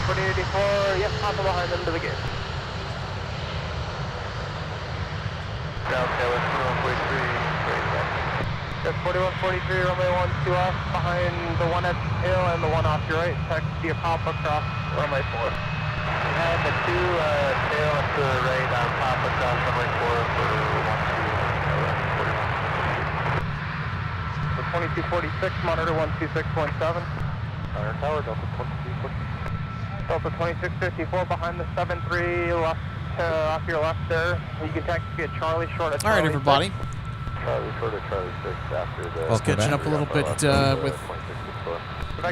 4084, yes, pop behind them to the gate. Down Taylor, 4143, that's 4143, runway 12 off, behind the one at the tail and the one off your right, taxi a pop across runway 4. And the 2 tail and to the right on pop across runway 4 for 12, 2246, monitor 12617. Monitor tower, Delta 2246. Delta 2654 behind the 73 left, off your left there. You can taxi at Charlie short of Charlie. All right, everybody. Charlie short of Charlie 6 after the... Just catching up a little bit with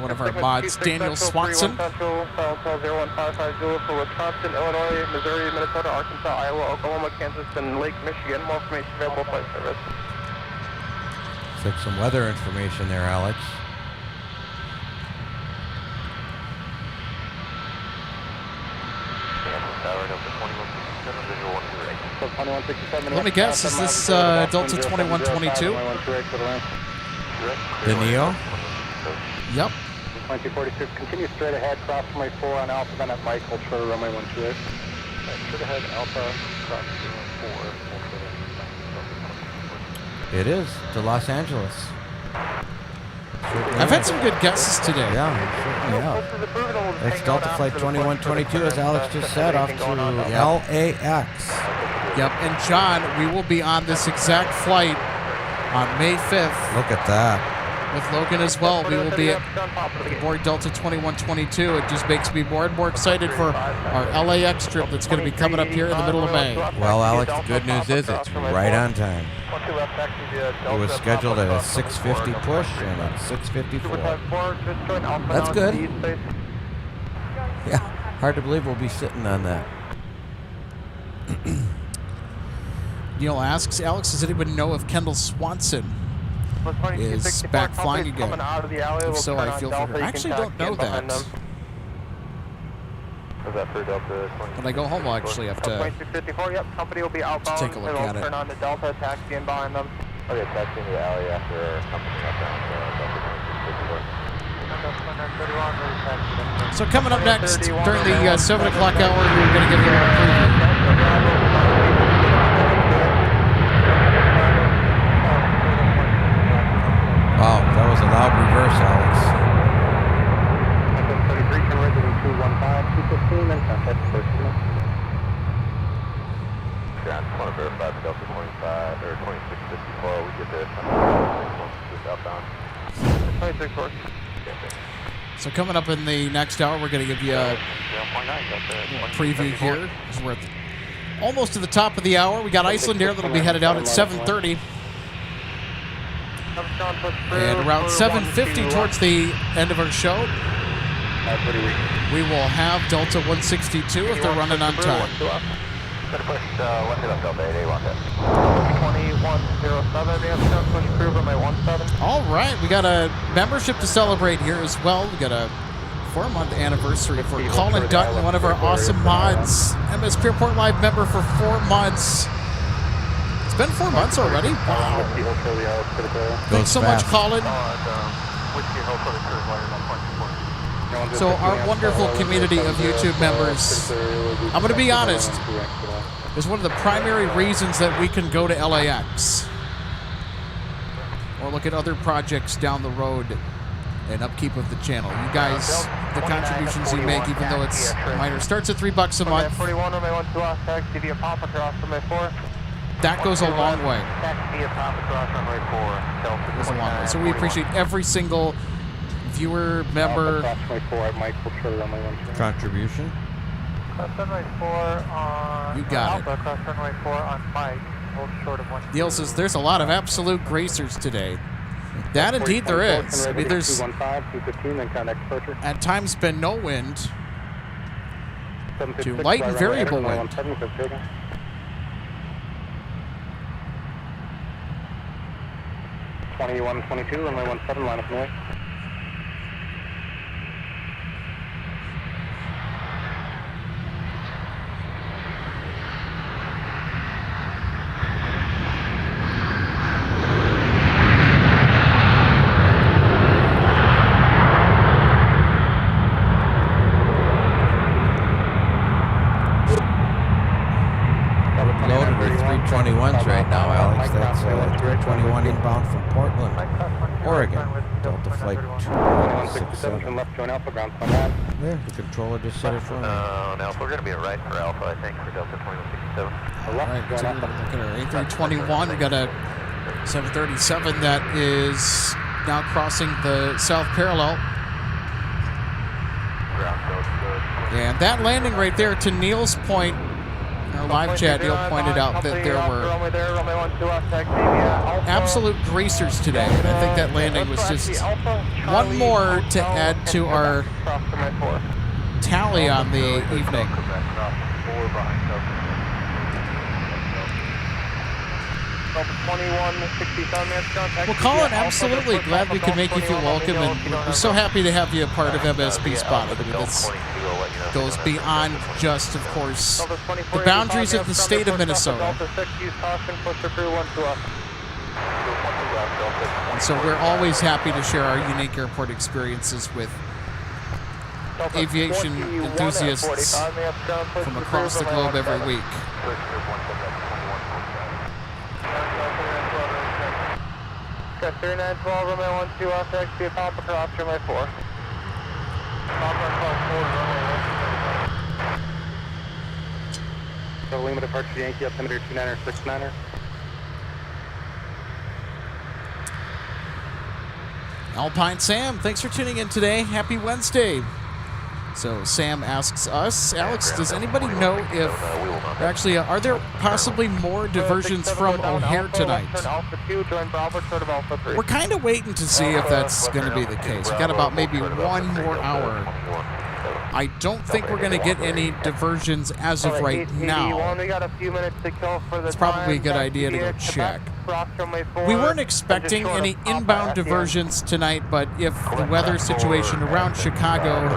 one of our mods, Daniel Swanson. Central, 01550 for Wisconsin, Illinois, Missouri, Minnesota, Arkansas, Iowa, Oklahoma, Kansas, and Lake Michigan. More information available flight service. Took some weather information there, Alex. Let me guess, is this Delta 2122? The Neo? Yep. 2246, continue straight ahead, cross runway 4 on Alpha, then at Mike, hold short of runway 18. Straight ahead, Alpha, cross runway 4. It is to Los Angeles. I've had some good guesses today. Yeah, certainly have. That's Delta Flight 2122, as Alex just said, off to LAX. Yep, and John, we will be on this exact flight on May 5th. Look at that. With Logan as well. We will be aboard Delta 2122. It just makes me more and more excited for our LAX trip that's going to be coming up here in the middle of May. Well, Alex, the good news is it's right on time. It was scheduled at a 6:50 push and it's 6:54. That's good. Yeah, hard to believe we'll be sitting on that. Neil asks, Alex, does anybody know if Kendall Swanson is back flying again? If so, I feel for her. I actually don't know that. When I go home, I'll actually have to yep, company will be outbound. take a look at it. Turn on the Delta, taxi in behind them. Okay, taxi into the alley after company outbound. So coming up next, during the 7 o'clock hour, we're going to give you a preview. Wow, that was a loud reverse, Alex. 33, turn right to 215, 215, then contact the first unit. Yeah, I just want to verify the Delta 25, or 2654, we get there. Outbound. 26-4. So coming up in the next hour, we're going to give you a preview here. We're almost to the top of the hour. We got Iceland Air that'll be headed out at 7:30. And around 7:50 towards the end of our show, we will have Delta 162 if they're running on time. 2107, All right, we got a membership to celebrate here as well. We got a 4-month anniversary for Colin Dutton, one of our awesome mods. MSP Airport Live member for 4 months. It's been 4 months already. Wow. Thanks so much, Colin. So our wonderful community of YouTube members, I'm going to be honest, is one of the primary reasons that we can go to LAX or look at other projects down the road and upkeep of the channel. You guys, the contributions you make, even though it's minor, starts at $3 a month. That goes a long way. Goes a long way. So we appreciate every single viewer, member, Contribution. you got it. Neil says there's a lot of absolute gracers today. That indeed there is. I mean, there's at times been no wind to light and variable wind. 2122, runway 17, line up and away. Loaded with 321s right now, Alex. That's 321 inbound from Portland, Oregon. Delta flight 2167, left join Alpha, ground 29. There, the controller just set it for me. Now we're going to be a right for Alpha, I think, for Delta 2167. All right, so we're looking at our A321. We got a 737 that is now crossing the south parallel. And that landing right there, to Neil's point, in our live chat, Neil pointed out that there were absolute greasers today. And I think that landing was just one more to add to our tally on the evening. Well, Colin, absolutely glad we could make you feel welcome, and we're so happy to have you a part of MSP Spotting. I mean, this goes beyond just, of course, the boundaries of the state of Minnesota. And so we're always happy to share our unique airport experiences with aviation enthusiasts from across the globe every week. 3912, runway 12, off taxi, Papa cross, runway 4. Papa cross 4, runway 1. So Lima departure Yankee, altimeter 29er, 69er. Alpine Sam, thanks for tuning in today. Happy Wednesday. So Sam asks us, Alex, does anybody know if, actually, are there possibly more diversions from O'Hare tonight? We're kind of waiting to see if that's going to be the case. We've got about maybe one more hour. I don't think we're going to get any diversions as of right now. It's probably a good idea to go check. We weren't expecting any inbound diversions tonight, but if the weather situation around Chicago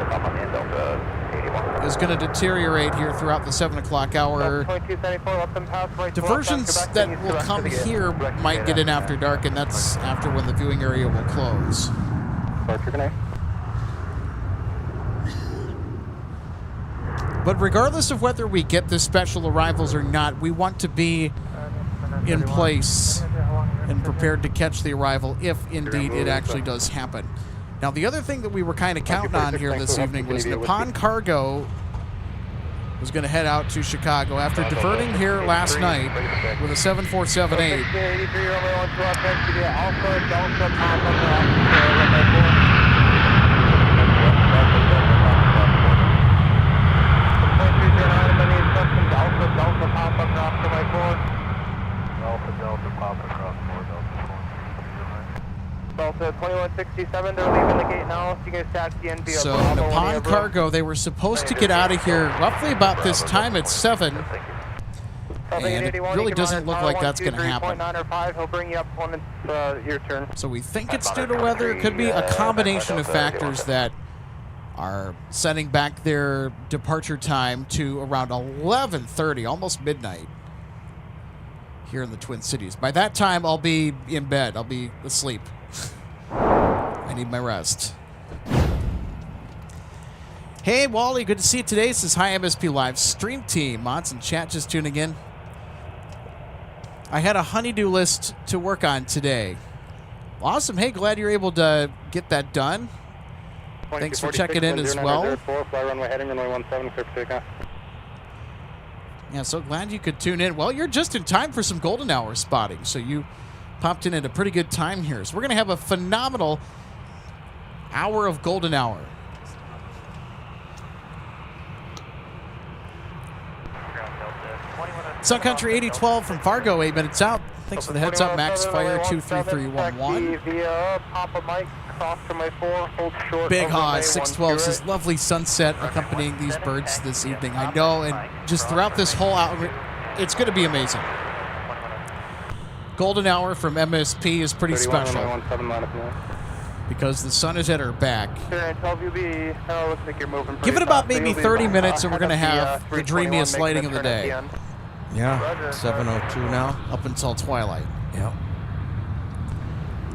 is going to deteriorate here throughout the 7 o'clock hour, diversions that will come here might get in after dark, and that's after when the viewing area will close. But regardless of whether we get the special arrivals or not, we want to be in place and prepared to catch the arrival if indeed it actually does happen. Now, the other thing that we were kind of counting on here this evening was Nippon Cargo was going to head out to Chicago after diverting here last night with a 747-8. Delta 2167, they're leaving the gate now. You can taxi in via So Nippon Cargo, they were supposed to get out of here roughly about this time at 7. And it really doesn't look like that's going to happen. He'll bring you up when it's your turn. So we think it's due to weather. It could be a combination of factors that are setting back their departure time to around 11:30, almost midnight here in the Twin Cities. By that time, I'll be in bed. I'll be asleep. I need my rest. Hey, Wally, good to see you today. This is Hi MSP Live Stream Team. Mods and chat just tuning in. I had a honeydew list to work on today. Awesome. Hey, glad you're able to get that done. Thanks for checking in as well. Yeah, so glad you could tune in. Well, you're just in time for some golden hour spotting, so you popped in at a pretty good time here. So we're going to have a phenomenal hour of golden hour. Sun Country 8012 from Fargo, 8 minutes out. Thanks for the heads up, Max Fire 23311. Big Haw 612 says lovely sunset accompanying these birds this evening. I know, and just throughout this whole hour, it's going to be amazing. golden hour from MSP is pretty special because the sun is at our back. Looks like you're moving Give it pretty about fast, maybe so you'll 30 be, minutes and we're head going to up have the 321, dreamiest lighting of the making a turn day. at the end. Yeah, 7:02 now. Up until twilight. Yep.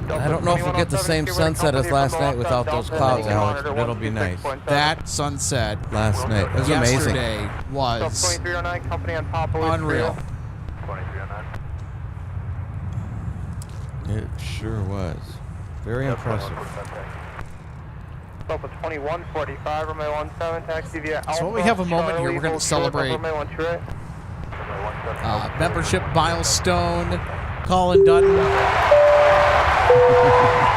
I don't know if we'll get the same sunset as last night without those clouds, Alex, but it'll be nice. That sunset Last night, it was amazing. yesterday was 2309, company on Papa with unreal. 2309. It sure was. Very impressive. Delta 2145, runway 17, taxi via Alpha. So we have a moment here. We're going to celebrate membership milestone. Colin Dutton.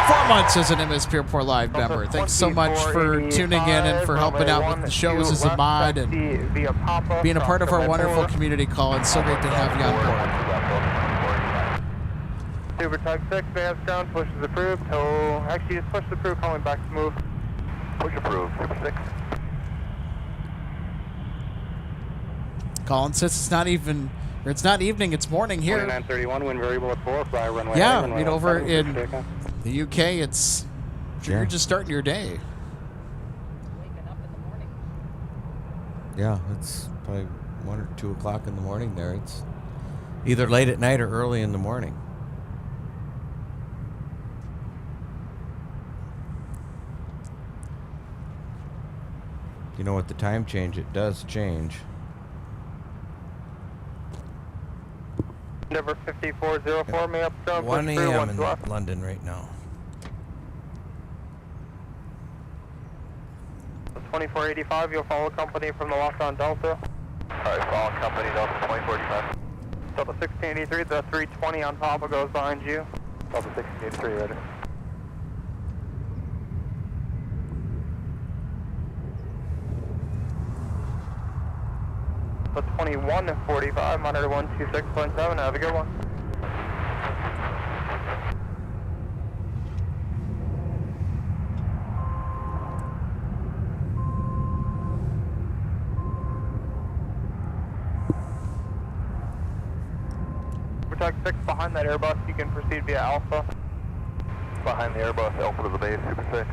4 months as an MSP Airport Live member. Thanks so much for tuning in and for helping out with the shows as a mod and being a part of our wonderful community, Colin. So great to have you on board. Super Tug 6, advanced ground, push is approved. So, actually, just push approved, calling back to move. Push approved, Super 6. Colin says it's not even, or it's not evening, it's morning here. 2931, wind variable at 4, fly runway. Yeah, I mean, over in the UK, it's, you're just starting your day. Waking up in the morning. Yeah, it's probably 1 or 2 o'clock in the morning there. It's either late at night or early in the morning. You know, with the time change, it does change. Number 5404, may up down. 1 a.m. in London right now. 2485, you'll follow company from the lockdown Delta. Alright, follow company Delta 2485. Delta 1683, the 320 on Papa goes behind you. Delta 1683, ready. The 2145, monitor 126.7, have a good one. Protect 6 behind that Airbus, you can proceed via Alpha. Behind the Airbus, Alpha to the base, Super 6.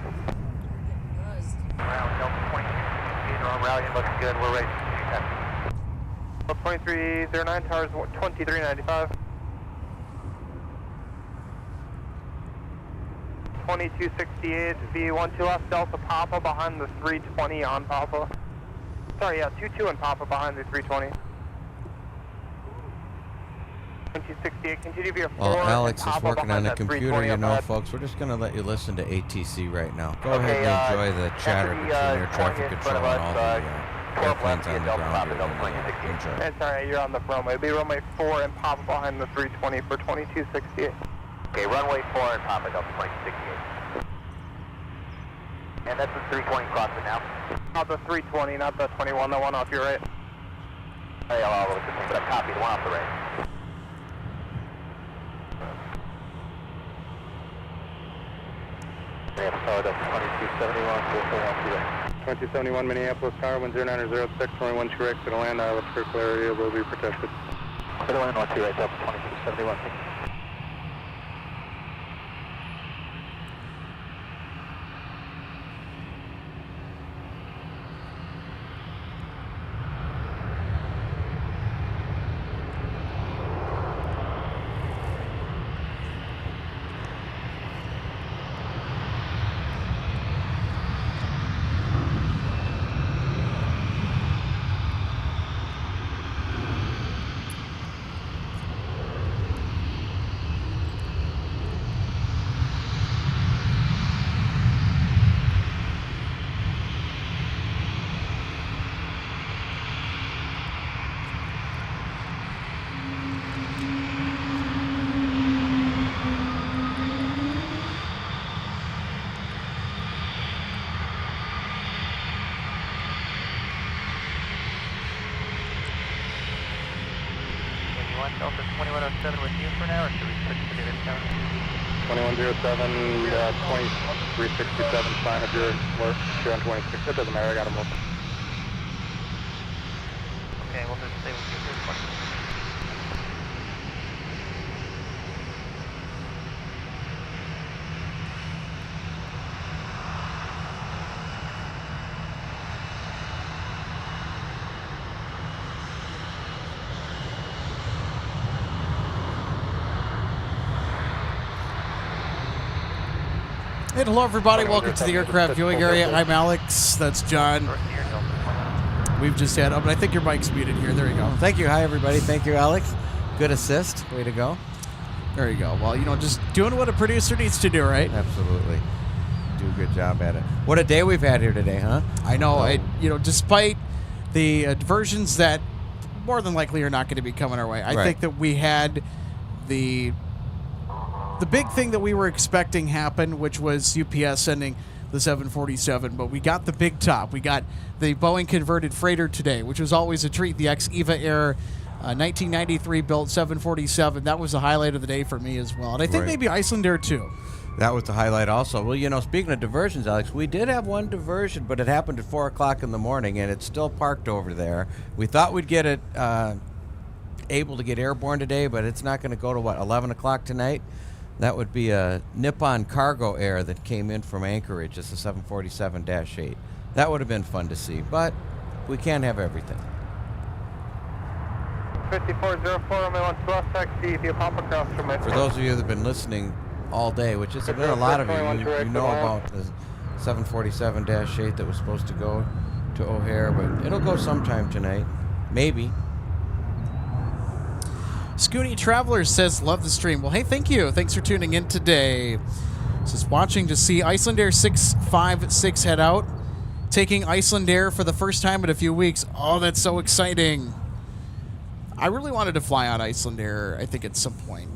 Round Delta 22, our rally looks good, we're ready to 2309, towers 2395. 2268, V12 left Delta Papa behind the 320 on Papa. Sorry, yeah, 22 on Papa behind the 320. 2268, continue via 4. While Alex is Papa working on behind the that computer, 320 you up know, ahead. folks, we're just going to let you listen to ATC right now. Go Okay, ahead and enjoy the chatter entry, between air 20 traffic in control front of and all us, the airplanes on the ground here. Enjoy. It's alright, you're on the runway. It'll be runway 4 and Papa behind the 320 for 2268. Okay, runway 4 and Papa Delta 2068. And that's the 320 crossing now. Not the 320, not the 21, the one off your right. Hey, I'll look at the but I copy the one off the right. Minneapolis, Delta 2271, 2271 Minneapolis, tower 10906, runway 12 right, to the land, island critical area will be protected. To the land, 12 right, Delta 2271. Delta 2107 with you for now, or should we switch to the discount? 2107, 2367, sign of your work, you're on 26, it doesn't matter, I got them both. Okay, we'll just stay with you for 20. Hey, hello, everybody. Welcome to the aircraft viewing area. I'm Alex. That's John. We've just had, but I think your mic's muted here. There you go. Thank you. Hi, everybody. Thank you, Alex. Good assist. Way to go. There you go. Well, you know, just doing what a producer needs to do, right? Absolutely. Do a good job at it. What a day we've had here today, huh? I know. Despite the diversions that more than likely are not going to be coming our way, I think that we had the big thing that we were expecting happen, which was UPS sending the 747, but we got the big top. We got the Boeing converted freighter today, which was always a treat. The ex-EVA Air 1993 built 747. That was the highlight of the day for me as well. And I think maybe Icelandair too. That was the highlight also. Well, you know, speaking of diversions, Alex, we did have one diversion, but it happened at 4 o'clock in the morning, and it's still parked over there. We thought we'd get it able to get airborne today, but it's not going to go to, 11 o'clock tonight? That would be a Nippon Cargo Air that came in from Anchorage. It's a 747-8. That would have been fun to see, but we can't have everything. 5404, only one to us, taxi via pop across from it. For those of you that have been listening all day, which has been a lot of you, you know about the 747-8 that was supposed to go to O'Hare, but it'll go sometime tonight. Maybe. Scoony Traveler says, love the stream. Well, hey, thank you. Thanks for tuning in today. Just watching to see Icelandair 656 head out, taking Icelandair for the first time in a few weeks. Oh, that's so exciting. I really wanted to fly on Icelandair, I think, at some point.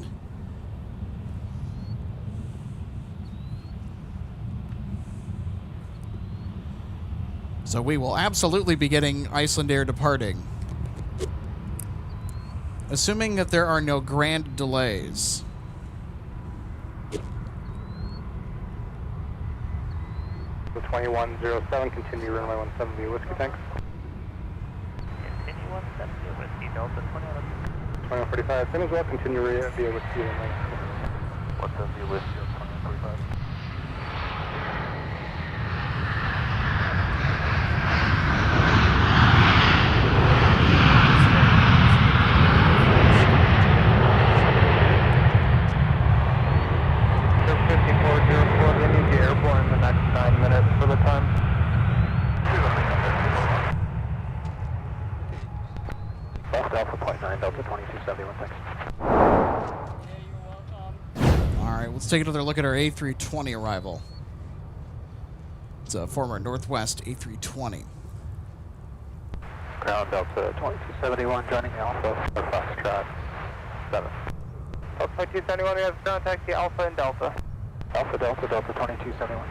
So we will absolutely be getting Icelandair departing, assuming that there are no grand delays. The 2107, continue runway 17 via whiskey, thanks. Continue 17 whiskey, Delta 2145, same as well, continue via whiskey runway. 170 whiskey, 2145. Airborne in the next 9 minutes for the time. Left Alpha Point 9, Delta 2271, thanks. All right, let's take another look at our A320 arrival. It's a former Northwest A320. Ground Delta 2271, joining Alpha, Foxtrot 7. Delta 2271, we have ground taxi Alpha and Delta. Alpha Delta, Delta 2271.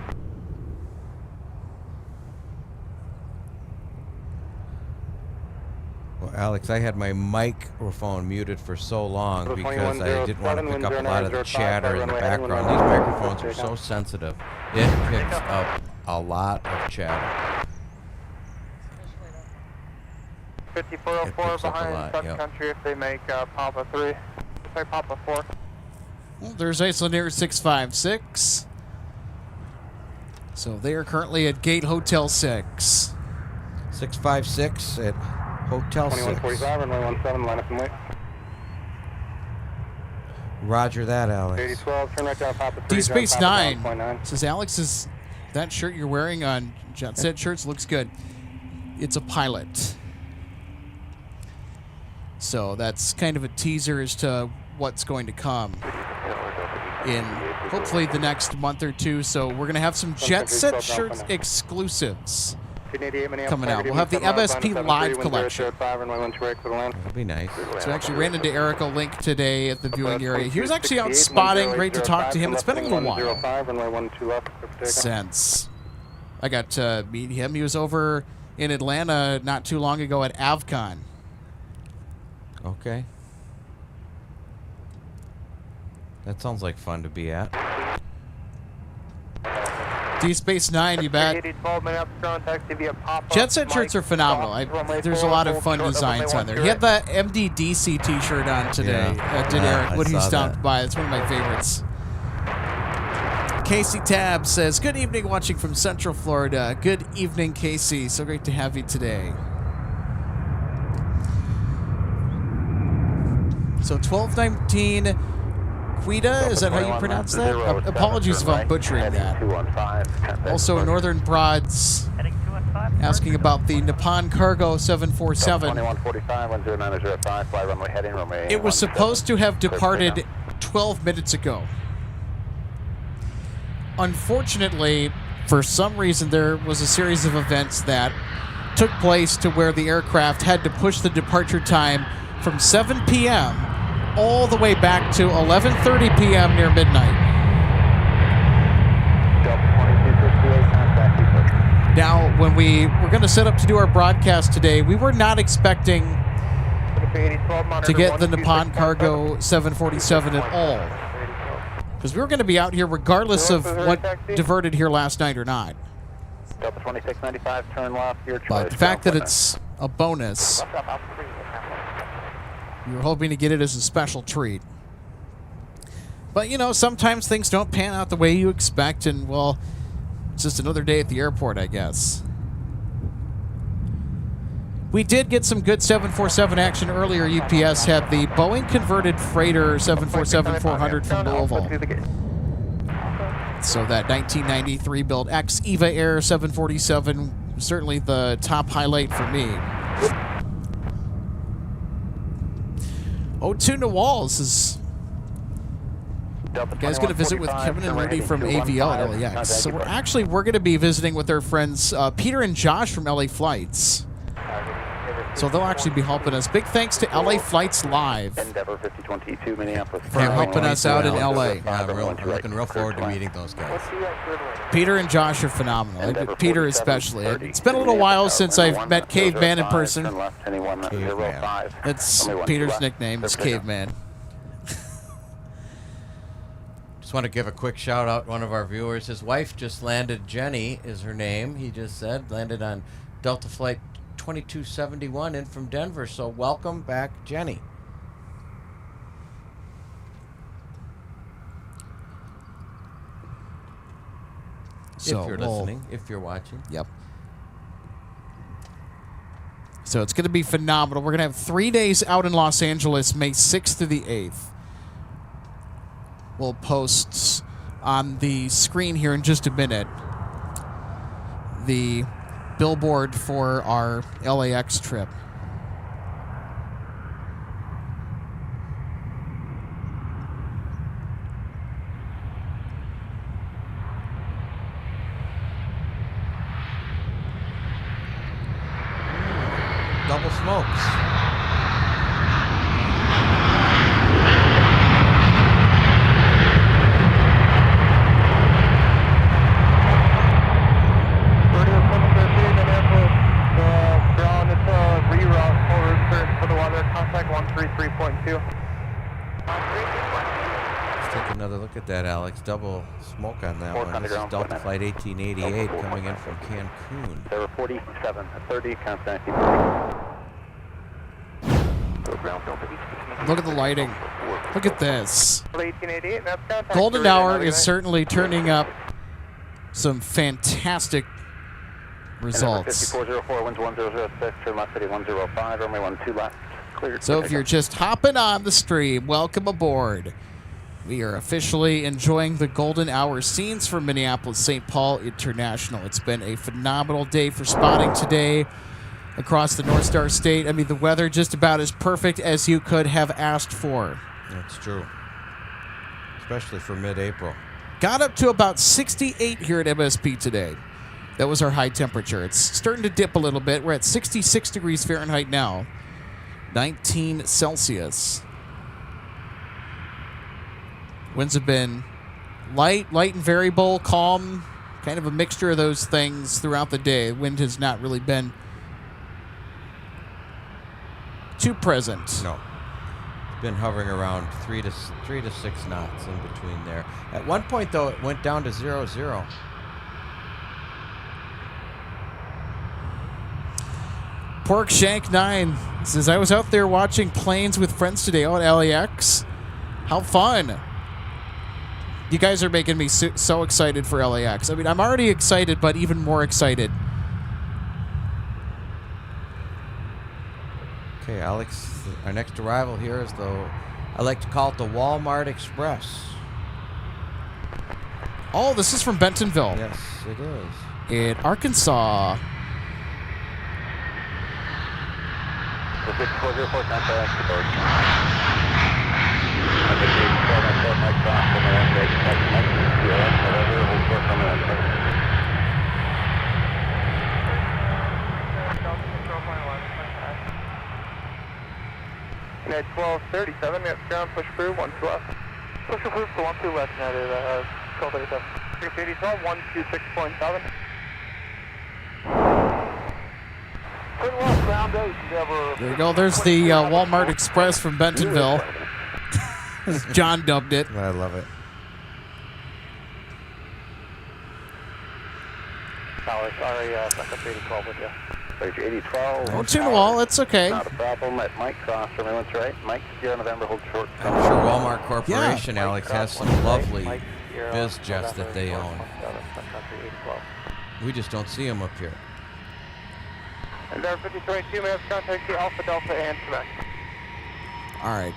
Well, Alex, I had my microphone muted for so long because I didn't want to pick up a lot of the chatter in the background. These microphones are so sensitive. It picks up a lot of chatter. 5404 behind Sun Country if they make Papa 3. Sorry, Papa 4. Well, there's Icelandair 656. So they are currently at Gate Hotel 6. 656 at Hotel 6. 2145, runway 17, line up and wait. Roger that, Alex. 8012, turn right down Papa 3. D-Space 9 says, Alex, that shirt you're wearing on Jet Set Shirts looks good. It's a pilot. So that's kind of a teaser as to what's going to come in hopefully the next month or two. So we're going to have some Jet Set Shirts exclusives coming out. We'll have the MSP Live collection. That'd be nice. So I actually ran into Eric Link today at the viewing area. He was actually out spotting. Great to talk to him. It's been a little while since I got to meet him. He was over in Atlanta not too long ago at AvCon. Okay. That sounds like fun to be at. D-Space 9, you bet. Jet Set shirts are phenomenal. There's a lot of fun designs on there. He had the MDDC t-shirt on today, did Eric, when he stopped by. It's one of my favorites. Casey Tab says, good evening, watching from Central Florida. Good evening, Casey. So great to have you today. So 12:19 Quita, is that how you pronounce that? Apologies if I'm butchering that. Also, Northern Broads asking about the Nippon Cargo 747. It was supposed to have departed 12 minutes ago. Unfortunately, for some reason, there was a series of events that took place to where the aircraft had to push the departure time from 7 p.m. all the way back to 11:30 p.m. near midnight. Now, when we were going to set up to do our broadcast today, we were not expecting to get the Nippon Cargo 747 at all. Because we were going to be out here regardless of what diverted here last night or not. Delta 2695, turn left, your choice. But the fact that it's a bonus, we were hoping to get it as a special treat. But, you know, sometimes things don't pan out the way you expect, and, well, it's just another day at the airport, I guess. We did get some good 747 action earlier. UPS had the Boeing converted freighter 747-400 from Louisville. So that 1993 build ex-EVA Air 747, certainly the top highlight for me. Tuna Walls is... You guys going to visit with Kevin and Rudy from AVL at LAX. So we're going to be visiting with our friends Peter and Josh from LA Flights. So they'll actually be helping us. Big thanks to LA Flights Live Endeavor 5022 Minneapolis. for helping us out in LA. Yeah, we're looking real forward to meeting those guys. Peter and Josh are phenomenal. Peter especially. It's been a little while since I've met Caveman in person. Caveman. That's Peter's nickname. It's Caveman. Just want to give a quick shout out to one of our viewers. His wife just landed. Jenny is her name. He just said landed on Delta Flight 2271 in from Denver. So welcome back, Jenny. So if you're listening, if you're watching. Yep. So it's going to be phenomenal. We're going to have 3 days out in Los Angeles, May 6th through the 8th. We'll post on the screen here in just a minute the billboard for our LAX trip. Double smokes. Let's take another look at that, Alex. Double smoke on that one. This is Delta Flight 1888 coming in from Cancun. There were 47, 30, contact. Look at the lighting. Look at this. Golden Hour is certainly turning up some fantastic results. 5404, winds 1006, turn left city 105, runway 12 left. Cleared. So if you're just hopping on the stream, welcome aboard. We are officially enjoying the golden hour scenes from Minneapolis St. Paul International. It's been a phenomenal day for spotting today across the North Star State. I mean, the weather just about as perfect as you could have asked for. That's true. Especially for mid-April. Got up to about 68 here at MSP today. That was our high temperature. It's starting to dip a little bit. We're at 66 degrees Fahrenheit now. 19 Celsius. Winds have been light and variable, calm, kind of a mixture of those things throughout the day. Wind has not really been too present. No. It's been hovering around 3 to 6 knots in between there. At one point, though, it went down to 0-0. Pork Shank 9 says, I was out there watching planes with friends today out at LAX. How fun. You guys are making me so excited for LAX. I mean, I'm already excited, but even more excited. Okay, Alex, our next arrival here is the I like to call it the Walmart Express. Oh, this is from Bentonville. Yes, it is. In Arkansas. The 6404 contact to board. I think they called myself Mike Cross from the one base. Mike, whatever, hold short from the one base. United 1237, we have ground push through, 1 2 left. Push through for 1 2 left, United 1237. 680 126.7. There you go. There's the Walmart Express from Bentonville. John dubbed it. I love it. Sorry, Sun Country 8012 with you. Bridge 8012. Oh, tune wall. It's okay. Not a problem. At Mike Cross from everyone's right. Mike, Sierra November, hold short. I'm sure Walmart Corporation, Alex, has some lovely biz jets that they own. We just don't see them up here. And there 5022, may have contact the Alpha Delta and Quebec. All right.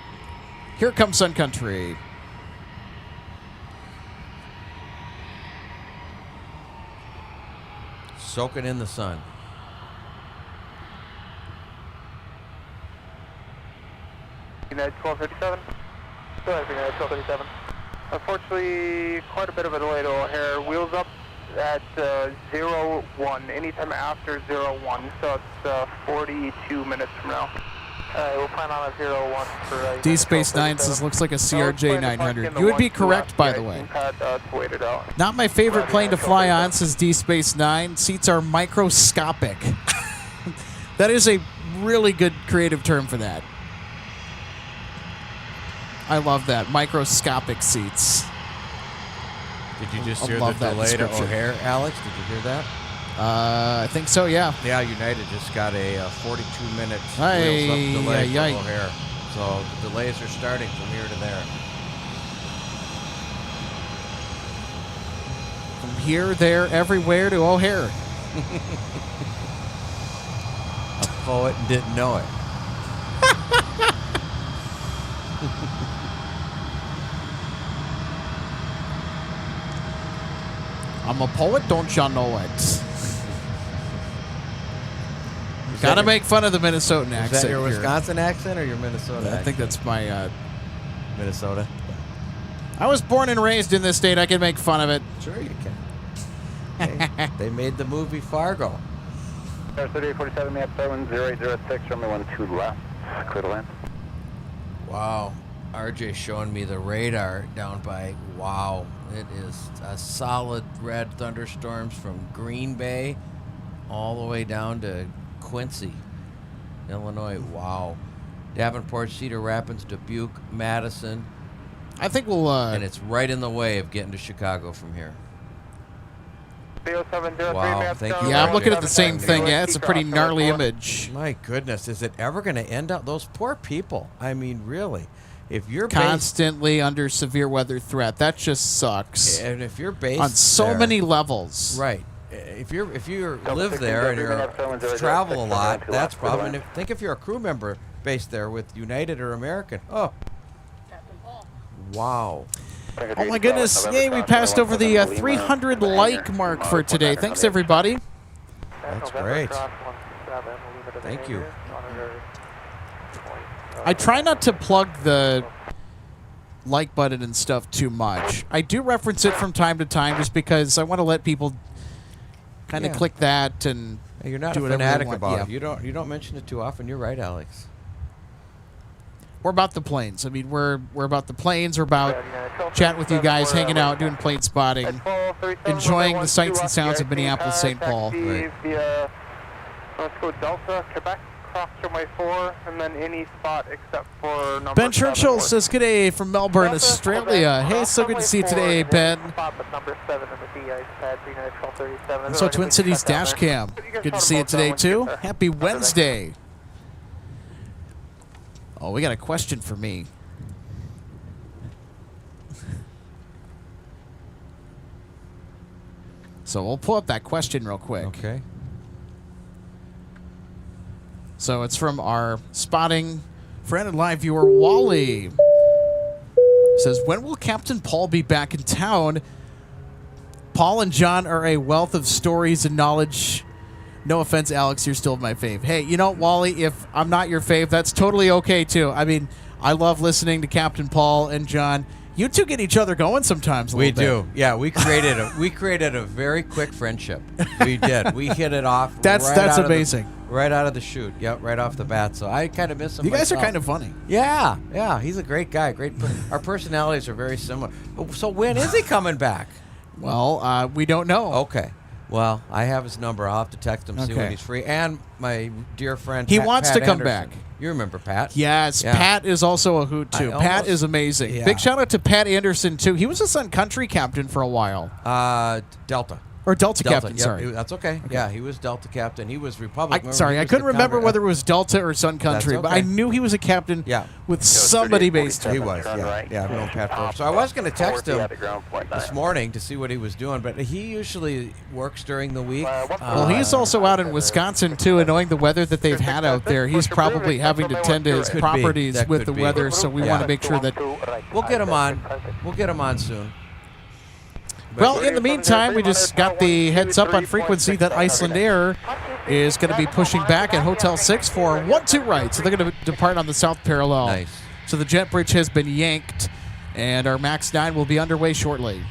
Here comes Sun Country. Soaking in the sun. United 1257. Go ahead, United 1237. Unfortunately, quite a bit of a delay to O'Hare. Wheels up at 01, anytime after 01, so it's 42 minutes from now. We'll plan on a 01 for D-Space 9 says looks like a CRJ 900. You would be correct, by the way. Not my favorite plane to fly on, says D-Space 9. Seats are microscopic. That is a really good creative term for that. I love that. Microscopic seats. Did you just hear the delay to O'Hare, Alex? Did you hear that? I think so, yeah. Yeah, United just got a 42-minute wheels-up delay from O'Hare. So the delays are starting from here to there. From here, there, everywhere to O'Hare. A poet and didn't know it. I'm a poet, don't y'all know it? Gotta make fun of the Minnesotan accent. Is that your here. Wisconsin accent or your Minnesota accent? I think that's my Minnesota. I was born and raised in this state. I can make fun of it. Sure you can. They made the movie Fargo. 3847, map 7006, runway 12 left, clear to land. Wow. RJ showing me the radar down by, wow, it is a solid red thunderstorms from Green Bay all the way down to Quincy, Illinois. Wow. Davenport, Cedar Rapids, Dubuque, Madison. I think we'll... and it's right in the way of getting to Chicago from here. Wow, thank you. Yeah, I'm looking at the same thing. Yeah, it's a pretty gnarly image. My goodness, is it ever going to end up? Those poor people. I mean, really. If you're constantly under severe weather threat, that just sucks. And if you're based on so many levels, right? If you live there and you travel a lot, that's probably. And think if you're a crew member based there with United or American. Oh, wow! Oh my goodness! Yay! We passed over the 300 like mark for today. Thanks everybody. That's great. Thank you. I try not to plug the like button and stuff too much. I do reference it from time to time just because I want to let people kind of click that and you're not do a fanatic about it. You don't mention it too often. You're right, Alex. We're about the planes. I mean, we're about the planes. We're about chatting with you guys, hanging out, doing plane spotting, enjoying the sights and sounds of Minneapolis, St. Paul. Right. Let's go Delta, Quebec. Cross runway 4, and then any spot except for number Ben Churchill 7. says, good day from Melbourne, Australia. Hey, so good to see you today, Ben. And so Twin Cities dash cam. Good to see you today, too. Happy Wednesday. Oh, we got a question for me. So we'll pull up that question real quick. Okay. So it's from our spotting friend and live viewer, Wally. says, when will Captain Paul be back in town? Paul and John are a wealth of stories and knowledge. No offense, Alex, you're still my fave. Hey, you know, Wally, if I'm not your fave, that's totally okay, too. I mean, I love listening to Captain Paul and John. You two get each other going sometimes a We little bit. do. Yeah, we created a very quick friendship. We did. We hit it off. That's amazing. Right out of the chute. Yep, right off the bat. So I kind of miss him. You guys are myself. kind of funny. Yeah. He's a great guy. Our personalities are very similar. So when is he coming back? Well, we don't know. Okay. Well, I have his number. I'll have to text him, see when he's free. And my dear friend, he Pat, wants Pat to come Anderson. back. You remember Pat? Yes, Yeah. Pat is also a hoot, too. Pat is amazing. Yeah. Big shout out to Pat Anderson, too. He was a Sun Country captain for a while. Delta. Or Delta captain, Yep, sorry. that's okay. Yeah, he was Delta captain. He was Republic. I couldn't remember whether it was Delta or Sun Country, but I knew he was a captain with somebody based. He was, yeah. I've known Pat for. So I was going to text him this morning to see what he was doing, but he usually works during the week. Well, he's also out in Wisconsin, too, and knowing the weather that they've had out there, he's probably having to tend to his properties with the weather, so we want to make sure that... We'll get him on. We'll get him on soon. Well, in the meantime, we just got the heads up on frequency that Iceland Air is going to be pushing back at Hotel 6 for 1-2 right. So they're going to depart on the south parallel. Nice. So the jet bridge has been yanked, and our MAX 9 will be underway shortly.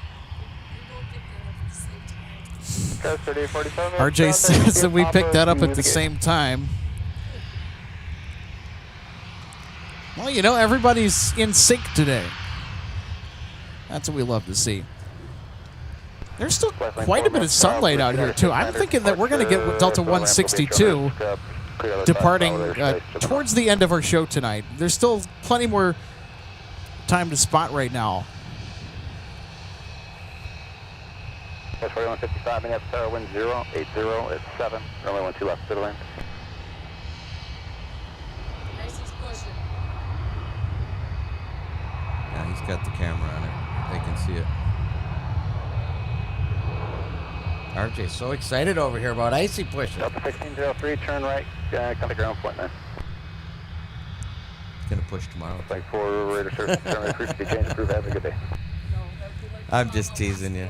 RJ says that we picked that up at the same time. Well, you know, everybody's in sync today. That's what we love to see. There's still quite a bit of sunlight out here, too. I'm thinking that we're going to get Delta 162 departing towards the end of our show tonight. There's still plenty more time to spot right now. That's 4155, Minneapolis Tower, wind 080 at 7. Runway 12 left, clear to land. Yeah, he's got the camera on it. They can see it. RJ's so excited over here about icy pushing. Delta 1603, turn right, contact ground point 9. It's going to push tomorrow. Like 4 radar surface, turn right, frequency change, approve, have a good day. I'm just teasing you.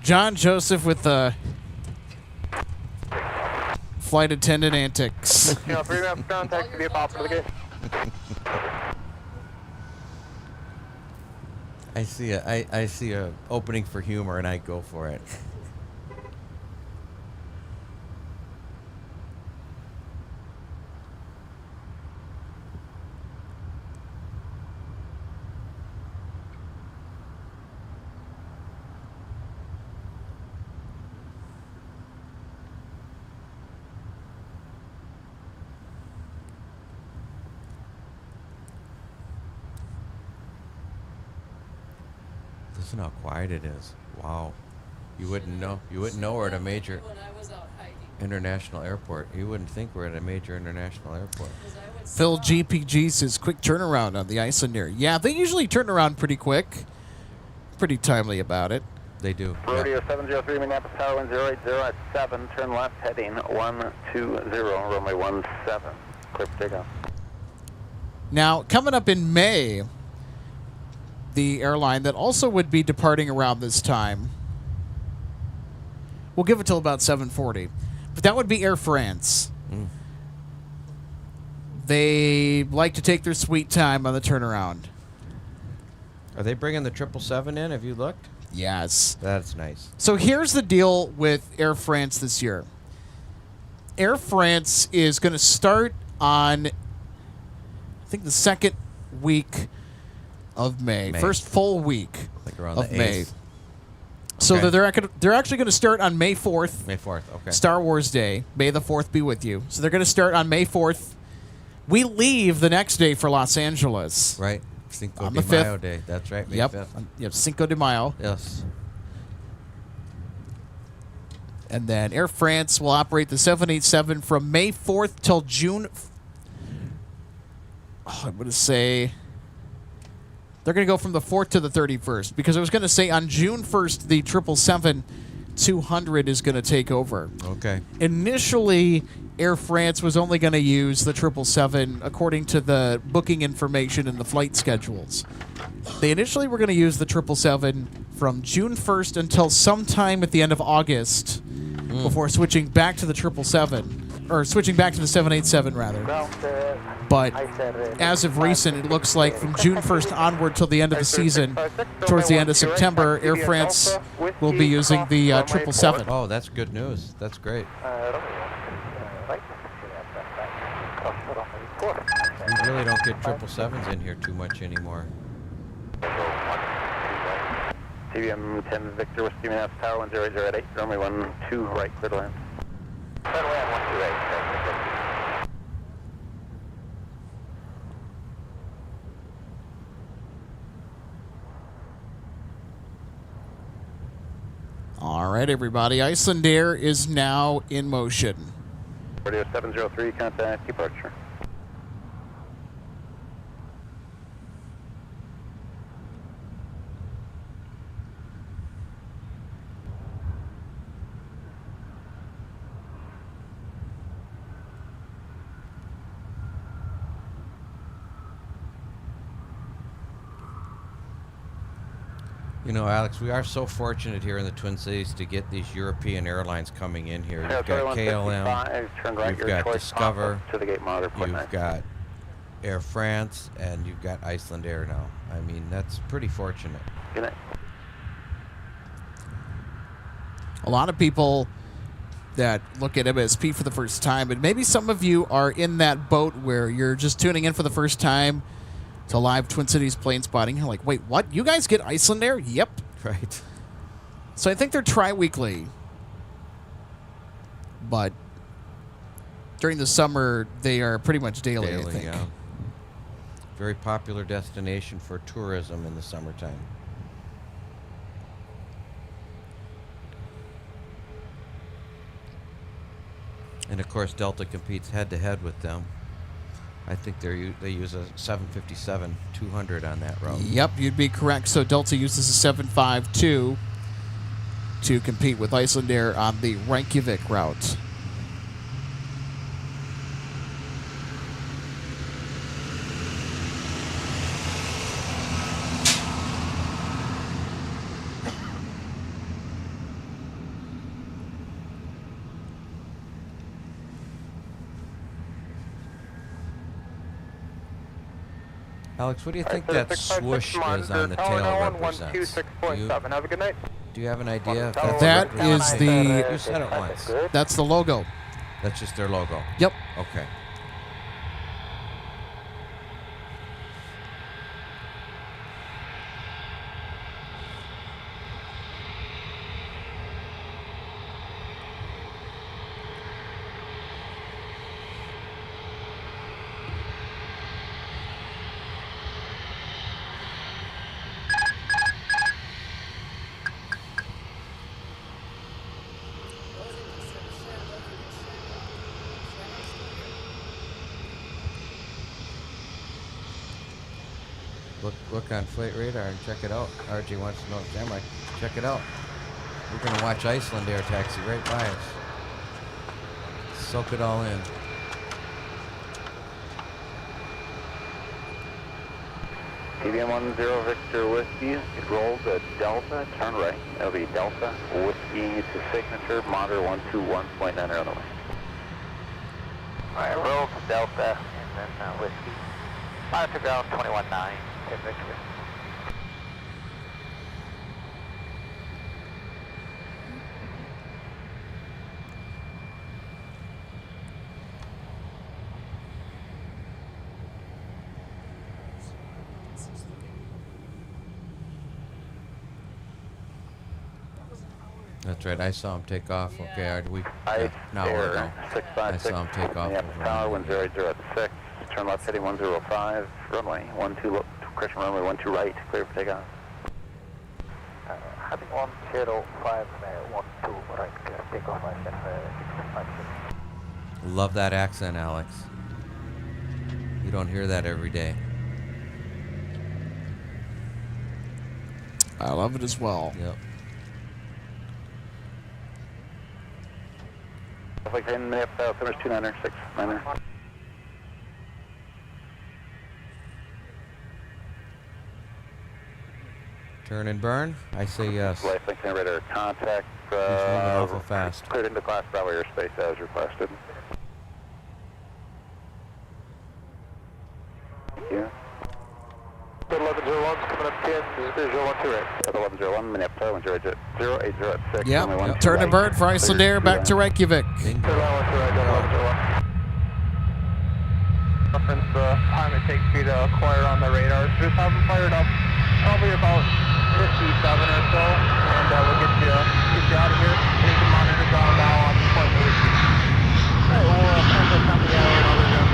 John Joseph with the flight attendant antics. You know, 3 maps contact to be a pop for the gate. I see a opening for humor, and I go for it. Listen how quiet it is. Wow. You wouldn't know. You wouldn't know we're at a major international airport. You wouldn't think we're at a major international airport. Phil GPG says quick turnaround on the Iceland Air. Yeah, they usually turn around pretty quick. Pretty timely about it. They do. Rodeo 703, Minneapolis Tower, wind 080 at 7. Turn left, heading 120, runway 17. Clear for takeoff. Now, coming up in May, the airline that also would be departing around this time, we'll give it till about 7:40, but that would be Air France. They like to take their sweet time on the turnaround. Are they bringing the 777 in? Have you looked? Yes. That's nice. So here's the deal with Air France this year. Air France is going to start on, I think, the second week of May. First full week like around of the May. 8th. So Okay. they're actually going to start on May 4th. May 4th, okay. Star Wars Day. May the 4th be with you. So they're going to start on May 4th. We leave the next day for Los Angeles. Right. Cinco On de the 5th. Mayo Day. That's right, May Yep. 5th. Yep, Cinco de Mayo. Yes. And then Air France will operate the 787 from May 4th till June. I'm going to say they're going to go from the 4th to the 31st, because I was going to say on June 1st the 777 200 is going to take over. Okay. Initially, Air France was only going to use the 777 according to the booking information and the flight schedules. They initially were going to use the 777 from June 1st until sometime at the end of August before switching back to the 777, or switching back to the 787 rather. But as of recent, it looks like from June 1st onward till the end of the season, towards the end of September, Air France will be using the 777. Oh, that's good news. That's great. We really don't get 777s in here too much anymore. CBM 10 Victor with Steven F Tower 1008, runway 12 right, clear to land. Runway 128. All right, everybody. Iceland Air is now in motion. Radio 703, contact departure. You know, Alex, we are so fortunate here in the Twin Cities to get these European airlines coming in here. You've got KLM, you've got Discover, to the gate monitor, you've got Air France, and you've got Iceland Air now. I mean, that's pretty fortunate. Good night. A lot of people that look at MSP for the first time, and maybe some of you are in that boat where you're just tuning in for the first time to live Twin Cities plane spotting. You're like, wait, what? You guys get Iceland Air? Yep. Right. So I think they're tri-weekly. But during the summer, they are pretty much daily, I think. Yeah. Very popular destination for tourism in the summertime. And of course, Delta competes head-to-head with them. I think they use a 757-200 on that route. Yep, you'd be correct. So Delta uses a 752 to compete with Iceland Air on the Reykjavik route. Alex, what do you think that swoosh is on the tail represents? Have a good night. Do you have an idea? If That is the... You said it once. That's the logo. That's just their logo? Yep. Okay. Look on Flight Radar and check it out. RJ wants to know, Samurai, check it out. We're going to watch Iceland Air taxi right by us. Soak it all in. TBM 10 Victor Whiskey, it rolls a Delta, turn right. That'll be Delta, Whiskey to signature, monitor 121.9 on the way. Alright, roll to Delta, and then Whiskey. Monitor ground 21.9, hit Victor. That's right. I saw him take off. Okay, an hour ago. I saw him take off. Tower 1006. Turn left heading 105. Runway 12. Christian runway 12 right. Clear for takeoff. Heading 105 12 right. Takeoff I said 656. Love that accent, Alex. You don't hear that every day. I love it as well. Yep. Like in Minneapolis, Simmers 296, Niner. Turn and burn? I say yes. Life Lincoln Radar contact. He's moving awful fast. Cleared into Class Bravo airspace as requested. Yeah. 1101's coming up 10, 012 right. 1101, Minneapolis, 080 at 6. Yep. Turn and burn for Icelandair back to Reykjavik. Reference the time it takes you to acquire on the radar. Just have them fired up probably about 57 or so, and we'll get you out of here. And you can monitor down now on point 8. Alright, we'll pass this on the hour and other than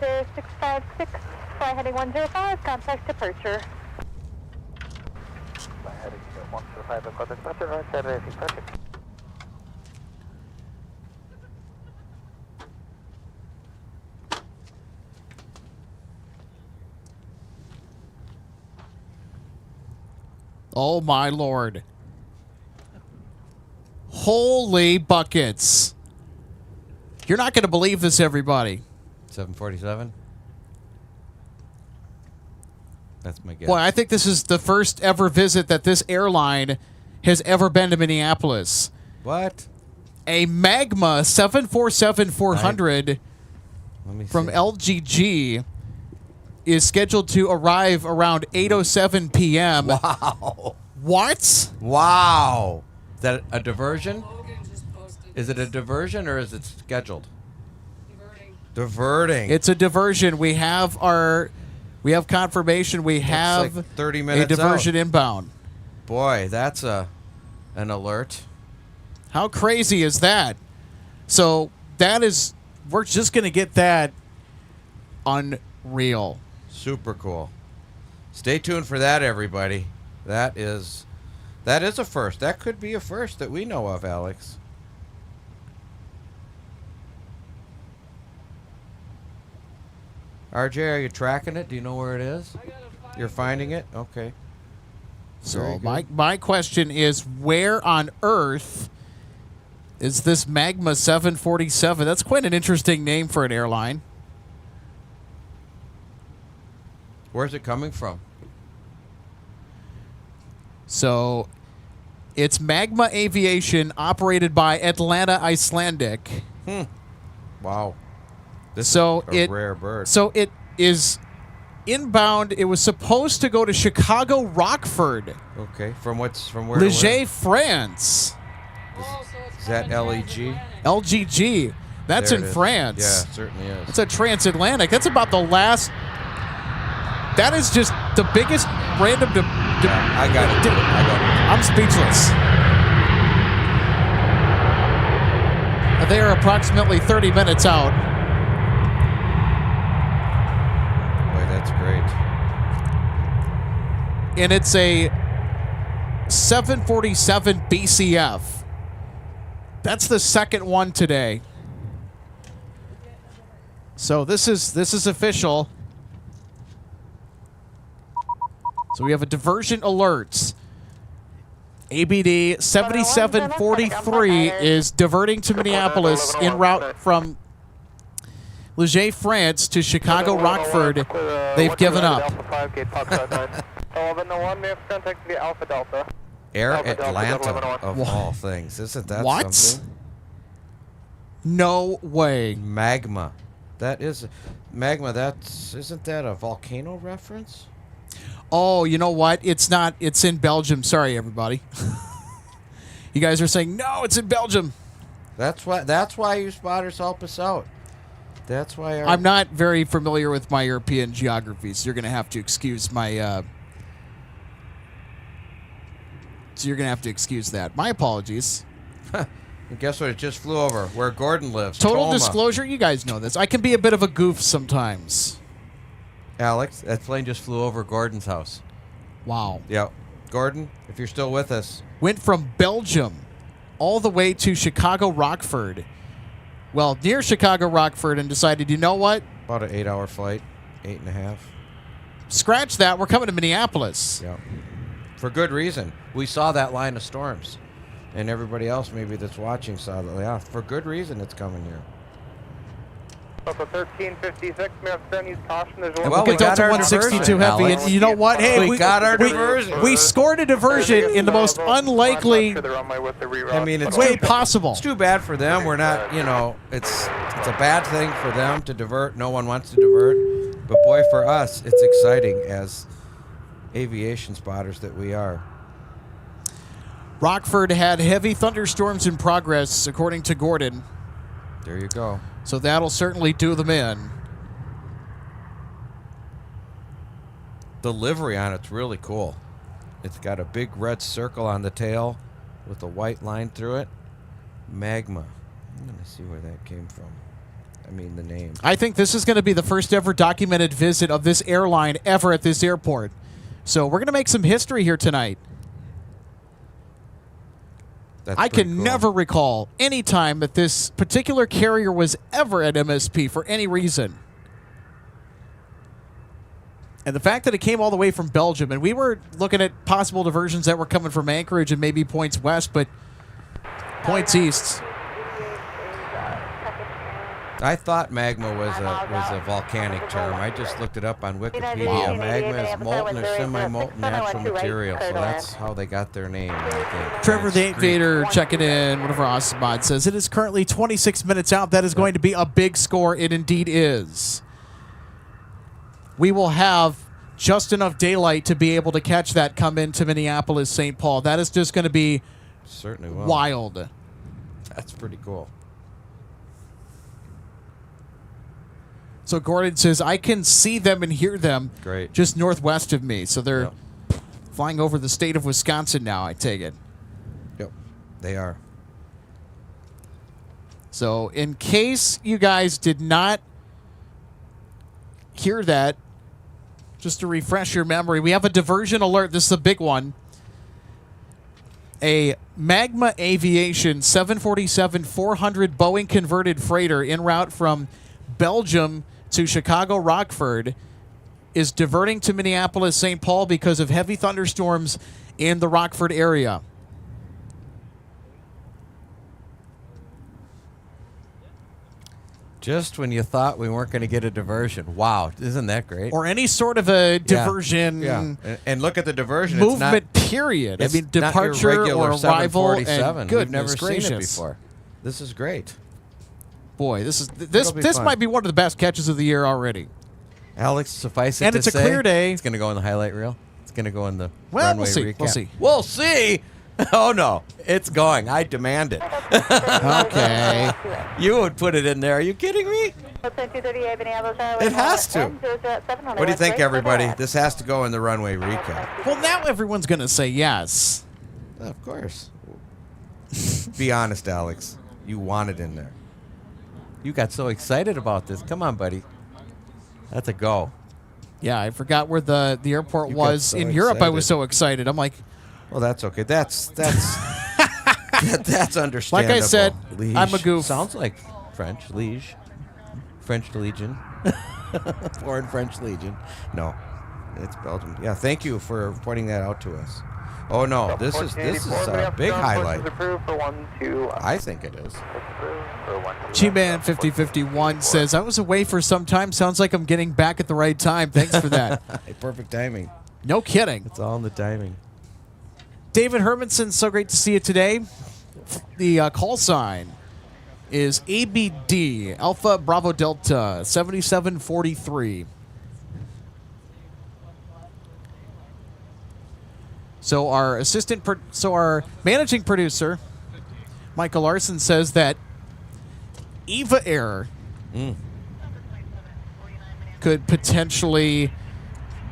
Sir 656, fly heading 105, contact departure. Fly heading 105, contact departure, right, Saturday, perfect. Oh my lord. Holy buckets. You're not going to believe this, everybody. 747? That's my guess. Boy, I think this is the first ever visit that this airline has ever been to Minneapolis. What? A Magma 747-400 Let me from see. LGG is scheduled to arrive around 8:07 p.m. Wow. What? Wow. Is that a diversion? Is it a diversion or is it scheduled? Diverting. It's a diversion. We have confirmation. We have like 30 a minutes diversion out. inbound. Boy, that's an alert. How crazy is that? So we're just going to get that unreal. Super cool. Stay tuned for that, everybody. That is a first. That could be a first that we know of, Alex. RJ, are you tracking it? Do you know where it is? You're finding it? Okay. So my question is, where on earth is this Magma 747? That's quite an interesting name for an airline. Where's it coming from? So it's Magma Aviation, operated by Atlanta Icelandic. Wow. This is So a rare bird. So it is inbound. It was supposed to go to Chicago Rockford, Okay. From where to where? Leger, France. Is that LEG? LGG. That's There in it is. France. Yeah, it certainly is. It's a transatlantic. That's about the last. That is just the biggest random. I got it. I'm speechless. They are approximately 30 minutes out. Boy, that's great. And it's a 747 BCF. That's the second one today. So this is official. So we have a diversion alert. ABD 7743 is diverting to Minneapolis en route from Leger, France to Chicago Rockford. They've given up. 1101, may I have contact via Alpha Delta? Air Alpha Delta, Atlanta, 1101. of all things. Isn't that What? something? No way. Magma. That is... Magma, isn't that a volcano reference? Oh, you know what? It's not. It's in Belgium. Sorry, everybody. You guys are saying, no, it's in Belgium. That's why you spotters help us out. That's why I'm not very familiar with my European geography, so you're going to have to excuse my. So you're going to have to excuse that. My apologies. And guess what? It just flew over where Gordon lives. Total Tacoma. disclosure, you guys know this. I can be a bit of a goof sometimes. Alex, that plane just flew over Gordon's house. Wow. Yep. Gordon, if you're still with us. Went from Belgium all the way to Chicago Rockford. Well, near Chicago Rockford, and decided, you know what? About an 8-hour flight, 8.5. Scratch that. We're coming to Minneapolis. Yep. For good reason. We saw that line of storms. And everybody else maybe that's watching saw that. Yeah, for good reason it's coming here. Delta 1356, may have to use caution. There's one. Well, We'll we get got Delta our 162 diversion, heavy. Alex. And you know what? Hey, We got our diversion. We scored a diversion in the most unlikely way possible. It's too bad for them. We're not, it's a bad thing for them to divert. No one wants to divert. But boy, for us, it's exciting as aviation spotters that we are. Rockford had heavy thunderstorms in progress, according to Gordon. There you go. So that'll certainly do them in. The livery on it's really cool. It's got a big red circle on the tail with a white line through it. Magma. I'm going to see where that came from. I mean, the name. I think this is going to be the first ever documented visit of this airline ever at this airport. So we're going to make some history here tonight. I can never recall any time that this particular carrier was ever at MSP for any reason. And the fact that it came all the way from Belgium, and we were looking at possible diversions that were coming from Anchorage and maybe points west, but points east. I thought magma was a volcanic term. I just looked it up on Wikipedia. Magma is molten or semi-molten natural material, so that's how they got their name, I think. Trevor the Invader checking in. One of our hotspot says, it is currently 26 minutes out. That is going to be a big score. It indeed is. We will have just enough daylight to be able to catch that come into Minneapolis, St. Paul. That is just going to be certainly will. Wild. That's pretty cool. So Gordon says, I can see them and hear them just northwest of me. So they're flying over the state of Wisconsin now, I take it. Yep, they are. So in case you guys did not hear that, just to refresh your memory, we have a diversion alert. This is a big one. A Magma Aviation 747-400 Boeing converted freighter en route from Belgium to Chicago Rockford is diverting to Minneapolis, St. Paul because of heavy thunderstorms in the Rockford area. Just when you thought we weren't going to get a diversion. Wow, isn't that great? Or any sort of a diversion. Yeah. And look at the diversion. Movement, it's not, period. It's I mean, departure or arrival. And We've never gracious. seen it before. This is great. Boy, this might be one of the best catches of the year already. Alex, suffice it and to it's a say, clear day. It's going to go in the highlight reel. It's going to go in the runway we'll see. recap. We'll see. We'll see. Oh, no. It's going. I demand it. Okay. You would put it in there. Are you kidding me? It has to. What do you think, everybody? This has to go in the runway recap. Well, now everyone's going to say yes. Of course. Be honest, Alex. You want it in there. You got so excited about this. Come on, buddy. That's a go. Yeah, I forgot where the airport was. In Europe, I was so excited. I'm like... Well, that's okay. That's that's understandable. Like I said, Liege. I'm a goof. Sounds like French. Liege. French Legion. Foreign French Legion. No, it's Belgium. Yeah, thank you for pointing that out to us. Oh, no, this is a big highlight. I think it is. G-Man 5051 says, I was away for some time. Sounds like I'm getting back at the right time. Thanks for that. Perfect timing. No kidding. It's all in the timing. David Hermanson, so great to see you today. The call sign is ABD, Alpha Bravo Delta 7743. So our managing producer, Michael Larson, says that Eva Air could potentially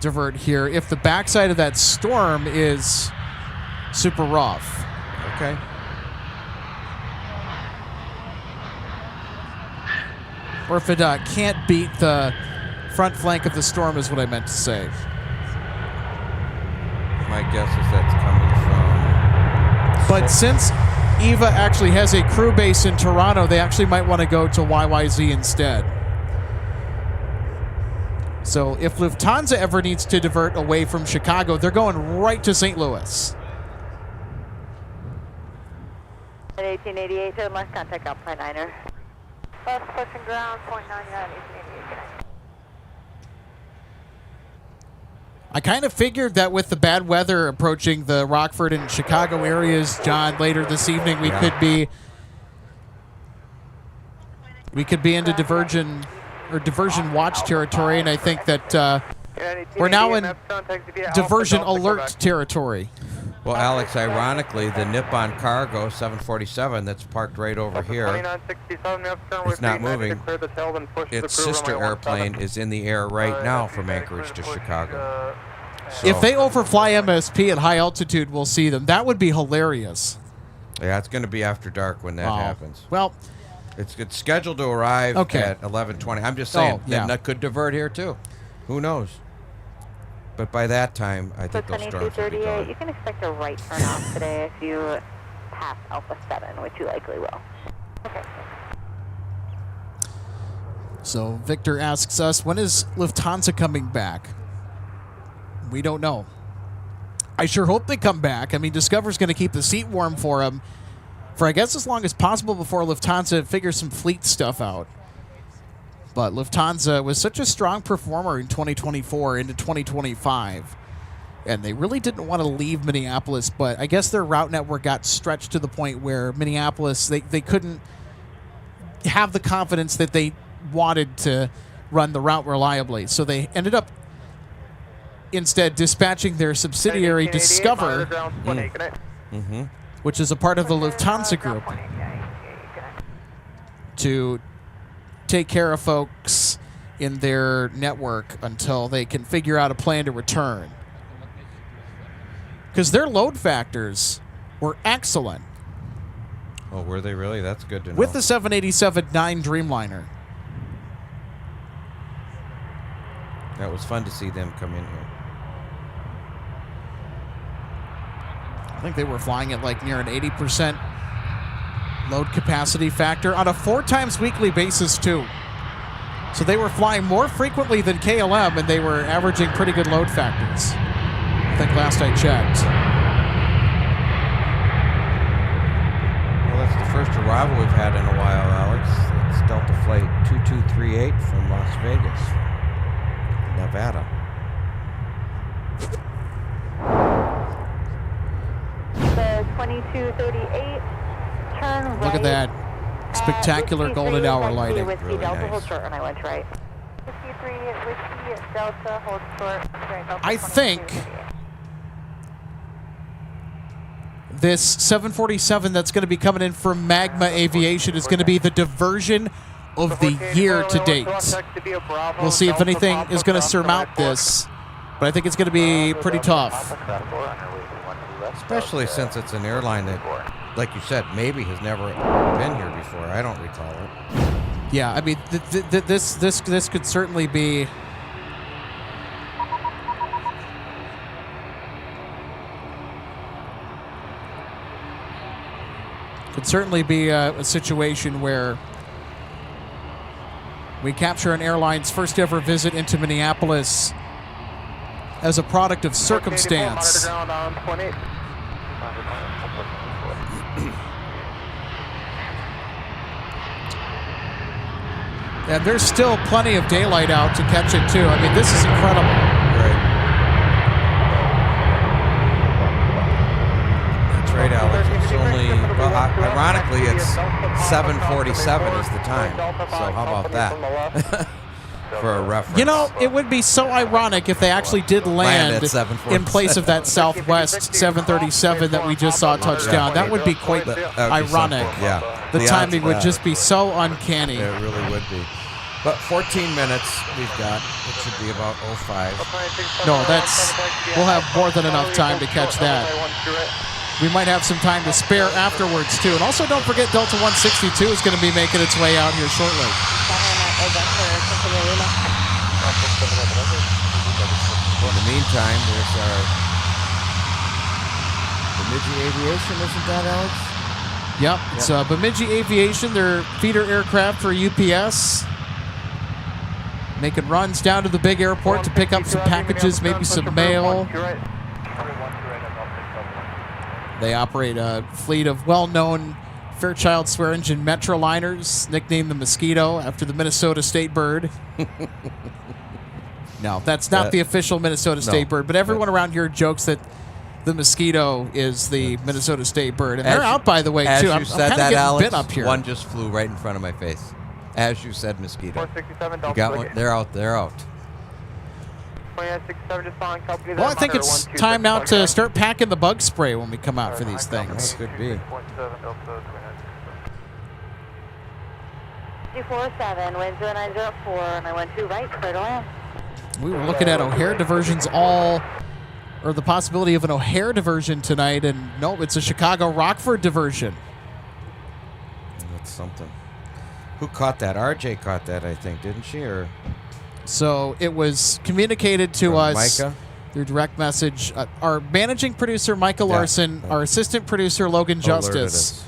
divert here if the backside of that storm is super rough. Okay. Or if it can't beat the front flank of the storm is what I meant to say. My guess is that's coming from... But since EVA actually has a crew base in Toronto, they actually might want to go to YYZ instead. So if Lufthansa ever needs to divert away from Chicago, they're going right to St. Louis. At 1888, to unless contact Alpine Niner. Bus pushing ground, 0.9 at 1888. Good night. I kind of figured that with the bad weather approaching the Rockford and Chicago areas, John, later this evening we could be into diversion watch territory, and I think that we're now in diversion alert territory. Well, Alex, ironically, the Nippon Cargo 747 that's parked right over here is not moving. Its sister airplane is in the air right now from Anchorage to Chicago. So, if they overfly MSP at high altitude, we'll see them. That would be hilarious. Yeah, it's going to be after dark when that happens. Well, it's scheduled to arrive at 11:20. I'm just saying that could divert here too. Who knows? But by that time, I think those storms will be gone. You can expect a right turn off today if you pass Alpha 7, which you likely will. Okay. So Victor asks us, when is Lufthansa coming back? We don't know. I sure hope they come back. I mean, Discover's going to keep the seat warm for them for, I guess, as long as possible before Lufthansa figures some fleet stuff out. But Lufthansa was such a strong performer in 2024 into 2025, and they really didn't want to leave Minneapolis, but I guess their route network got stretched to the point where Minneapolis, they couldn't have the confidence that they wanted to run the route reliably. So they ended up instead dispatching their subsidiary Discover, which is a part of the Lufthansa group, to take care of folks in their network until they can figure out a plan to return. Because their load factors were excellent. Oh, were they really? That's good to know. With the 787-9 Dreamliner. That was fun to see them come in here. I think they were flying at like near an 80% load capacity factor on a 4 times weekly basis too. So they were flying more frequently than KLM, and they were averaging pretty good load factors, I think last I checked. Well, that's the first arrival we've had in a while, Alex. It's Delta Flight 2238 from Las Vegas, Nevada. The 2238. Turn right. Look at that spectacular golden hour lighting. Whiskey Really Delta, nice. hold short when I went right. 53 Whiskey Delta, hold short. I think this 747 that's going to be coming in from Magma Aviation is going to be the diversion of the year to date. We'll see if anything is going to surmount this, but I think it's going to be pretty tough. Especially since it's an airline that, like you said, maybe has never been here before. I don't recall it. Yeah, I mean, this could certainly be a situation where we capture an airline's first ever visit into Minneapolis as a product of circumstance. And there's still plenty of daylight out to catch it too. I mean, this is incredible. Right. That's right, Alex. It's only, well, ironically, it's 7:47 is the time. So how about that? For a reference. You know, it would be so ironic if they actually did land at 7:47. in place of that Southwest 737 that we just saw touch down. That would be quite ironic. Yeah. The timing would just be so uncanny. It really would be. But 14 minutes we've got. It should be about 05. No, we'll have more than enough time to catch that. We might have some time to spare afterwards, too. And also, don't forget, Delta 162 is going to be making its way out here shortly. In the meantime, there's our Bemidji Aviation, isn't that, Alex? Yep, it's Bemidji Aviation. They're feeder aircraft for UPS. Making runs down to the big airport to pick up some packages, maybe some mail. They operate a fleet of well-known Fairchild Swear-Engine Metroliners, nicknamed the Mosquito after the Minnesota state bird. No, that's not the official Minnesota state bird, but everyone around here jokes that the Mosquito is the Minnesota state bird. And they're out, by the way, too. I'm kind of getting Alex, bit up here. one just flew right in front of my face. As you said, Mosquito. 467, You got one. They're out. They're out. 2967, just following company. Well, I think it's time now to start packing the bug spray when we come out for these things. Could be. 247, wind 0904, and I went 2 right, clear to land. We were looking at O'Hare diversions or the possibility of an O'Hare diversion tonight, and no, it's a Chicago Rockford diversion. That's something. Who caught that? RJ caught that, I think, didn't she? Or so it was communicated to us Micah? through direct message. Our managing producer, Michael Larson, our assistant producer, Logan Justice,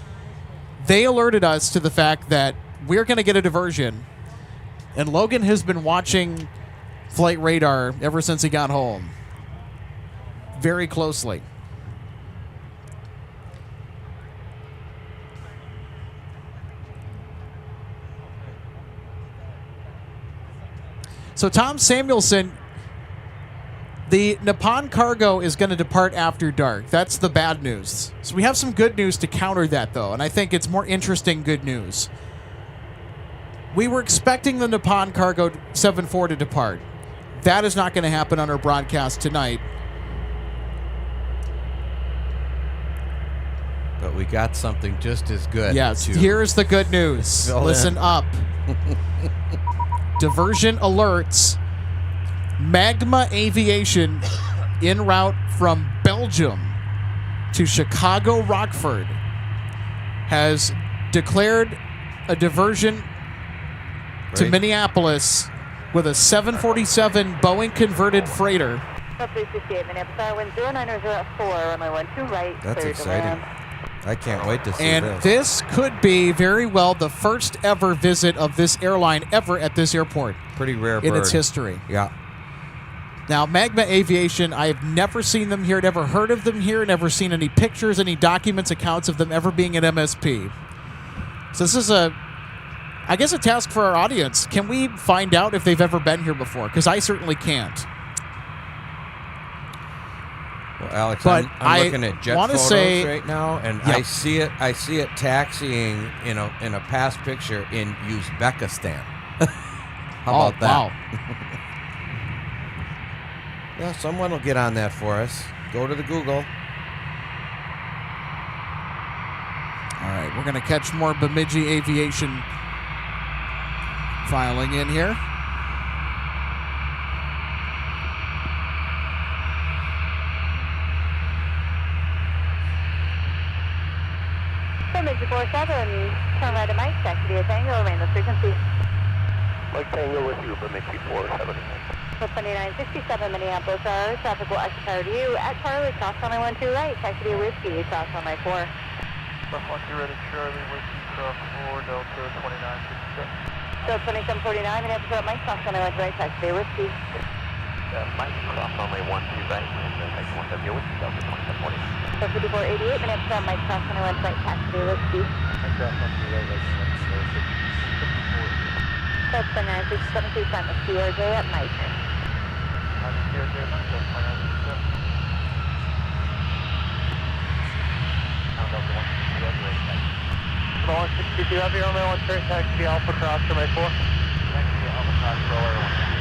they alerted us to the fact that we're going to get a diversion, and Logan has been watching flight radar ever since he got home very closely. So Tom Samuelson, the Nippon cargo is going to depart after dark. That's the bad news. So we have some good news to counter that, though, and I think it's more interesting good news. We were expecting the Nippon cargo 74 to depart. That is not going to happen on our broadcast tonight. But we got something just as good. Yes, here's the good news. Listen up. Diversion alerts. Magma Aviation en route from Belgium to Chicago Rockford has declared a diversion to Minneapolis with a 747 Boeing converted freighter. 358 Minneapolis, wind 0904, runway 12 right. That's exciting. I can't wait to see and this could be very well the first ever visit of this airline ever at this airport. Pretty rare in bird. its history. Yeah. Now, Magma Aviation, I have never seen them here, never heard of them here, never seen any pictures, any documents, accounts of them ever being at MSP. So this is I guess a task for our audience. Can we find out if they've ever been here before? Because I certainly can't. Well, Alex, but I'm looking at jet photos right now, and yeah. I see it taxiing in a past picture in Uzbekistan. How about that? Wow. Yeah, someone will get on that for us. Go to the Google. All right, we're going to catch more Bemidji Aviation filing in here. Bemidji 47, turn right at Mike, taxi via Tango, remain the frequency. Mike Tango with you, Bemidji 47. 2967 Minneapolis, traffic will exit to you at Charlie, cross runway 12 right, taxi via Whiskey, cross runway 4. Cross 12 ready, Charlie, Whiskey, cross 4, Delta 2967. Delta 2749, Minneapolis, Mike, cross runway 12 right, taxi via Whiskey. Mike, cross runway 12 right, and then take 1 W Whiskey, Delta 2749. So 5488, Minneapolis, Mike, cross runway 12 right, taxi via Whiskey. Mike, cross runway 12 right, Delta 967, please find the CRJ at Mike. Long 62 Heavy, runway 1 straight, taxi Alpha cross runway 4. Taxi Alpha cross runway 1.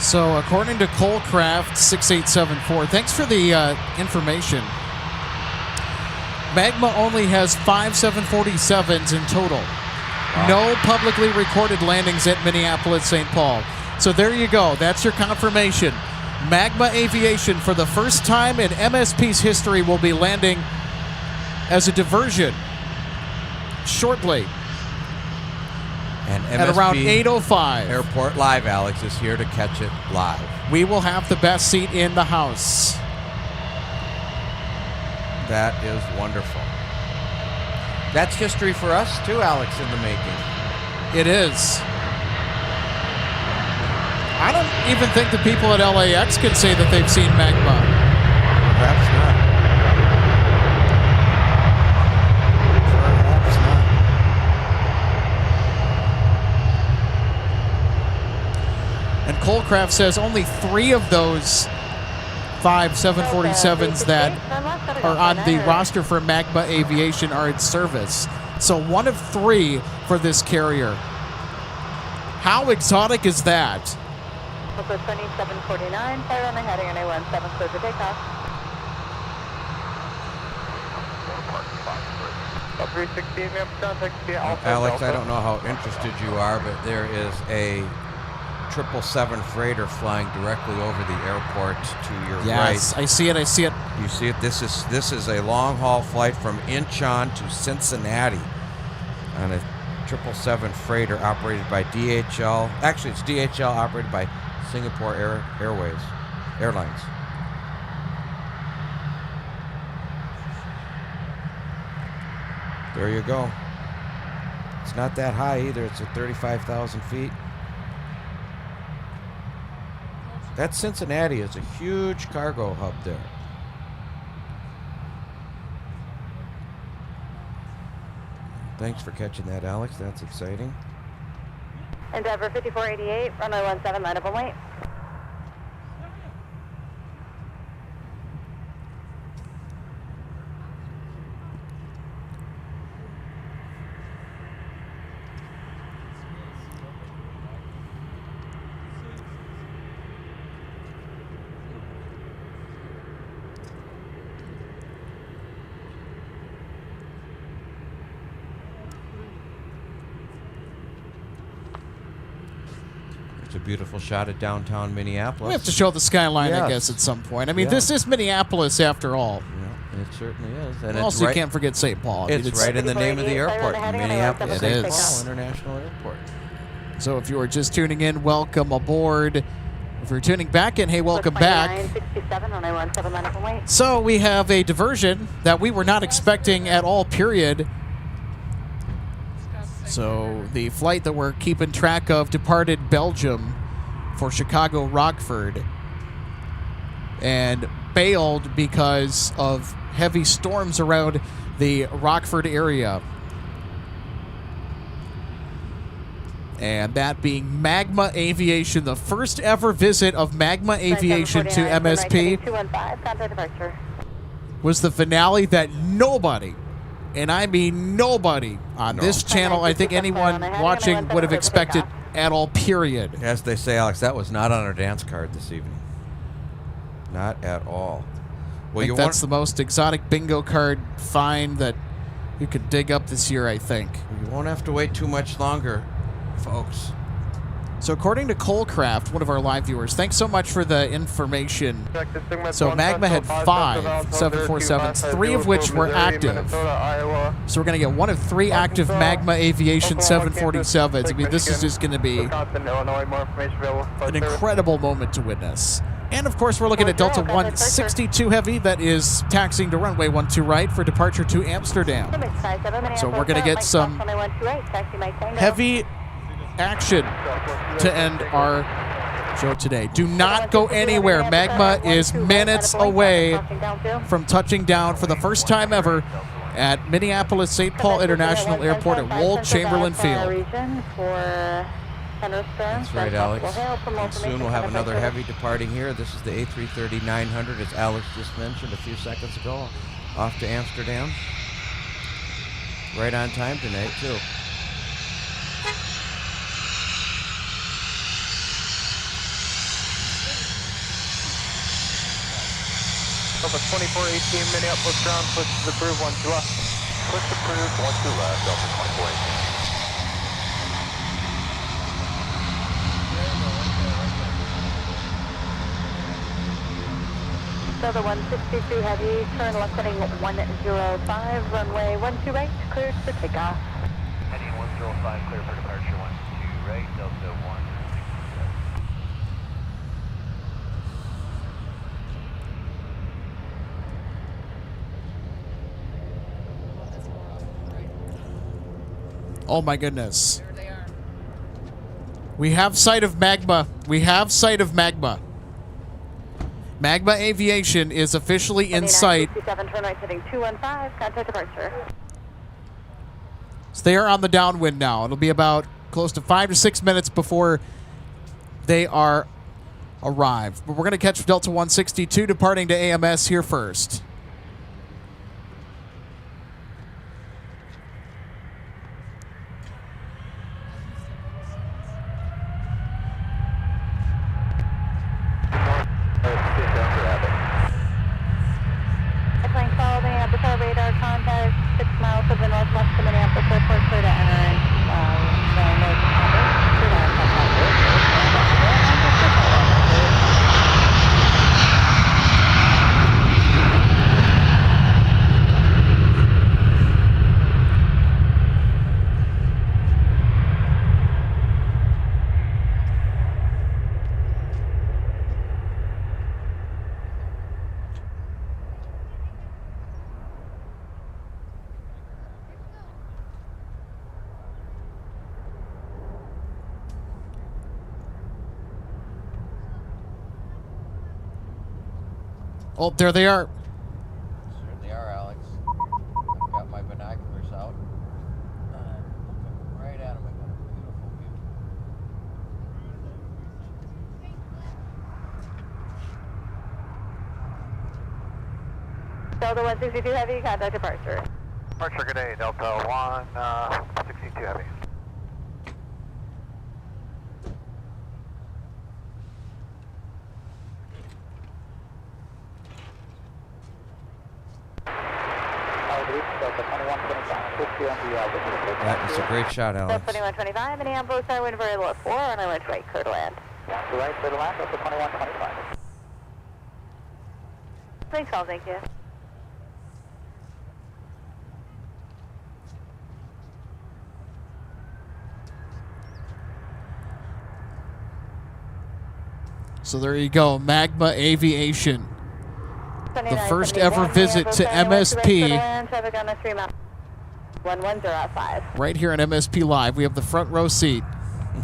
So according to Colecraft 6874, thanks for the information. Magma only has 5 747s in total. No publicly recorded landings at Minneapolis, St. Paul. So there you go. That's your confirmation. Magma Aviation, for the first time in MSP's history, will be landing as a diversion shortly. And at around 8:05. Airport Live, Alex, is here to catch it live. We will have the best seat in the house. That is wonderful. That's history for us, too, Alex, in the making. It is. I don't even think the people at LAX can say that they've seen Magma. Perhaps not. And Colecraft says only 3 of those 5 747s that are on the roster for Magma Aviation are in service. So 1 of 3 for this carrier. How exotic is that? 2749, fire on the heading, runway 17, clear for takeoff. 316, we have contact via Alpha Alex, Delta. I don't know how interested you are, but there is a 777 freighter flying directly over the airport to your right. Yes, I see it. I see it. You see it. This is a long haul flight from Incheon to Cincinnati on a 777 freighter operated by DHL. Actually, it's DHL operated by Singapore Airlines. There you go. It's not that high either. It's at 35,000 feet. That Cincinnati is a huge cargo hub there. Thanks for catching that, Alex. That's exciting. Endeavor 5488, runway 17, line up and wait. It's a beautiful shot at downtown Minneapolis. We have to show the skyline, I guess, at some point. I mean, this is Minneapolis after all. Yeah, it certainly is. And also, you can't forget St. Paul. It's right in the name of the airport, Minneapolis St. Paul International Airport. So if you are just tuning in, welcome aboard. If you're tuning back in, hey, welcome back. So we have a diversion that we were not expecting at all, period. So the flight that we're keeping track of departed Belgium for Chicago Rockford and bailed because of heavy storms around the Rockford area. And that being Magma Aviation, the first ever visit of Magma Aviation to MSP was the finale that nobody, and I mean nobody, on this channel, I think anyone watching would have expected at all, period. As they say, Alex, that was not on our dance card this evening. Not at all. Well, I think that's the most exotic bingo card find that you could dig up this year, I think. You won't have to wait too much longer, folks. So according to Colecraft, one of our live viewers, thanks so much for the information. So Magma had 5 747s, 3 of which were active. So we're going to get 1 of 3 active Magma Aviation 747s. I mean, this is just going to be an incredible moment to witness. And of course, we're looking at Delta 162 Heavy that is taxiing to runway 12 right for departure to Amsterdam. So we're going to get some heavy action to end our show today. Do not go anywhere. Magma is minutes away from touching down for the first time ever at Minneapolis St. Paul International Airport at Wold Chamberlain Field. That's right, Alex. And soon we'll have another heavy departing here. This is the A330-900, as Alex just mentioned a few seconds ago, off to Amsterdam. Right on time tonight, too. Delta 2418, Minneapolis ground, push is approved, 12 left. Push approved, 12 left, Delta 2418. Delta 162 Heavy, turn left heading 105, runway 12 right, cleared for takeoff. Heading 105, clear for departure, 12 right, Delta 167. Oh my goodness. We have sight of Magma. We have sight of Magma. Magma Aviation is officially in sight. 67, turn right heading 215, contact departure. So they are on the downwind now. It'll be about close to 5 to 6 minutes before they are arrived. But we're going to catch Delta 162 departing to AMS here first. Airplane follow Minneapolis radar contact 6 miles to the northwest of Minneapolis Airport, clear to enter in runway Oh, there they are. Certainly are, Alex. I've got my binoculars out. Looking right at them. I got a beautiful view. Delta 162 Heavy, contact departure. Departure, good day, Delta 162 Heavy. That is a great shot, Alex. Delta 2125, Minneapolis, wind very low 4, on our way to right, clear to land. To right, clear to land, Delta 2125. Thanks all, thank you. So there you go, Magma Aviation. The first 29, ever visit to MSP. Traffic on the 3 mile. 110.5. Right here on MSP Live. We have the front row seat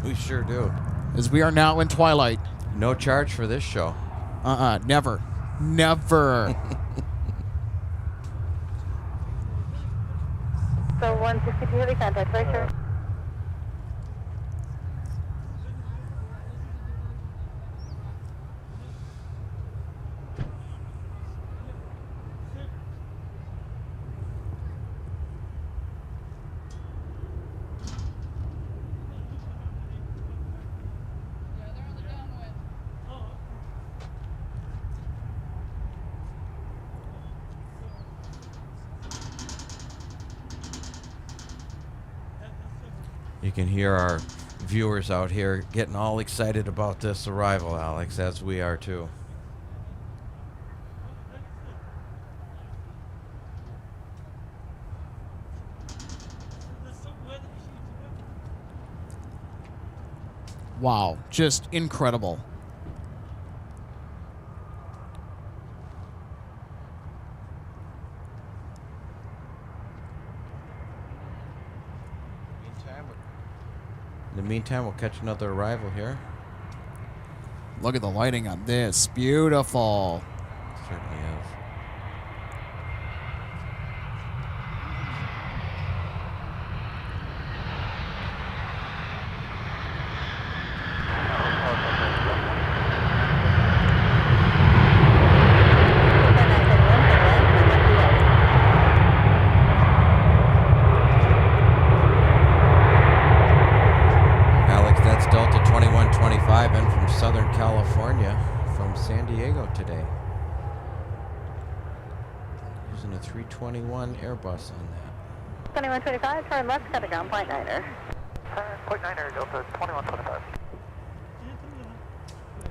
We sure do. as we are now in twilight. No charge for this show. Never. Never. So 162 Heavy, contact right sure. You can hear our viewers out here getting all excited about this arrival, Alex, as we are too. Wow, just incredible. In the meantime, we'll catch another arrival here. Look at the lighting on this. Beautiful. It certainly is. Alex, that's Delta 2125 in from Southern California, from San Diego today. Using a 321 Airbus on that. 2125, turn left, cut a ground, point niner. Point niner, Delta 2125.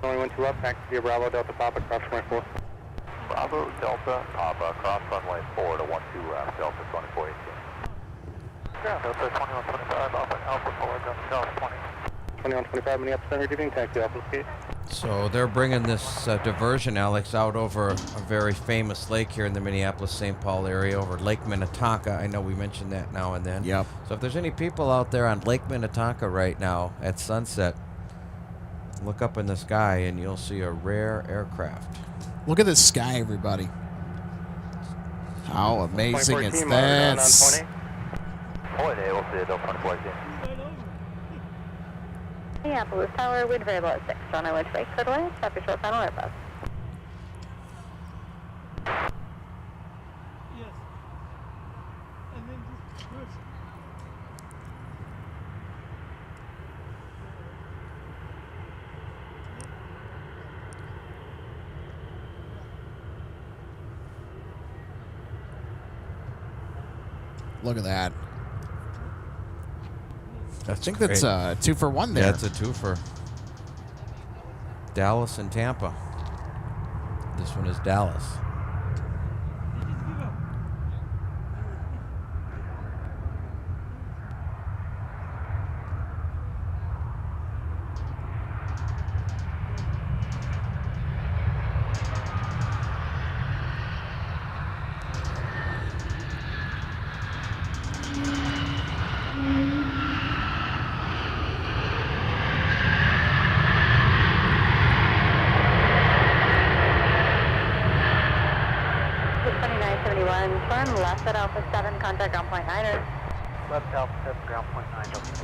21 to left, taxi via Bravo, Delta Papa, cross runway 4. Bravo, Delta, Papa, cross runway 4 to 12 left, Delta 2418. Ground, Delta 2125, Alpha 4, Delta South 20. 2125, Minneapolis Center, giving taxi Alpha Skate. So they're bringing this diversion, Alex, out over a very famous lake here in the Minneapolis-St. Paul area, over Lake Minnetonka. I know we mentioned that now and then. Yep. So if there's any people out there on Lake Minnetonka right now at sunset, look up in the sky and you'll see a rare aircraft. Look at the sky, everybody. How amazing is that? Point A, we'll see it, Delta 2418. Minneapolis Tower, wind variable at 6. Runway wind right, clear away. Stop your short final Airbus. Yes. And then just push. Look at that. That's I think great. that's a 2 for 1 there. Yeah, it's a twofer. Dallas and Tampa. This one is Dallas. Turn left at Alpha 7, contact ground point niner. Left Alpha 7, ground point 9, Delta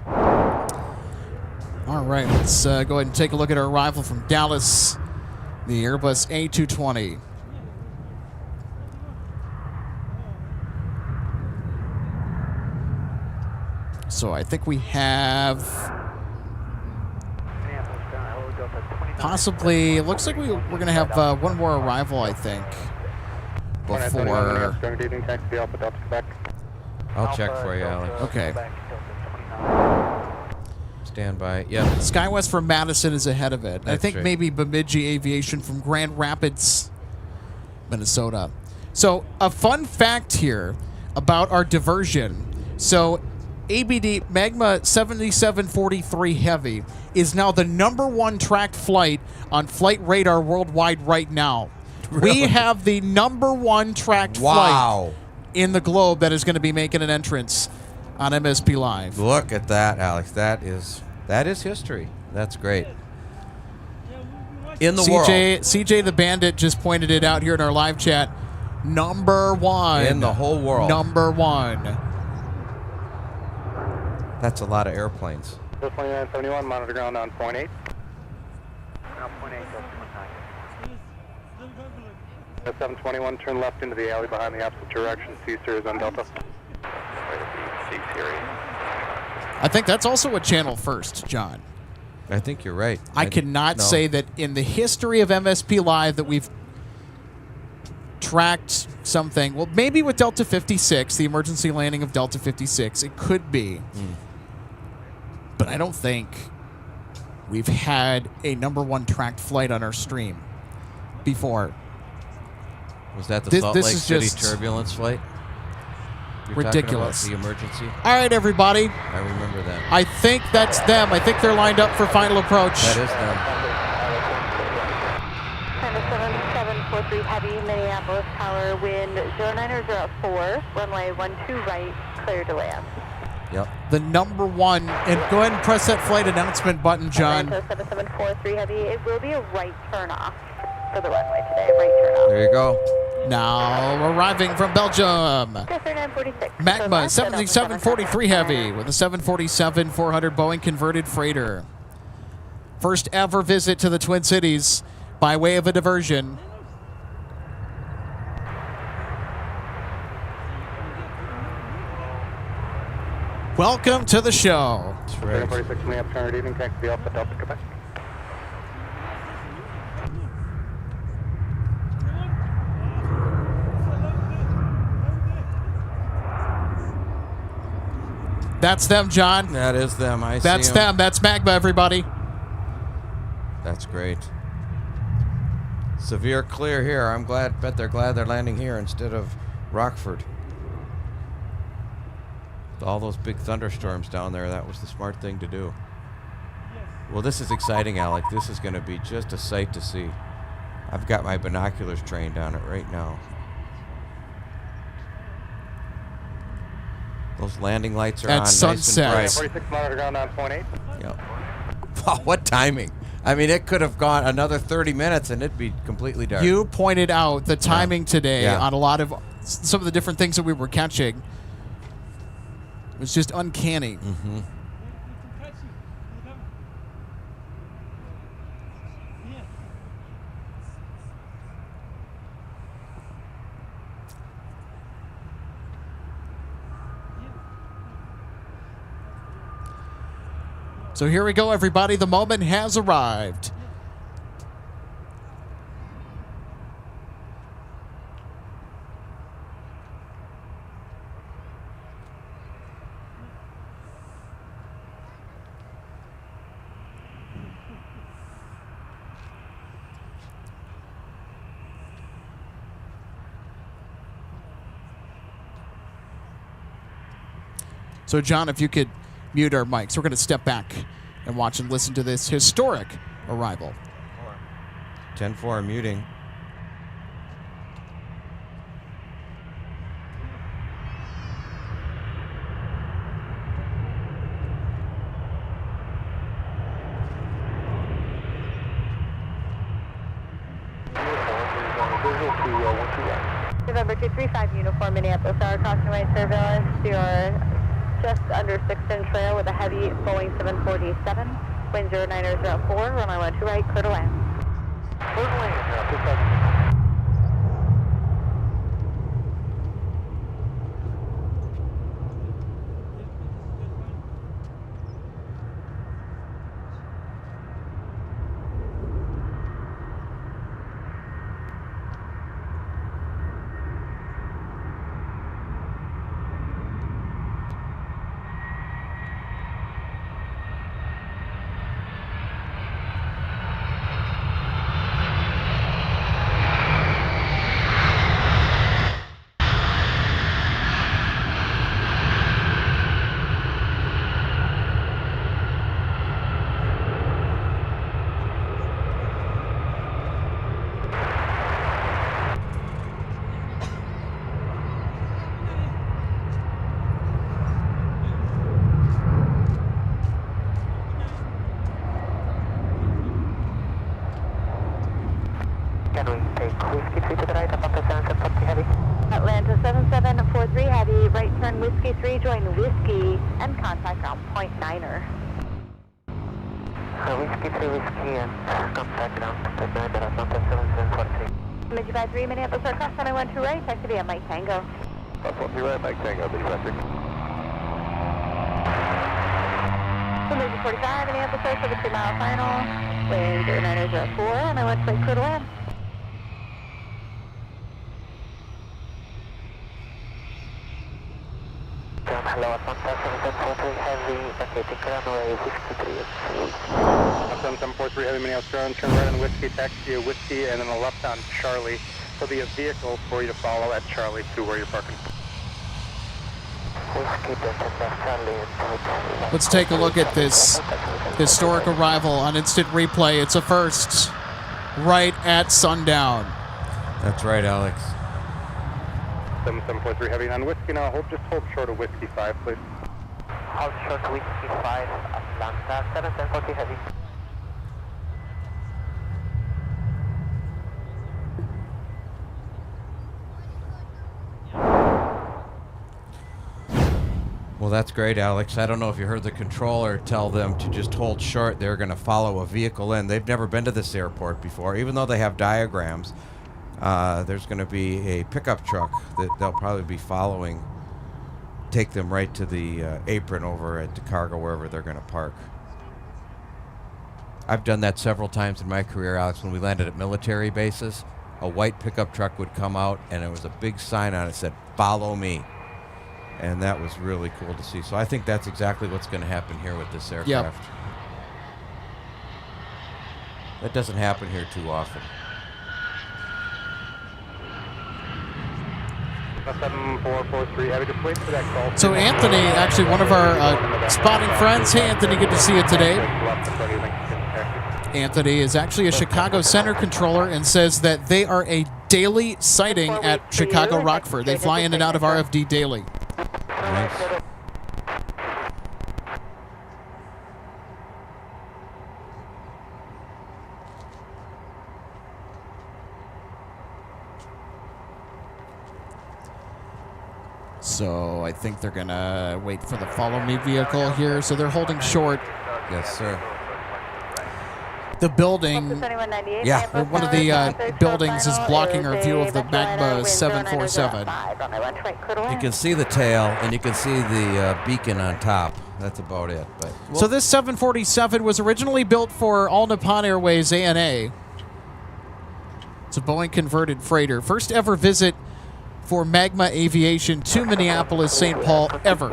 29. All right, let's go ahead and take a look at our arrival from Dallas, the Airbus A220. So I think we have possibly, it looks like we're going to have one more arrival, I think, before. I'll check for you, Alex. Okay. Stand by. Yep. SkyWest from Madison is ahead of it. I think right. maybe Bemidji Aviation from Grand Rapids, Minnesota. So a fun fact here about our diversion. So ABD Magma 7743 Heavy is now the #1 tracked flight on Flight Radar worldwide right now. Really? We have the #1 tracked flight in the globe that is going to be making an entrance on MSP Live. Look at that, Alex. That is history. That's great. In the world. CJ the Bandit just pointed it out here in our live chat. #1 in the whole world. #1. That's a lot of airplanes. 2971, monitor ground on point 8. Ground point 8, Delta 19. 721, turn left into the alley behind the opposite direction. C series on Delta. C series. I think that's also a channel first, John. I think you're right. I cannot say that in the history of MSP Live that we've tracked something. Well, maybe with Delta 56, the emergency landing of Delta 56, it could be. But I don't think we've had a #1 tracked flight on our stream before. Was that the Salt Lake is City just turbulence flight? You're ridiculous. talking about the emergency? All right, everybody. I remember that. I think that's them. I think they're lined up for final approach. That is them. 7743 Heavy, Minneapolis Tower, wind 0904, runway 12 right, clear to land. Yep. The #1, and go ahead and press that flight announcement button, John. 7743 Heavy, it will be a right turn off for the runway today, right turn off. There you go. Now arriving from Belgium, 3946. Magma 7743 Heavy with a 747-400 Boeing converted freighter. First ever visit to the Twin Cities by way of a diversion. Welcome to the show. That's right. 46 Minneapolis, evening, taxi Alpha Delta, Quebec. That's them, John. That is them. I see That's them. That's Magma, everybody. That's great. Severe clear here. I'm glad. Bet they're glad they're landing here instead of Rockford. With all those big thunderstorms down there, that was the smart thing to do. Well, this is exciting, Alec. This is going to be just a sight to see. I've got my binoculars trained on it right now. Those landing lights are At on sunset. nice and 46 miles ground on 0.8. bright. Yep. Wow, what timing. I mean, it could have gone another 30 minutes and it'd be completely dark. You pointed out the timing today Yeah. on a lot of some of the different things that we were catching. It was just uncanny. Mm-hmm. So here we go, everybody. The moment has arrived. So, John, if you could mute our mics, we're going to step back and watch and listen to this historic arrival. 10-4 muting. November 235, uniform Minneapolis, our caution right surveillance. You're just under 6-inch trail with a heavy Boeing 747. Wind 0904, runway 12 right, clear to land. Clear to land, Can we take Whiskey 3 to the right, up to 7740 heavy? Atlanta 7743 heavy, right turn Whiskey 3, join Whiskey, and contact ground point 9er. Whiskey 3 Whiskey and contact ground point 9er, Atlanta 7743. Midget 3, Minneapolis, our cross runway 12 right, taxi via Mike Tango. That's 1 right, Mike Tango, Midget 3. So Midget 45, Minneapolis, for the 2-mile final, wind 0904, and I went to clear to land. Hello, Atlanta 7743 heavy, vacating runway Whiskey 3. 7743 heavy Minneapolis ground, turn right on Whiskey, taxi a Whiskey, and then a left on Charlie. There'll be a vehicle for you to follow at Charlie to where you're parking. Whiskey Delta Charlie. Let's take a look at this historic arrival on instant replay. It's a first right at sundown. That's right, Alex. 7743 heavy on Whiskey now. Just hold short of Whiskey 5, please. Hold short Whiskey 5, Atlanta 7740 heavy. Well, that's great, Alex. I don't know if you heard the controller tell them to just hold short. They're going to follow a vehicle in. They've never been to this airport before, even though they have diagrams. There's going to be a pickup truck that they'll probably be following, take them right to the apron over at the cargo, wherever they're going to park. I've done that several times in my career, Alex. When we landed at military bases, a white pickup truck would come out, and there was a big sign on it that said, "Follow me." And that was really cool to see. So I think that's exactly what's going to happen here with this aircraft. That doesn't happen here too often. 7443, heavy, just wait for that call. So Anthony, actually one of our spotting friends. Hey Anthony, good to see you today. Anthony is actually a Chicago Center controller and says that they are a daily sighting at Chicago Rockford. They fly in and out of RFD daily. Nice. So I think they're going to wait for the follow me vehicle here. So they're holding short. Yes, sir. The building, one of the buildings is blocking our view of the Magma 747. You can see the tail, and you can see the beacon on top. That's about it. But so this 747 was originally built for All Nippon Airways ANA. It's a Boeing converted freighter. First ever visit for Magma Aviation to Minneapolis, St. Paul ever.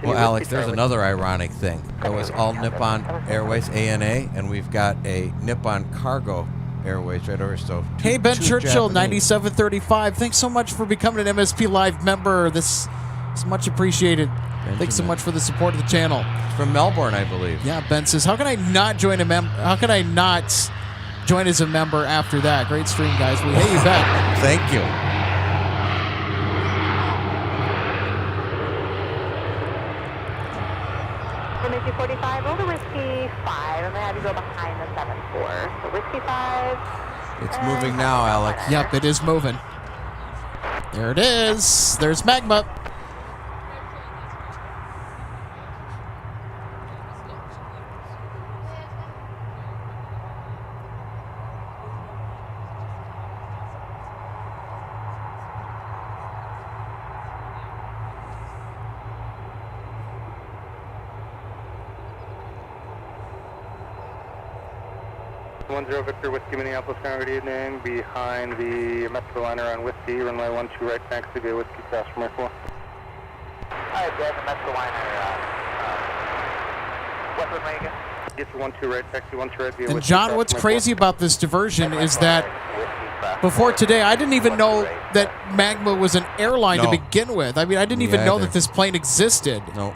Well, Alex, there's another ironic thing. It was All Nippon Airways ANA, and we've got a Nippon Cargo Airways right over. So hey, Ben Churchill, 9735. Thanks so much for becoming an MSP Live member. This is much appreciated. Benjamin. Thanks so much for the support of the channel. It's from Melbourne, I believe. Yeah, Ben says, how can I not join How can I not join as a member after that? Great stream, guys. We hate you back. Thank you. Whiskey 45 over Whiskey 5. I'm going to have you go behind the 7-4. So Whiskey 5. It's moving now, Alex. Yep, it is moving. There it is. There's Magma. Victor Whiskey Minneapolis, good evening. Behind the Metro liner on Whiskey, runway 12 right, taxi to Whiskey Cross from Airport. Hi, Dad, the Metro liner. What runway again? Get to 12 right, taxi 12 right via And Whiskey John, Cross what's from crazy Airport. about this diversion is that before today, I didn't even know that Magma was an airline to begin with. I mean, I didn't even know that this plane existed. No.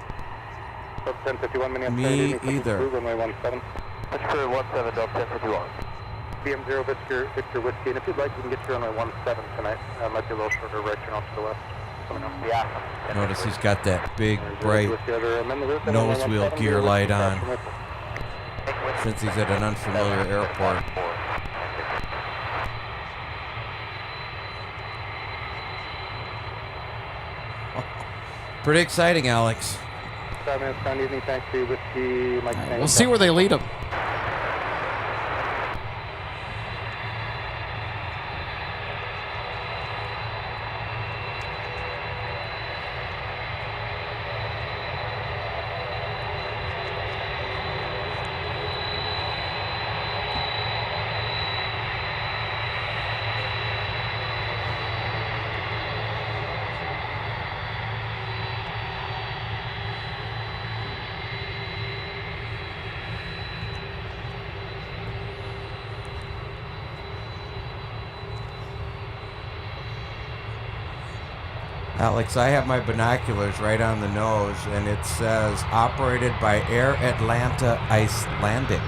1051 Me either. Runway 17. That's for 17 Delta 1051. BM0 Victor Whiskey, and if you'd like, we can get you on runway 17 tonight. Might be a little shorter right turn off to the west. Yeah. Notice he's got that big, bright nose wheel gear light on since he's at an unfamiliar airport. Pretty exciting, Alex. 5 minutes down, evening taxi, Whiskey, Mike. We'll see where they lead him. Alex, I have my binoculars right on the nose, and it says operated by Air Atlanta Icelandic.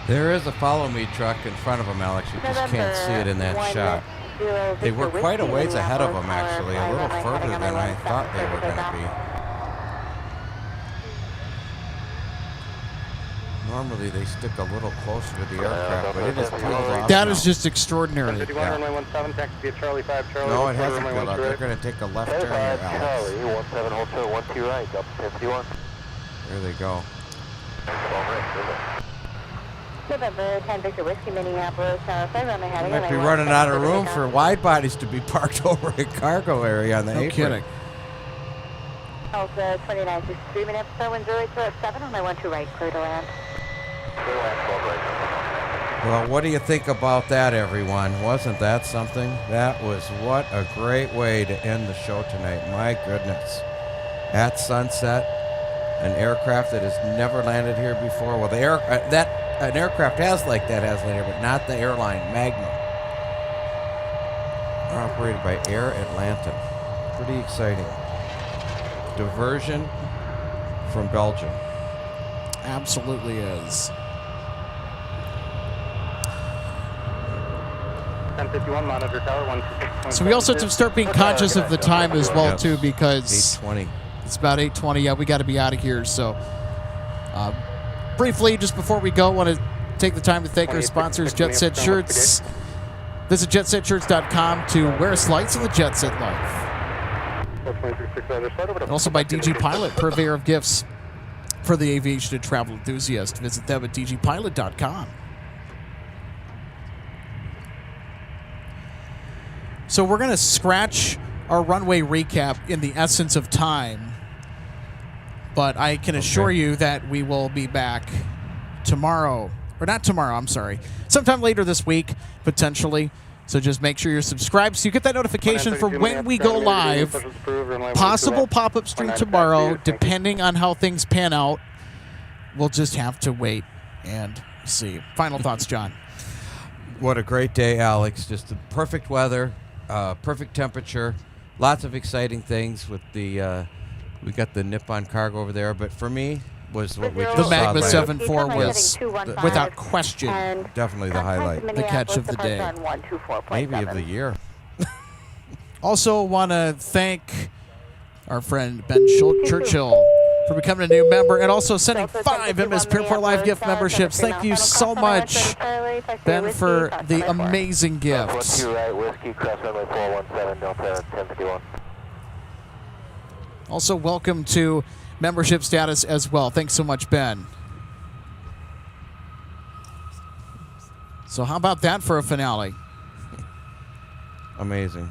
There is a follow me truck in front of them, Alex. You just can't see it in that shot. They were quite a ways ahead of them, actually, a little further than I thought they were going to be. Normally they stick a little closer to the aircraft, but it is peeled off. That now. is just extraordinary. Yeah. Charlie 5, Charlie. No, it hasn't peeled off. They're going to take a left turn here, Alex. Charlie, 17, hold 2, 12 right, Delta 51. There they go. November 10 Victor Whiskey, Minneapolis. They might be running out of room for wide bodies to be parked over a cargo area on the apron. Kidding. Delta 2963 Minneapolis, 1087 on my 12 right, clear to land. Well, what do you think about that, everyone? Wasn't that something? That was what a great way to end the show tonight. My goodness. At sunset, an aircraft that has never landed here before. Well, an aircraft has landed here, but not the airline, Magna. Operated by Air Atlanta. Pretty exciting. Diversion from Belgium. Absolutely is. 1051 monitor tower 126.7. So we also have to start being conscious of the time as well, Yes. too, because 8:20. it's about 8:20. Yeah, we got to be out of here. So briefly, just before we go, want to take the time to thank our sponsors, Jet Set Shirts. Visit jetsetshirts.com to wear a slice of the Jet Set life. And also by DG Pilot, purveyor of gifts for the aviation and travel enthusiast. Visit them at dgpilot.com. So we're going to scratch our runway recap in the essence of time, but I can assure you that we will be back tomorrow, or not tomorrow, I'm sorry, sometime later this week, potentially. So just make sure you're subscribed so you get that notification for when we go live. Possible pop-up stream tomorrow, depending on how things pan out. We'll just have to wait and see. Final thoughts, John. What a great day, Alex. Just the perfect weather, perfect temperature, lots of exciting things with the, we got the Nippon cargo over there, but for me, was what we just The saw Magma there. 7.4 was, without question, Definitely the highlight. the catch of the day. Maybe of the year. Also want to thank our friend Ben Churchill for becoming a new member and also sending 5 MSP Airport Live gift memberships. Thank you so much, Ben, for the amazing gifts. 12 right, whiskey, cross runway 417, Delta 1051. Also, welcome to membership status as well. Thanks so much, Ben. So how about that for a finale? Amazing.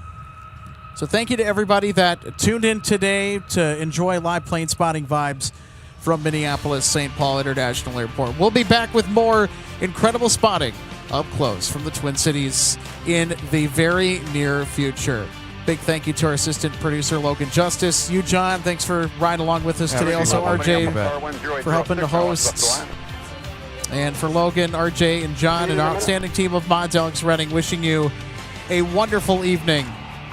So thank you to everybody that tuned in today to enjoy live plane spotting vibes from Minneapolis St. Paul International Airport. We'll be back with more incredible spotting up close from the Twin Cities in the very near future. Big thank you to our assistant producer, Logan Justice. You, John, thanks for riding along with us today. Also, RJ, for helping to host. And for Logan, RJ, and John, an outstanding team of mods, Alex Redding, wishing you a wonderful evening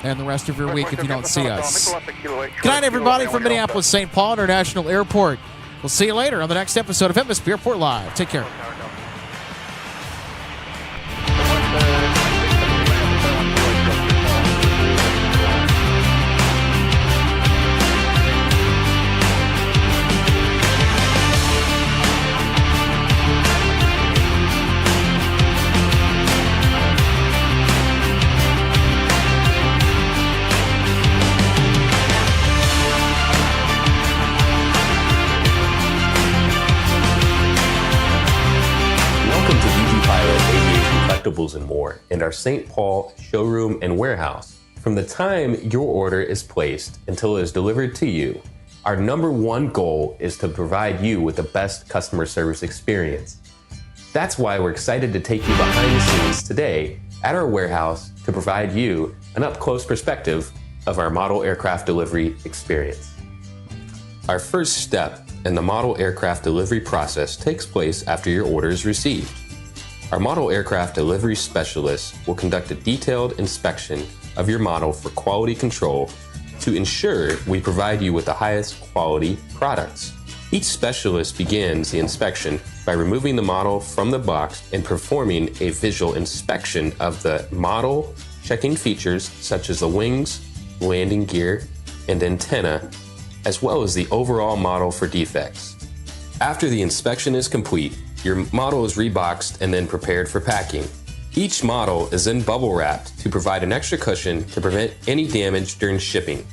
and the rest of your week if you don't see us. Good night, everybody, from Minneapolis St. Paul International Airport. We'll see you later on the next episode of MSP Airport Live. Take care. And more in our St. Paul showroom and warehouse. From the time your order is placed until it is delivered to you, our #1 goal is to provide you with the best customer service experience. That's why we're excited to take you behind the scenes today at our warehouse to provide you an up-close perspective of our model aircraft delivery experience. Our first step in the model aircraft delivery process takes place after your order is received. Our model aircraft delivery specialists will conduct a detailed inspection of your model for quality control to ensure we provide you with the highest quality products. Each specialist begins the inspection by by removing the model from the box and performing a visual inspection of the model, checking features such as the wings, landing gear, and antenna, as well as the overall model for defects. After the inspection is complete, your model is reboxed and then prepared for packing. Each model is then bubble wrapped to provide an extra cushion to prevent any damage during shipping.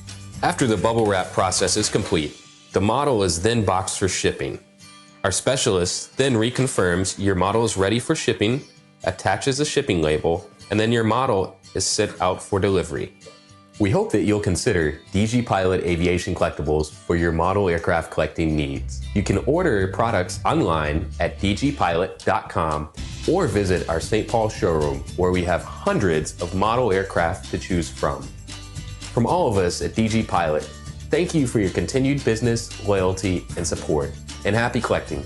After the bubble wrap process is complete, the model is then boxed for shipping. Our specialist then reconfirms your model is ready for shipping, attaches a shipping label, and then your model is sent out for delivery. We hope that you'll consider DG Pilot Aviation Collectibles for your model aircraft collecting needs. You can order products online at dgpilot.com or visit our St. Paul showroom, where we have hundreds of model aircraft to choose from. From all of us at DG Pilot, thank you for your continued business, loyalty, and support, and happy collecting.